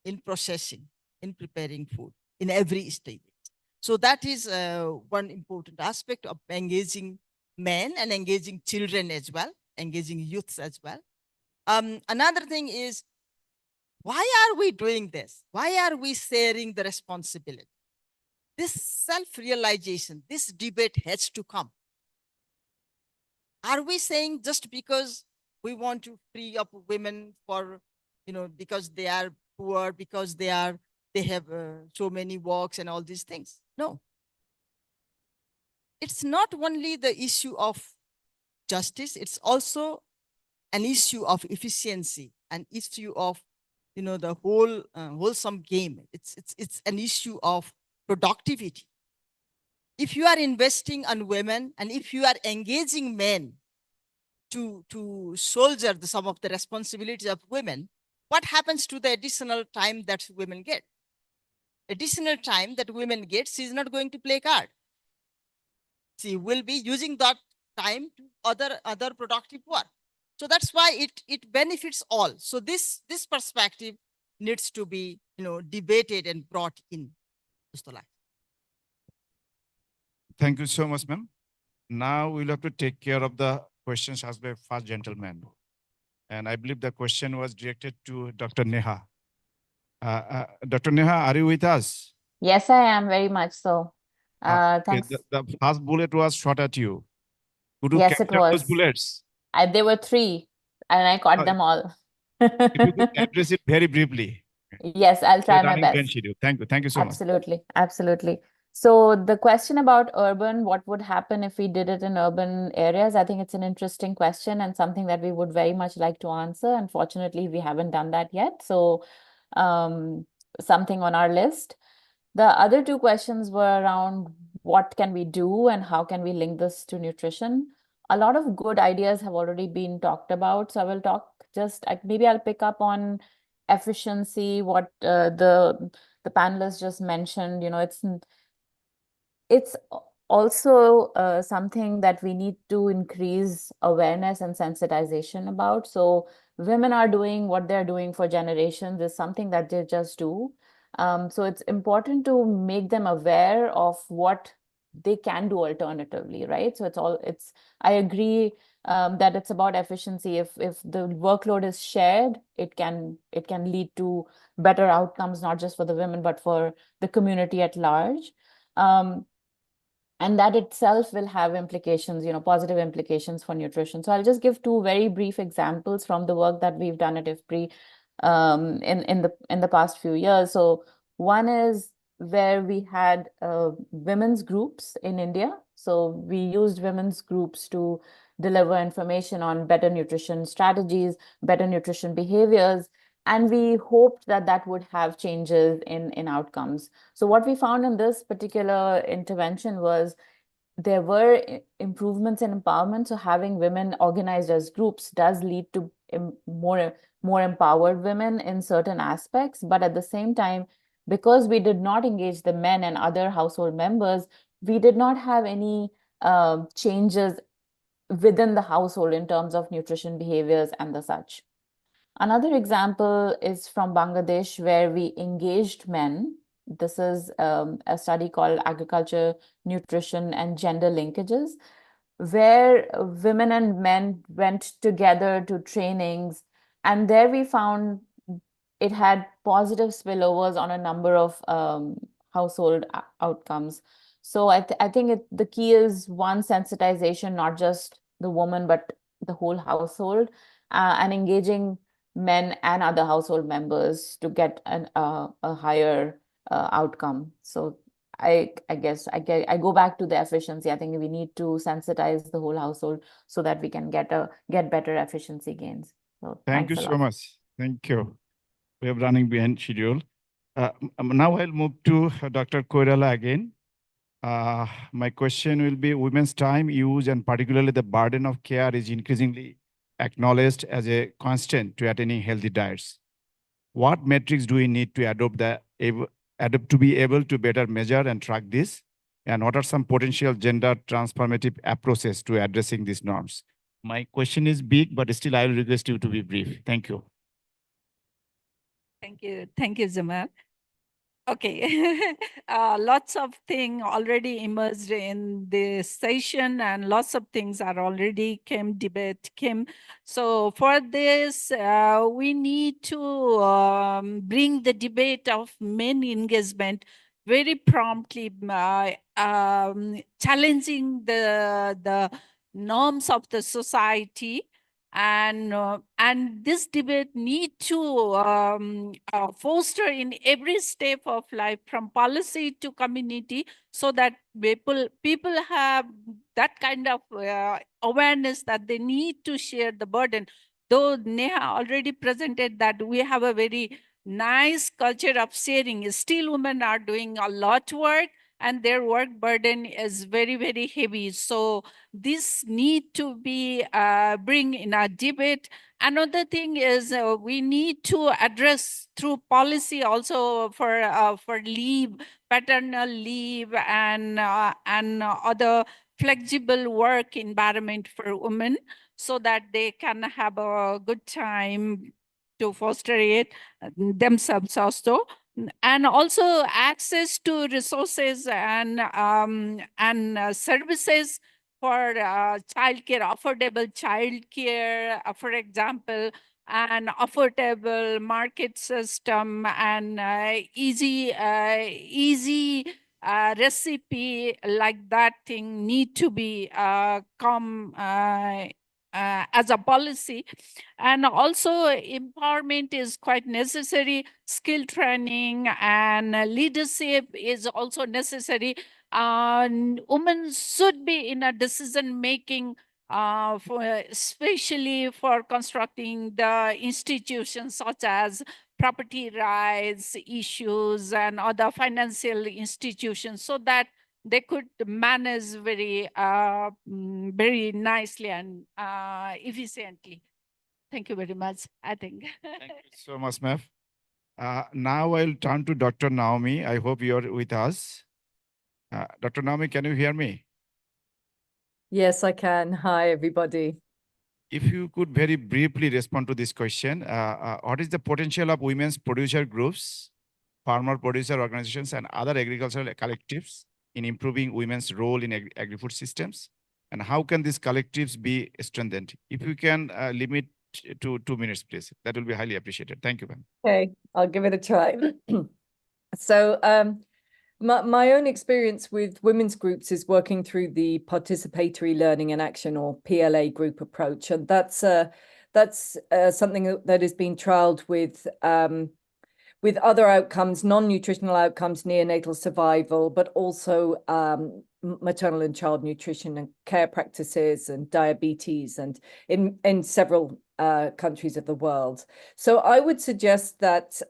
in processing, in preparing food, in every stage. So that is one important aspect of engaging men and engaging children as well, engaging youths as well. Another thing is, why are we doing this? Why are we sharing the responsibility? This self-realization, this debate has to come. Are we saying just because we want to free up women for, because they are poor, because they have so many works and all these things? No. It's not only the issue of justice, it's also an issue of efficiency, an issue of, the whole wholesome game. It's an issue of productivity. If you are investing on women and if you are engaging men to shoulder some of the responsibilities of women, what happens to the additional time that women get? Additional time that women get, she's not going to play card. She will be using that time to other productive work. So that's why it benefits all. So this perspective needs to be debated and brought in. Thank you so much, ma'am. Now we'll have to take care of the questions asked by first gentleman. And I believe the question was directed to Dr. Neha. Dr. Neha, are you with us? Yes, I am, very much so. Thanks. The first bullet was shot at you. Could you Yes, catch it up those was. bullets? There were 3, and I caught them all. If you could address it very briefly. Yes, I'll try my Running best. schedule. Thank you. Thank you so much. Absolutely, absolutely. So the question about urban, what would happen if we did it in urban areas? I think it's an interesting question and something that we would very much like to answer. Unfortunately, we haven't done that yet. So something on our list. The other 2 questions were around what can we do and how can we link this to nutrition? A lot of good ideas have already been talked about. So I will talk maybe I'll pick up on efficiency, what the panelists just mentioned. It's also something that we need to increase awareness and sensitization about. So women are doing what they're doing for generations is something that they just do. So it's important to make them aware of what they can do alternatively, right? So I agree that it's about efficiency. If the workload is shared, it can lead to better outcomes, not just for the women, but for the community at large. And that itself will have implications, positive implications for nutrition. So I'll just give two very brief examples from the work that we've done at IFPRI in the past few years. So one is where we had women's groups in India. So we used women's groups to deliver information on better nutrition strategies, better nutrition behaviors, and we hoped that that would have changes in outcomes. So what we found in this particular intervention was there were improvements in empowerment. So having women organized as groups does lead to more empowered women in certain aspects. But at the same time, because we did not engage the men and other household members, we did not have any changes within the household in terms of nutrition behaviors and the such. Another example is from Bangladesh, where we engaged men. This is a study called Agriculture, Nutrition, and Gender Linkages, where women and men went together to trainings. And there we found it had positive spillovers on a number of household outcomes. So I think the key is one, sensitization, not just the woman, but the whole household, and engaging men and other household members to get a higher outcome. So I guess I go back to the efficiency. I think we need to sensitize the whole household so that we can get better efficiency gains. So Thank you thanks a so lot. much. Thank you. We are running behind schedule. Now I'll move to Dr. Koirala again. My question will be, women's time use and particularly the burden of care is increasingly acknowledged as a constant to attaining healthy diets. What metrics do we need to adopt to be able to better measure and track this? And what are some potential gender transformative approaches to addressing these norms? My question is big, but still I will request you to be brief. Thank you. Thank you, Jamal. Okay, lots of things already emerged in this session, and lots of things are already came. So for this, we need to bring the debate of men engagement very promptly, challenging the norms of the society. And this debate need to foster in every step of life, from policy to community, so that people have that kind of awareness that they need to share the burden. Though Neha already presented that we have a very nice culture of sharing, still women are doing a lot of work, and their work burden is very, very heavy. So this need to be bring in our debate. Another thing is we need to address through policy also for leave, paternal leave, and other flexible work environment for women, so that they can have a good time to foster it themselves also. And also access to resources and services for childcare, affordable childcare, for example, an affordable market system, and easy recipe like that thing need to be come as a policy. And also empowerment is quite necessary. Skill training and leadership is also necessary. Women should be in a decision making, especially for constructing the institutions such as property rights issues and other financial institutions, so that they could manage very nicely and efficiently. Thank you very much, I think. Thank you so much, ma'am. Now I'll turn to Dr. Naomi. I hope you're with us. Dr. Naomi, can you hear me? Yes, I can. Hi, everybody. If you could very briefly respond to this question, what is the potential of women's producer groups, farmer producer organizations, and other agricultural collectives in improving women's role in agri-food systems? And how can these collectives be strengthened? If you can limit to 2 minutes, please, that will be highly appreciated. Thank you, ma'am. Okay, I'll give it a try. So my own experience with women's groups is working through the participatory learning and action, or PLA group approach. And that's something that has been trialed with other outcomes, non-nutritional outcomes, neonatal survival, but also maternal and child nutrition and care practices and diabetes, and in several countries of the world. So I would suggest that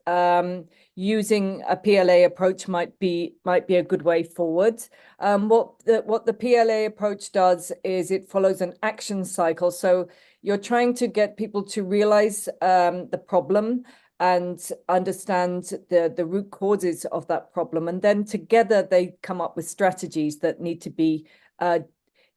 using a PLA approach might be a good way forward. What the PLA approach does is it follows an action cycle. So you're trying to get people to realize the problem and understand the root causes of that problem. And then together they come up with strategies that need to be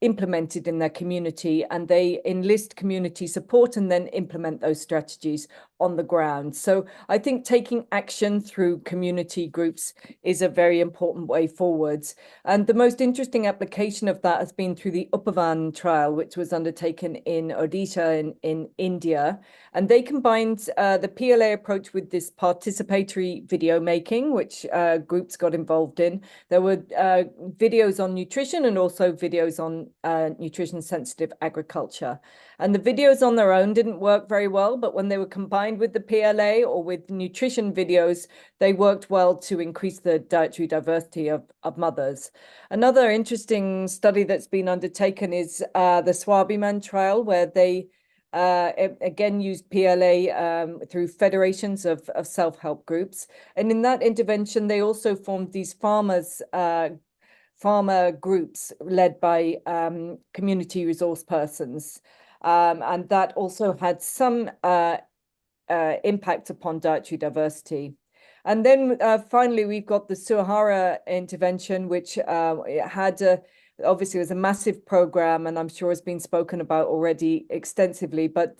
implemented in their community, and they enlist community support and then implement those strategies on the ground. So I think taking action through community groups is a very important way forwards. And the most interesting application of that has been through the Upavan trial, which was undertaken in Odisha in India. And they combined the PLA approach with this participatory video making, which groups got involved in. There were videos on nutrition and also videos on nutrition sensitive agriculture. And the videos on their own didn't work very well, but when they were combined with the PLA or with nutrition videos, they worked well to increase the dietary diversity of mothers. Another interesting study that's been undertaken is the Swabiman trial, where they again used PLA through federations of self-help groups. And in that intervention, they also formed these farmer groups led by community resource persons. And that also had some impact upon dietary diversity. And then finally, we've got the Suhara intervention, which had obviously was a massive program, and I'm sure has been spoken about already extensively, but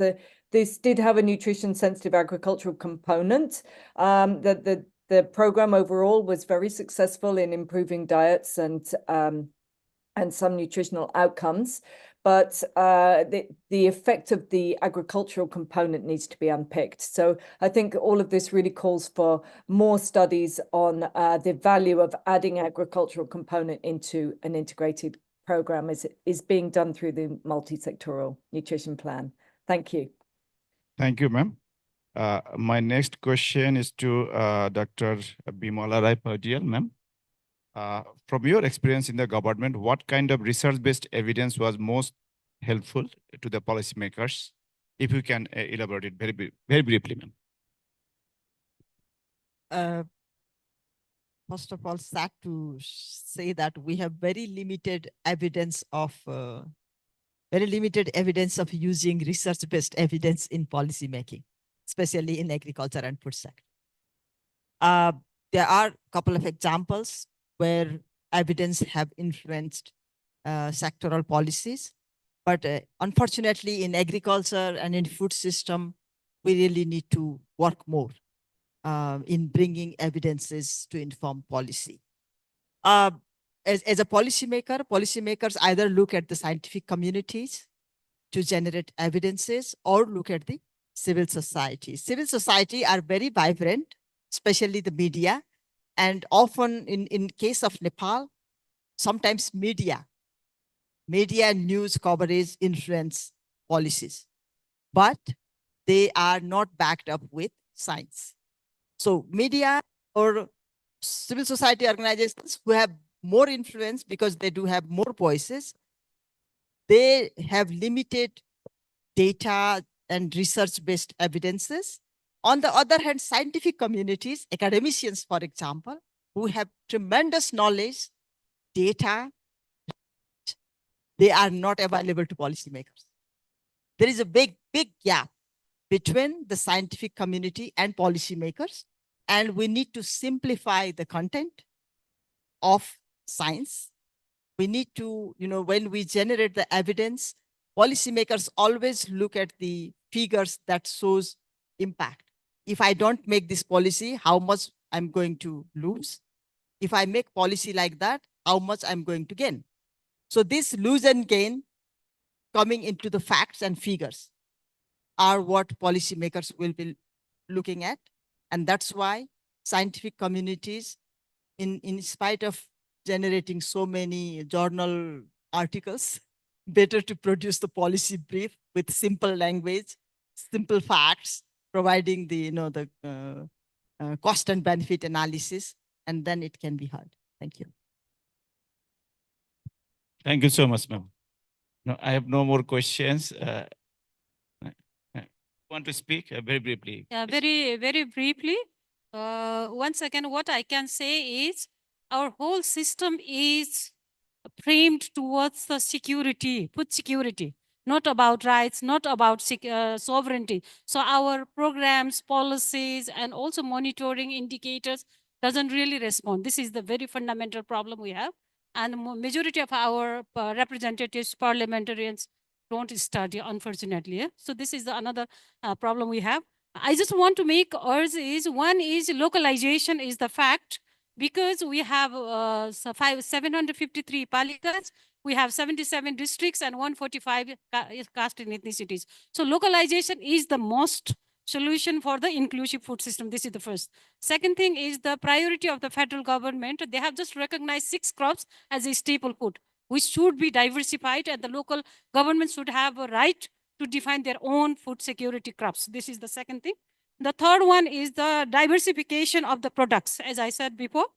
this did have a nutrition sensitive agricultural component. The program overall was very successful in improving diets and some nutritional outcomes, but the effect of the agricultural component needs to be unpicked. So I think all of this really calls for more studies on the value of adding agricultural component into an integrated program as is being done through the multi-sectoral nutrition plan. Thank you. Thank you, ma'am. My next question is to Dr. Bimala Rai Paudiyal, ma'am. From your experience in the government, what kind of research-based evidence was most helpful to the policymakers? If you can elaborate it very briefly, ma'am. First of all, sad to say that we have very limited evidence of using research-based evidence in policy making, especially in agriculture and food sector. There are a couple of examples where evidence have influenced sectoral policies. But unfortunately, in agriculture and in food system, we really need to work more in bringing evidences to inform policy. As a policymaker, policymakers either look at the scientific communities to generate evidences or look at the civil society. Civil society are very vibrant, especially the media. And often in case of Nepal, sometimes media news coverage influence policies, but they are not backed up with science. So media or civil society organizations who have more influence because they do have more voices, they have limited data and research-based evidences. On the other hand, scientific communities, academicians, for example, who have tremendous knowledge, data, they are not available to policymakers. There is a big gap between the scientific community and policymakers, and we need to simplify the content of science. We need to, when we generate the evidence, policymakers always look at the figures that shows impact. If I don't make this policy, how much I'm going to lose? If I make policy like that, how much I'm going to gain? So this lose and gain coming into the facts and figures are what policymakers will be looking at. And that's why scientific communities, in spite of generating so many journal articles, better to produce the policy brief with simple language, simple facts, providing the, cost and benefit analysis, and then it can be heard. Thank you. Thank you so much, ma'am. No, I have no more questions. Want to speak very briefly? Yeah, very briefly. Once again, what I can say is our whole system is framed towards the security, food security, not about rights, not about sovereignty. So our programs, policies, and also monitoring indicators doesn't really respond. This is the very fundamental problem we have. And the majority of our representatives, parliamentarians, don't study, unfortunately. So this is another problem we have. I just want to make ours is, one is localization is the fact, because we have 753 palikas, we have 77 districts and 145 caste and ethnicities. So localization is the most solution for the inclusive food system. This is the first. Second thing is the priority of the federal government. They have just recognized 6 crops as a staple food, which should be diversified, and the local government should have a right to define their own food security crops. This is the second thing. The third one is the diversification of the products. As I said before,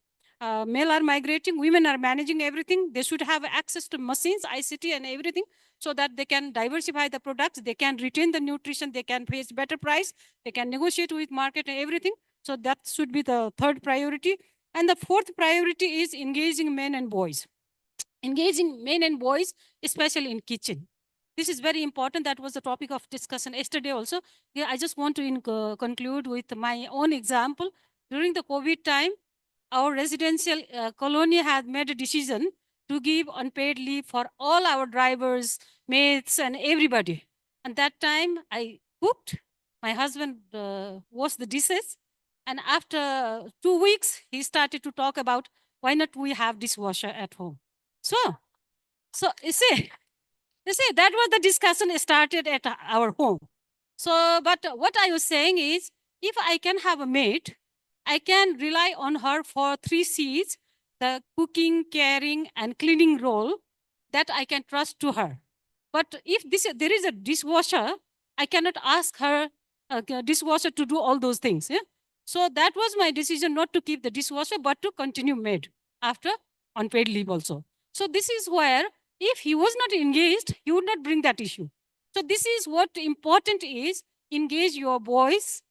male are migrating, women are managing everything. They should have access to machines, ICT and everything, so that they can diversify the products, they can retain the nutrition, they can face better price, they can negotiate with market and everything. So that should be the third priority. And the fourth priority is engaging men and boys. Engaging men and boys, especially in kitchen. This is very important. That was the topic of discussion yesterday also. Yeah, I just want to conclude with my own example. During the COVID time, our residential colony had made a decision to give unpaid leave for all our drivers, mates, and everybody. And that time I cooked, my husband washed the dishes. And after 2 weeks, he started to talk about why not we have dishwasher at home. So you see, that was the discussion started at our home. So, but what I was saying is, if I can have a maid, I can rely on her for 3 C's, the cooking, caring, and cleaning role, that I can trust to her. But if there is a dishwasher, I cannot ask her dishwasher to do all those things. Yeah? So that was my decision, not to keep the dishwasher, but to continue maid after unpaid leave also. So this is where, if he was not engaged, he would not bring that issue. So this is what important is, engage your boys.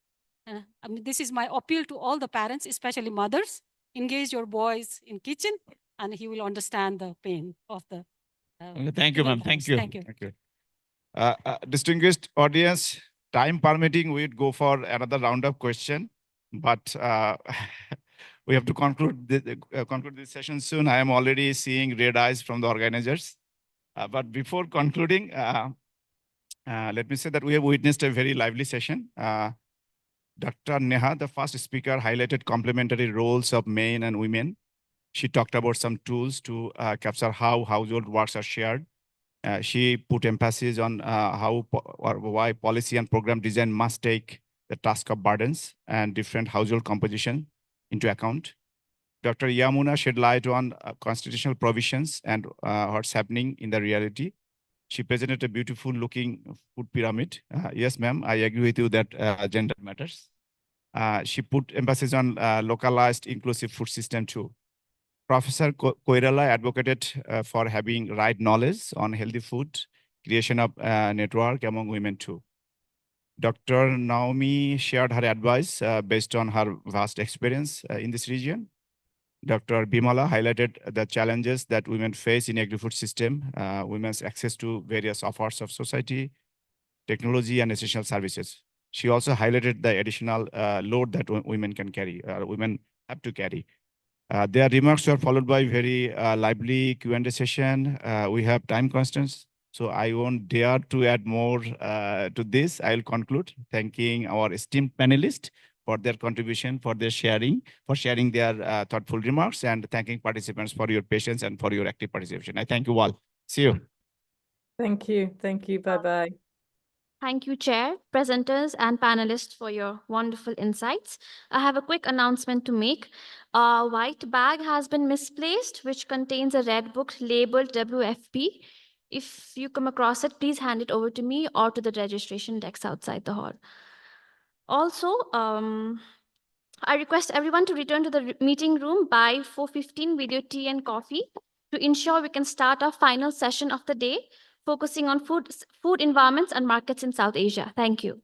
I mean, this is my appeal to all the parents, especially mothers. Engage your boys in kitchen, and he will understand the pain of the Thank you, ma'am. Thank you. Thank you. Thank you. Distinguished audience, time permitting, we'd go for another round of question, but we have to conclude this session soon. I am already seeing red eyes from the organizers. But before concluding, let me say that we have witnessed a very lively session. Dr. Neha, the first speaker, highlighted complementary roles of men and women. She talked about some tools to capture how household works are shared. She put emphasis on how or why policy and program design must take the task of burdens and different household composition into account. Dr. Yamuna shed light on constitutional provisions and what's happening in the reality. She presented a beautiful looking food pyramid. Yes, ma'am, I agree with you that gender matters. She put emphasis on localized inclusive food system too. Professor Koirala advocated for having right knowledge on healthy food, creation of network among women too. Dr. Naomi shared her advice based on her vast experience in this region. Dr. Bimala highlighted the challenges that women face in agri-food system, women's access to various offers of society, technology, and essential services. She also highlighted the additional load that women can carry, women have to carry. Their remarks were followed by very lively Q&A session. We have time constraints, so I won't dare to add more to this. I'll conclude thanking our esteemed panelists for their contribution, for sharing their thoughtful remarks, and thanking participants for your patience and for your active participation. I thank you all. See you. Thank you. Thank you. Bye-bye. Thank you, Chair, presenters, and panelists for your wonderful insights. I have a quick announcement to make. A white bag has been misplaced, which contains a red book labeled WFP. If you come across it, please hand it over to me or to the registration desk outside the hall. Also, I request everyone to return to the meeting room by 4:15 video tea and coffee to ensure we can start our final session of the day, focusing on food environments and markets in South Asia. Thank you.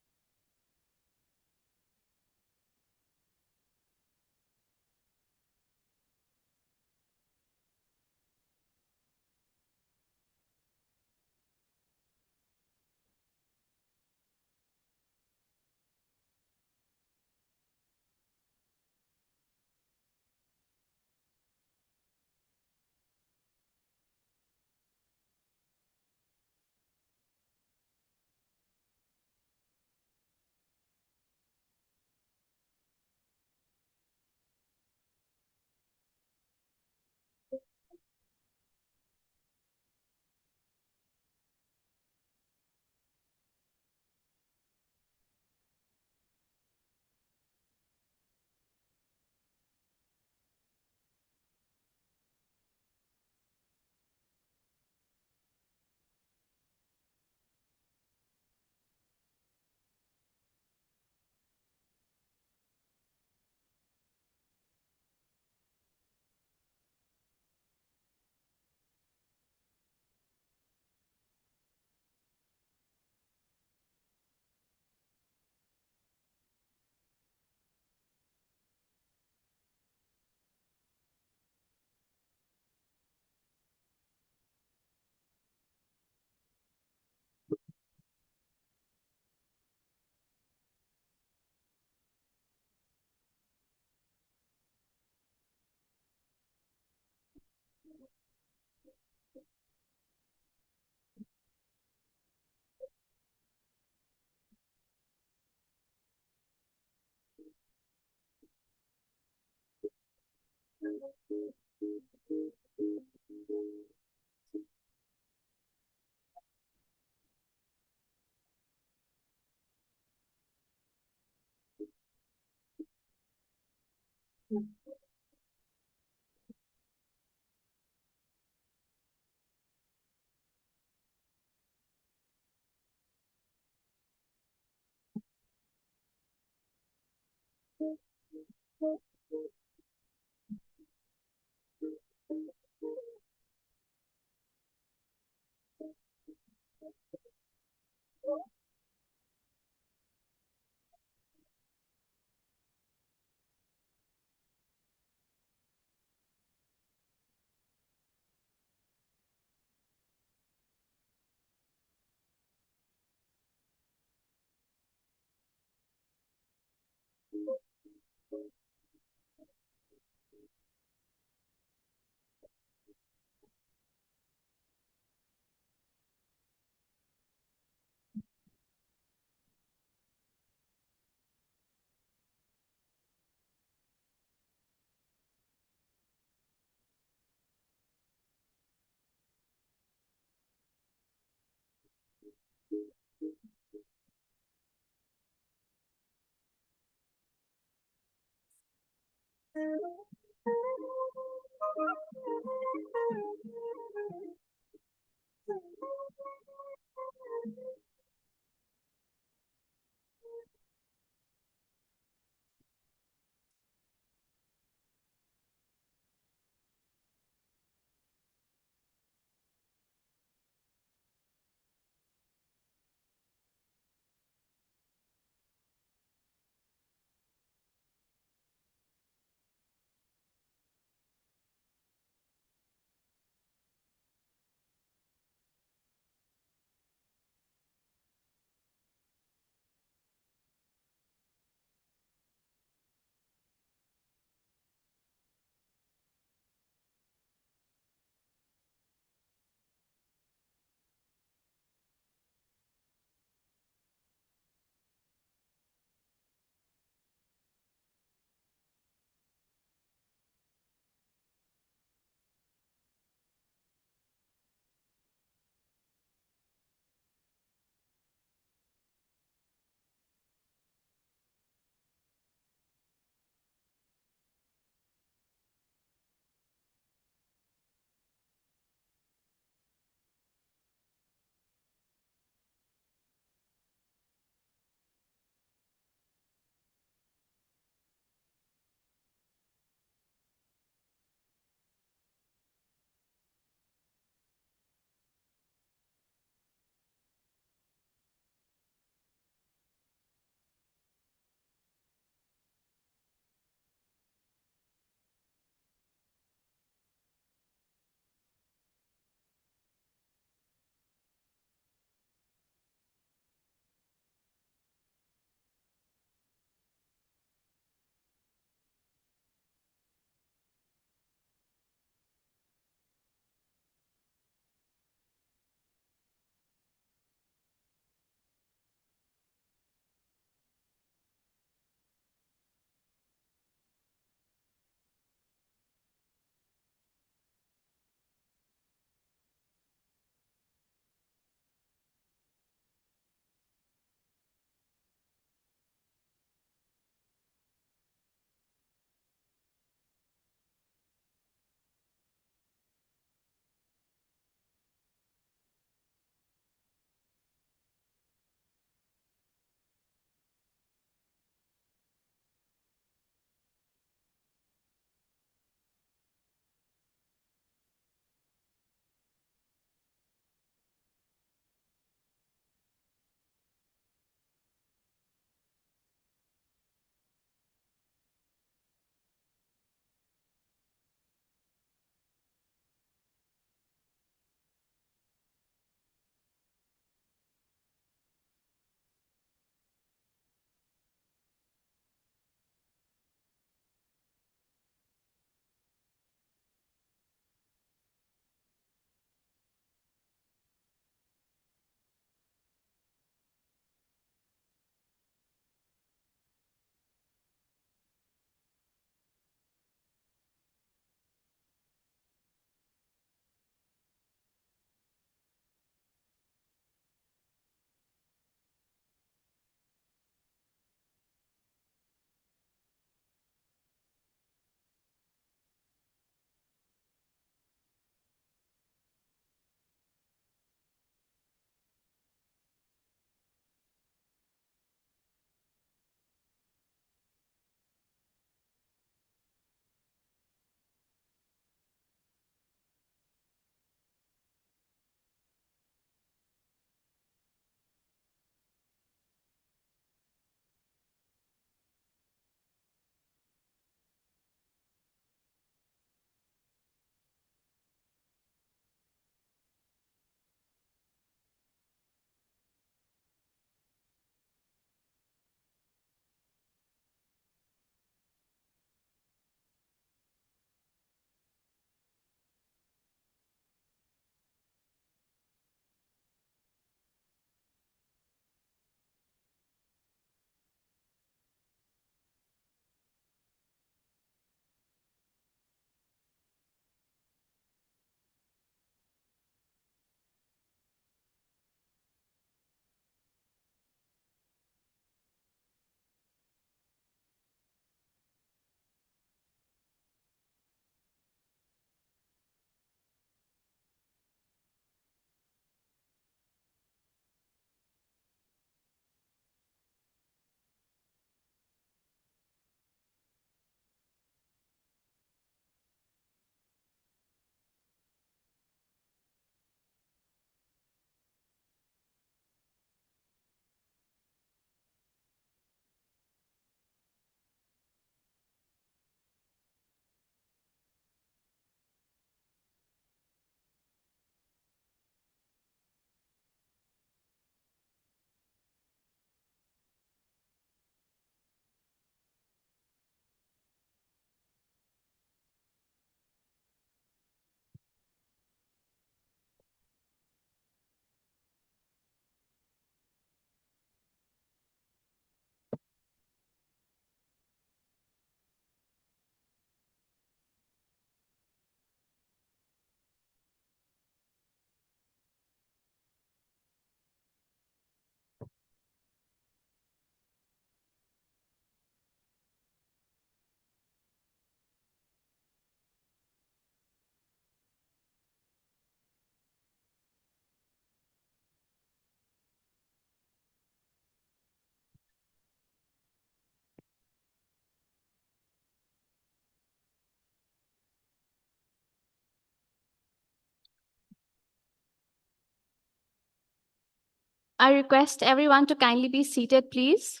I request everyone to kindly be seated, please.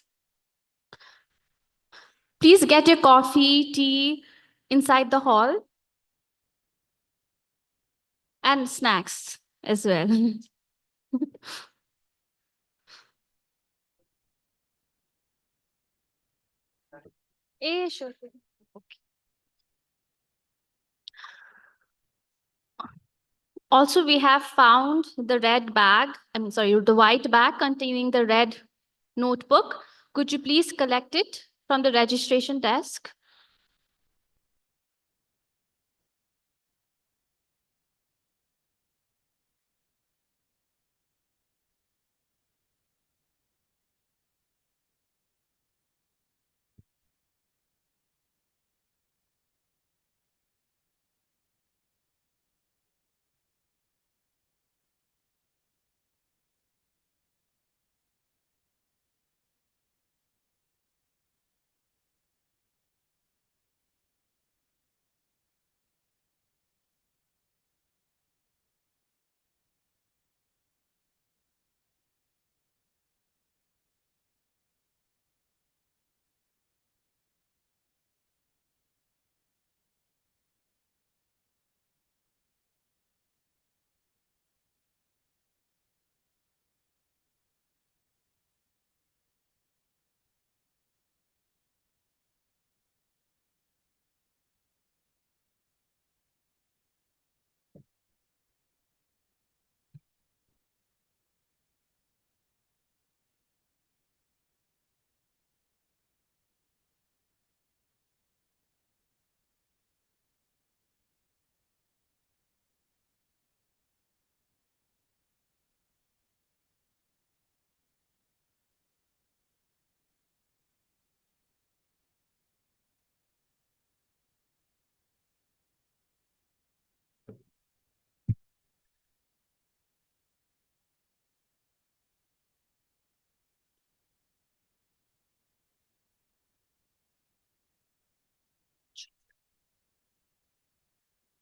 Please get your coffee, tea inside the hall and snacks as well. Sure. Okay. Also, we have found the red bag, the white bag containing the red notebook. Could you please collect it from the registration desk?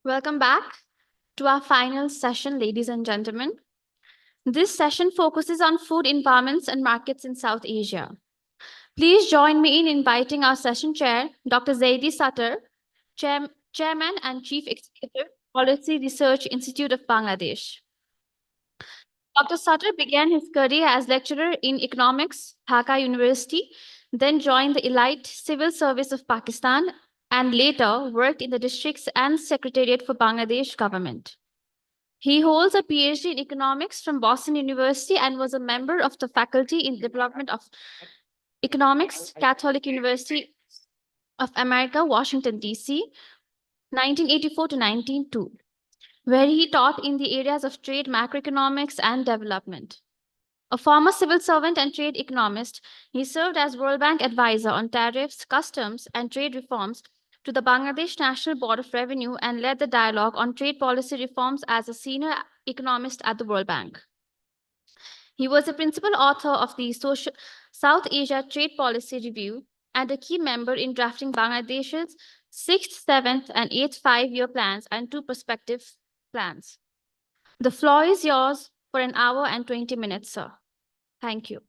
Welcome back to our final session, ladies and gentlemen. This session focuses on food environments and markets in South Asia. Please join me in inviting our session chair, Dr. Zaidi Sutter, Chairman and Chief Executive, Policy Research Institute of Bangladesh. Dr. Sutter began his career as lecturer in economics, Dhaka University, then joined the elite civil service of Pakistan, and later worked in the districts and secretariat for Bangladesh government. He holds a PhD in economics from Boston University and was a member of the faculty in development of economics, Catholic University of America, Washington, D.C., 1984 to 1902, where he taught in the areas of trade, macroeconomics, and development. A former civil servant and trade economist, he served as World Bank advisor on tariffs, customs, and trade reforms to the Bangladesh National Board of Revenue and led the dialogue on trade policy reforms as a senior economist at the World Bank. He was a principal author of the South Asia Trade Policy Review and a key member in drafting Bangladesh's 6th, 7th, and 8th 5-year plans and 2 prospective plans. The floor is yours for an hour and 20 minutes, sir. Thank you.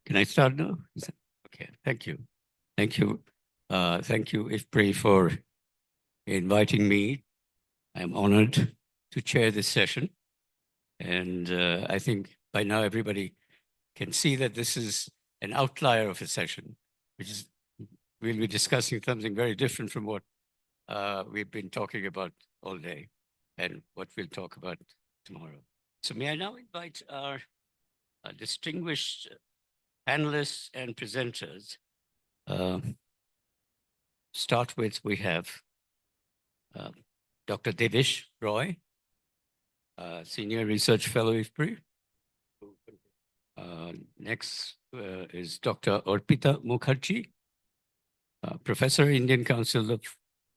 Can I start now? Okay, thank you. Thank you. Thank you, IFPRI, for inviting me. I'm honored to chair this session. And I think by now everybody can see that this is an outlier of a session, which is, we'll be discussing something very different from what we've been talking about all day and what we'll talk about tomorrow. So may I now invite our distinguished panelists and presenters. Start with, we have Dr. Devesh Roy, Senior Research Fellow IFPRI. Next, is Dr. Arpita Mukherjee, Professor, Indian Council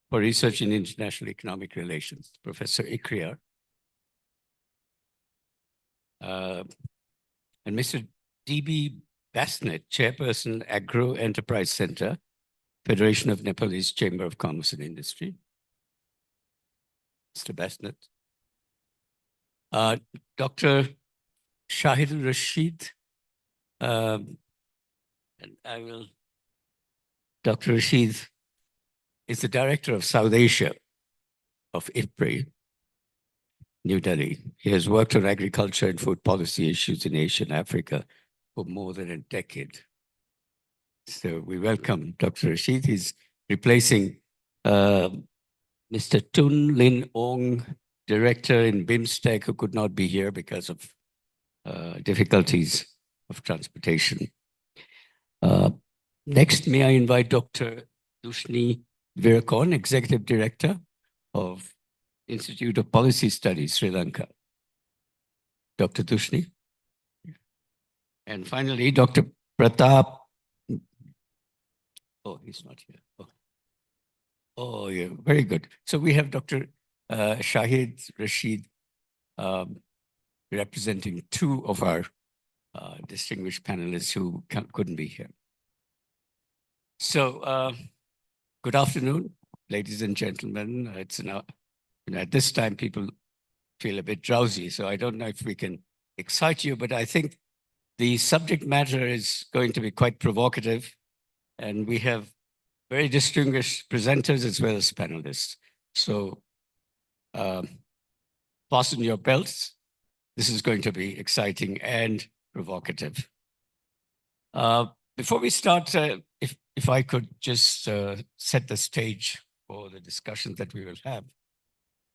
for Research in International Economic Relations, Professor IFPRI. And Mr. D.B. Basnet, Chairperson, Agro Enterprise Center, Federation of Nepalese Chamber of Commerce and Industry. Mr. Basnet. Dr. Shahid Rashid, and Dr. Rashid is the Director of South Asia of IFPRI, New Delhi. He has worked on agriculture and food policy issues in Asia and Africa for more than a decade. So we welcome Dr. Rashid. He's replacing Mr. Tun Lin Ong, Director in BIMSTEC, who could not be here because of difficulties of transportation. Next, may I invite Dr. Dushni Virakon, Executive Director of Institute of Policy Studies, Sri Lanka. Dr. Dushni. And finally, Dr. Pratap. Oh, he's not here. Oh, yeah, very good. So we have Dr. Shahid Rashid representing two of our distinguished panelists who couldn't be here. So good afternoon, ladies and gentlemen. It's now, at this time, people feel a bit drowsy, so I don't know if we can excite you, but I think the subject matter is going to be quite provocative, and we have very distinguished presenters as well as panelists. So fasten your belts. This is going to be exciting and provocative. Before we start, if I could just set the stage for the discussion that we will have.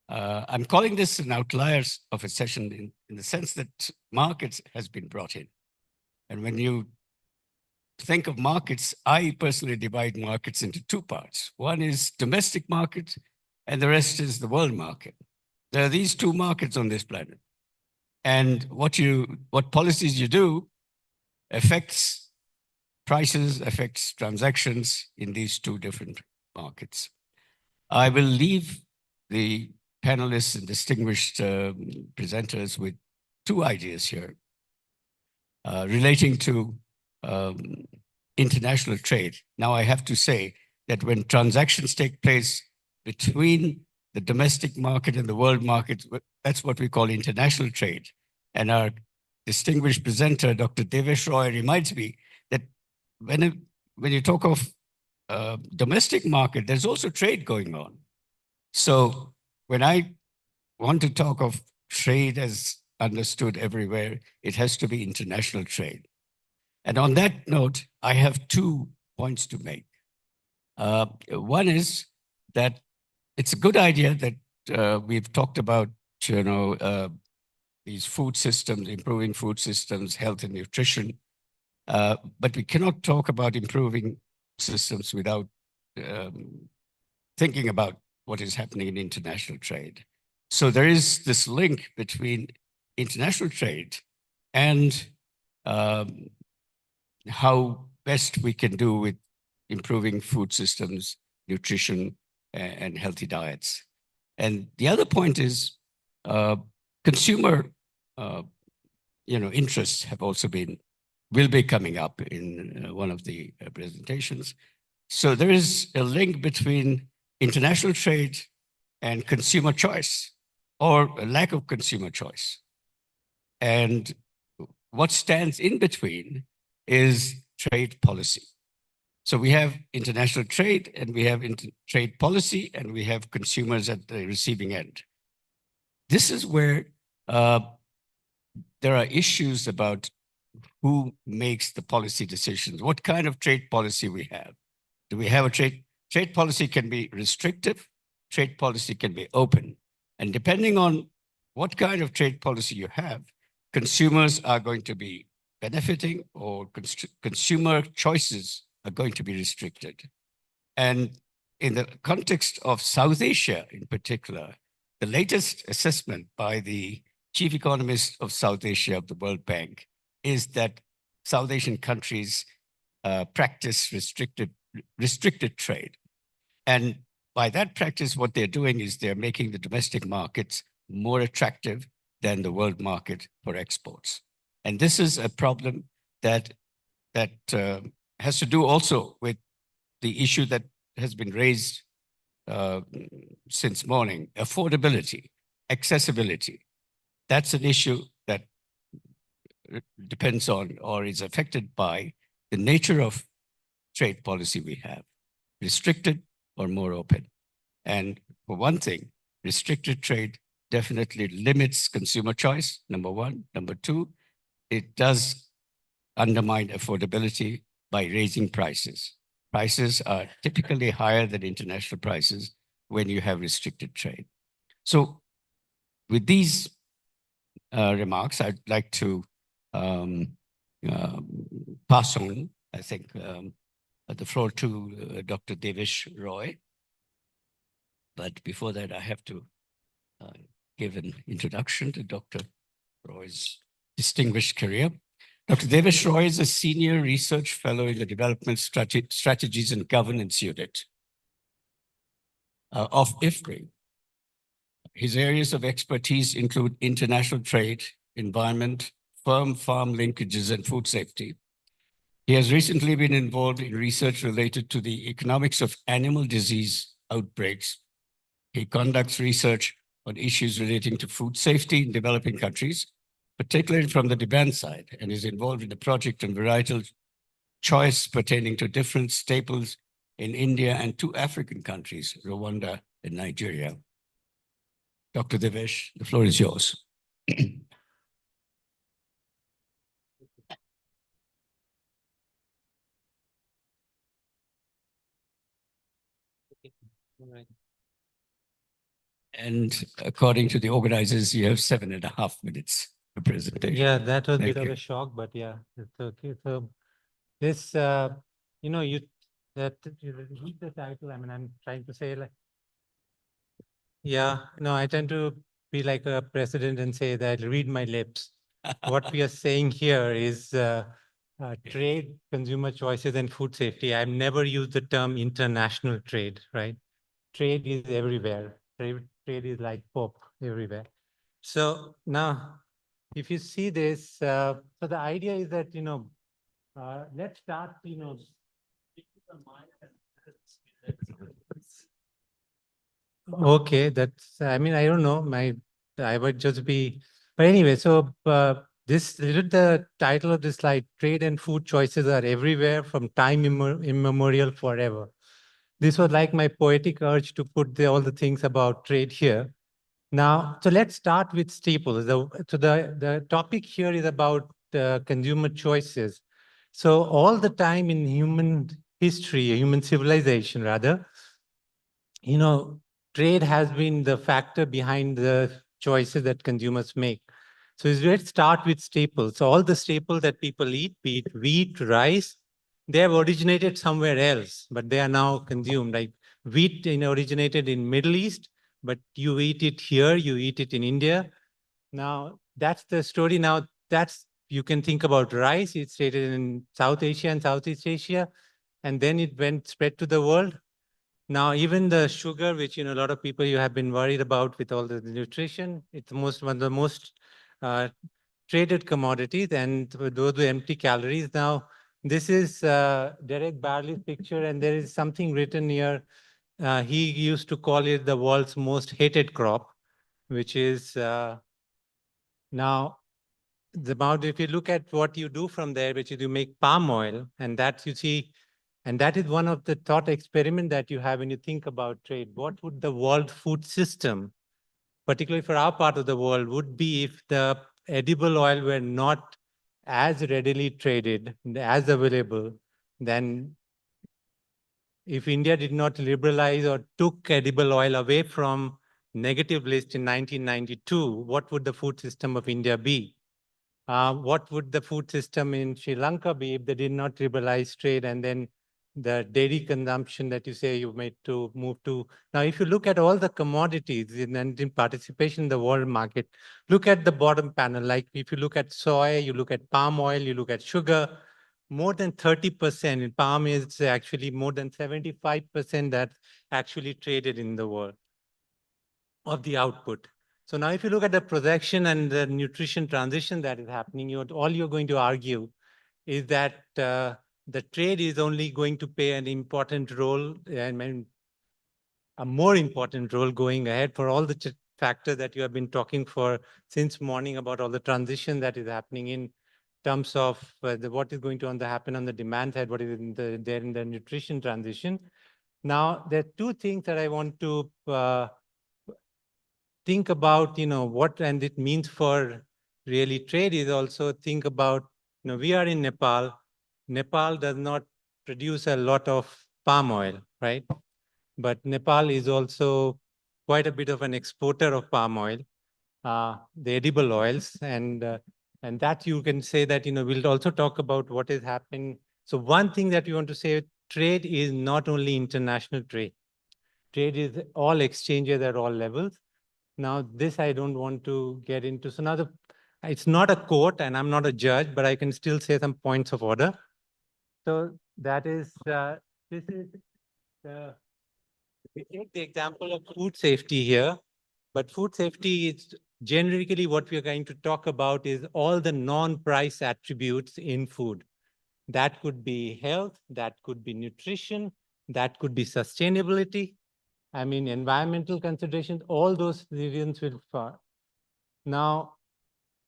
I'm calling this an outliers of a session in the sense that markets has been brought in. And when you think of markets, I personally divide markets into two parts. One is domestic market, and the rest is the world market. There are these two markets on this planet. And what policies you do affects prices, affects transactions in these two different markets. I will leave the panelists and distinguished presenters with two ideas here relating to international trade. Now, I have to say that when transactions take place between the domestic market and the world market, that's what we call international trade. And our distinguished presenter, Dr. Devesh Roy, reminds me that when you talk of domestic market, there's also trade going on. So when I want to talk of trade as understood everywhere, it has to be international trade. And on that note, I have 2 points to make. One is that it's a good idea that we've talked about, these food systems, improving food systems, health and nutrition, but we cannot talk about improving systems without thinking about what is happening in international trade. So there is this link between international trade and how best we can do with improving food systems, nutrition, and healthy diets. And the other point is consumer interests have also will be coming up in one of the presentations. So there is a link between international trade and consumer choice, or a lack of consumer choice. And what stands in between is trade policy. So we have international trade, and we have trade policy, and we have consumers at the receiving end. This is where there are issues about who makes the policy decisions, what kind of trade policy we have. Do we have a trade policy can be restrictive, trade policy can be open. And depending on what kind of trade policy you have, consumers are going to be benefiting, or consumer choices are going to be restricted. And in the context of South Asia in particular, the latest assessment by the chief economist of South Asia of the World Bank is that South Asian countries practice restricted trade. And by that practice, what they're doing is they're making the domestic markets more attractive than the world market for exports. And this is a problem that has to do also with the issue that has been raised since morning: affordability, accessibility. That's an issue that depends on or is affected by the nature of trade policy we have, restricted or more open. And for one thing, restricted trade definitely limits consumer choice, number one. Number two, it does undermine affordability by raising prices. Prices are typically higher than international prices when you have restricted trade. So with these remarks, I'd like to pass on, I think, the floor to Dr. Devesh Roy. But before that, I have to give an introduction to Dr. Roy's distinguished career. Dr. Devesh Roy is a senior research fellow in the Development Strategies and Governance Unit of IFPRI. His areas of expertise include international trade, environment, farm linkages, and food safety. He has recently been involved in research related to the economics of animal disease outbreaks. He conducts research on issues relating to food safety in developing countries, particularly from the demand side, and is involved in a project on varietal choice pertaining to different staples in India and 2 African countries, Rwanda and Nigeria. Dr. Devesh, the floor is yours. And according to the organizers, you have 7.5 minutes for presentation. Yeah, that was a Thank bit of you. a shock, but yeah, it's okay. So this, you know, you read the title. I mean, I'm trying to say like, yeah, no, I tend to be like a president and say that read my lips. What we are saying here is trade, consumer choices, and food safety. I've never used the term international trade, right? Trade is everywhere. Trade is like pop everywhere. So now, if you see this, so the idea is that, you know, let's start, you know, okay, that's, I mean, I don't know, I would just be, but anyway, so the title of this slide, trade and food choices are everywhere from time immemorial forever. This was like my poetic urge to put all the things about trade here. Now, so let's start with staples. The topic here is about consumer choices. So all the time in human history, human civilization rather, you know, trade has been the factor behind the choices that consumers make. So let's start with staples. So all the staples that people eat, be it wheat, rice, they have originated somewhere else, but they are now consumed. Like wheat originated in Middle East, but you eat it here, you eat it in India. Now, that's the story. Now, you can think about rice. It's stated in South Asia and Southeast Asia, and then it spread to the world. Now, even the sugar, which, you know, a lot of people you have been worried about with all the nutrition, it's one of the most traded commodities, and those with empty calories. Now, this is Derek Barley's picture, and there is something written here. He used to call it the world's most hated crop, which is now if you look at what you do from there, which is you make palm oil, and that you see, and that is one of the thought experiment that you have when you think about trade. What would the world food system, particularly for our part of the world, would be if the edible oil were not as readily traded, as available, than if India did not liberalize or took edible oil away from negative list in 1992, what would the food system of India be? What would the food system in Sri Lanka be if they did not liberalize trade and then the dairy consumption that you say you made to move to. Now, if you look at all the commodities in participation in the world market, look at the bottom panel. Like if you look at soy, you look at palm oil, you look at sugar, more than 30%. In palm is actually more than 75% that's actually traded in the world of the output. So now if you look at the production and the nutrition transition that is happening, all you're going to argue is that the trade is only going to play an important role, and a more important role going ahead for all the factors that you have been talking for since morning about all the transition that is happening in terms of what is going to happen on the demand side, what is there in the nutrition transition. Now, there are two things that I want to think about, what and it means for really trade is also think about, we are in Nepal. Nepal does not produce a lot of palm oil, right? But Nepal is also quite a bit of an exporter of palm oil, the edible oils. And that you can say that, we'll also talk about what is happening. So one thing that we want to say, trade is not only international trade. Trade is all exchanges at all levels. Now, this I don't want to get into. So now it's not a court and I'm not a judge, but I can still say some points of order. So that is, this is, we take the example of food safety here, but food safety is generically what we are going to talk about is all the non-price attributes in food. That could be health, that could be nutrition, that could be sustainability. I mean, environmental considerations, all those reasons will fall. Now,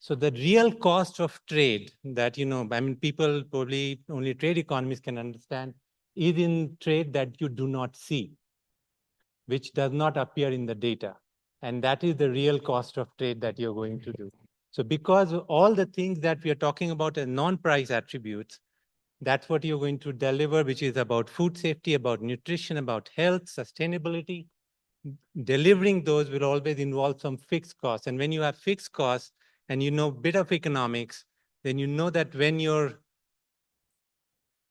so the real cost of trade that, people probably only trade economists can understand is in trade that you do not see, which does not appear in the data. And that is the real cost of trade that you're going to do. So because all the things that we are talking about as non-price attributes, that's what you're going to deliver, which is about food safety, about nutrition, about health, sustainability. Delivering those will always involve some fixed costs. And when you have fixed costs and you know a bit of economics, then you know that when your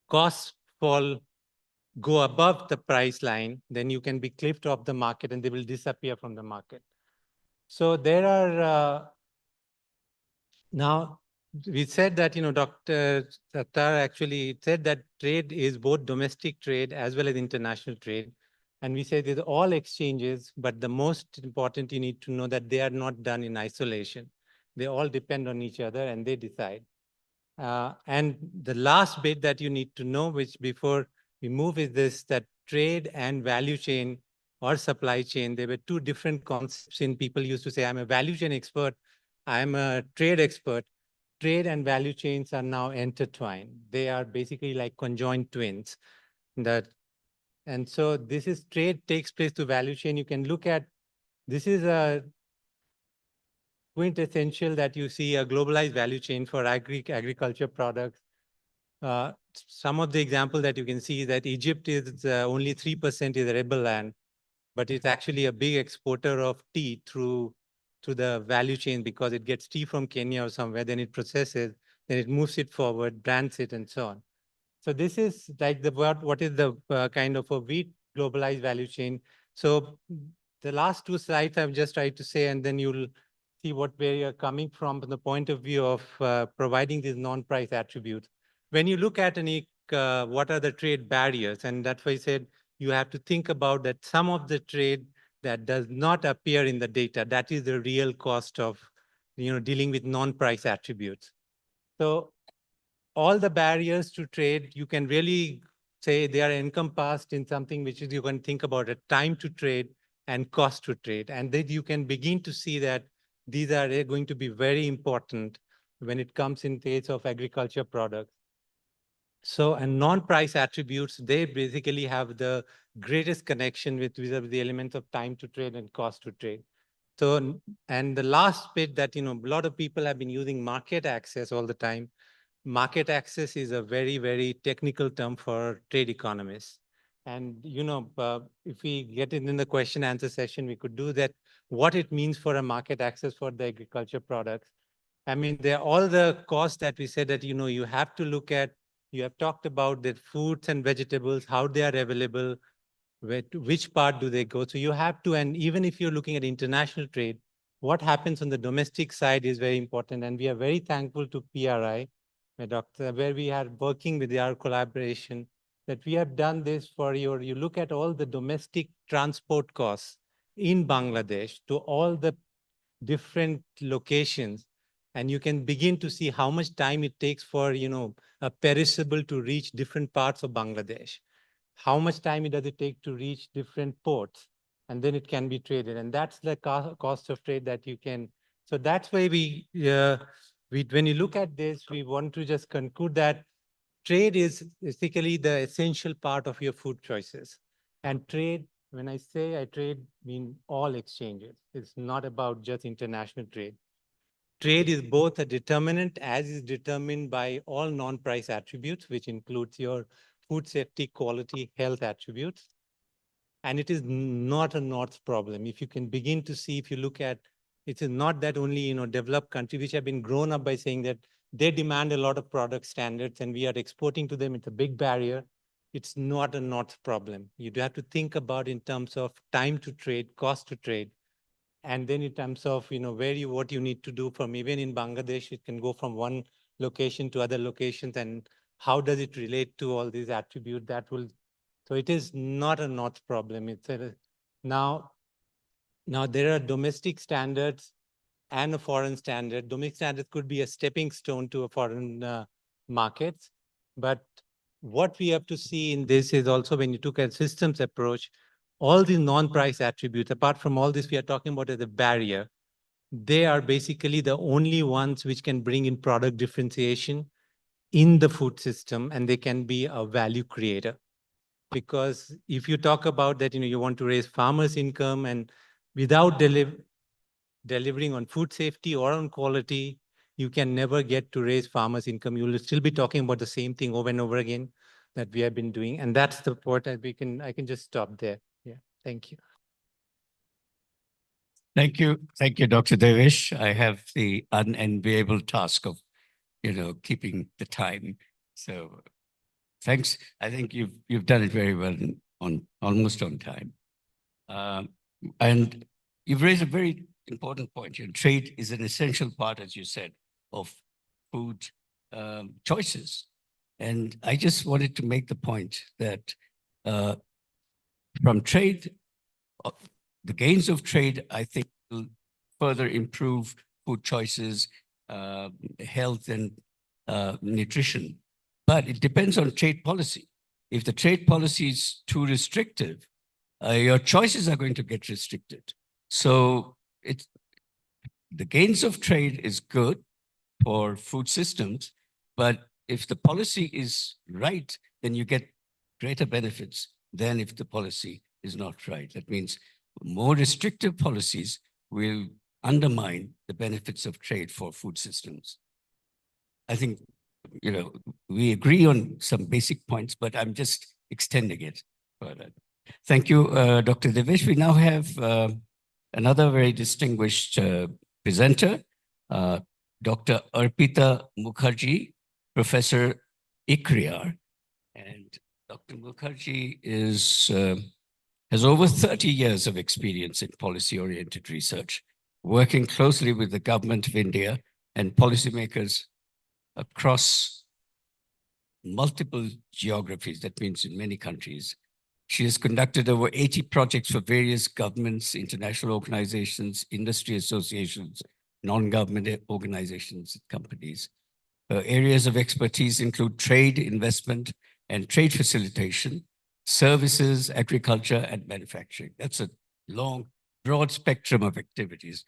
costs go above the price line, then you can be clipped off the market and they will disappear from the market. So there are, now we said that, Dr. Sattar actually said that trade is both domestic trade as well as international trade. And we say these are all exchanges, but the most important, you need to know that they are not done in isolation. They all depend on each other and they decide. And the last bit that you need to know, which before we move, is this, that trade and value chain or supply chain, there were two different concepts in people used to say, I'm a value chain expert, I'm a trade expert. Trade and value chains are now intertwined. They are basically like conjoined twins. And so this is trade takes place to value chain. You can look at, this is a quintessential that you see a globalized value chain for agriculture products. Some of the example that you can see is that Egypt is only 3% is arable land, but it's actually a big exporter of tea through the value chain because it gets tea from Kenya or somewhere, then it processes, then it moves it forward, brands it, and so on. So this is like what is the kind of a wheat globalized value chain. So the last two slides I've just tried to say, and then you'll see where you're coming from the point of view of providing these non-price attributes. When you look at what are the trade barriers, and that's why I said you have to think about that some of the trade that does not appear in the data, that is the real cost of dealing with non-price attributes. So all the barriers to trade, you can really say they are encompassed in something which is you can think about it, time to trade and cost to trade. And then you can begin to see that these are going to be very important when it comes in case of agriculture products. So, and non-price attributes, they basically have the greatest connection with the elements of time to trade and cost to trade. So, and the last bit that, a lot of people have been using market access all the time. Market access is a very, very technical term for trade economists. And, if we get it in the question answer session, we could do that, what it means for a market access for the agriculture products. I mean, there are all the costs that we said that, you have to look at You have talked about the fruits and vegetables, how they are available, which part do they go. So you have to, and even if you're looking at international trade, what happens on the domestic side is very important. And we are very thankful to PRI, where we are working with our collaboration, that we have done this for you look at all the domestic transport costs in Bangladesh to all the different locations, and you can begin to see how much time it takes for, a perishable to reach different parts of Bangladesh. How much time does it take to reach different ports, and then it can be traded. And that's the cost of trade that you can. So that's why when you look at this, we want to just conclude that trade is basically the essential part of your food choices. And trade, when I say I trade, mean all exchanges. It's not about just international trade. Trade is both a determinant, as is determined by all non-price attributes, which includes your food safety, quality, health attributes. And it is not a North problem. If you can begin to see, if you look at, it is not that only, developed countries, which have been grown up by saying that they demand a lot of product standards and we are exporting to them. It's a big barrier. It's not a North problem. You have to think about in terms of time to trade, cost to trade. And then in terms of, what you need to do from even in Bangladesh, it can go from one location to other locations. And how does it relate to all these attributes that will, so it is not a North problem. It's now there are domestic standards and a foreign standard. Domestic standards could be a stepping stone to a foreign markets. But what we have to see in this is also when you took a systems approach, all the non-price attributes, apart from all this we are talking about as a barrier, they are basically the only ones which can bring in product differentiation in the food system, and they can be a value creator. Because if you talk about that, you want to raise farmers' income, and without delivering on food safety or on quality, you can never get to raise farmers' income. You will still be talking about the same thing over and over again that we have been doing. And that's the point that I can just stop there. Yeah, thank you. Thank you. Thank you, Dr. Devish. I have the unenviable task of, keeping the time. So thanks. I think you've done it very well almost on time. And you've raised a very important point here. Trade is an essential part, as you said, of food choices. And I just wanted to make the point that from trade, the gains of trade, I think, will further improve food choices, health, and nutrition. But it depends on trade policy. If the trade policy is too restrictive, your choices are going to get restricted. So the gains of trade is good for food systems, but if the policy is right, then you get greater benefits than if the policy is not right. That means more restrictive policies will undermine the benefits of trade for food systems. I think, we agree on some basic points, but I'm just extending it further. Thank you, Dr. Devish. We now have another very distinguished presenter, Dr. Arpita Mukherjee, Professor IFPRI. And Dr. Mukherjee has over 30 years of experience in policy-oriented research, working closely with the government of India and policymakers across multiple geographies, that means in many countries. She has conducted over 80 projects for various governments, international organizations, industry associations, non-government organizations, companies. Her areas of expertise include trade, investment, and trade facilitation, services, agriculture, and manufacturing. That's a long, broad spectrum of activities.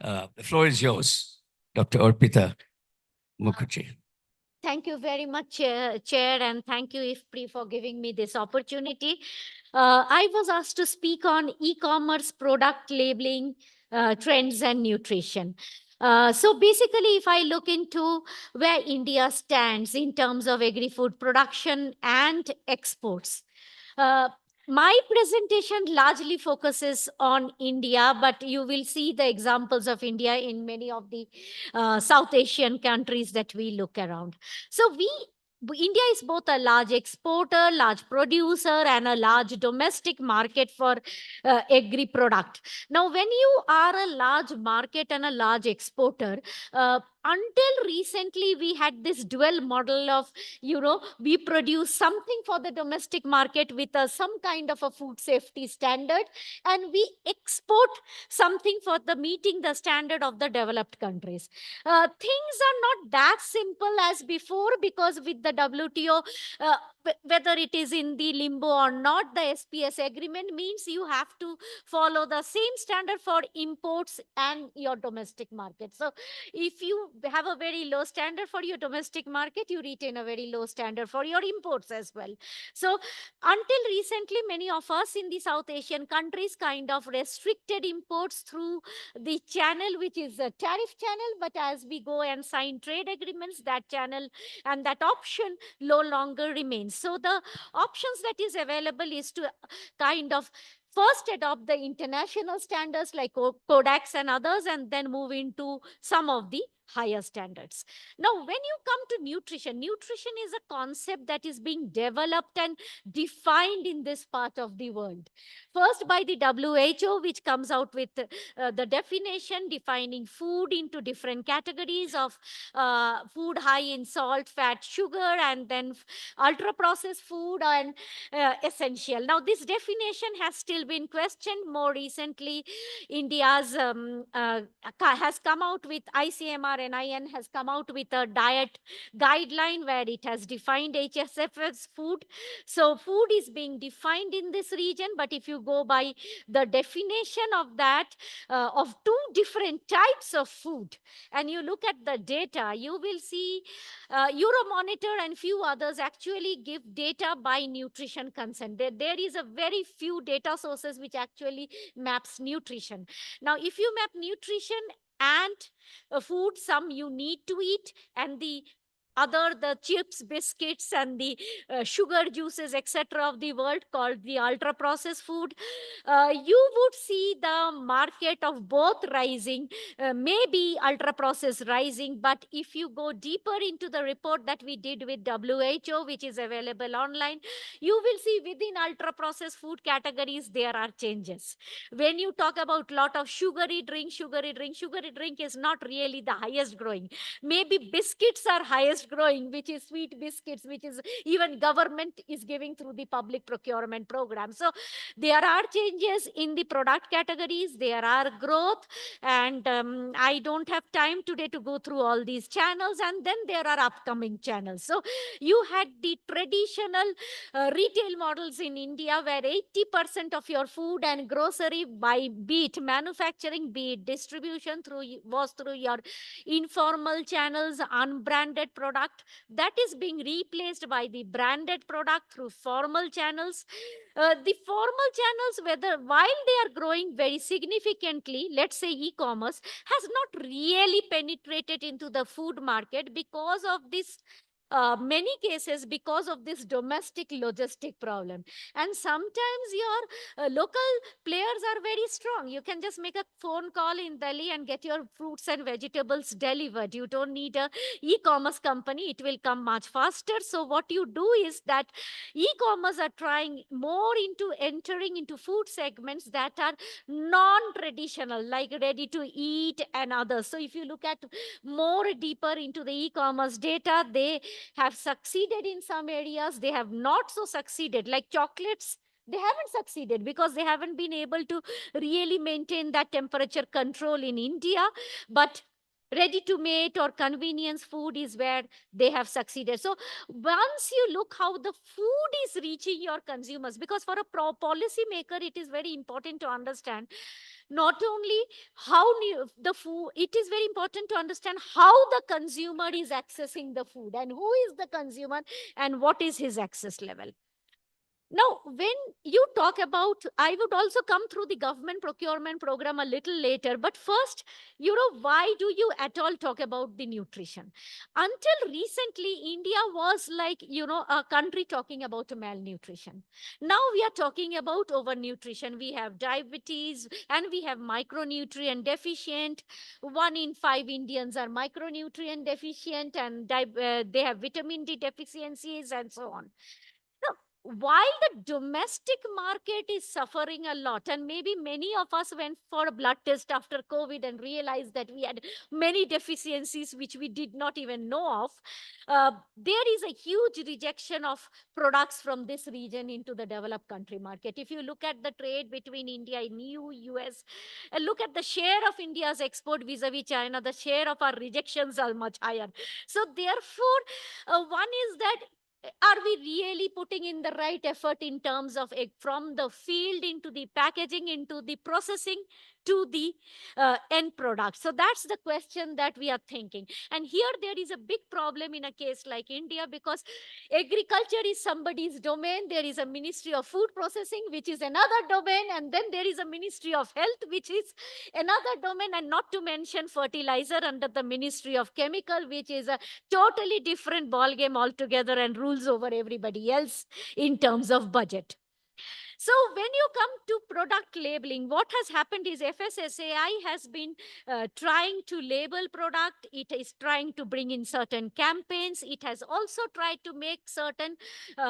The floor is yours, Dr. Arpita Mukherjee. Thank you very much, Chair, and thank you, IFPRI, for giving me this opportunity. I was asked to speak on e-commerce product labeling, trends, and nutrition. So basically, if I look into where India stands in terms of agri-food production and exports, my presentation largely focuses on India, but you will see the examples of India in many of the South Asian countries that we look around. So we India is both a large exporter, large producer, and a large domestic market for agri product. Now, when you are a large market and a large exporter, until recently we had this dual model of, we produce something for the domestic market with some kind of a food safety standard, and we export something for the meeting the standard of the developed countries. Things are not that simple as before, because with the WTO, whether it is in the limbo or not, the SPS agreement means you have to follow the same standard for imports and your domestic market. So if you have a very low standard for your domestic market, you retain a very low standard for your imports as well. So until recently, many of us in the South Asian countries kind of restricted imports through the channel, which is a tariff channel. But as we go and sign trade agreements, that channel and that option no longer remains. So the options that is available is to kind of first adopt the international standards like Codex and others, and then move into some of the higher standards. Now, when you come to nutrition, nutrition is a concept that is being developed and defined in this part of the world. First by the WHO, which comes out with the definition defining food into different categories of food high in salt, fat, sugar, and then ultra processed food and essential. Now, this definition has still been questioned. More recently, India's has come out with ICMR and IN has come out with a diet guideline where it has defined HSF as food. So food is being defined in this region, but if you go by the definition of that, of two different types of food, and you look at the data, you will see Euromonitor and few others actually give data by nutrition consent. There is a very few data sources which actually maps nutrition. Now, if you map nutrition and food, some you need to eat, and the other, the chips, biscuits, and the sugar juices, etc. of the world, called the ultra processed food, you would see the market of both rising, maybe ultra processed rising. But if you go deeper into the report that we did with WHO, which is available online, you will see within ultra processed food categories there are changes. When you talk about lot of sugary drink is not really the highest growing. Maybe biscuits are highest growing, which is sweet biscuits, which is even government is giving through the public procurement program. So there are changes in the product categories, there are growth, and I don't have time today to go through all these channels. And then there are upcoming channels. So you had the traditional retail models in India where 80% of your food and grocery, by be it manufacturing, be it distribution, was through your informal channels, unbranded product. That is being replaced by the branded product through formal channels. The formal channels, whether while they are growing very significantly, let's say e-commerce, has not really penetrated into the food market because of this many cases, because of this domestic logistic problem. And sometimes your local players are very strong. You can just make a phone call in Delhi and get your fruits and vegetables delivered. You don't need a e-commerce company. It will come much faster. So what you do is that e-commerce are trying more into entering into food segments that are non-traditional, like ready to eat and others. So if you look at more deeper into the e-commerce data, they have succeeded in some areas, they have not so succeeded. Like chocolates, they haven't succeeded because they haven't been able to really maintain that temperature control in India. But ready to make or convenience food is where they have succeeded. So once you look how the food is reaching your consumers, because for a policy maker, it is very important to understand not only how the food, it is very important to understand how the consumer is accessing the food and who is the consumer and what is his access level. Now, when you talk about, I would also come through the government procurement program a little later, but first, why do you at all talk about the nutrition? Until recently, India was like, a country talking about malnutrition. Now we are talking about overnutrition. We have diabetes and we have micronutrient deficient. 1 in 5 Indians are micronutrient deficient and they have vitamin D deficiencies and so on. Now, while the domestic market is suffering a lot, and maybe many of us went for a blood test after COVID and realized that we had many deficiencies which we did not even know of, there is a huge rejection of products from this region into the developed country market. If you look at the trade between India and EU, US, and look at the share of India's export vis-a-vis China, the share of our rejections are much higher. So therefore, one is that are we really putting in the right effort in terms of from the field into the packaging, into the processing, to the end product? So that's the question that we are thinking. And here there is a big problem in a case like India, because agriculture is somebody's domain. There is a Ministry of Food Processing, which is another domain. And then there is a Ministry of Health, which is another domain. And not to mention fertilizer under the Ministry of Chemical, which is a totally different ballgame altogether and rules over everybody else in terms of budget. So when you come to product labeling, what has happened is FSSAI has been trying to label product. It is trying to bring in certain campaigns. It has also tried to make certain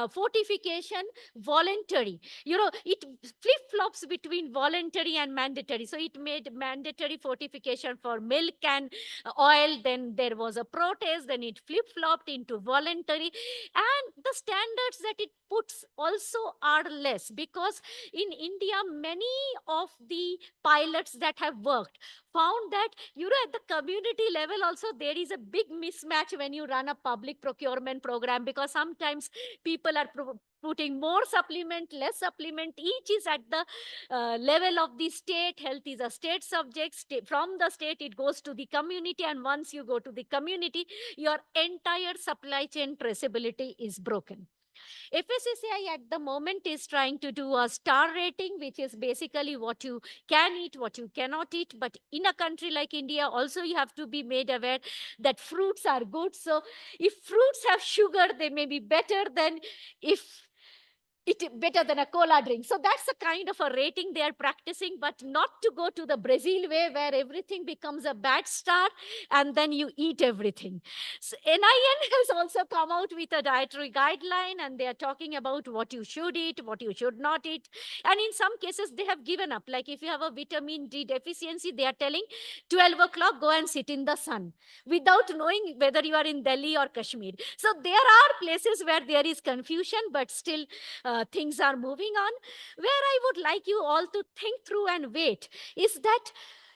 fortification voluntary. It flip-flops between voluntary and mandatory. So it made mandatory fortification for milk and oil. Then there was a protest. Then it flip-flopped into voluntary. And the standards that it puts also are less, because in India, many of the pilots that have worked found that, at the community level also, there is a big mismatch when you run a public procurement program, because sometimes people are putting more supplement, less supplement. Each is at the level of the state. Health is a state subject. From the state, it goes to the community. And once you go to the community, your entire supply chain traceability is broken. FSSAI at the moment is trying to do a star rating, which is basically what you can eat, what you cannot eat. But in a country like India, also you have to be made aware that fruits are good. So if fruits have sugar, they may be better than better than a cola drink. So that's the kind of a rating they are practicing, but not to go to the Brazil way where everything becomes a bad star and then you eat everything. So NIN has also come out with a dietary guideline, and they are talking about what you should eat, what you should not eat. And in some cases, they have given up. Like if you have a vitamin D deficiency, they are telling 12 o'clock, go and sit in the sun, without knowing whether you are in Delhi or Kashmir. So there are places where there is confusion, but still things are moving on. Where I would like you all to think through and wait is that,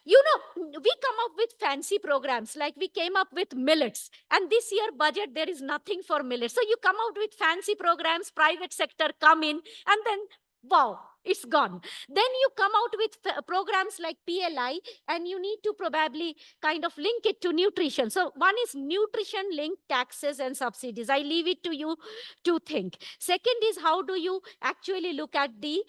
we come up with fancy programs, like we came up with millets, and this year budget, there is nothing for millets. So you come out with fancy programs, private sector come in, and then wow, it's gone. Then you come out with programs like PLI, and you need to probably kind of link it to nutrition. So one is nutrition linked taxes and subsidies. I leave it to you to think. Second is, how do you actually look at the,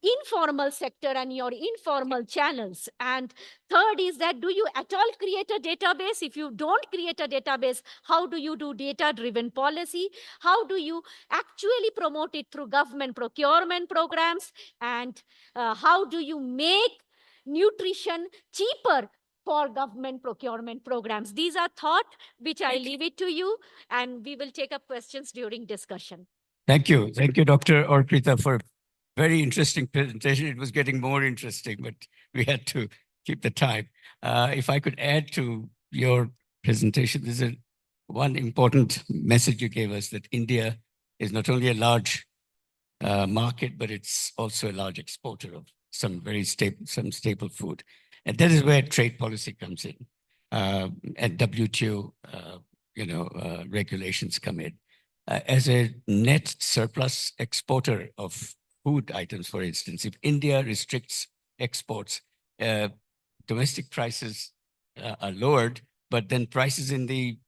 informal sector and your informal channels? And third is that, do you at all create a database? If you don't create a database, how do you do data driven policy? How do you actually promote it through government procurement programs? And how do you make nutrition cheaper for government procurement programs? These are thoughts which I leave it to you, and we will take up questions during discussion. Thank you. Thank you, Dr. Orpita, for very interesting presentation. It was getting more interesting, but we had to keep the time. If I could add to your presentation, there's one important message you gave us, that India is not only a large market, but it's also a large exporter of some very staple food. And that is where trade policy comes in, and WTO, regulations come in. As a net surplus exporter of food items, for instance, if India restricts exports, domestic prices are lowered, but then prices in the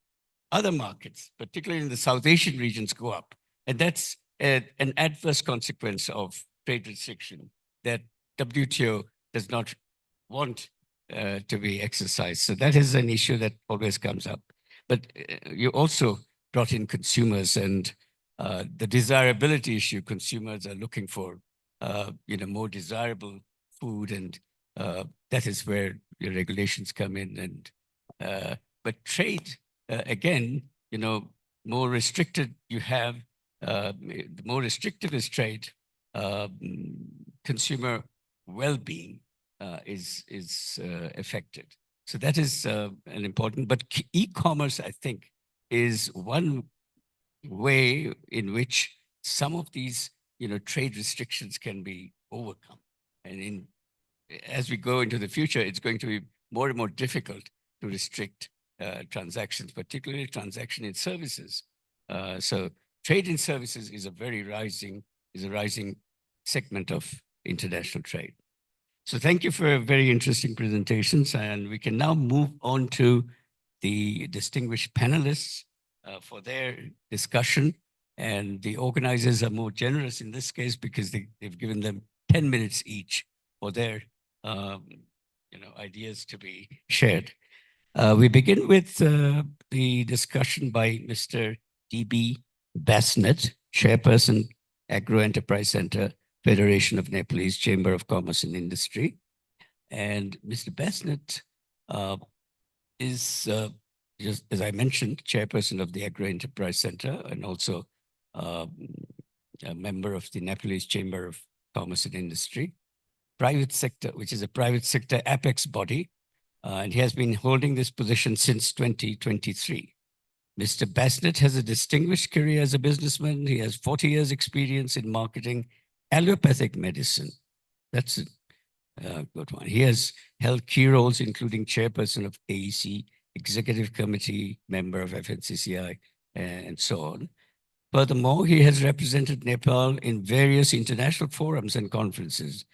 other markets, particularly in the South Asian regions, go up. And that's an adverse consequence of trade restriction that WTO does not want to be exercised. So that is an issue that always comes up. But you also brought in consumers and the desirability issue. Consumers are looking for more desirable food, and that is where your regulations come in. And but trade, again, more restricted you have, the more restrictive is trade, consumer well-being is affected. So that is an important, but e-commerce, I think, is one way in which some of these, trade restrictions can be overcome. And as we go into the future, it's going to be more and more difficult to restrict transactions, particularly transaction in services. So trade in services is a rising segment of international trade. So thank you for very interesting presentations, and we can now move on to the distinguished panelists for their discussion. And the organizers are more generous in this case because they've given them 10 minutes each for their ideas to be shared. We begin with the discussion by Mr. D.B. Basnet, Chairperson, Agro Enterprise Center, Federation of Nepalese Chamber of Commerce and Industry. And Mr. Basnet is, just as I mentioned, Chairperson of the Agro Enterprise Center and also a member of the Nepalese Chamber of Commerce and Industry. Private sector, which is a private sector apex body, and he has been holding this position since 2023. Mr. Basnet has a distinguished career as a businessman. He has 40 years experience in marketing allopathic medicine. That's a good one. He has held key roles, including chairperson of AEC, executive committee, member of FNCCI, and so on. Furthermore, he has represented Nepal in various international forums and conferences.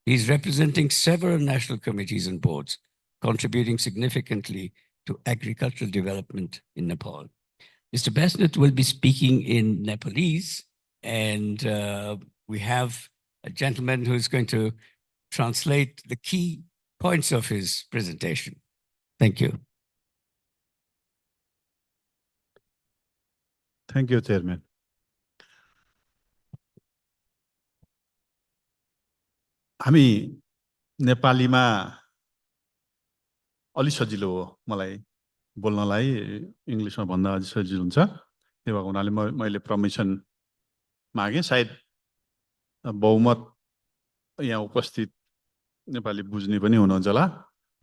He's representing several national committees and boards, contributing significantly to agricultural development in Nepal. Mr. Basnet will be speaking in Nepalese, and we have a gentleman who's going to translate the key points of his presentation. Thank you. Thank you, Chairman. हामी नेपालीमा अलि सजिलो हो मलाई बोल्नलाई, इङ्ग्लिसमा भन्दा अझ सजिलो हुन्छ। त्यो भएको हुनाले मैले पर्मिसन मागे। सायद बहुमत यहाँ उपस्थित नेपाली बुझ्ने पनि हुनुहुन्छ होला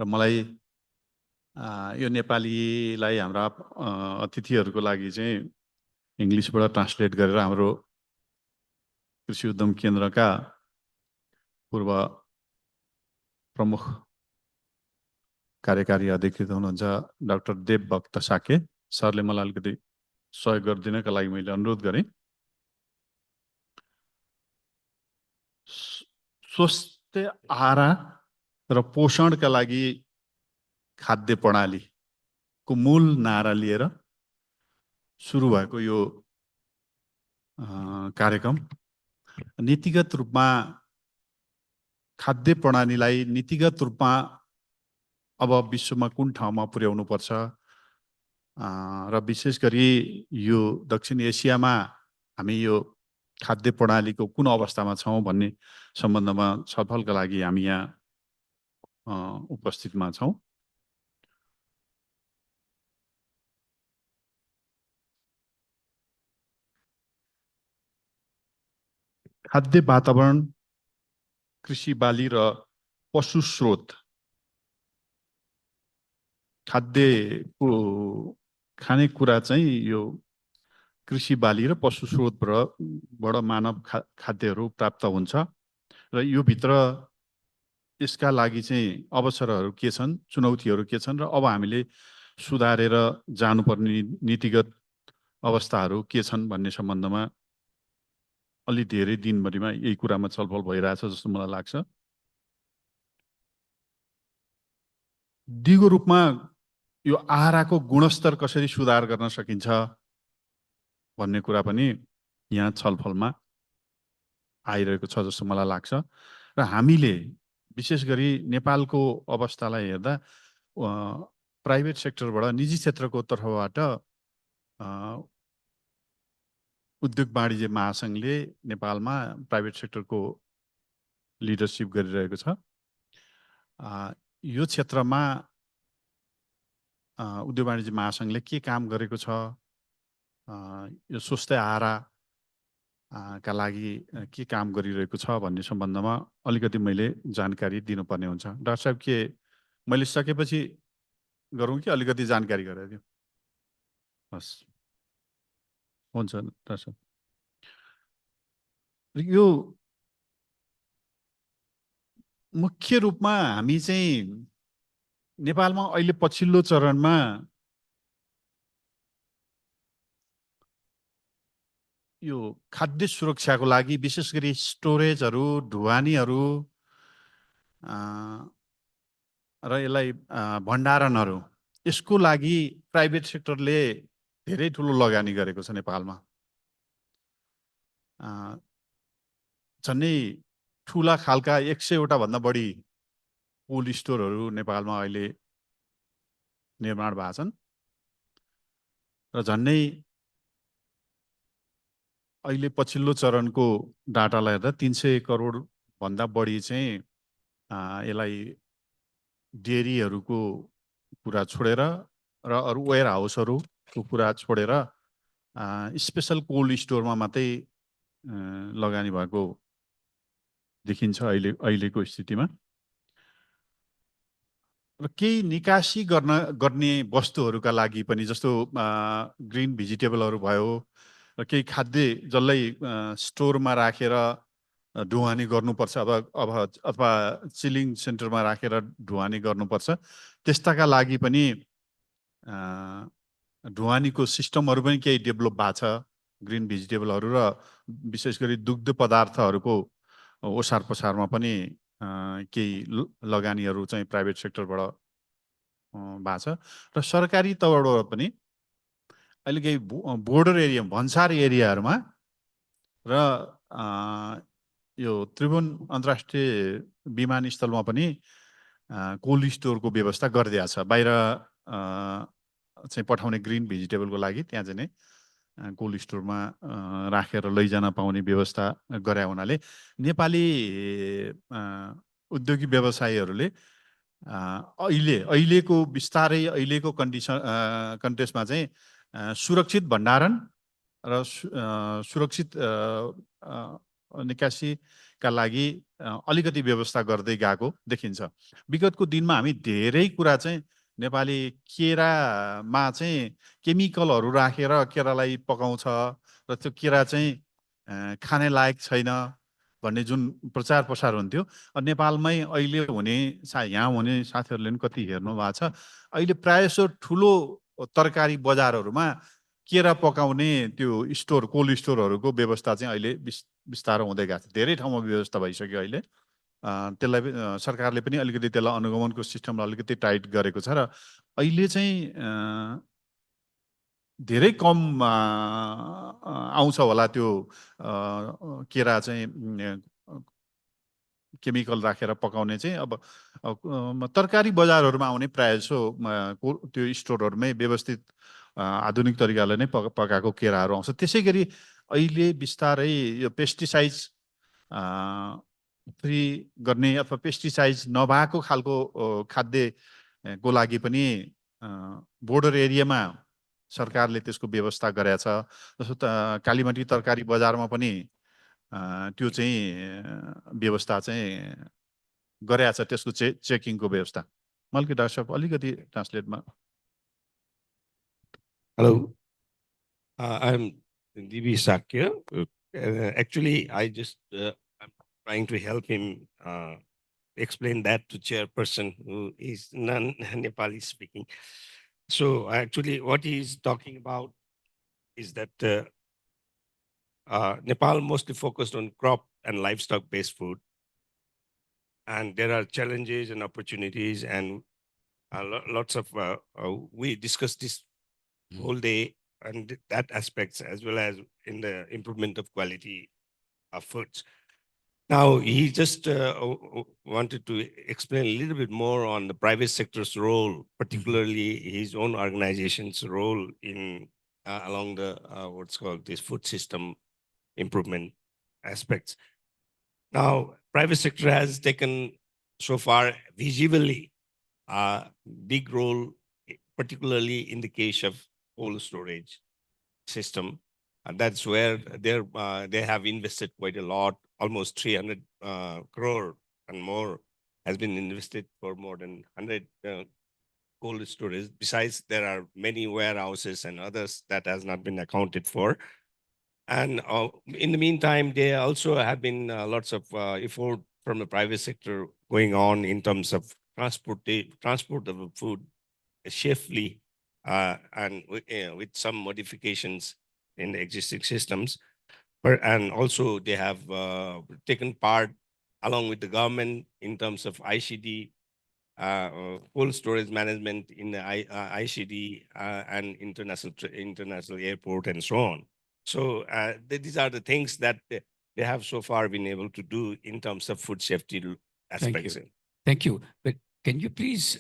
र मलाई यो नेपालीलाई हाम्रा अतिथिहरूको लागि चाहिँ इङ्ग्लिसबाट ट्रान्सलेट गरेर हाम्रो कृषि उद्यम केन्द्रका पूर्व प्रमुख कार्यकारी अधिकृत हुनुहुन्छ डाक्टर देव भक्त साके सरले मलाई अलिकति सहयोग गरिदिनका लागि मैले अनुरोध गरेँ। स्वस्थ आहार र पोषणका लागि खाद्य प्रणालीको मूल नारा लिएर सुरु भएको यो कार्यक्रम नीतिगत रूपमा खाद्य प्रणालीलाई नीतिगत रूपमा अब विश्वमा कुन ठाउँमा पुर्याउनु पर्छ र विशेष गरी यो दक्षिण एसियामा हामी यो खाद्य प्रणालीको कुन अवस्थामा छौं भन्ने सम्बन्धमा छलफलका लागि हामी यहाँ उपस्थितमा छौं। खाद्य वातावरण, कृषि बाली र पशु स्रोत, खाद्यको खानेकुरा चाहिँ यो कृषि बाली र पशु स्रोतबाट मानव खाद्यहरू प्राप्त हुन्छ र यो भित्र यसका लागि चाहिँ अवसरहरू के छन्, चुनौतीहरू के छन् र अब हामीले सुधारेर जानुपर्ने नीतिगत अवस्थाहरू के छन् भन्ने सम्बन्धमा अलि धेरै दिनभरिमा यही कुरामा छलफल भइरहेछ जस्तो मलाई लाग्छ। दिगो रूपमा यो आहारको गुणस्तर कसरी सुधार गर्न सकिन्छ भन्ने कुरा पनि यहाँ छलफलमा आइरहेको छ जस्तो मलाई लाग्छ र हामीले विशेष गरी नेपालको अवस्थालाई हेर्दा प्राइभेट सेक्टरबाट निजी क्षेत्रको तर्फबाट उद्योग वाणिज्य महासङ्घले नेपालमा प्राइभेट सेक्टरको लिडरसिप गरिरहेको छ। यो क्षेत्रमा उद्योग वाणिज्य महासङ्घले के काम गरेको छ, यो स्वस्थ आहार का लागि के काम गरिरहेको छ भन्ने सम्बन्धमा अलिकति मैले जानकारी दिनुपर्ने हुन्छ। डाक्टर साहब, के मैले सकेपछि गरौँ कि अलिकति जानकारी गराइदिउँ? हस्, हुन्छ डाक्टर साहब। यो मुख्य रूपमा हामी चाहिँ नेपालमा अहिले पछिल्लो चरणमा यो खाद्य सुरक्षाको लागि विशेष गरी स्टोरेजहरू, ढुवानीहरू र यसलाई भण्डारणहरू, यसको लागि प्राइभेट सेक्टरले धेरै ठुलो लगानी गरेको छ नेपालमा। झन्डै ठुला खालका 100 वटा भन्दा बढी कोल्ड स्टोरहरू नेपालमा अहिले निर्माण भएको छन् र झन्डै अहिले पछिल्लो चरणको डाटालाई हेर्दा 300 करोड भन्दा बढी चाहिँ यसलाई डेरीहरूको कुरा छोडेर र अरू वेयर हाउसहरूको कुरा छोडेर स्पेसल कोल्ड स्टोरमा मात्रै लगानी भएको देखिन्छ अहिलेको स्थितिमा। र केही निकासी गर्ने वस्तुहरूका लागि पनि, जस्तो ग्रिन भेजिटेबलहरू भयो र केही खाद्य जसलाई स्टोरमा राखेर ढुवानी गर्नुपर्छ अथवा चिलिङ सेन्टरमा राखेर ढुवानी गर्नुपर्छ, त्यस्ताका लागि पनि ढुवानीको सिस्टमहरू पनि केही डेभलप भएको छ। ग्रिन भेजिटेबलहरू र विशेष गरी दुग्ध पदार्थहरूको ओसार पसारमा पनि केही लगानीहरू चाहिँ प्राइभेट सेक्टरबाट भएको छ र सरकारी तौरबाट पनि अहिले केही बोर्डर एरिया, भन्सार एरियाहरूमा र यो त्रिभुवन अन्तर्राष्ट्रिय विमानस्थलमा पनि कोल्ड स्टोरको व्यवस्था गरिदिएको छ। बाहिर चाहिँ पठाउने ग्रिन भेजिटेबलको लागि त्यहाँ चाहिँ कोल्ड स्टोरमा राखेर लैजान पाउने व्यवस्था गरे हुनाले नेपाली उद्योगी व्यवसायीहरूले अहिलेको बिस्तारै अहिलेको कन्टेक्स्टमा चाहिँ सुरक्षित भण्डारण र सुरक्षित निकासीका लागि अलिकति व्यवस्था गर्दै गएको देखिन्छ। विगतको दिनमा हामी धेरै कुरा चाहिँ नेपाली केरामा चाहिँ केमिकलहरू राखेर केरालाई पकाउँछ र त्यो केरा चाहिँ खाने लायक छैन भन्ने जुन प्रचार प्रसार हुन्थ्यो, नेपालमै अहिले हुने यहाँ हुने साथीहरूले पनि कति हेर्नु भएको छ, अहिले प्रायःजसो ठुलो तरकारी बजारहरूमा केरा पकाउने त्यो स्टोर, कोल्ड स्टोरहरूको व्यवस्था चाहिँ अहिले बिस्तारो हुँदै गएको छ। धेरै ठाउँमा व्यवस्था भइसक्यो अहिले। त्यसलाई सरकारले पनि अलिकति त्यसलाई अनुगमनको सिस्टमलाई अलिकति टाइट गरेको छ र अहिले चाहिँ धेरै कम आउँछ होला त्यो केरा चाहिँ केमिकल राखेर पकाउने चाहिँ। अब तरकारी बजारहरूमा आउने प्रायःजसो त्यो स्टोरहरूमै व्यवस्थित आधुनिक तरिकाले नै पकाएको केराहरू आउँछ। त्यसै गरी अहिले बिस्तारै यो पेस्टिसाइड फ्री गर्ने अथवा पेस्टिसाइड नभएको खालको खाद्यको लागि पनि बोर्डर एरियामा सरकारले त्यसको व्यवस्था गरेको छ। जस्तो कालीमाटी तरकारी बजारमा पनि त्यो चाहिँ व्यवस्था चाहिँ गरेको छ, त्यसको चेकिङको व्यवस्था। मल्की डाक्टर साहब अलिकति ट्रान्सलेटमा। Hello, I'm DB Sakya. Actually, I'm trying to help him explain that to chairperson who is non-Nepali speaking. So actually what he is talking about is that Nepal mostly focused on crop and livestock-based food. And there are challenges and opportunities, and lots of, we discussed this whole day and that aspects, as well as in the improvement of quality of foods. Now, he just wanted to explain a little bit more on the private sector's role, particularly his own organization's role in along the what's called this food system improvement aspects. Now, private sector has taken so far visibly a big role, particularly in the case of cold storage system. And that's where they have invested quite a lot, almost 300 crore and more has been invested for more than 100 cold storage. Besides, there are many warehouses and others that has not been accounted for. And in the meantime, there also have been lots of effort from the private sector going on in terms of transport of food safely and with some modifications in the existing systems. And also they have taken part along with the government in terms of ICD, cold storage management in the ICD and international airport and so on. So these are the things that they have so far been able to do in terms of food safety aspects. Thank you. But can you please,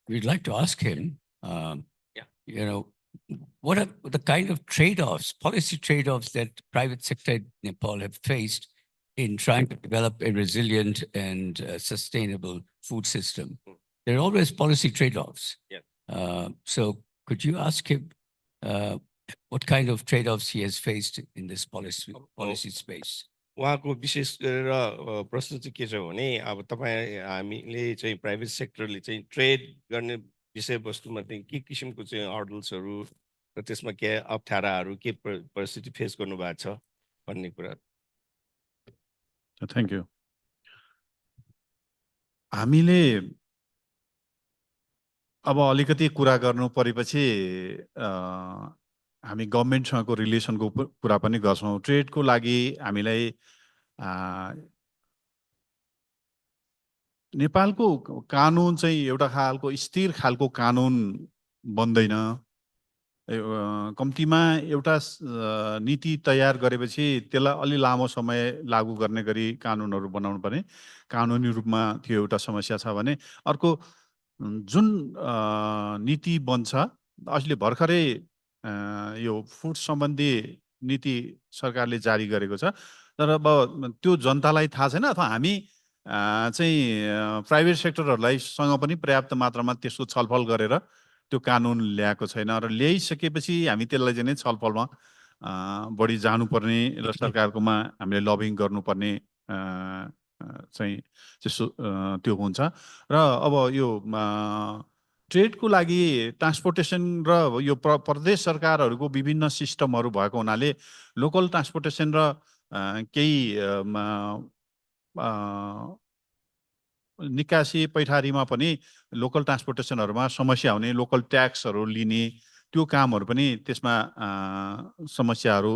we'd like to ask him, you know, what are the kind of trade-offs, policy trade-offs that private sector in Nepal have faced in trying to develop a resilient and sustainable food system? There are always policy trade-offs. So could you ask him what kind of trade-offs he has faced in this policy space? उहाँको विशेष गरेर प्रश्न चाहिँ के छ भने अब तपाईँ हामीले चाहिँ प्राइभेट सेक्टरले चाहिँ ट्रेड गर्ने विषयवस्तुमा चाहिँ के किसिमको चाहिँ हर्डल्सहरू र त्यसमा के अप्ठ्याराहरू के परिस्थिति फेस गर्नु भएको छ भन्ने कुरा. Thank you. हामीले अब अलिकति कुरा गर्नु परेपछि हामी गभर्नमेन्टसँगको रिलेसनको कुरा पनि गर्छौँ. ट्रेडको लागि हामीलाई नेपालको कानुन चाहिँ एउटा खालको स्थिर खालको कानुन बन्दैन. कम्तीमा एउटा नीति तयार गरेपछि त्यसलाई अलि लामो समय लागू गर्ने गरी कानुनहरू बनाउनु पर्ने कानुनी रूपमा त्यो एउटा समस्या छ भने अर्को जुन नीति बन्छ अहिले भर्खरै यो फुड सम्बन्धी नीति सरकारले जारी गरेको छ. तर अब त्यो जनतालाई थाहा छैन अथवा हामी चाहिँ प्राइभेट सेक्टरहरूलाई सँग पनि पर्याप्त मात्रामा त्यसको छलफल गरेर त्यो कानुन ल्याएको छैन र ल्याइसकेपछि हामी त्यसलाई चाहिँ छलफलमा बढी जानुपर्ने र सरकारकोमा हामीले लबिङ गर्नुपर्ने चाहिँ त्यस्तो त्यो हुन्छ. र अब यो ट्रेडको लागि ट्रान्सपोर्टेसन र यो प्रदेश सरकारहरूको विभिन्न सिस्टमहरू भएको हुनाले लोकल ट्रान्सपोर्टेसन र केही निकासी पैठारीमा पनि लोकल ट्रान्सपोर्टेसनहरूमा समस्या हुने, लोकल ट्याक्सहरू लिने त्यो कामहरू पनि त्यसमा समस्याहरू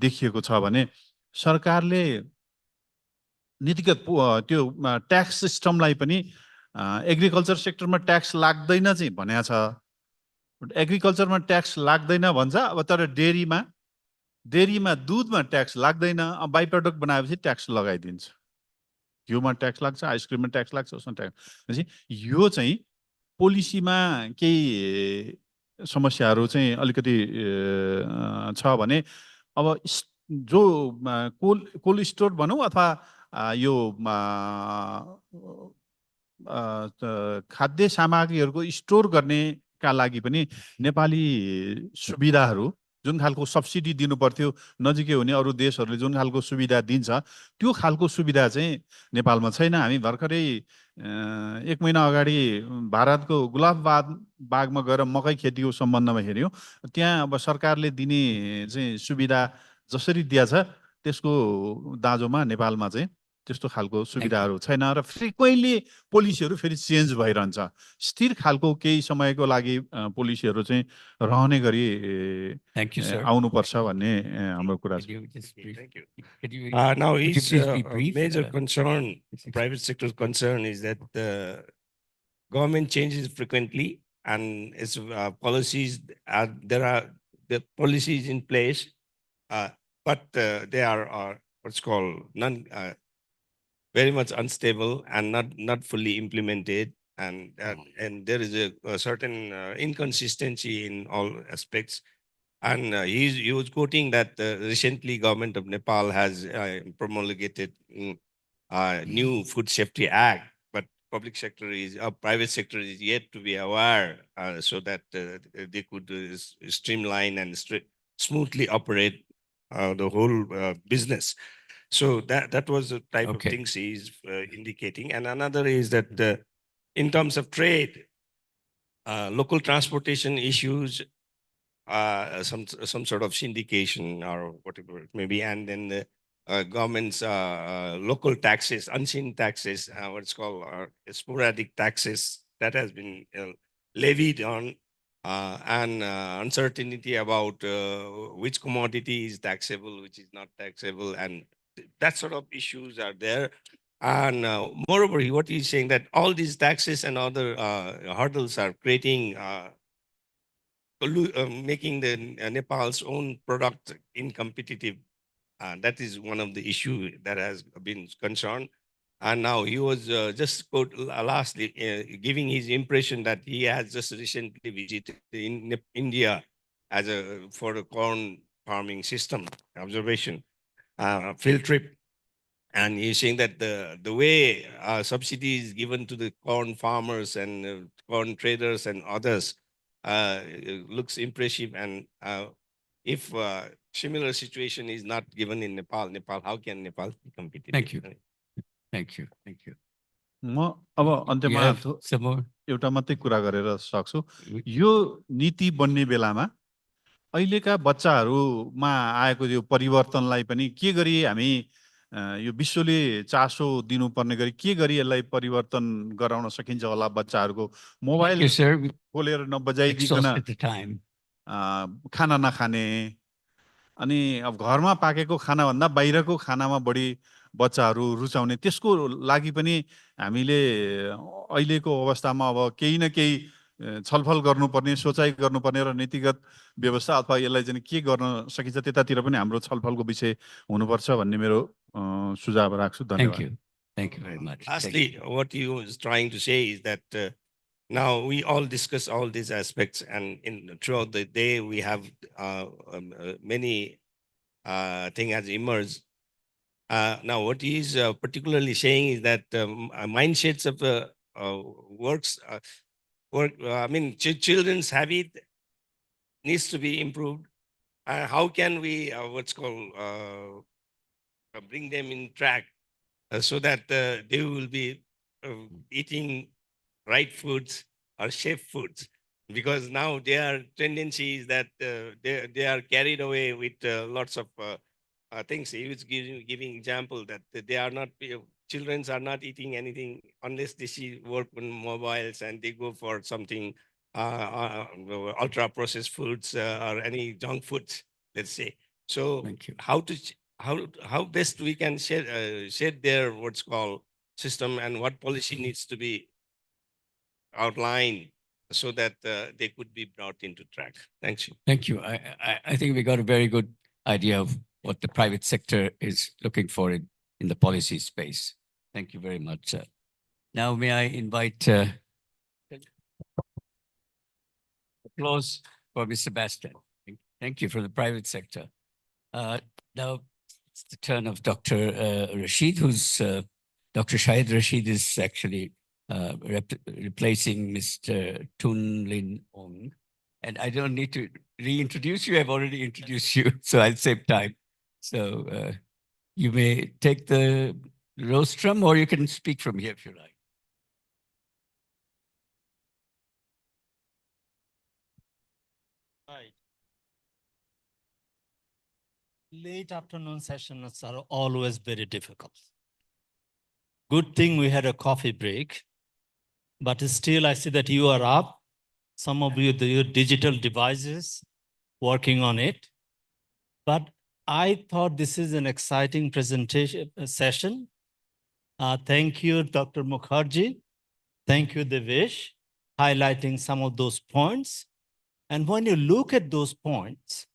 देखिएको छ भने सरकारले नीतिगत त्यो ट्याक्स सिस्टमलाई पनि एग्रिकल्चर सेक्टरमा ट्याक्स लाग्दैन चाहिँ भनेको छ. एग्रिकल्चरमा ट्याक्स लाग्दैन भन्छ. अब तर डेरीमा दुधमा ट्याक्स लाग्दैन. अब बाई प्रडक्ट बनाएपछि ट्याक्स लगाइदिन्छ. घिउमा ट्याक्स लाग्छ, आइसक्रिममा ट्याक्स लाग्छ, उसमा ट्याक्स. यो चाहिँ पोलिसीमा केही समस्याहरू चाहिँ अलिकति छ भने अब जो कोल्ड स्टोर भनौँ अथवा यो खाद्य सामग्रीहरूको स्टोर गर्नेका लागि पनि नेपाली सुविधाहरू जुन खालको सब्सिडी दिनु पर्थ्यो नजिकै हुने अरू देशहरूले जुन खालको सुविधा दिन्छ त्यो खालको सुविधा चाहिँ नेपालमा छैन. हामी भर्खरै 1 महिना अगाडि भारतको गुलाबबाद बागमा गएर मकै खेतीको सम्बन्धमा हेऱ्यौँ. त्यहाँ अब सरकारले दिने चाहिँ सुविधा जसरी दिया छ त्यसको दाँजोमा नेपालमा चाहिँ त्यस्तो खालको सुविधाहरू छैन र फ्रिक्वेन्टली पोलिसीहरू फेरि चेन्ज भइरहन्छ. स्थिर खालको केही समयको लागि पोलिसीहरू चाहिँ रहने गरी आउनुपर्छ भन्ने हाम्रो कुरा छ. Now, his major concern, private sector's concern, is that the government changes frequently and its policies. There are the policies in place, but they are what's called very much unstable and not fully implemented. And there is a certain inconsistency in all aspects. And he was quoting that recently government of Nepal has promulgated new Food Safety Act, but public sector is private sector is yet to be aware, so that they could streamline and smoothly operate the whole business. So that was the type of things he's indicating. And another is that in terms of trade, local transportation issues, some sort of syndication or whatever it may be, and then the government's local taxes, unseen taxes, what's called sporadic taxes that has been levied on, and uncertainty about which commodity is taxable, which is not taxable, and that sort of issues are there. And moreover, what he's saying that all these taxes and other hurdles are creating making the Nepal's own product incompetitive. That is one of the issues that has been concerned. And now he was just lastly giving his impression that he has just recently visited in India as for a corn farming system observation field trip. And he's saying that the way subsidies given to the corn farmers and corn traders and others looks impressive. And if similar situation is not given in Nepal, how can Nepal be competitive? Thank you. Thank you. Thank you. म अब अन्त्यमा एउटा मात्रै कुरा गरेर सक्छु यो नीति बन्ने बेलामा अहिलेका बच्चाहरूमा आएको यो परिवर्तनलाई पनि के गरी हामी यो विश्वले चासो दिनुपर्ने गरी के गरी यसलाई परिवर्तन गराउन सकिन्छ होला बच्चाहरूको मोबाइल खोलेर नबजाइदिकन खाना नखाने अनि अब घरमा पाकेको खाना भन्दा बाहिरको खानामा बढी बच्चाहरू रुचाउने त्यसको लागि पनि हामीले अहिलेको अवस्थामा अब केही न केही छलफल गर्नुपर्ने सोचाइ गर्नुपर्ने र नीतिगत व्यवस्था अथवा यसलाई चाहिँ के गर्न सकिन्छ त्यतातिर पनि हाम्रो छलफलको विषय हुनुपर्छ भन्ने मेरो सुझाव राख्छु धन्यवाद Thank you very much. Lastly, what he was trying to say is that now we all discuss all these aspects, and throughout the day we have many things has emerged. Now, what he is particularly saying is that mindsets of children's habit needs to be improved. How can we what's called bring them in track so that they will be eating right foods or safe foods? Because now their tendency is that they are carried away with lots of things. He was giving example that they are not, children are not eating anything unless they see work on mobiles and they go for something ultra processed foods or any junk foods, let's say. So how best we can share their what's called system, and what policy needs to be outlined so that they could be brought into track. Thank you. Thank you. I think we got a very good idea of what the private sector is looking for in the policy space. Thank you very much. Now, may I invite applause for Mr. Bastian. Thank you for the private sector. Now, it's the turn of Dr. Rashid, who's Dr. Shahid Rashid is actually replacing Mr. Tun Lin Ong. And I don't need to reintroduce you. I've already introduced you, so I'll save time. So you may take the rostrum, or you can speak from here if you like. Right. Late afternoon sessions are always very difficult. Good thing we had a coffee break, but still I see that you are up. Some of you, your digital devices, working on it. But I thought this is an exciting presentation session. Thank you, Dr. Mukherjee. Thank you, Devesh. highlighting some of those points. And when you look at those points,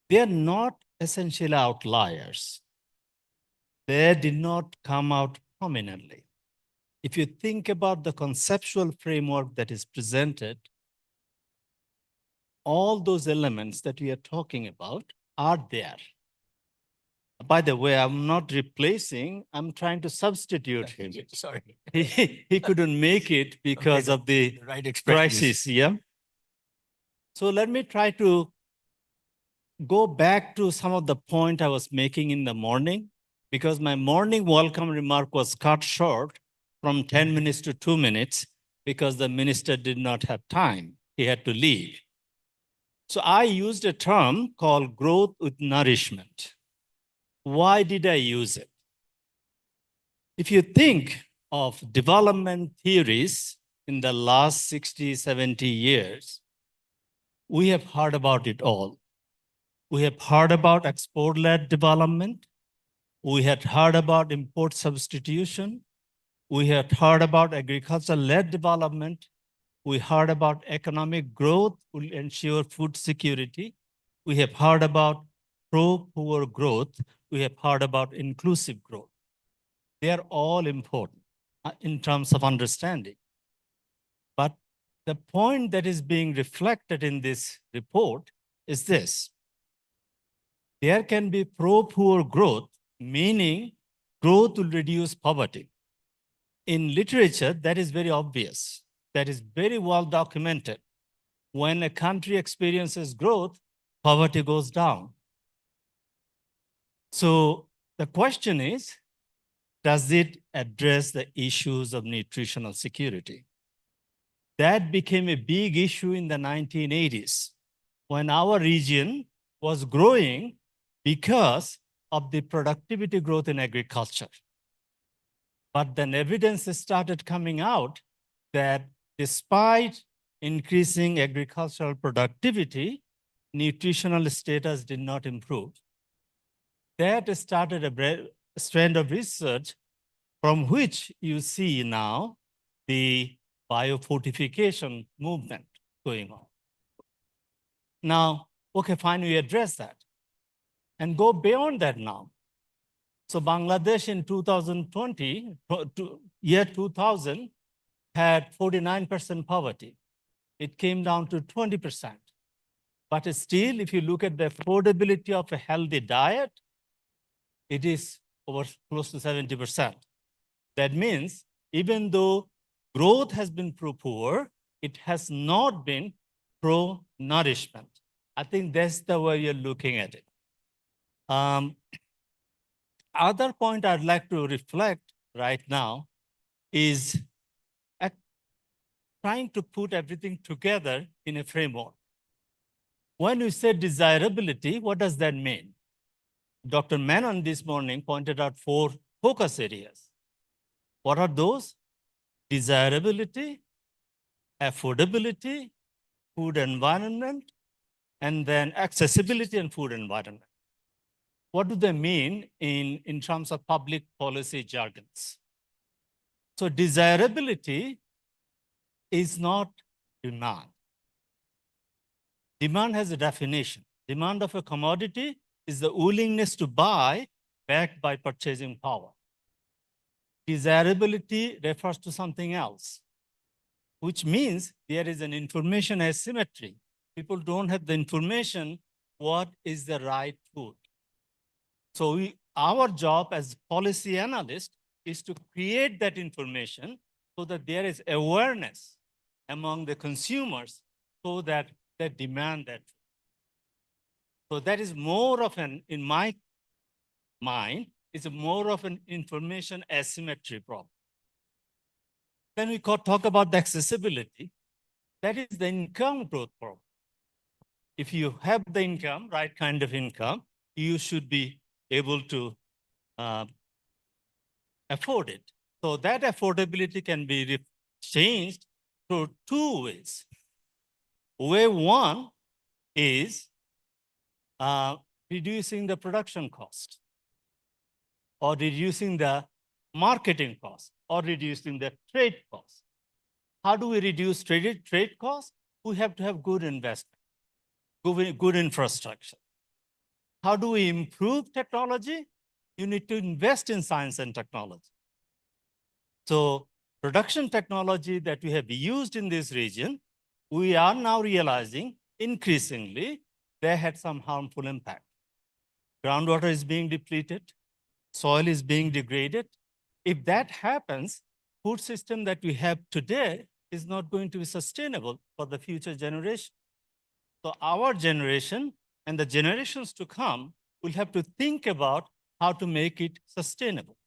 they are not essentially outliers. They did not come out prominently. If you think about the conceptual framework that is presented, all those elements that we are talking about are there. By the way, I'm not replacing, I'm trying to substitute him. Sorry. He couldn't make it because of the right expression is- crisis, yeah? So let me try to go back to some of the point I was making in the morning, because my morning welcome remark was cut short from 10 minutes to 2 minutes because the minister did not have time. He had to leave. So I used a term called growth with nourishment. Why did I use it? If you think of development theories in the last 60, 70 years, we have heard about it all. We have heard about export-led development. We had heard about import substitution. We had heard about agriculture-led development. We heard about economic growth will ensure food security. We have heard about pro-poor growth. We have heard about inclusive growth. They are all important in terms of understanding. But the point that is being reflected in this report is this. There can be pro-poor growth, meaning growth will reduce poverty. In literature, that is very obvious. That is very well documented. When a country experiences growth, poverty goes down. So the question is, does it address the issues of nutritional security? That became a big issue in the 1980s when our region was growing because of the productivity growth in agriculture. But then evidence started coming out that despite increasing agricultural productivity, nutritional status did not improve. That started a strand of research from which you see now the biofortification movement going on. Now, okay, fine, we address that and go beyond that now. So Bangladesh in 2020, year 2000, had 49% poverty. It came down to 20%. But still, if you look at the affordability of a healthy diet, it is over close to 70%. That means even though growth has been pro-poor, it has not been pro-nourishment. I think that's the way you're looking at it. Other point I'd like to reflect right now is trying to put everything together in a framework. When we say desirability, what does that mean? Dr. Menon this morning pointed out 4 focus areas. What are those? Desirability, affordability, food environment, and then accessibility and food environment. What do they mean in terms of public policy jargons? So desirability is not demand. Demand has a definition. Demand of a commodity is the willingness to buy backed by purchasing power. Desirability refers to something else, which means there is an information asymmetry. People don't have the information, what is the right food. So our job as policy analysts is to create that information so that there is awareness among the consumers so that they demand that. So that is more of an, in my mind, it's more of an information asymmetry problem. Then we talk about the accessibility. That is the income growth problem. If you have the income, right kind of income, you should be able to afford it. So that affordability can be changed through 2 ways. Way one is reducing the production cost, or reducing the marketing cost, or reducing the trade cost. How do we reduce trade costs? We have to have good investment, good infrastructure. How do we improve technology? You need to invest in science and technology. So production technology that we have used in this region, we are now realizing increasingly they had some harmful impact. Groundwater is being depleted, soil is being degraded. If that happens, food system that we have today is not going to be sustainable for the future generation. So our generation and the generations to come will have to think about how to make it sustainable.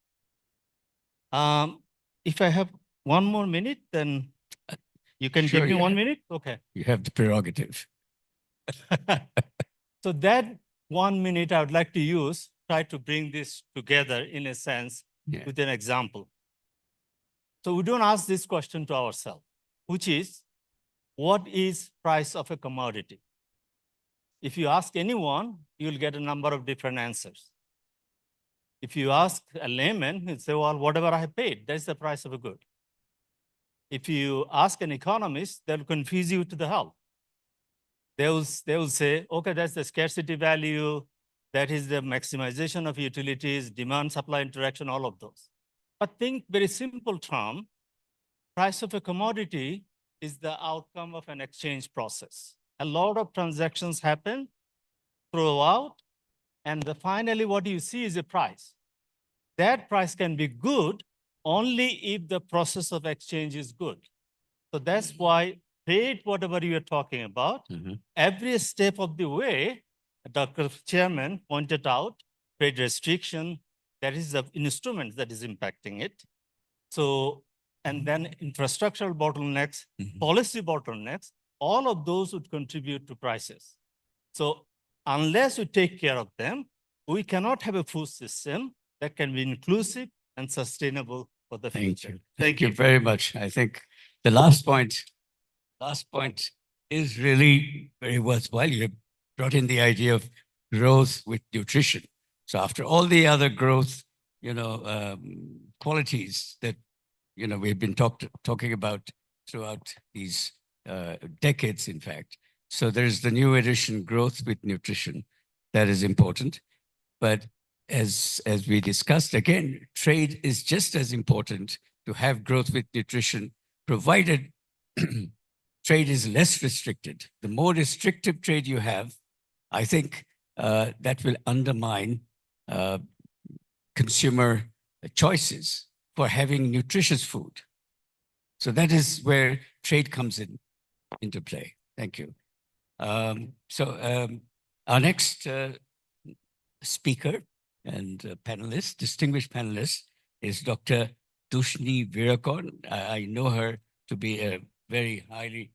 If I have one more minute, then you can Sure, give me you 1 have- minute? Okay. You have the prerogative. So that 1 minute I would like to use, try to bring this together in a sense with an example. So we don't ask this question to ourselves, which is, what is price of a commodity? If you ask anyone, you'll get a number of different answers. If you ask a layman, he'll say, well, whatever I have paid, that's the price of a good. If you ask an economist, they'll confuse you to the hell. They will say, okay, that's the scarcity value, that is the maximization of utilities, demand-supply interaction, all of those. But think very simple term, price of a commodity is the outcome of an exchange process. A lot of transactions happen throughout, and finally what you see is a price. That price can be good only if the process of exchange is good. So that's why trade, whatever you are talking about, every step of the way, Dr. Chairman pointed out, trade restriction, that is the instrument that is impacting it. So, and then infrastructural bottlenecks, policy bottlenecks, all of those would contribute to prices. So unless we take care of them, we cannot have a food system that can be inclusive and sustainable for the future. Thank you very much. I think the last point is really very worthwhile. You have brought in the idea of growth with nutrition. So after all the other growth, qualities that, we've been talking about throughout these decades, in fact. So there's the new edition, growth with nutrition. That is important. But as we discussed, again, trade is just as important to have growth with nutrition, provided trade is less restricted. The more restrictive trade you have, I think that will undermine consumer choices for having nutritious food. So that is where trade comes into play. Thank you. Our next speaker and panelist, distinguished panelist, is Dr. Tushni Virakon. I know her to be a very highly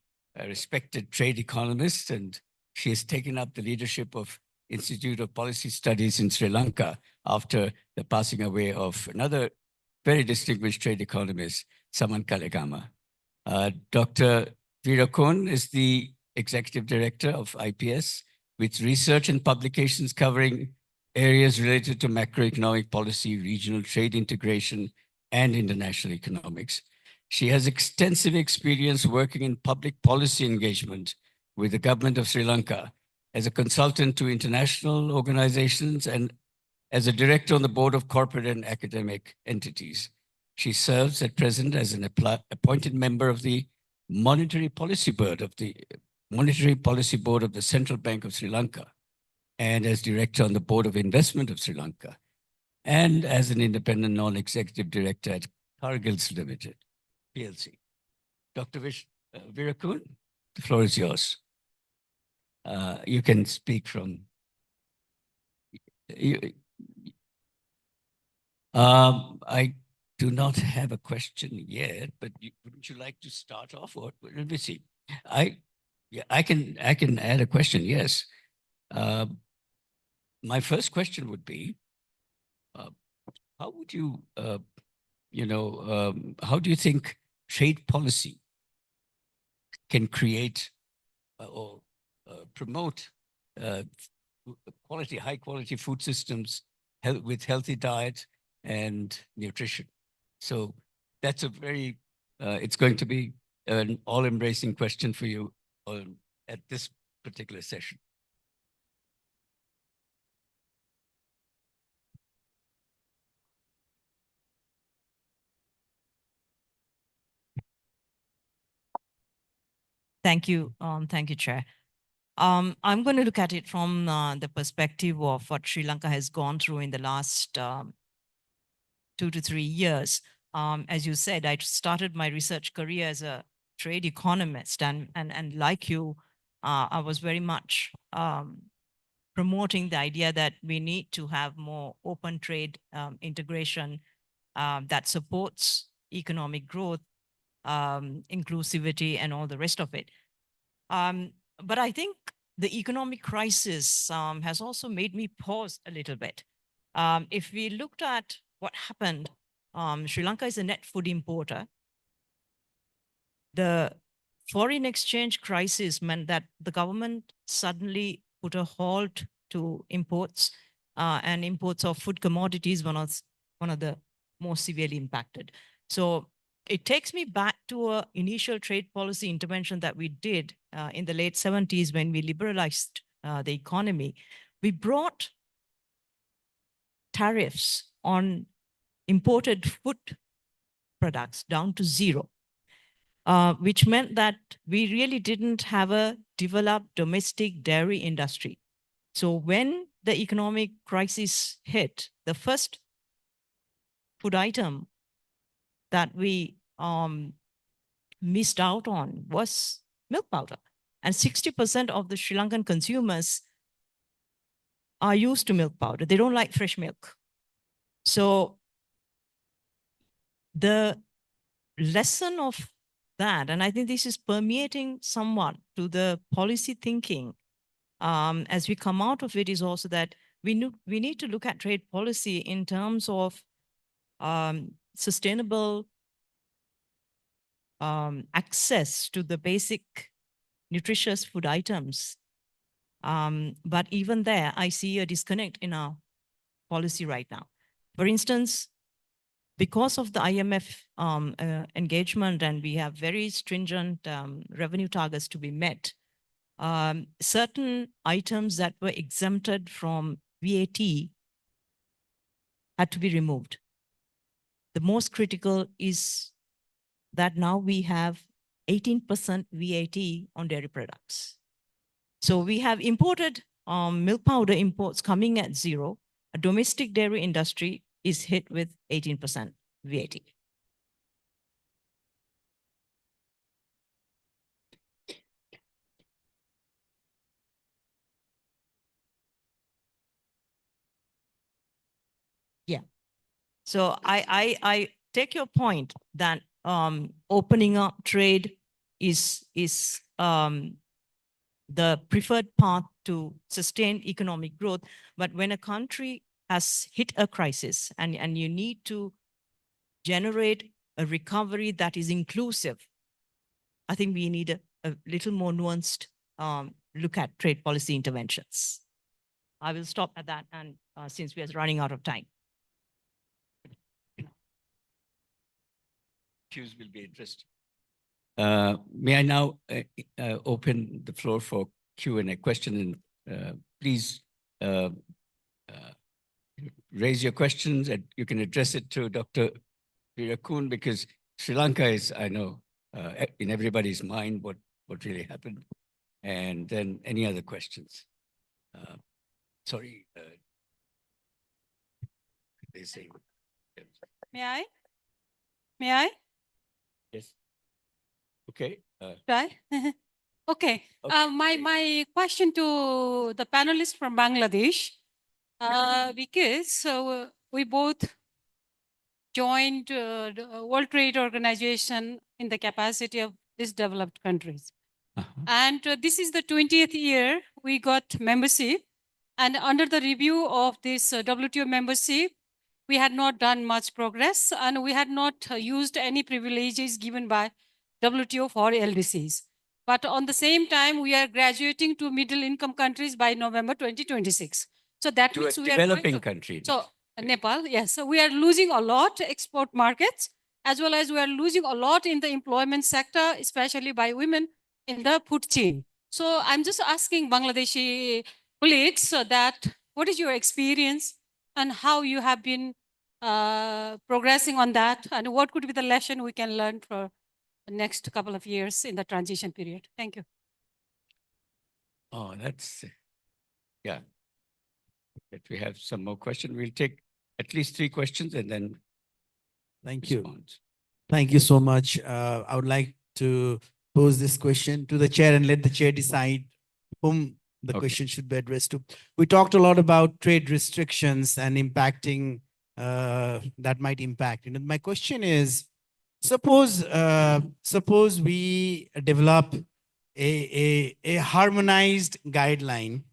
respected trade economist, and she has taken up the leadership of Institute of Policy Studies in Sri Lanka after the passing away of another very distinguished trade economist, Saman Kalegama. Dr. Virakon is the Executive Director of IPS, with research and publications covering areas related to macroeconomic policy, regional trade integration, and international economics. She has extensive experience working in public policy engagement with the government of Sri Lanka as a consultant to international organizations and as a director on the board of corporate and academic entities. She serves at present as an appointed member of the Monetary Policy Board of the Central Bank of Sri Lanka, and as director on the Board of Investment of Sri Lanka, and as an independent non-executive director at Cargills Limited, PLC. Dr. Virakon, the floor is yours. You can speak from... I do not have a question yet, but wouldn't you like to start off? Or let me see. I can add a question, yes. My first question would be, how would you, how do you think trade policy can create or promote high quality food systems with healthy diet and nutrition? So that's a very, it's going to be an all-embracing question for you at this particular session. Thank you. Thank you, Chair. I'm going to look at it from the perspective of what Sri Lanka has gone through in the last 2 to 3 years. As you said, I started my research career as a trade economist, and like you, I was very much promoting the idea that we need to have more open trade integration that supports economic growth, inclusivity, and all the rest of it. But I think the economic crisis has also made me pause a little bit. If we looked at what happened, Sri Lanka is a net food importer. The foreign exchange crisis meant that the government suddenly put a halt to imports, and imports of food commodities one of the most severely impacted. So it takes me back to an initial trade policy intervention that we did in the late 70s when we liberalized the economy. We brought tariffs on imported food products down to zero, which meant that we really didn't have a developed domestic dairy industry. So when the economic crisis hit, the first food item that we missed out on was milk powder. And 60% of the Sri Lankan consumers are used to milk powder. They don't like fresh milk. So the lesson of that, and I think this is permeating somewhat to the policy thinking as we come out of it, is also that we need to look at trade policy in terms of sustainable access to the basic nutritious food items. But even there, I see a disconnect in our policy right now. For instance, because of the IMF engagement, and we have very stringent revenue targets to be met, certain items that were exempted from VAT had to be removed. The most critical is that now we have 18% VAT on dairy products. So we have imported milk powder imports coming at zero. A domestic dairy industry is hit with 18% VAT. Yeah. So I take your point that opening up trade is the preferred path to sustain economic growth. But when a country has hit a crisis and you need to generate a recovery that is inclusive, I think we need a little more nuanced look at trade policy interventions. I will stop at that, and since we are running out of time. Cues will be interesting. May I now open the floor for Q&A question, and please raise your questions, and you can address it to Dr. Virakun, because Sri Lanka is, I know, in everybody's mind what really happened, and then any other questions. Sorry. They say. May I? May I? Yes. Okay. Right? Okay. My question to the panelists from Bangladesh, because we both joined the World Trade Organization in the capacity of these developed countries. And this is the 20th year we got membership. And under the review of this WTO membership, we had not done much progress, and we had not used any privileges given by WTO for LDCs. But on the same time, we are graduating to middle income countries by November 2026. So that means we are developing country. So Nepal, yes. So we are losing a lot export markets, as well as we are losing a lot in the employment sector, especially by women in the food chain. So I'm just asking Bangladeshi colleagues that what is your experience and how you have been progressing on that, and what could be the lesson we can learn for the next couple of years in the transition period? Thank you. Oh, that's, yeah. If we have some more questions, we'll take at least 3 questions and then Thank you. respond. Thank you so much. I would like to pose this question to the chair and let the chair decide whom the question should be addressed to. We talked a lot about trade restrictions and impacting, that might impact. You know, my question is, suppose we develop a harmonized guideline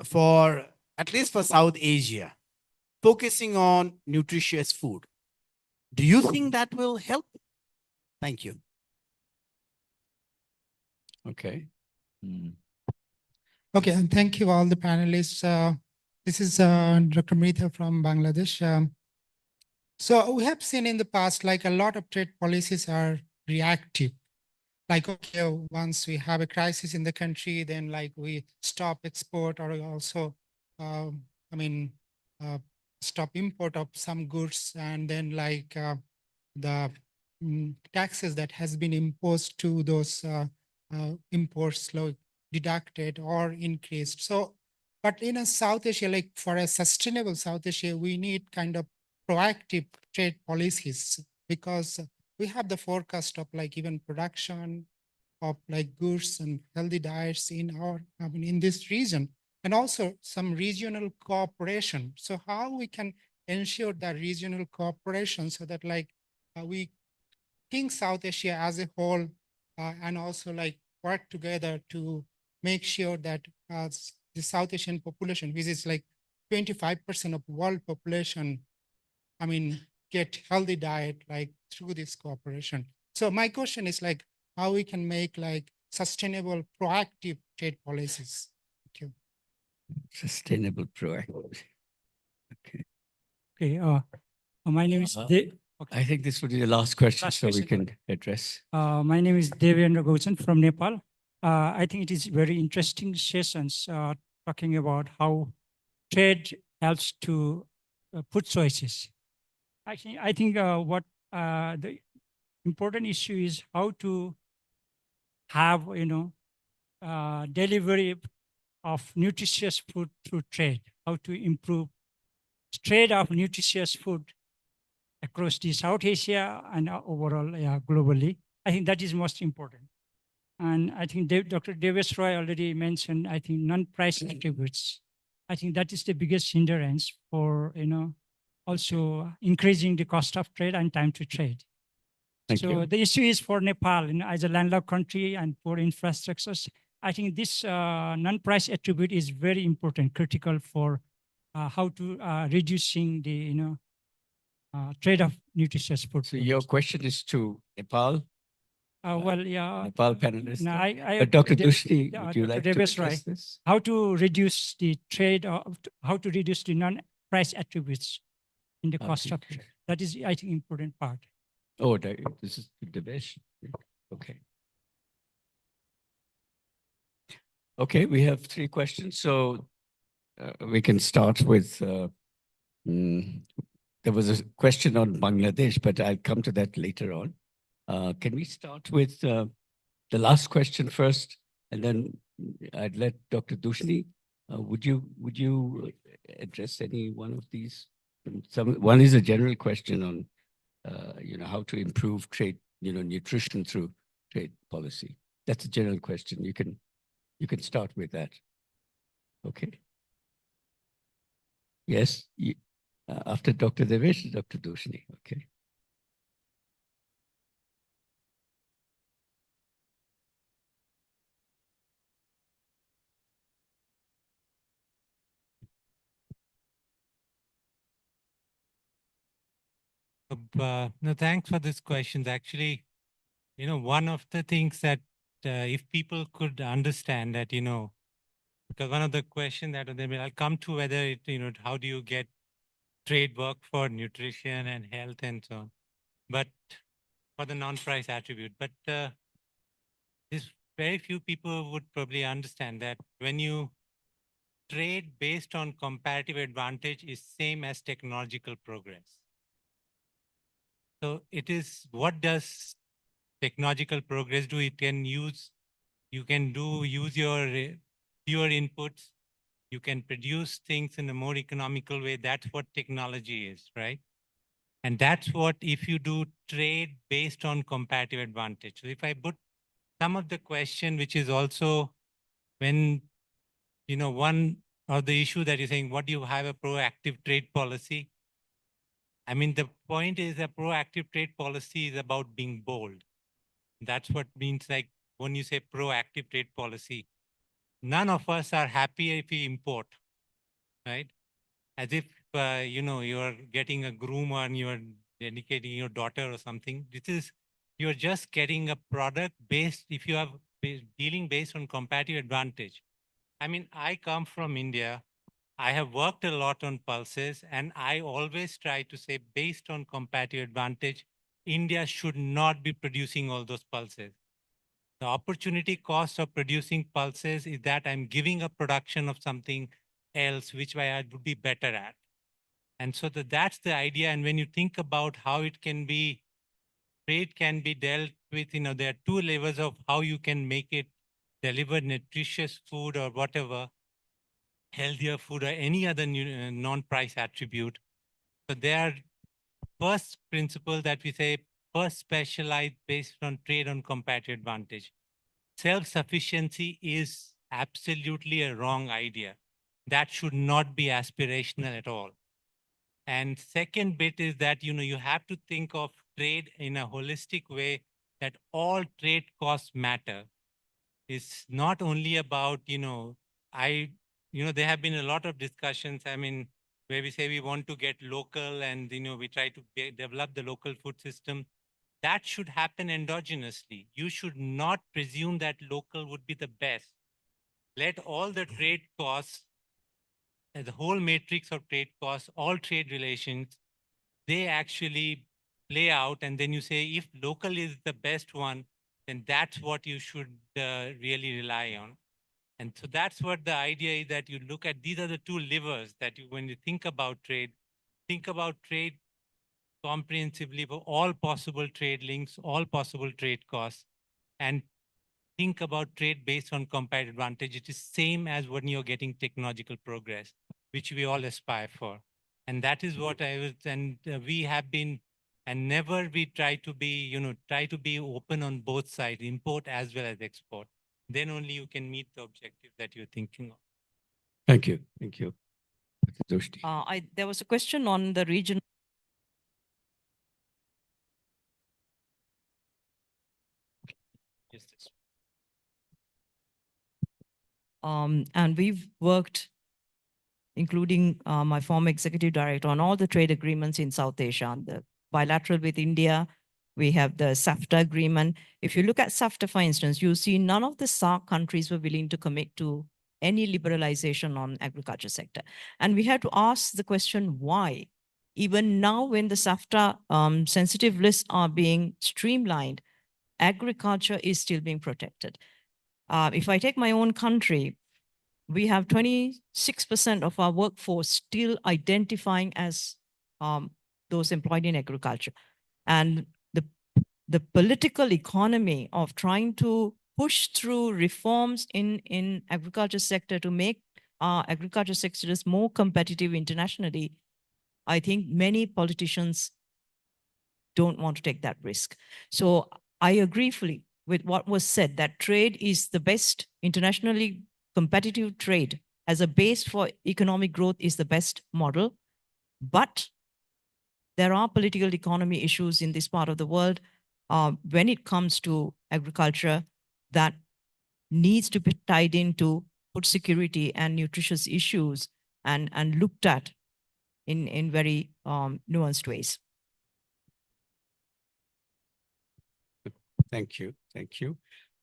for, at least for South Asia, focusing on nutritious food. Do you think that will help? Thank you. Okay. Okay, and thank you all the panelists. This is Dr. Meeta from Bangladesh. So we have seen in the past, like a lot of trade policies are reactive. Like, okay, once we have a crisis in the country, then like we stop export or also, stop import of some goods, and then like the taxes that has been imposed to those imports deducted or increased. So, but in a South Asia, like for a sustainable South Asia, we need kind of proactive trade policies, because we have the forecast of like even production of like goods and healthy diets in our, in this region, and also some regional cooperation. So how we can ensure that regional cooperation so that like we think South Asia as a whole and also like work together to make sure that the South Asian population, which is like 25% of world population, get healthy diet like through this cooperation. So my question is like how we can make like sustainable, proactive trade policies. Thank you. Sustainable, proactive. Okay. Okay. My name is I think this would be the last question, so we can address. My name is Devendra Gauchan from Nepal. I think it is very interesting sessions talking about how trade helps to food choices. Actually, I think what the important issue is how to have, delivery of nutritious food through trade, how to improve trade of nutritious food across the South Asia and overall globally. I think that is most important. And I think Dr. Davis Roy already mentioned, I think non-price attributes. I think that is the biggest hindrance for, also increasing the cost of trade and time to trade. Thank you. The issue is for Nepal, as a landlocked country and poor infrastructures, I think this non-price attribute is very important, critical for how to reducing the, trade of nutritious food. So your question is to Nepal? Well, yeah. Nepal panelists. No, Dr. Dushti, would you Dr. like to Davis address Roy, this? how to reduce the trade, how to reduce the non-price attributes in the cost of trade. That is, I think, important part. Oh, this is the Devesh. Okay. Okay, we have 3 questions. So we can start with, there was a question on Bangladesh, but I'll come to that later on. Can we start with the last question first, and then I'd let Dr. Dushni, would you address any one of these? One is a general question on, how to improve trade, nutrition through trade policy. That's a general question. You can start with that. Okay. Yes. After Dr. Devesh, Dr. Dushni. Okay. No, thanks for this question. Actually, one of the things that if people could understand that, because one of the questions that I'll come to whether it, how do you get trade work for nutrition and health and so on. but for the non-price attribute. But this very few people would probably understand that when you trade based on comparative advantage is same as technological progress. So it is, what does technological progress do? It can use, you can use your fewer inputs. You can produce things in a more economical way. That's what technology is, right? And that's what, if you do trade based on comparative advantage. So if I put some of the question, which is also when, one of the issue that you're saying, what do you have a proactive trade policy? I mean, the point is a proactive trade policy is about being bold. That's what means, like when you say proactive trade policy, none of us are happy if we import, right? As if, you're getting a groom and you're dedicating your daughter or something. You're just getting a product based, if you have dealing based on comparative advantage. I mean, I come from India. I have worked a lot on pulses, and I always try to say, based on comparative advantage, India should not be producing all those pulses. The opportunity cost of producing pulses is that I'm giving a production of something else, which I would be better at. And so that's the idea. And when you think about how it can be, trade can be dealt with, there are two levels of how you can make it deliver nutritious food or whatever, healthier food or any other non-price attribute. So there are first principle that we say, first specialize based on trade on comparative advantage. Self-sufficiency is absolutely a wrong idea. That should not be aspirational at all. And second bit is that, you have to think of trade in a holistic way, that all trade costs matter. It's not only about, there have been a lot of discussions, I mean, where we say we want to get local and, we try to develop the local food system. That should happen endogenously. You should not presume that local would be the best. Let all the trade costs, the whole matrix of trade costs, all trade relations, they actually play out. And then you say, if local is the best one, then that's what you should really rely on. And so that's what the idea is, that you look at, these are the two levers that when you think about trade comprehensively for all possible trade links, all possible trade costs, and think about trade based on comparative advantage. It is same as when you're getting technological progress, which we all aspire for. And that is what we have been, and never we try to be open on both sides, import as well as export. Then only you can meet the objective that you're thinking of. Thank you. Thank you. There was a question on the region. Yes, and we've worked, including my former executive director, on all the trade agreements in South Asia. The bilateral with India, we have the SAFTA agreement. If you look at SAFTA, for instance, you see none of the SAARC countries were willing to commit to any liberalization on agriculture sector. And we had to ask the question, why? Even now, when the SAFTA sensitive lists are being streamlined, agriculture is still being protected. If I take my own country, we have 26% of our workforce still identifying as those employed in agriculture. And the political economy of trying to push through reforms in agriculture sector to make our agriculture sectors more competitive internationally, I think many politicians don't want to take that risk. So I agree fully with what was said, that trade is the best internationally competitive trade as a base for economic growth is the best model. But there are political economy issues in this part of the world when it comes to agriculture that needs to be tied into food security and nutritious issues and looked at in very nuanced ways. Thank you. Thank you.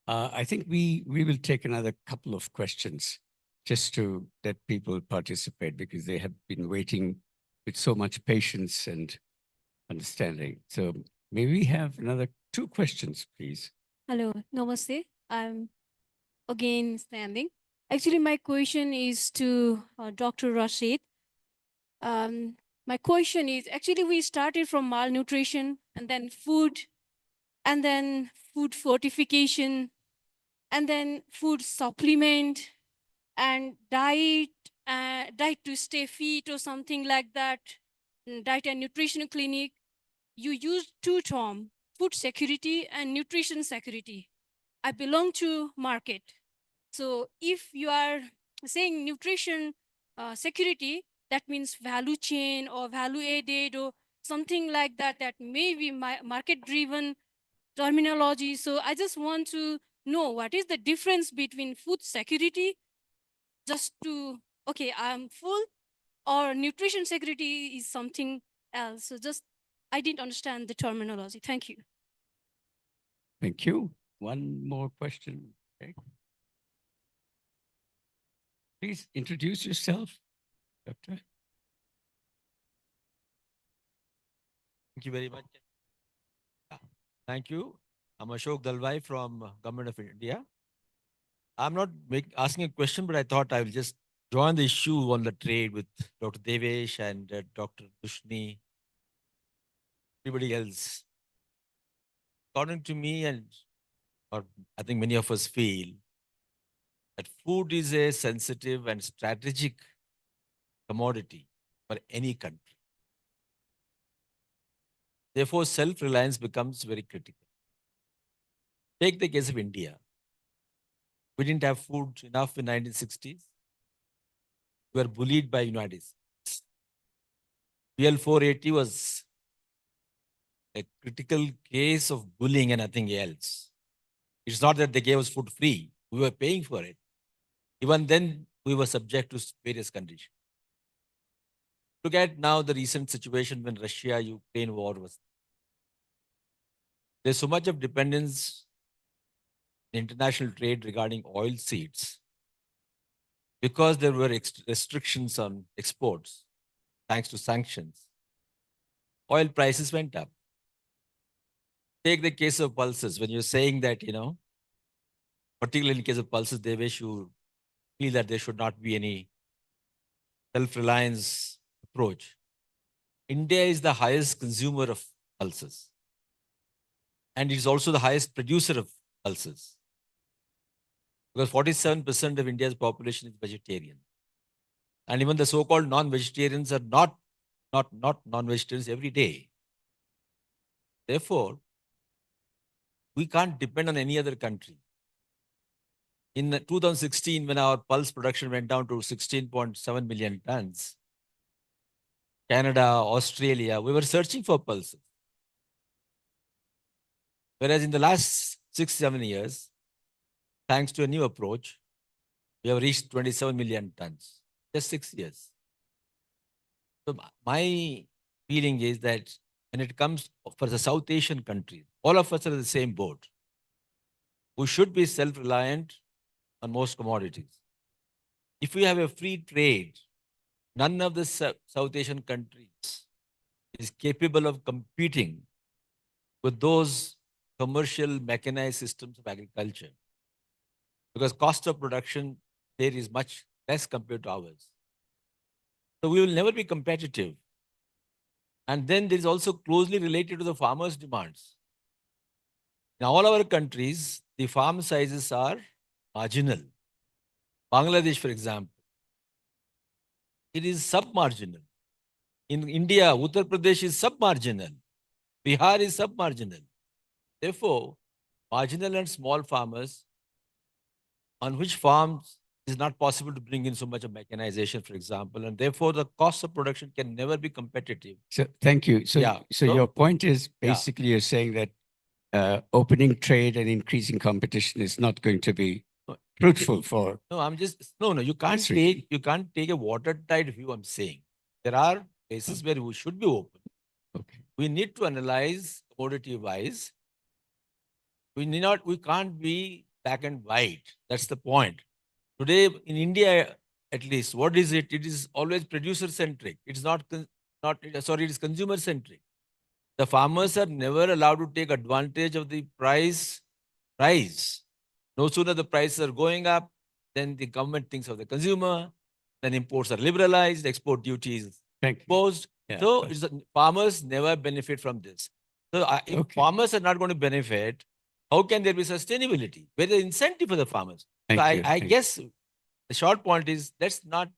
I think we will take another couple of questions just to let people participate, because they have been waiting with so much patience and understanding. So May we have another 2 questions, please? Hello, namaste. I'm again standing. Actually, my question is to Dr. Rashid. My question is, actually, we started from malnutrition and then food fortification, and then food supplement and diet to stay fit or something like that, diet and nutrition clinic. You use 2 terms, food security and nutrition security. I belong to market. So if you are saying nutrition security, that means value chain or value added or something like that, that may be market driven terminology. So I just want to know what is the difference between food security, just to, okay, I'm full, or nutrition security is something else. So just, I didn't understand the terminology. Thank you. Thank you. One more question. Okay. Please introduce yourself, Doctor. Thank you very much. Thank you. I'm Ashok Dalwai from Government of India. I'm not asking a question, but I thought I will just join the issue on the trade with Dr. Devesh and Dr. Dushni, everybody else. According to me, or I think many of us feel, that food is a sensitive and strategic commodity for any country. Therefore, self-reliance becomes very critical. Take the case of India. We didn't have food enough in 1960s. We were bullied by United States. PL 480 was a critical case of bullying and nothing else. It's not that they gave us food free. We were paying for it. Even then, we were subject to various conditions. Look at now the recent situation when Russia-Ukraine war was. There's so much of dependence in international trade regarding oil seeds because there were restrictions on exports thanks to sanctions. Oil prices went up. Take the case of pulses. When you're saying that, particularly in case of pulses, Devesh, you feel that there should not be any self-reliance approach. India is the highest consumer of pulses. And it is also the highest producer of pulses. Because 47% of India's population is vegetarian. And even the so-called non-vegetarians are not non-vegetarians every day. Therefore, we can't depend on any other country. In 2016, when our pulse production went down to 16.7 million tons, Canada, Australia, we were searching for pulses. Whereas in the last 6-7 years, thanks to a new approach, we have reached 27 million tons, just 6 years. So my feeling is that when it comes for the South Asian countries, all of us are in the same boat. We should be self-reliant on most commodities. If we have a free trade, none of the South Asian countries is capable of competing with those commercial mechanized systems of agriculture, because cost of production there is much less compared to ours. So we will never be competitive. And then there is also closely related to the farmers' demands. In all our countries, the farm sizes are marginal. Bangladesh, for example, it is submarginal. In India, Uttar Pradesh is submarginal. Bihar is submarginal. Therefore, marginal and small farmers on which farms is not possible to bring in so much of mechanization, for example, and therefore the cost of production can never be competitive. So thank you. So, Yeah. so your point is basically you're saying that opening trade and increasing competition is not going to be fruitful for. No, I'm just, no, you can't take a watertight view, I'm saying. There are places where we should be open. Okay. We need to analyze commodity-wise. We can't be black and white. That's the point. Today in India, at least, what is it? It is always producer-centric. It's it is consumer-centric. The farmers are never allowed to take advantage of the price rise. No sooner the prices are going up, then the government thinks of the consumer, then imports are liberalized, export duties imposed. Yeah, So right. farmers never benefit from this. So if Okay. farmers are not going to benefit, how can there be sustainability? Where is the incentive for the farmers? Thank So you. I Thank you. guess the short point is, let's not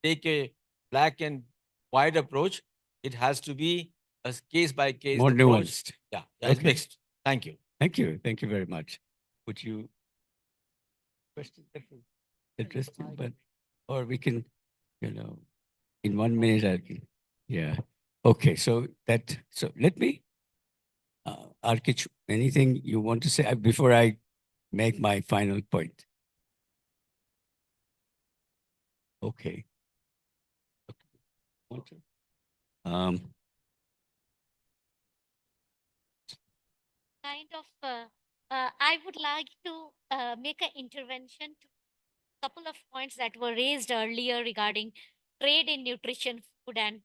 take a black and white approach. It has to be a case by case More approach. nuanced. Yeah, it's Okay. mixed. Thank you. Thank you. Thank you very much. Would you question that was interesting, but or we can, in 1 minute I can. Yeah. Okay. So let me, Arkich, anything you want to say before I make my final point? Okay. Um, Kind of, I would like to make an intervention to a couple of points that were raised earlier regarding trade in nutrition food, and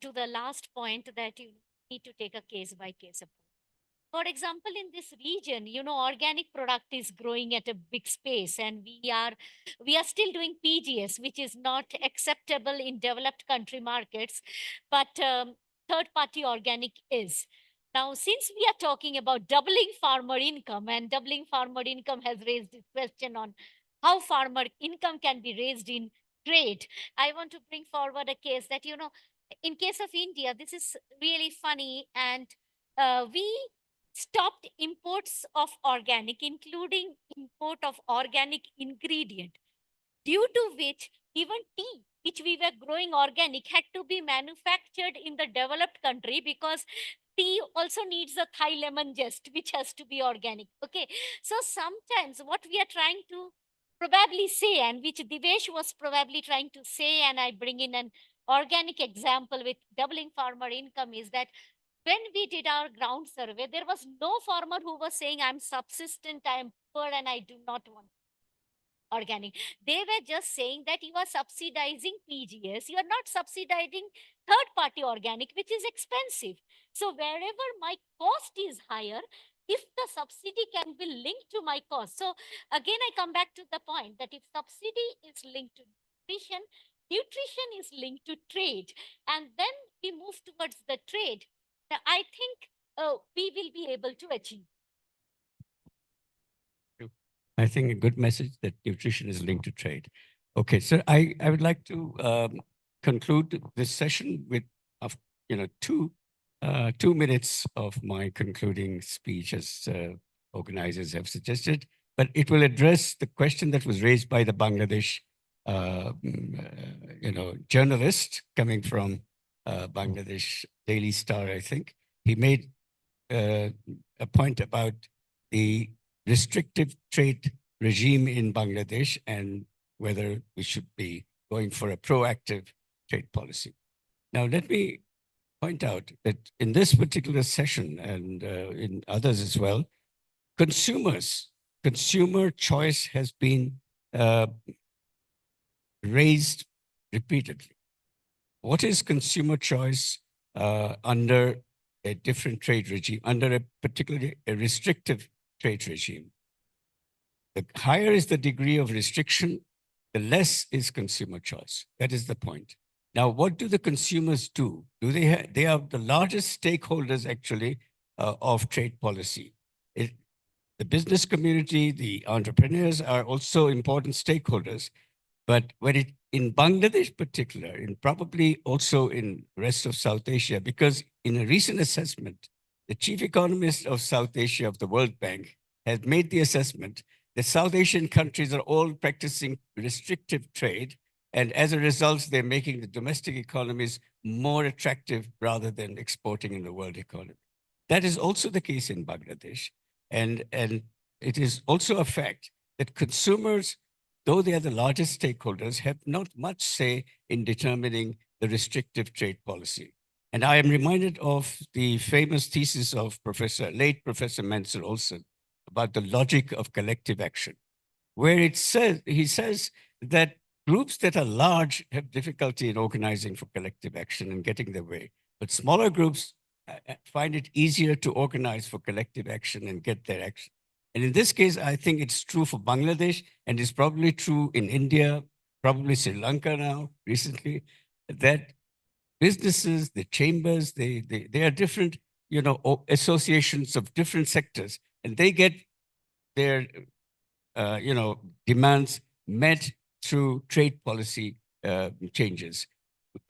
to the last point that you need to take a case by case approach. For example, in this region, organic product is growing at a big space, and we are still doing PGS, which is not acceptable in developed country markets, but third party organic is. Now, since we are talking about doubling farmer income, and doubling farmer income has raised this question on how farmer income can be raised in trade, I want to bring forward a case that, in case of India, this is really funny, and we stopped imports of organic, including import of organic ingredient, due to which even tea, which we were growing organic, had to be manufactured in the developed country, because tea also needs a Thai lemon zest, which has to be organic. Okay, so sometimes what we are trying to probably say, and which Divesh was probably trying to say, and I bring in an organic example with doubling farmer income, is that when we did our ground survey, there was no farmer who was saying, I'm subsistent, I am poor, and I do not want organic. They were just saying that you are subsidizing PGS, you are not subsidizing third party organic, which is expensive. So wherever my cost is higher, if the subsidy can be linked to my cost. So again, I come back to the point that if subsidy is linked to nutrition, nutrition is linked to trade, and then we move towards the trade, I think we will be able to achieve. I think a good message that nutrition is linked to trade. Okay, so I would like to conclude this session with, 2 minutes of my concluding speech, as organizers have suggested, but it will address the question that was raised by the Bangladesh, journalist coming from Bangladesh Daily Star, I think. He made a point about the restrictive trade regime in Bangladesh and whether we should be going for a proactive trade policy. Now, let me point out that in this particular session and in others as well, consumer choice has been raised repeatedly. What is consumer choice under a different trade regime, under a particularly a restrictive trade regime? The higher is the degree of restriction, the less is consumer choice. That is the point. Now, what do the consumers do? They are the largest stakeholders, actually, of trade policy. The business community, the entrepreneurs are also important stakeholders. But in Bangladesh particular, and probably also in the rest of South Asia, because in a recent assessment, the chief economist of South Asia of the World Bank has made the assessment that South Asian countries are all practicing restrictive trade, and as a result, they're making the domestic economies more attractive rather than exporting in the world economy. That is also the case in Bangladesh. And it is also a fact that consumers, though they are the largest stakeholders, have not much say in determining the restrictive trade policy. And I am reminded of the famous thesis of late Professor Mansur Olson about the logic of collective action, where he says that groups that are large have difficulty in organizing for collective action and getting their way, but smaller groups find it easier to organize for collective action and get their action. And in this case, I think it's true for Bangladesh, and it's probably true in India, probably Sri Lanka now, recently, that businesses, the chambers, they are different, associations of different sectors, and they get their, demands met through trade policy changes.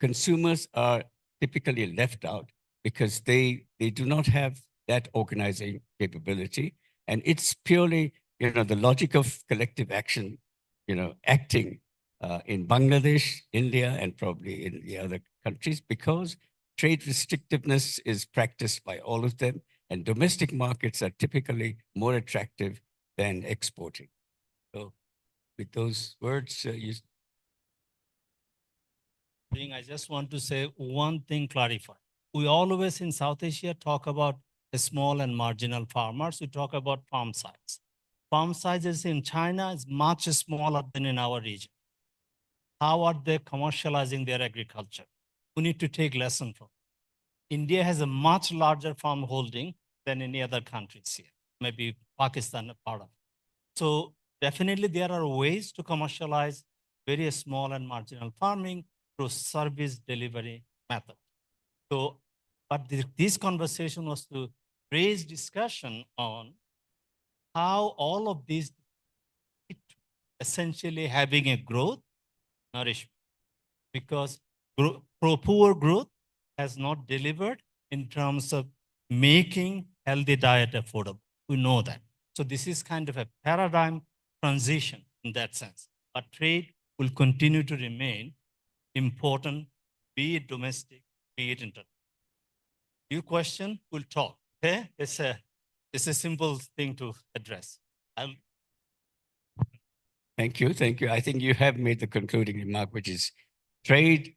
Consumers are typically left out because they do not have that organizing capability. And it's purely, the logic of collective action, acting in Bangladesh, India, and probably in the other countries, because trade restrictiveness is practiced by all of them, and domestic markets are typically more attractive than exporting. So with those words, I just want to say one thing clarify. We always in South Asia talk about small and marginal farmers. We talk about farm size. Farm sizes in China is much smaller than in our region. How are they commercializing their agriculture? We need to take lesson from it. India has a much larger farm holding than any other countries here. Maybe Pakistan a part of it. So definitely there are ways to commercialize very small and marginal farming through service delivery method. So, but this conversation was to raise discussion on how all of these essentially having a growth, nourishment, because poor growth has not delivered in terms of making healthy diet affordable. We know that. So this is kind of a paradigm transition in that sense. But trade will continue to remain important, be it domestic, be it international. Your question, we'll talk. Okay, it's a simple thing to address. Thank you. I think you have made the concluding remark, which is trade,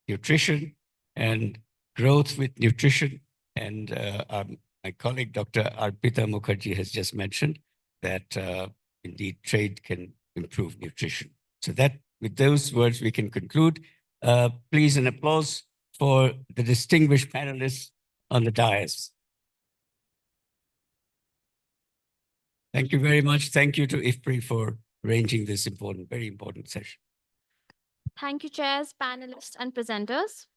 nutrition, and growth with nutrition. And my colleague, Dr. Arpita Mukherjee, has just mentioned that indeed trade can improve nutrition. So that with those words, we can conclude. Please an applause for the distinguished panelists on the dais. Thank you very much. Thank you to IFPRI for arranging this very important session. Thank you, chairs, panelists, and presenters.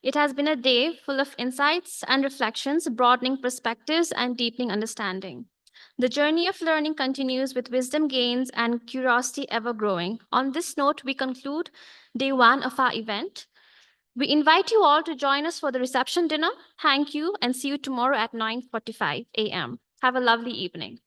It has been a day full of insights and reflections, broadening perspectives and deepening understanding. The journey of learning continues with wisdom gains and curiosity ever growing. On this note, we conclude day one of our event. We invite you all to join us for the reception dinner. Thank you and see you tomorrow at 9:45 a.m. Have a lovely evening.